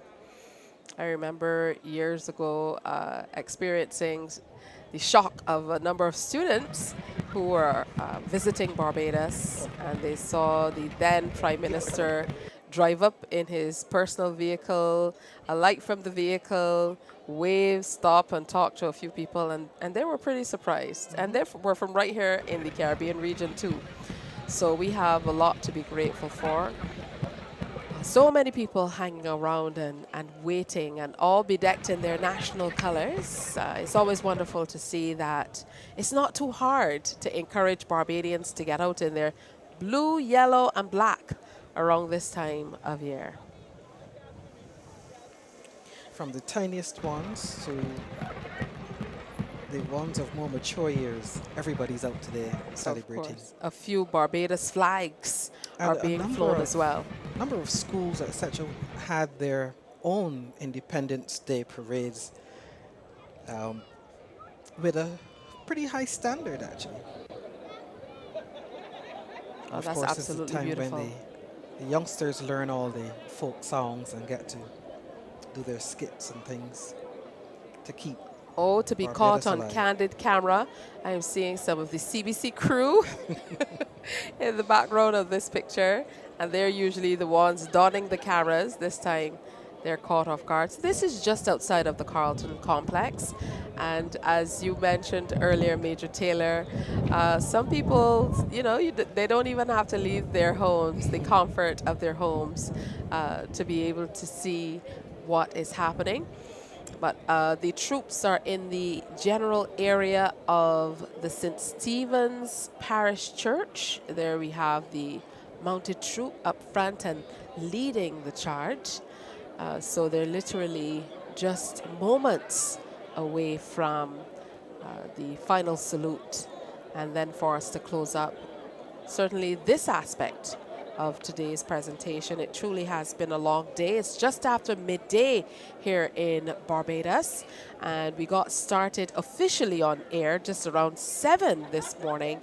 I remember years ago experiencing the shock of a number of students who were visiting Barbados, and they saw the then Prime Minister drive up in his personal vehicle, alight from the vehicle, wave, stop, and talk to a few people, and they were pretty surprised. And they were from right here in the Caribbean region too. So we have a lot to be grateful for. So many people hanging around and waiting, and all bedecked in their national colors. It's always wonderful to see that it's not too hard to encourage Barbadians to get out in their blue, yellow, and black around this time of year. From the tiniest ones to the ones of more mature years, everybody's out today celebrating. Of course. A few Barbados flags are being flown as well. A number of schools, etc., had their own Independence Day parades with a pretty high standard, actually. Oh, of that's course, absolutely it's the time beautiful. when the youngsters learn all the folk songs and get to do their skits and things to keep Oh, to be Barbados caught on alive. candid camera. I'm seeing some of the CBC crew in the background of this picture. And they're usually the ones donning the cameras. This time they're caught off guard. So this is just outside of the Carlton complex. And as you mentioned earlier, Major Taylor, some people, you know, they don't even have to leave their homes, the comfort of their homes, to be able to see what is happening. But the troops are in the general area of the St. Stephen's Parish Church. There we have the mounted troop up front and leading the charge. So they're literally just moments away from the final salute. And then for us to close up, certainly this aspect of today's presentation. It truly has been a long day. It's just after midday here in Barbados, and we got started officially on air just around 7 this morning,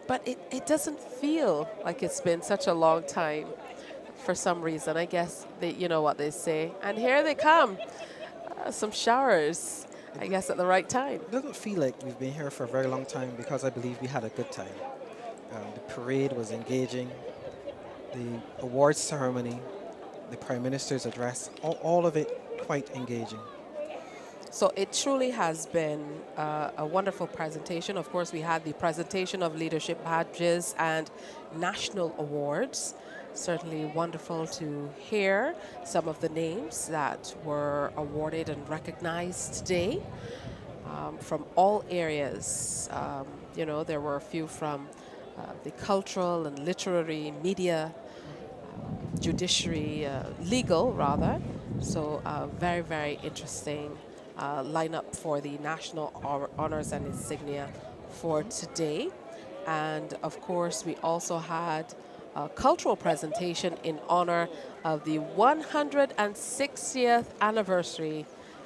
but it doesn't feel like it's been such a long time for some reason. I guess you know what they say. And here they come, some showers, I guess at the right time. It doesn't feel like we've been here for a very long time because I believe we had a good time. The parade was engaging. The awards ceremony, the Prime Minister's address, all of it quite engaging. So it truly has been a wonderful presentation. Of course, we had the presentation of leadership badges and national awards. Certainly wonderful to hear some of the names that were awarded and recognized today from all areas. You know, there were a few from the cultural and literary, media, judiciary, legal rather. So very, very interesting lineup for the national honors and insignia for today. And of course, we also had a cultural presentation in honor of the 160th anniversary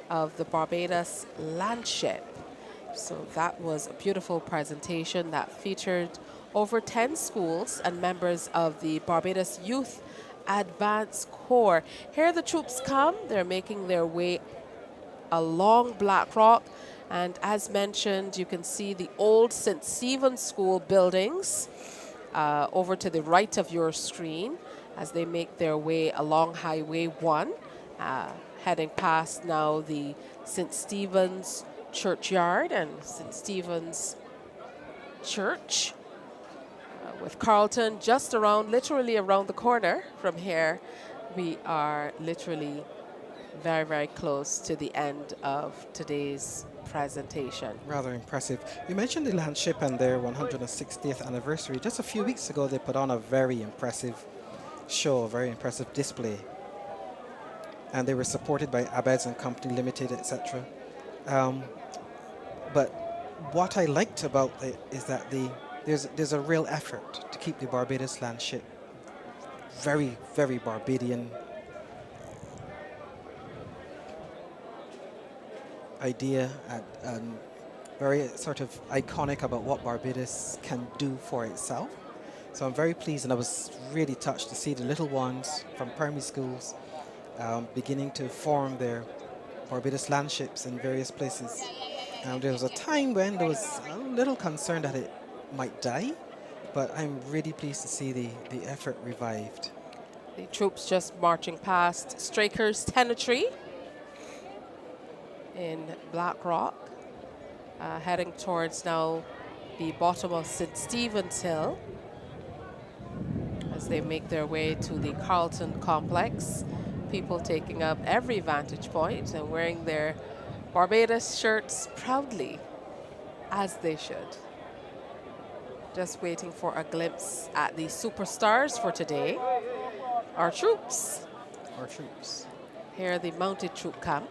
of the Barbados Landship. So that was a beautiful presentation that featured over 10 schools and members of the Barbados Youth Advance Corps. Here the troops come. They're making their way along Black Rock. And as mentioned, you can see the old St. Stephen's School buildings over to the right of your screen as they make their way along Highway 1, heading past now the St. Stephen's Churchyard and St. Stephen's Church. With Carlton just around, literally around the corner from here, we are literally very, very close to the end of today's presentation. Rather impressive. You mentioned the Landship and their 160th anniversary. Just a few weeks ago, they put on a very impressive show, a very impressive display. And they were supported by Abeds and Company Limited, etc. But what I liked about it is that there's a real effort to keep the Barbados Landship very, very Barbadian idea and very sort of iconic about what Barbados can do for itself. So I'm very pleased, and I was really touched to see the little ones from primary schools beginning to form their Barbados Landships in various places. There was a time when there was a little concern that it might die, but I'm really pleased to see the effort revived. The troops just marching past Straker's Tenetry in Black Rock, heading towards now the bottom of St. Stephen's Hill as they make their way to the Carlton complex. People taking up every vantage point and wearing their Barbados shirts proudly, as they should. Just waiting for a glimpse at the superstars for today. Our troops. Our troops. Here the mounted troop camp.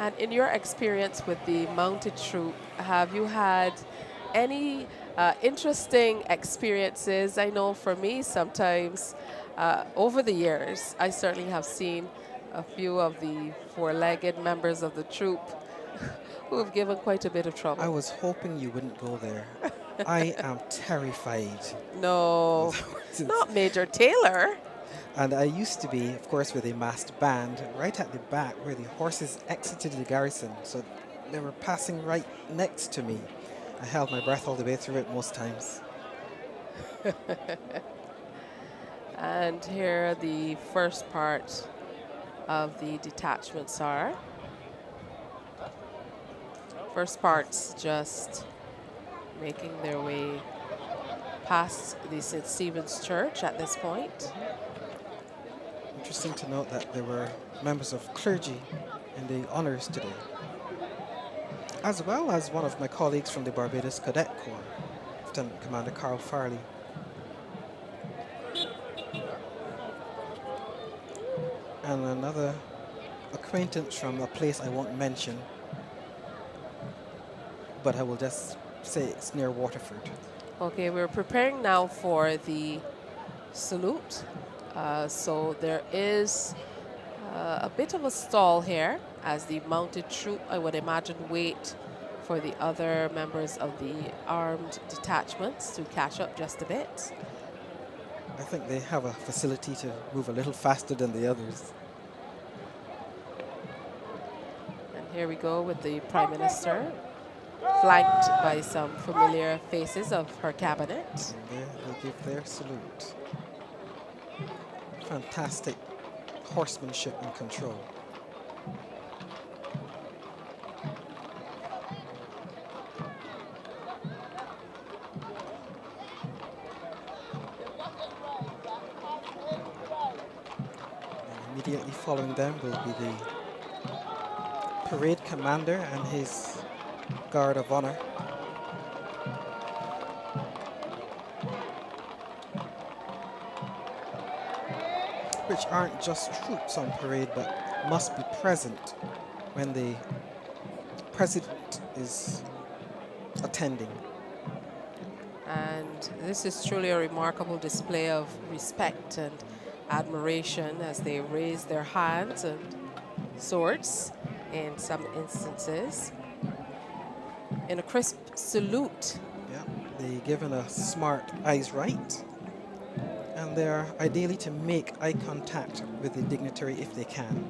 And in your experience with the mounted troop, have you had any interesting experiences? I know for me sometimes over the years, I certainly have seen a few of the four-legged members of the troop who have given quite a bit of trouble. I was hoping you wouldn't go there. I am terrified. No, not Major Taylor. And I used to be, of course, with a masked band right at the back where the horses exited the garrison. So they were passing right next to me. I held my breath all the way through it most times. And here the first part of the detachments are. First part's just making their way past the St. Stephen's Church at this point. Interesting to note that there were members of clergy in the honors today, as well as one of my colleagues from the Barbados Cadet Corps, Lieutenant Commander Carl Farley. And another acquaintance from a place I won't mention, but I will just say it's near Waterford. Okay, we're preparing now for the salute. So there is a bit of a stall here as the mounted troop, I would imagine, wait for the other members of the armed detachments to catch up just a bit. I think they have a facility to move a little faster than the others. And here we go with the Prime Minister, flanked by some familiar faces of her cabinet. And there they give their salute. Fantastic horsemanship and control. And immediately following them will be the parade commander and his guard of honor. Which aren't just troops on parade, but must be present when the president is attending. And this is truly a remarkable display of respect and admiration as they raise their hands and swords in some instances. In a crisp salute. Yeah, they're given a smart eyes right. And they're ideally to make eye contact with the dignitary if they can.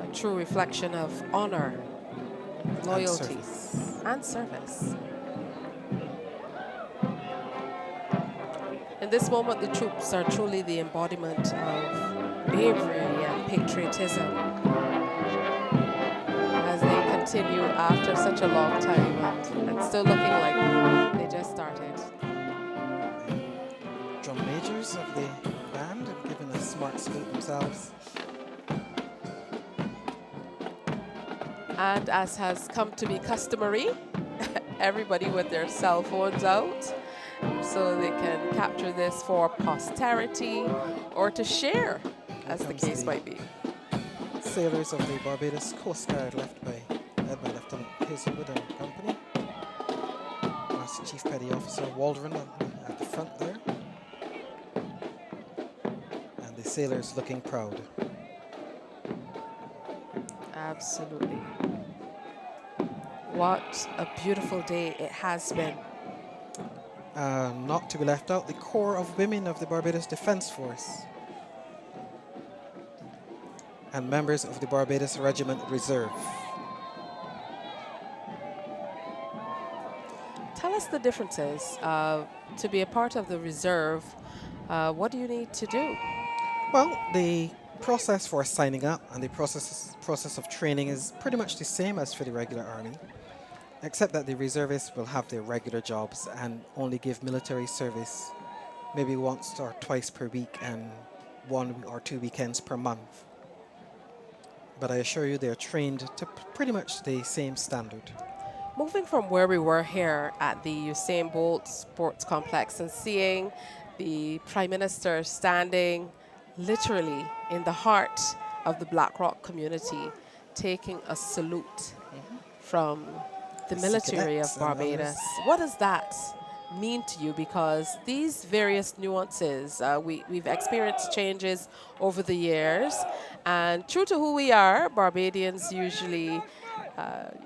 A true reflection of honor, loyalty, and service. In this moment, the troops are truly the embodiment of bravery and patriotism as they continue after such a long time and still looking like they just started. Drum majors of the band have given a smart salute themselves. And as has come to be customary, everybody with their cell phones out so they can capture this for posterity or to share, as the case might be. Sailors of the Barbados Coast Guard led by Lieutenant Hazelwood and Company. Master Chief Petty Officer Waldron at the front there. And the sailors looking proud. Absolutely. What a beautiful day it has been. Not to be left out, the Corps of Women of the Barbados Defence Force. and members of the Barbados Regiment Reserve. Tell us the differences. To be a part of the reserve, what do you need to do? Well, the process for signing up and the process of training is pretty much the same as for the regular army, except that the reservists will have their regular jobs and only give military service maybe once or twice per week and 1 or 2 weekends per month. But I assure you they're trained to pretty much the same standard. Moving from where we were here at the Usain Bolt Sports Complex and seeing the Prime Minister standing literally in the heart of the Black Rock community, taking a salute from the military of Barbados. What does that mean to you? Because these various nuances, we've experienced changes over the years, and true to who we are, Barbadians usually,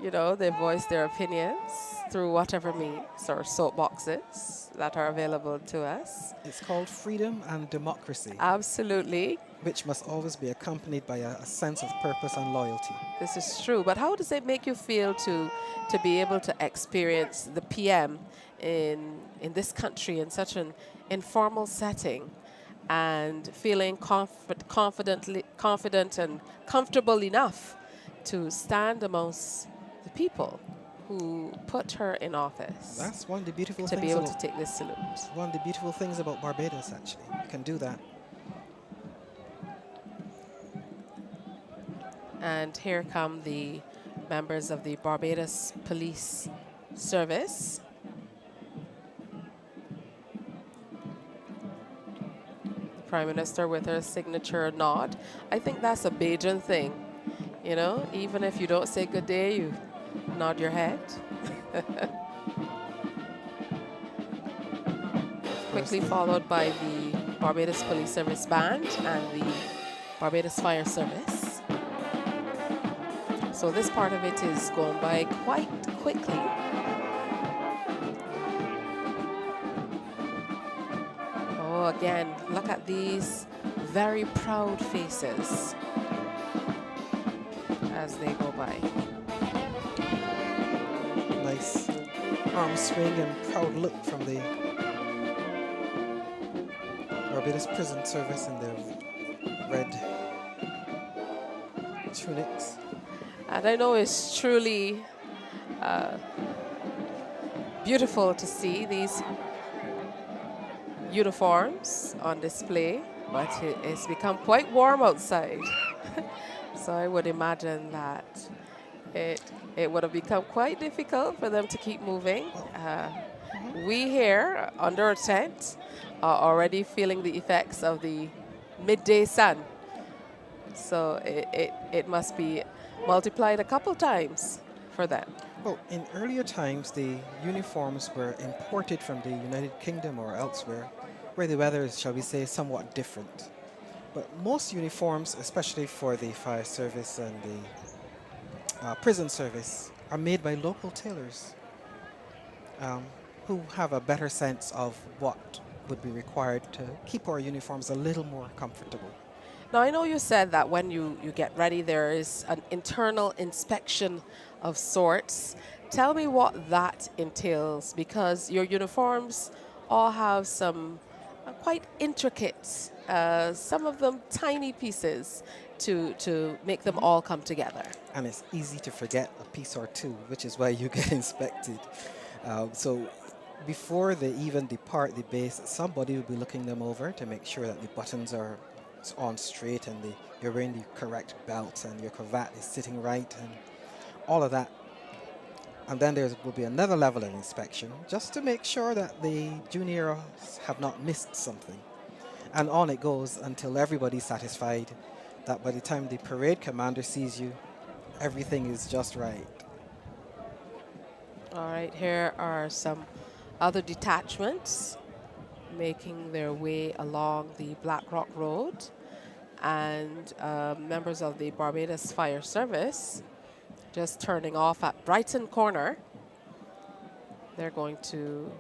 you know, they voice their opinions through whatever means or soapboxes that are available to us. It's called freedom and democracy. Absolutely. Which must always be accompanied by a sense of purpose and loyalty. This is true, but how does it make you feel to be able to experience the PM in this country in such an informal setting and feeling confident and comfortable enough to stand amongst the people who put her in office? That's one of the beautiful to things be able about, to take this salute. one of the beautiful things about Barbados, actually. You can do that. And here come the members of the Barbados Police Service. The Prime Minister with her signature nod. I think that's a Bajan thing. You know, even if you don't say good day, you nod your head. Quickly followed by the Barbados Police Service Band and the Barbados Fire Service. So this part of it is going by quite quickly. Oh, again, look at these very proud faces as they go by. Nice arm swing and proud look from the Barbados Prison Service in their red tunics. And I know it's truly beautiful to see these uniforms on display, but it's become quite warm outside. So I would imagine that it would have become quite difficult for them to keep moving. We here under a tent are already feeling the effects of the midday sun. So it must be multiplied a couple times for them. Well, in earlier times, the uniforms were imported from the United Kingdom or elsewhere, where the weather is, shall we say, somewhat different. But most uniforms, especially for the fire service and the prison service, are made by local tailors who have a better sense of what would be required to keep our uniforms a little more comfortable. Now, I know you said that when you get ready, there is an internal inspection of sorts. Tell me what that entails, because your uniforms all have some quite intricate, some of them tiny pieces to make them all come together. And it's easy to forget a piece or two, which is why you get inspected. So before they even depart the base, somebody will be looking them over to make sure that the buttons are on straight and you're wearing the correct belt and your cravat is sitting right and all of that. And then there will be another level of inspection just to make sure that the juniors have not missed something. And on it goes until everybody's satisfied that by the time the parade commander sees you, everything is just right. All right, here are some other detachments making their way along the Black Rock Road, and members of the Barbados Fire Service just turning off at Brighton Corner. They're going to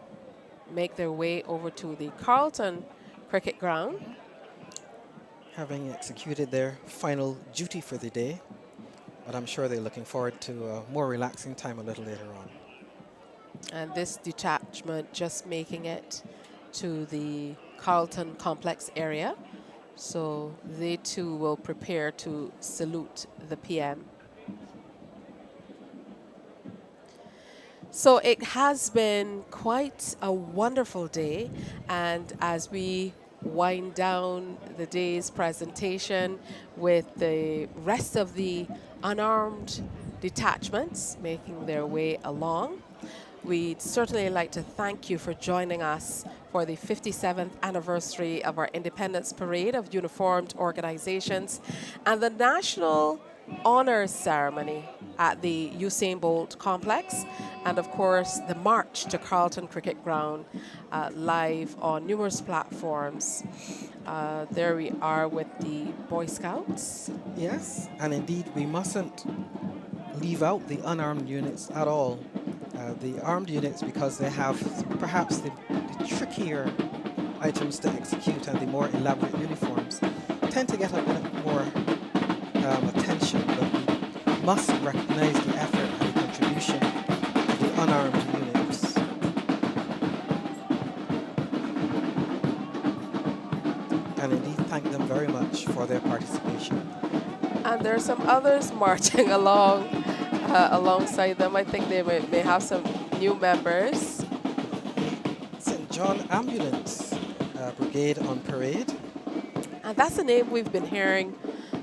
make their way over to the Carlton cricket ground having executed their final duty for the day, but I'm sure they're looking forward to a more relaxing time a little later on. And this detachment just making it to the Carlton complex area. So they too will prepare to salute the PM. So it has been quite a wonderful day, and as we wind down the day's presentation with the rest of the unarmed detachments making their way along, we'd certainly like to thank you for joining us for the 57th anniversary of our Independence Parade of Uniformed Organizations and the National Honors Ceremony at the Usain Bolt Complex, and of course the march to Carlton Cricket Ground live on numerous platforms. There we are with the Boy Scouts. Yes, and indeed we mustn't leave out the unarmed units at all. The armed units, because they have perhaps the trickier items to execute and the more elaborate uniforms, tend to get a bit more attention, but we must recognize the effort and the contribution of the unarmed units. And indeed thank them very much for their participation. And there are some others marching along alongside them. I think they may have some new members. St. John Ambulance Brigade on parade. And that's a name we've been hearing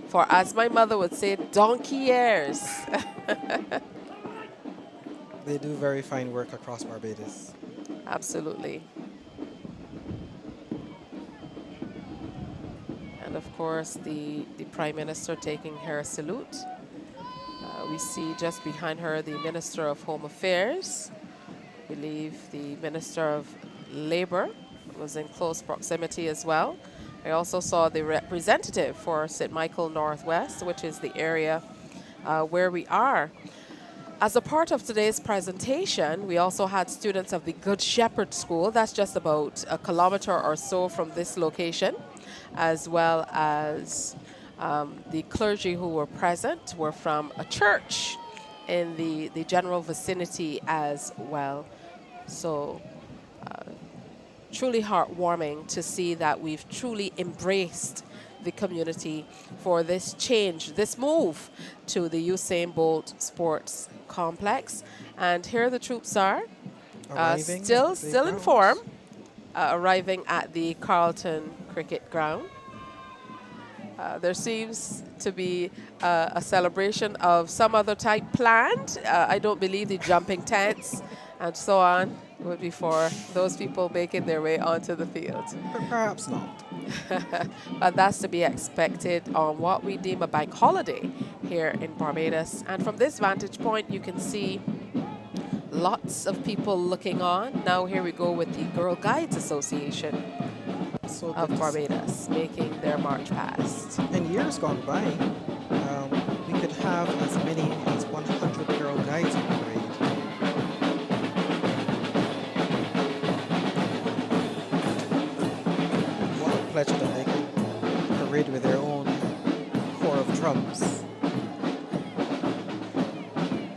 for, as my mother would say, donkey years. They do very fine work across Barbados. Absolutely. And of course, the Prime Minister taking her salute. We see just behind her the Minister of Home Affairs. I believe the Minister of Labour was in close proximity as well. I also saw the representative for St. Michael Northwest, which is the area where we are. As a part of today's presentation, we also had students of the Good Shepherd School. That's just about a kilometre or so from this location, as well as the clergy who were present were from a church in the general vicinity as well. So truly heartwarming to see that we've truly embraced the community for this change, this move to the Usain Bolt Sports Complex. And here the troops are, still in form, arriving at the Carlton Cricket Ground. There seems to be a celebration of some other type planned. I don't believe the jumping tents and so on would be for those people making their way onto the field. Perhaps not. But that's to be expected on what we deem a bank holiday here in Barbados. And from this vantage point, you can see lots of people looking on. Now here we go with the Girl Guides Association of Barbados making their march past. In years gone by, we could have as many as 100 Girl Guides on parade. What a pleasure that they can parade with their own corps of drums.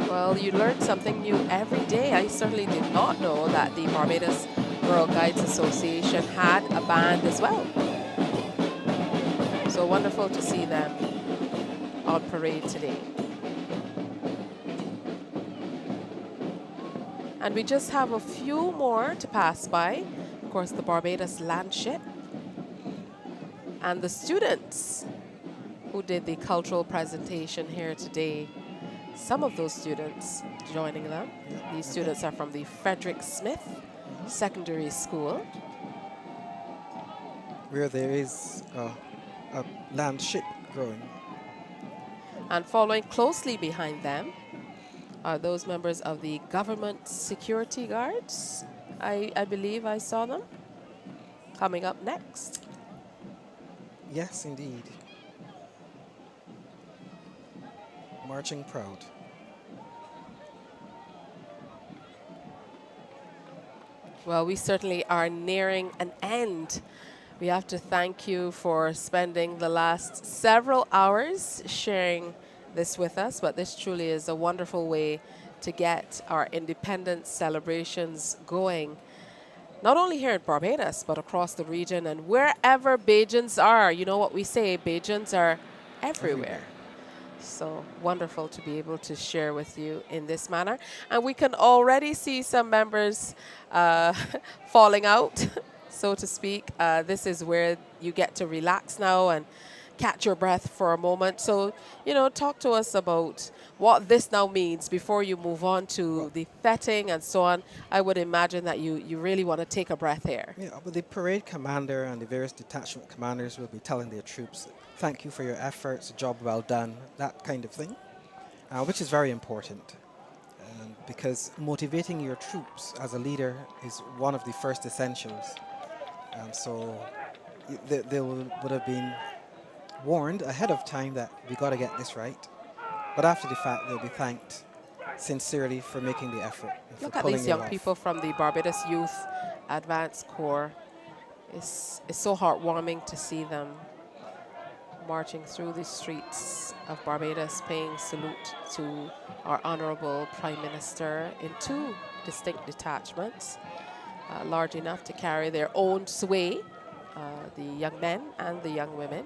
Well, you learn something new every day. I certainly did not know that the Barbados Girl Guides Association had a band as well. So wonderful to see them on parade today. And we just have a few more to pass by. Of course, the Barbados Landship and the students who did the cultural presentation here today. Some of those students joining them. These students are from the Frederick Smith Secondary School, where there is a land ship growing. And following closely behind them are those members of the government security guards. I believe I saw them coming up next. Yes, indeed. Marching proud. Well, we certainly are nearing an end We have to thank you for spending the last several hours sharing this with us, but this truly is a wonderful way to get our independence celebrations going, not only here in Barbados, but across the region and wherever Bajans are. You know what we say, Bajans are everywhere. So wonderful to be able to share with you in this manner. And we can already see some members falling out, so to speak. This is where you get to relax now and catch your breath for a moment. So, you know, talk to us about what this now means before you move on to the fetting and so on. I would imagine that you really want to take a breath here. Yeah, but the parade commander and the various detachment commanders will be telling their troops, thank you for your efforts, job well done, that kind of thing, which is very important. Because motivating your troops as a leader is one of the first essentials. So they would have been warned ahead of time that we got to get this right. But after the fact, they'll be thanked sincerely for making the effort. Look at these young people from the Barbados Youth Advanced Corps. It's so heartwarming to see them marching through the streets of Barbados, paying salute to our Honorable Prime Minister in 2 distinct detachments, large enough to carry their own sway, the young men and the young women.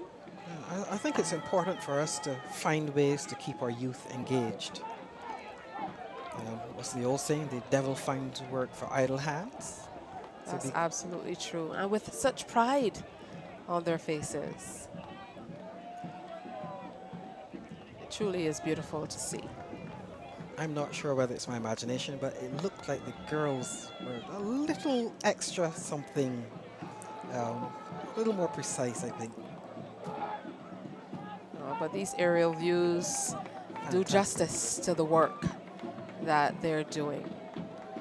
I think it's important for us to find ways to keep our youth engaged. What's the old saying? The devil finds work for idle hands. That's absolutely true. And with such pride on their faces. It truly is beautiful to see. I'm not sure whether it's my imagination, but it looked like the girls were a little extra something, a little more precise, I think. But these aerial views do justice to the work that they're doing.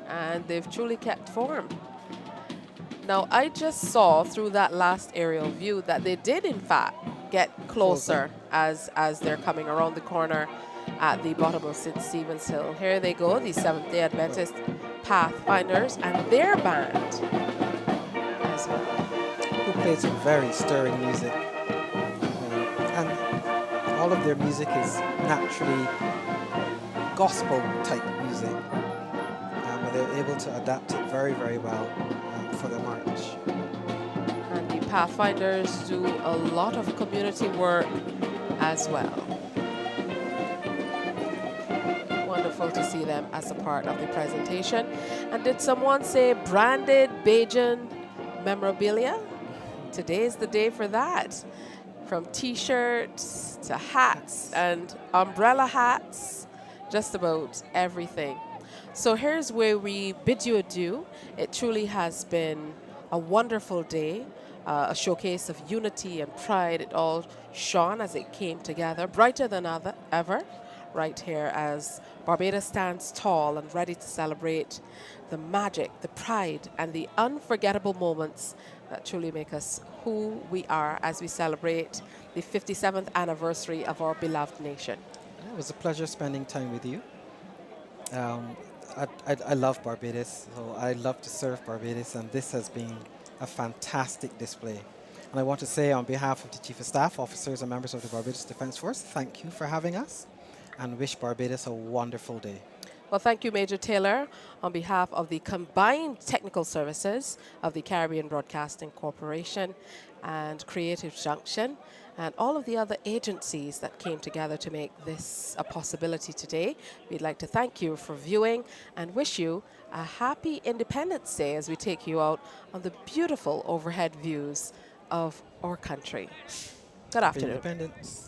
And they've truly kept form. Now, I just saw through that last aerial view that they did, in fact, get closer as they're coming around the corner at the bottom of St. Stephen's Hill. Here they go, the Seventh-day Adventist Pathfinders and their band as well. Who played some very stirring music. All of their music is naturally gospel-type music, but they're able to adapt it very, very well for the march. And the Pathfinders do a lot of community work as well. Wonderful to see them as a part of the presentation. And did someone say branded Bajan memorabilia? Today is the day for that. From T-shirts to hats and umbrella hats, just about everything. So here's where we bid you adieu. It truly has been a wonderful day, a showcase of unity and pride. It all shone as it came together, brighter than ever, right here as Barbados stands tall and ready to celebrate the magic, the pride, and the unforgettable moments that truly make us who we are as we celebrate the 57th anniversary of our beloved nation. It was a pleasure spending time with you. I love Barbados, so I love to serve Barbados, and this has been a fantastic display. And I want to say on behalf of the Chief of Staff, officers and members of the Barbados Defence Force, thank you for having us and wish Barbados a wonderful day. Well, thank you, Major Taylor, on behalf of the combined technical services of the Caribbean Broadcasting Corporation and Creative Junction and all of the other agencies that came together to make this a possibility today. We'd like to thank you for viewing and wish you a happy Independence Day as we take you out on the beautiful overhead views of our country. Good afternoon. Independence.